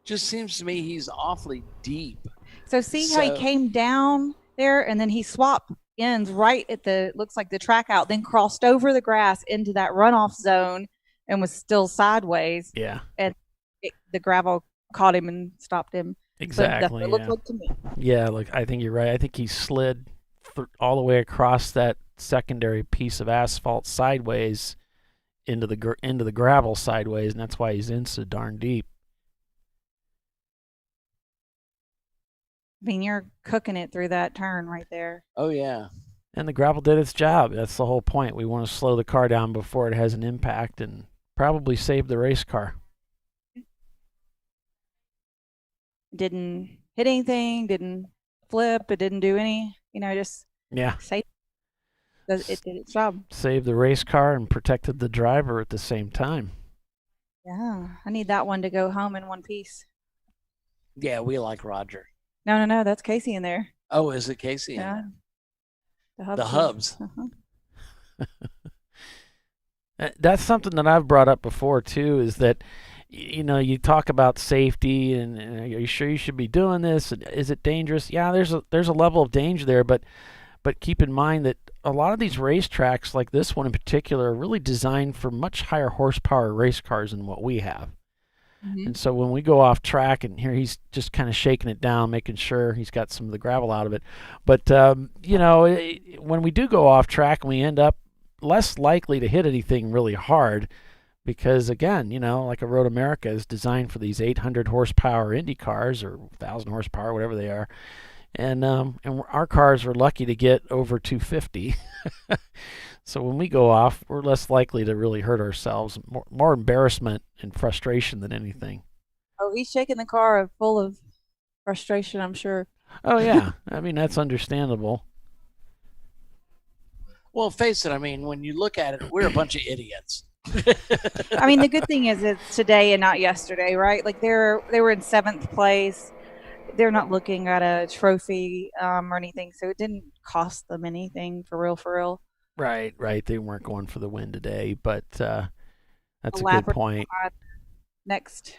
Just seems to me he's awfully deep.
So see how he came down there, and then he swapped ends right at looks like the track out, then crossed over the grass into that runoff zone and was still sideways.
Yeah.
And the gravel caught him and stopped him.
Exactly.
So it looked like to me.
Yeah, I think you're right. I think he slid all the way across that secondary piece of asphalt sideways into the gravel sideways, and that's why he's in so darn deep.
I mean, you're cooking it through that turn right there.
Oh, yeah.
And the gravel did its job. That's the whole point. We want to slow the car down before it has an impact and probably save the race car.
Didn't hit anything, didn't flip, it didn't do any, just safe. It did its job.
Saved the race car and protected the driver at the same time.
Yeah, I need that one to go home in one piece.
Yeah, we like Roger.
No, that's Casey in there.
Oh, is it Casey?
Yeah.
The hubs.
That's something that I've brought up before too, is that you talk about safety and are you sure you should be doing this? Is it dangerous? Yeah, there's a level of danger there, but keep in mind that a lot of these racetracks, like this one in particular, are really designed for much higher horsepower race cars than what we have. Mm-hmm. And so when we go off track, and here he's just kind of shaking it down, making sure he's got some of the gravel out of it. But, when we do go off track and we end up less likely to hit anything really hard, because, again, like a Road America is designed for these 800 horsepower Indy cars or 1,000 horsepower, whatever they are. And our cars are lucky to get over 250. So when we go off, we're less likely to really hurt ourselves. More embarrassment and frustration than anything.
Oh, he's shaking the car full of frustration, I'm sure.
Oh, yeah. I mean, that's understandable.
Well, face it, when you look at it, we're a bunch of idiots.
I mean, the good thing is it's today and not yesterday, right? Like they were in 7th place. They're not looking at a trophy or anything, so it didn't cost them anything for real.
Right. They weren't going for the win today, but that's a good point.
Next,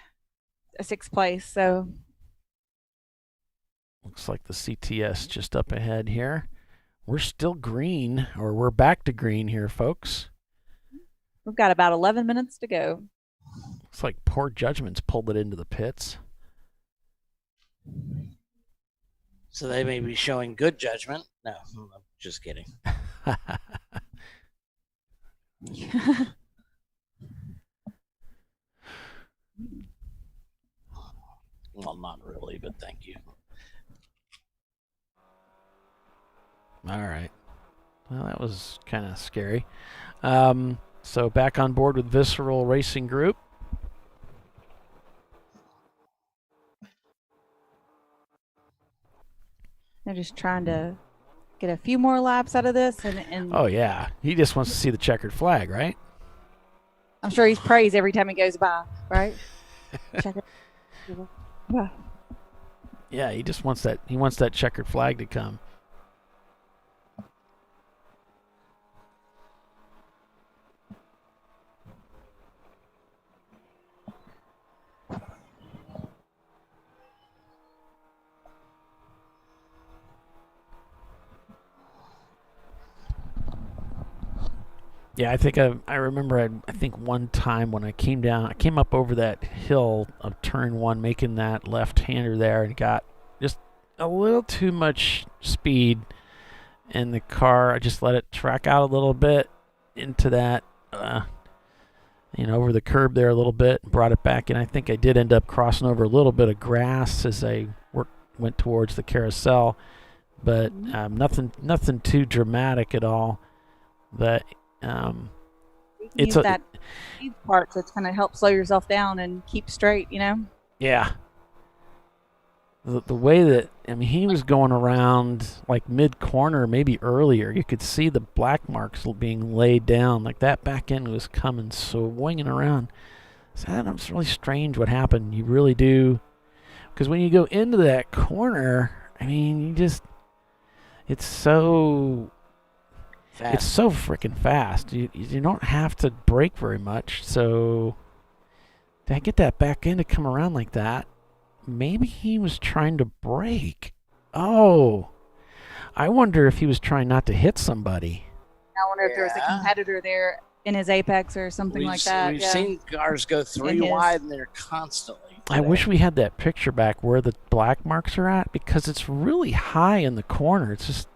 6th place, so.
Looks like the CTS just up ahead here. We're still green, or we're back to green here, folks.
We've got about 11 minutes to go.
It's like poor judgment's pulled it into the pits.
So they may be showing good judgment. No, I'm just kidding. Well, not really, but thank you.
All right. Well, that was kind of scary. So back on board with Visceral Racing Group.
They're just trying to get a few more laps out of this, and
Oh yeah, he just wants to see the checkered flag, right?
I'm sure he's praised every time he goes by, right? Checkered. Yeah.
Yeah, he just wants that. He wants that checkered flag to come. Yeah, I think I remember. I think one time when I came up over that hill of turn one, making that left-hander there, and got just a little too much speed in the car. I just let it track out a little bit into that, over the curb there a little bit, and brought it back in. I think I did end up crossing over a little bit of grass as I went towards the carousel, but nothing too dramatic at all. But
use that part to kind of help slow yourself down and keep straight,
Yeah. The way that, he was going around like mid-corner, maybe earlier. You could see the black marks being laid down. Like that back end was coming, swinging around. So that was really strange what happened. You really do. Because when you go into that corner, it's so...
Fast.
It's so freaking fast. You don't have to brake very much. So to get that back end to come around like that, maybe he was trying to brake. Oh, I wonder if he was trying not to hit somebody.
I wonder if there was a competitor there in his apex or something like that.
We've seen cars go three wide, and they're constantly.
I wish we had that picture back where the black marks are at, because it's really high in the corner. It's just,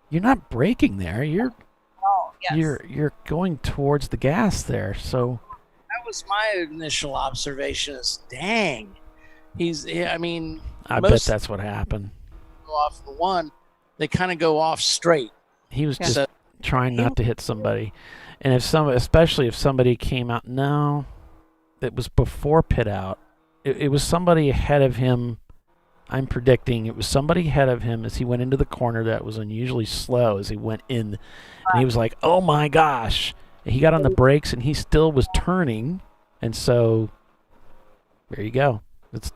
you're not braking there. You're going towards the gas there. So
that was my initial observation. Is dang,
I bet that's what happened.
Go off the one, they kind of go off straight.
He was just trying not to hit somebody, and especially if somebody came out. No, it was before pit out. It was somebody ahead of him. I'm predicting it was somebody ahead of him as he went into the corner that was unusually slow as he went in. And he was like, oh my gosh. And he got on the brakes and he still was turning. And so there you go.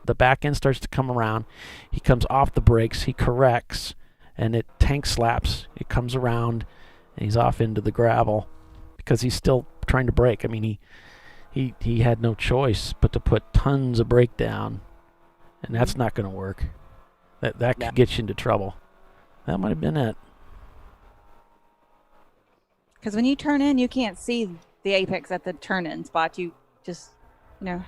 The back end starts to come around. He comes off the brakes. He corrects. And it tank slaps. It comes around. And he's off into the gravel because he's still trying to brake. He had no choice but to put tons of brake down. And that's not going to work. That could get you into trouble. That might have been it.
Because when you turn in, you can't see the apex at the turn-in spot. You just, have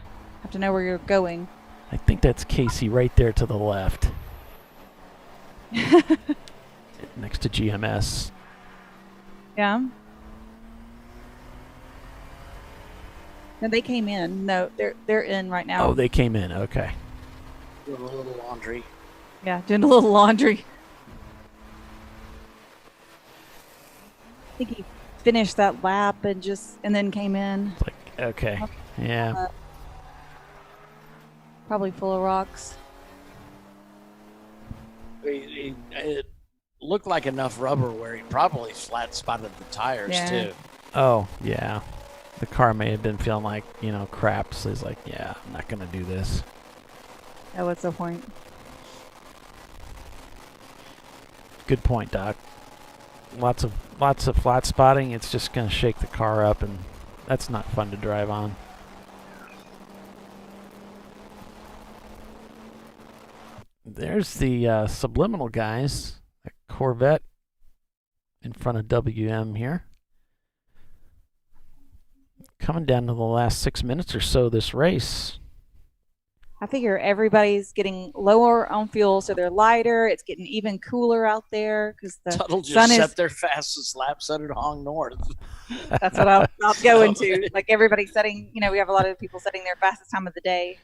to know where you're going.
I think that's Casey right there to the left. Next to GMS.
Yeah. No, they came in. No, they're in right now.
Oh, they came in. Okay.
Doing a little laundry.
Yeah, doing a little laundry. I think he finished that lap and then came in.
It's like, okay. Yeah.
Probably full of rocks.
It looked like enough rubber where he probably flat spotted the tires too.
Oh, yeah. The car may have been feeling like, crap. So he's like, yeah, I'm not going to do this.
Oh, what's the point?
Good point, Doc. Lots of flat spotting. It's just going to shake the car up, and that's not fun to drive on. There's the Subliminal guys, a Corvette in front of WM here. coming down to the last 6 minutes or so of this race.
I figure everybody's getting lower on fuel, so they're lighter. It's getting even cooler out there because the
Tuttle just
sun
set
is.
their fastest lap set at Hong North.
That's what I'll go into. Like everybody's setting, we have a lot of people setting their fastest time of the day.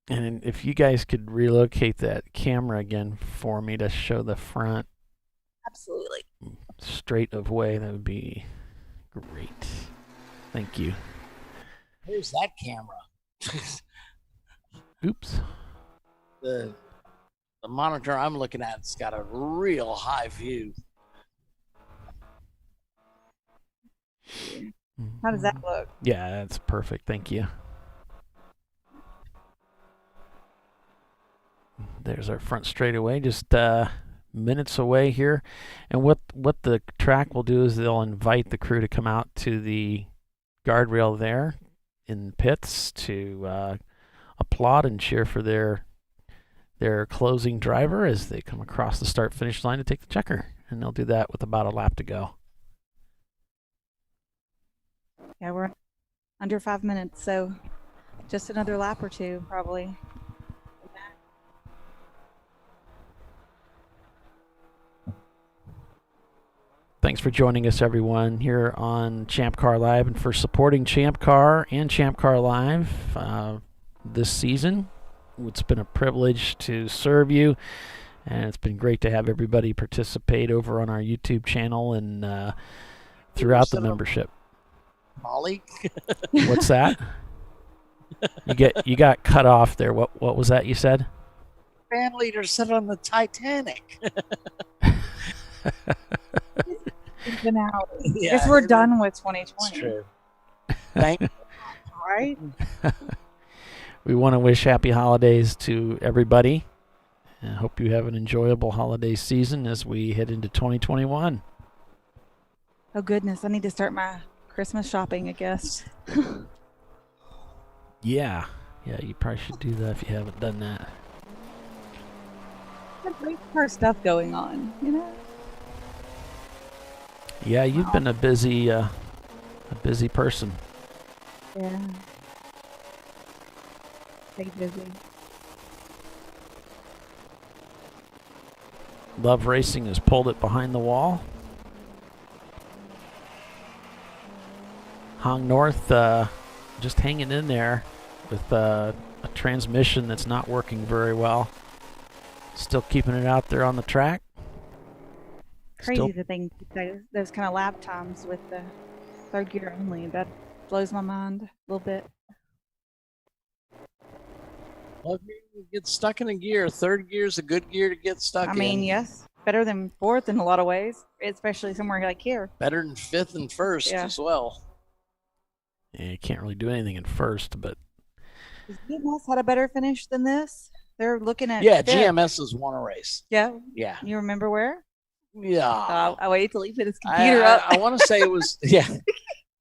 And if you guys could relocate that camera again for me to show the front
Absolutely.
straight of way, that would be great. Thank you.
Where's that camera?
Oops.
The monitor I'm looking at has got a real high view.
How does that look?
Yeah, that's perfect. Thank you. There's our front straightaway, just minutes away here. And what the track will do is they'll invite the crew to come out to the guardrail there in pits to applaud and cheer for their closing driver as they come across the start-finish line to take the checker. And they'll do that with about a lap to go.
Yeah, we're under 5 minutes, so just another lap or two, probably.
Thanks for joining us, everyone, here on ChampCar.Live and for supporting ChampCar and ChampCar.Live this season. It's been a privilege to serve you, and it's been great to have everybody participate over on our YouTube channel and throughout the membership.
Molly?
What's that? You got cut off there. What was that you said?
Band leader said on the Titanic.
Been out.
Yeah,
Guess we're done with 2020.
That's true. Thank you.
Right?
We want to wish happy holidays to everybody. I hope you have an enjoyable holiday season as we head into 2021.
Oh, goodness. I need to start my Christmas shopping, I guess.
Yeah, you probably should do that if you haven't done that.
There's great car stuff going on,
Yeah, you've been a busy person.
Yeah. Stay busy.
Love Racing has pulled it behind the wall. Hong North just hanging in there with a transmission that's not working very well. Still keeping it out there on the track.
Crazy to think those kind of lap times with the third gear only. That blows my mind a little bit.
Well, if you get stuck in a gear, third gear is a good gear to get stuck in.
I mean, yes. Better than fourth in a lot of ways, especially somewhere like here.
Better than fifth and first as well.
Yeah, you can't really do anything in first, but...
Has GMS had a better finish than this? They're looking at...
Yeah, GMS has won a race.
Yeah?
Yeah.
You remember where?
Yeah.
I waited till he put his computer up.
I want to say it was... Yeah.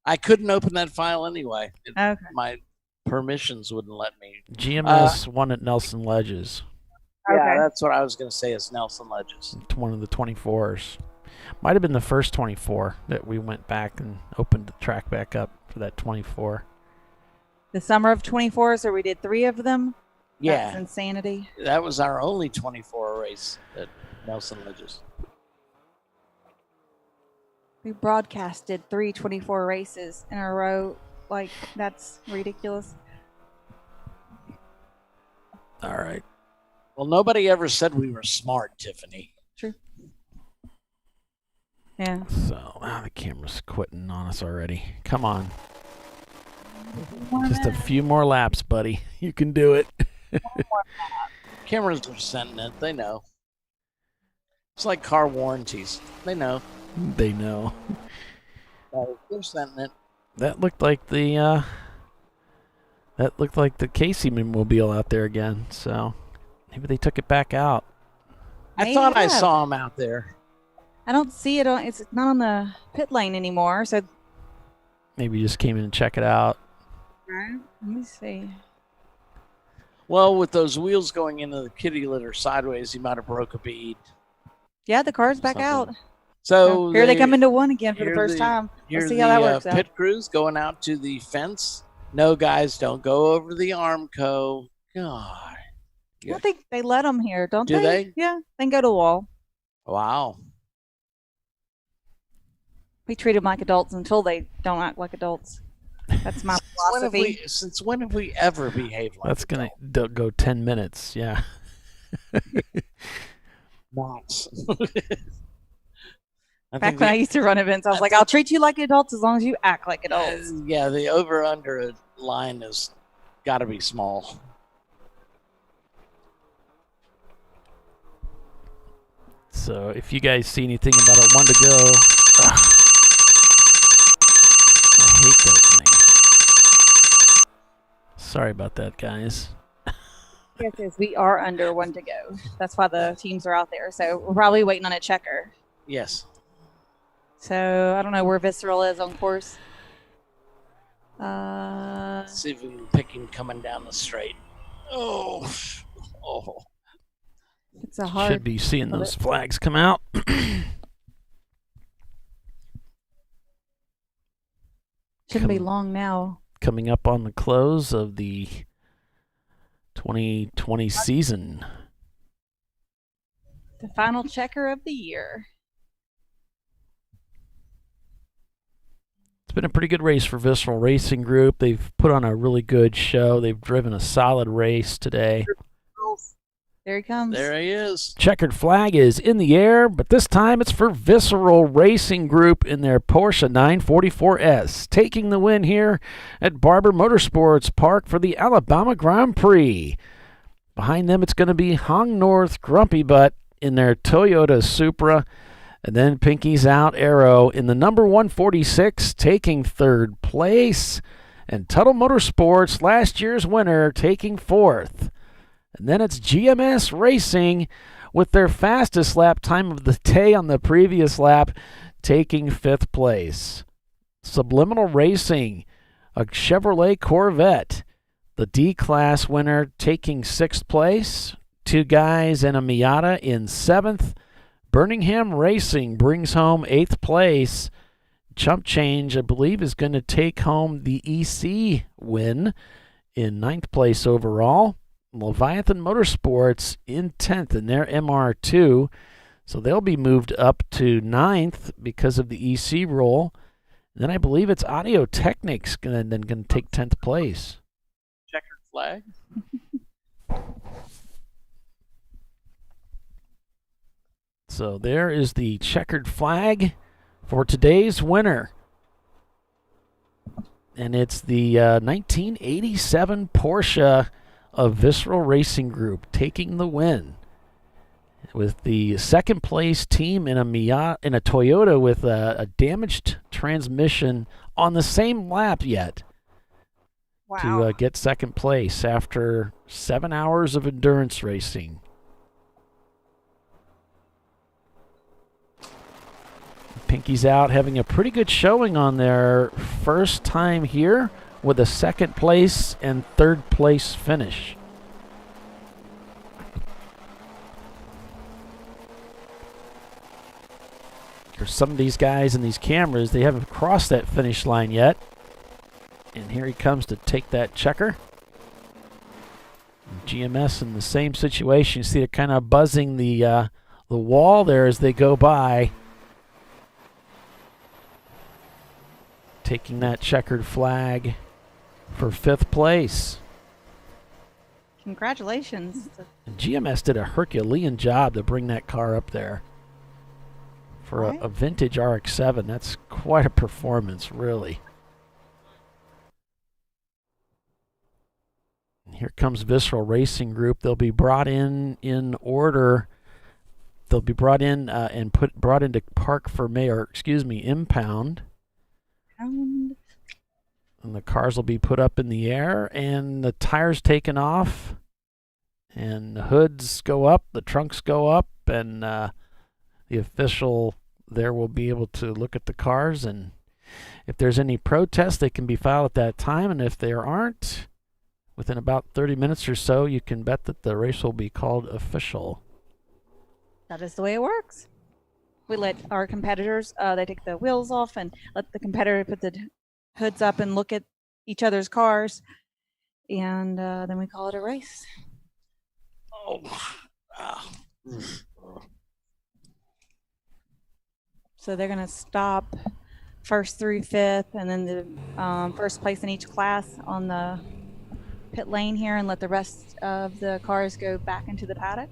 I couldn't open that file anyway.
Okay.
My permissions wouldn't let me.
GMS won at Nelson Ledges.
Yeah, that's what I was going to say is Nelson Ledges.
One of the 24s. Might have been the first 24 that we went back and opened the track back up for that 24.
The summer of 24, so we did 3 of them?
Yeah.
That's insanity.
That was our only 24 race at Nelson Ledges.
We broadcasted 3 24 races in a row. Like, that's ridiculous.
All right.
Well, nobody ever said we were smart, Tiffany.
True. Yeah.
So, the camera's quitting on us already. Come on. Just a few more laps, buddy. You can do it.
Cameras are sentient. They know. It's like car warranties. They know.
They know.
They're sentient.
That looked like the Casey mobile out there again. So maybe they took it back out.
I thought I saw him out there.
I don't see it on. It's not on the pit lane anymore. So
maybe you just came in and check it out.
right. Let me see.
Well, with those wheels going into the kitty litter sideways, he might have broke a bead.
Yeah, the car's back out.
So
here they come into one again for the first time. Let's see how that works out.
Pit crews going out to the fence. No, guys, don't go over the Armco. God.
I don't think they let them here, don't
Do
they?
they?
Yeah, they can go to the wall.
Wow.
We treat them like adults until they don't act like adults. That's my philosophy.
Since when have we ever behaved like
That's going to go 10 minutes. Yeah.
Not.
Back when I used to run events, I was like, I'll treat you like adults as long as you act like adults.
Yeah, the over-under line has got to be small.
So if you guys see anything about a 1 to go, I hate that thing. Sorry about that, guys.
Yes, we are under 1 to go. That's why the teams are out there. So we're probably waiting on a checker.
Yes.
So I don't know where Visceral is on course.
Let's see if we can pick him coming down the straight. Oh.
It's a hard.
Should be seeing those flags come out.
Shouldn't be long now.
Coming up on the close of the 2020 season.
The final checker of the year.
It's been a pretty good race for Visceral Racing Group. They've put on a really good show. They've driven a solid race today.
There he comes.
There he is.
Checkered flag is in the air, but this time it's for Visceral Racing Group in their Porsche 944S, taking the win here at Barber Motorsports Park for the Alabama Grand Prix. Behind them, it's going to be Hong North Grumpy Butt in their Toyota Supra, and then Pinky's Out Arrow in the number 146, taking third place, and Tuttle Motorsports, last year's winner, taking fourth. And then it's GMS Racing with their fastest lap time of the day on the previous lap, taking fifth place. Subliminal Racing, a Chevrolet Corvette, the D-Class winner, taking sixth place. Two guys and a Miata in seventh. Birmingham Racing brings home eighth place. Chump Change, I believe, is going to take home the EC win in ninth place overall. Leviathan Motorsports in 10th in their MR2. So they'll be moved up to 9th because of the EC role. And then I believe it's Audio Technics going to take 10th place.
Checkered flag.
So there is the checkered flag for today's winner. And it's the 1987 Porsche of Visceral Racing Group taking the win, with the second place team in a Toyota with a damaged transmission on the same lap yet.
Wow.
To get second place after 7 hours of endurance racing. Pinky's Out having a pretty good showing on their first time here, with a second place and third place finish. For some of these guys in these cameras, they haven't crossed that finish line yet. And here he comes to take that checker. GMS in the same situation. You see they're kind of buzzing the wall there as they go by. Taking that checkered flag for fifth place.
Congratulations.
And GMS did a Herculean job to bring that car up there. For a vintage RX-7, that's quite a performance, really. And here comes Visceral Racing Group. They'll be brought in order. They'll be brought in and brought into park for impound. And the cars will be put up in the air, and the tires taken off, and the hoods go up, the trunks go up, and the official there will be able to look at the cars, and if there's any protest, they can be filed at that time, and if there aren't, within about 30 minutes or so, you can bet that the race will be called official.
That is the way it works. We let our competitors, they take the wheels off and let the competitor put the hoods up and look at each other's cars. And then we call it a race.
Oh, wow.
So they're going to stop first through fifth, and then the first place in each class on the pit lane here, and let the rest of the cars go back into the paddock.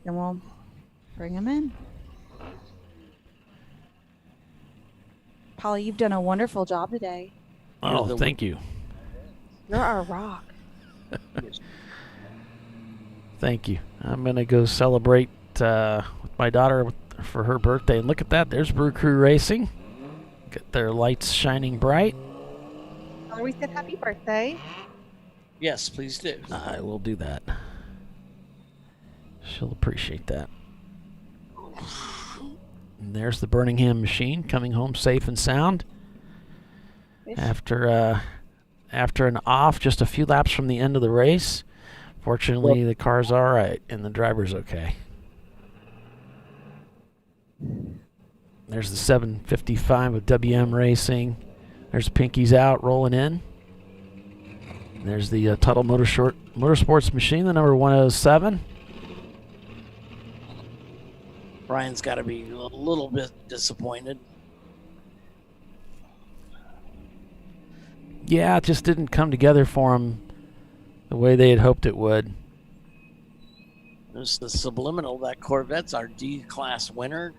Then we'll bring them in. Polly, you've done a wonderful job today.
Oh, thank you.
You're our rock.
Thank you. I'm going to go celebrate with my daughter for her birthday. And look at that. There's Brew Crew Racing. Got their lights shining bright.
We said happy birthday.
Yes, please do.
I will do that. She'll appreciate that. And there's the Birmingham machine coming home safe and sound. After an off just a few laps from the end of the race. Fortunately, the car's all right and the driver's okay. There's the 755 with WM Racing. There's Pinky's out rolling in. And there's the Tuttle Motorsports machine, the number 107.
Brian's got to be a little bit disappointed.
Yeah, it just didn't come together for him the way they had hoped it would.
There's the subliminal. That Corvette's our D-class winner.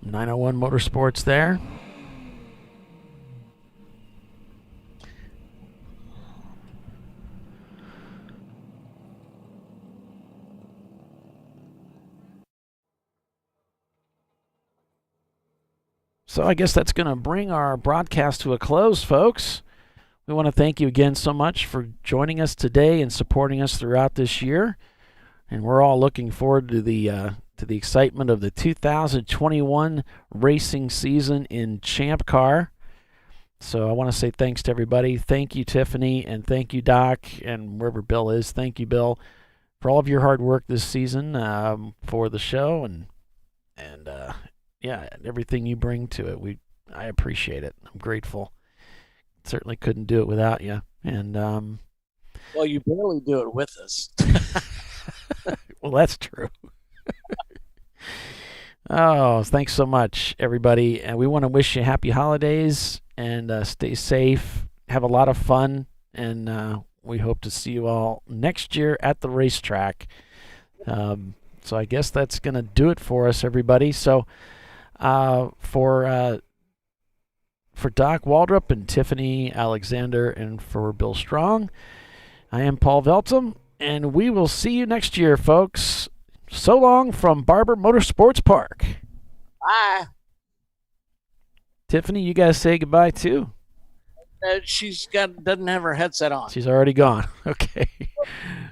901 Motorsports there. So I guess that's going to bring our broadcast to a close, folks. We want to thank you again so much for joining us today and supporting us throughout this year. And we're all looking forward to the excitement of the 2021 racing season in Champ Car. So I want to say thanks to everybody. Thank you, Tiffany, and thank you, Doc, and wherever Bill is. Thank you, Bill, for all of your hard work this season for the show and everything you bring to it. I appreciate it. I'm grateful. Certainly couldn't do it without you. And
well, you barely do it with us.
well, that's true. Oh, thanks so much, everybody. And we want to wish you happy holidays and stay safe. Have a lot of fun. And we hope to see you all next year at the racetrack. So I guess that's going to do it for us, everybody. So for Doc Waldrop and Tiffany Alexander and for Bill Strong, I am Paul Veltum, and we will see you next year, folks. So long from Barber Motorsports Park.
Bye.
Tiffany, you guys say goodbye too.
Doesn't have her headset on.
She's already gone. Okay.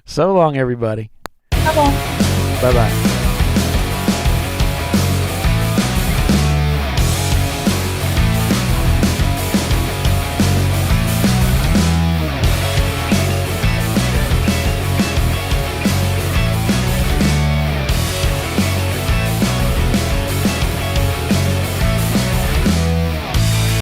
So long, everybody.
Bye-bye.
Bye-bye.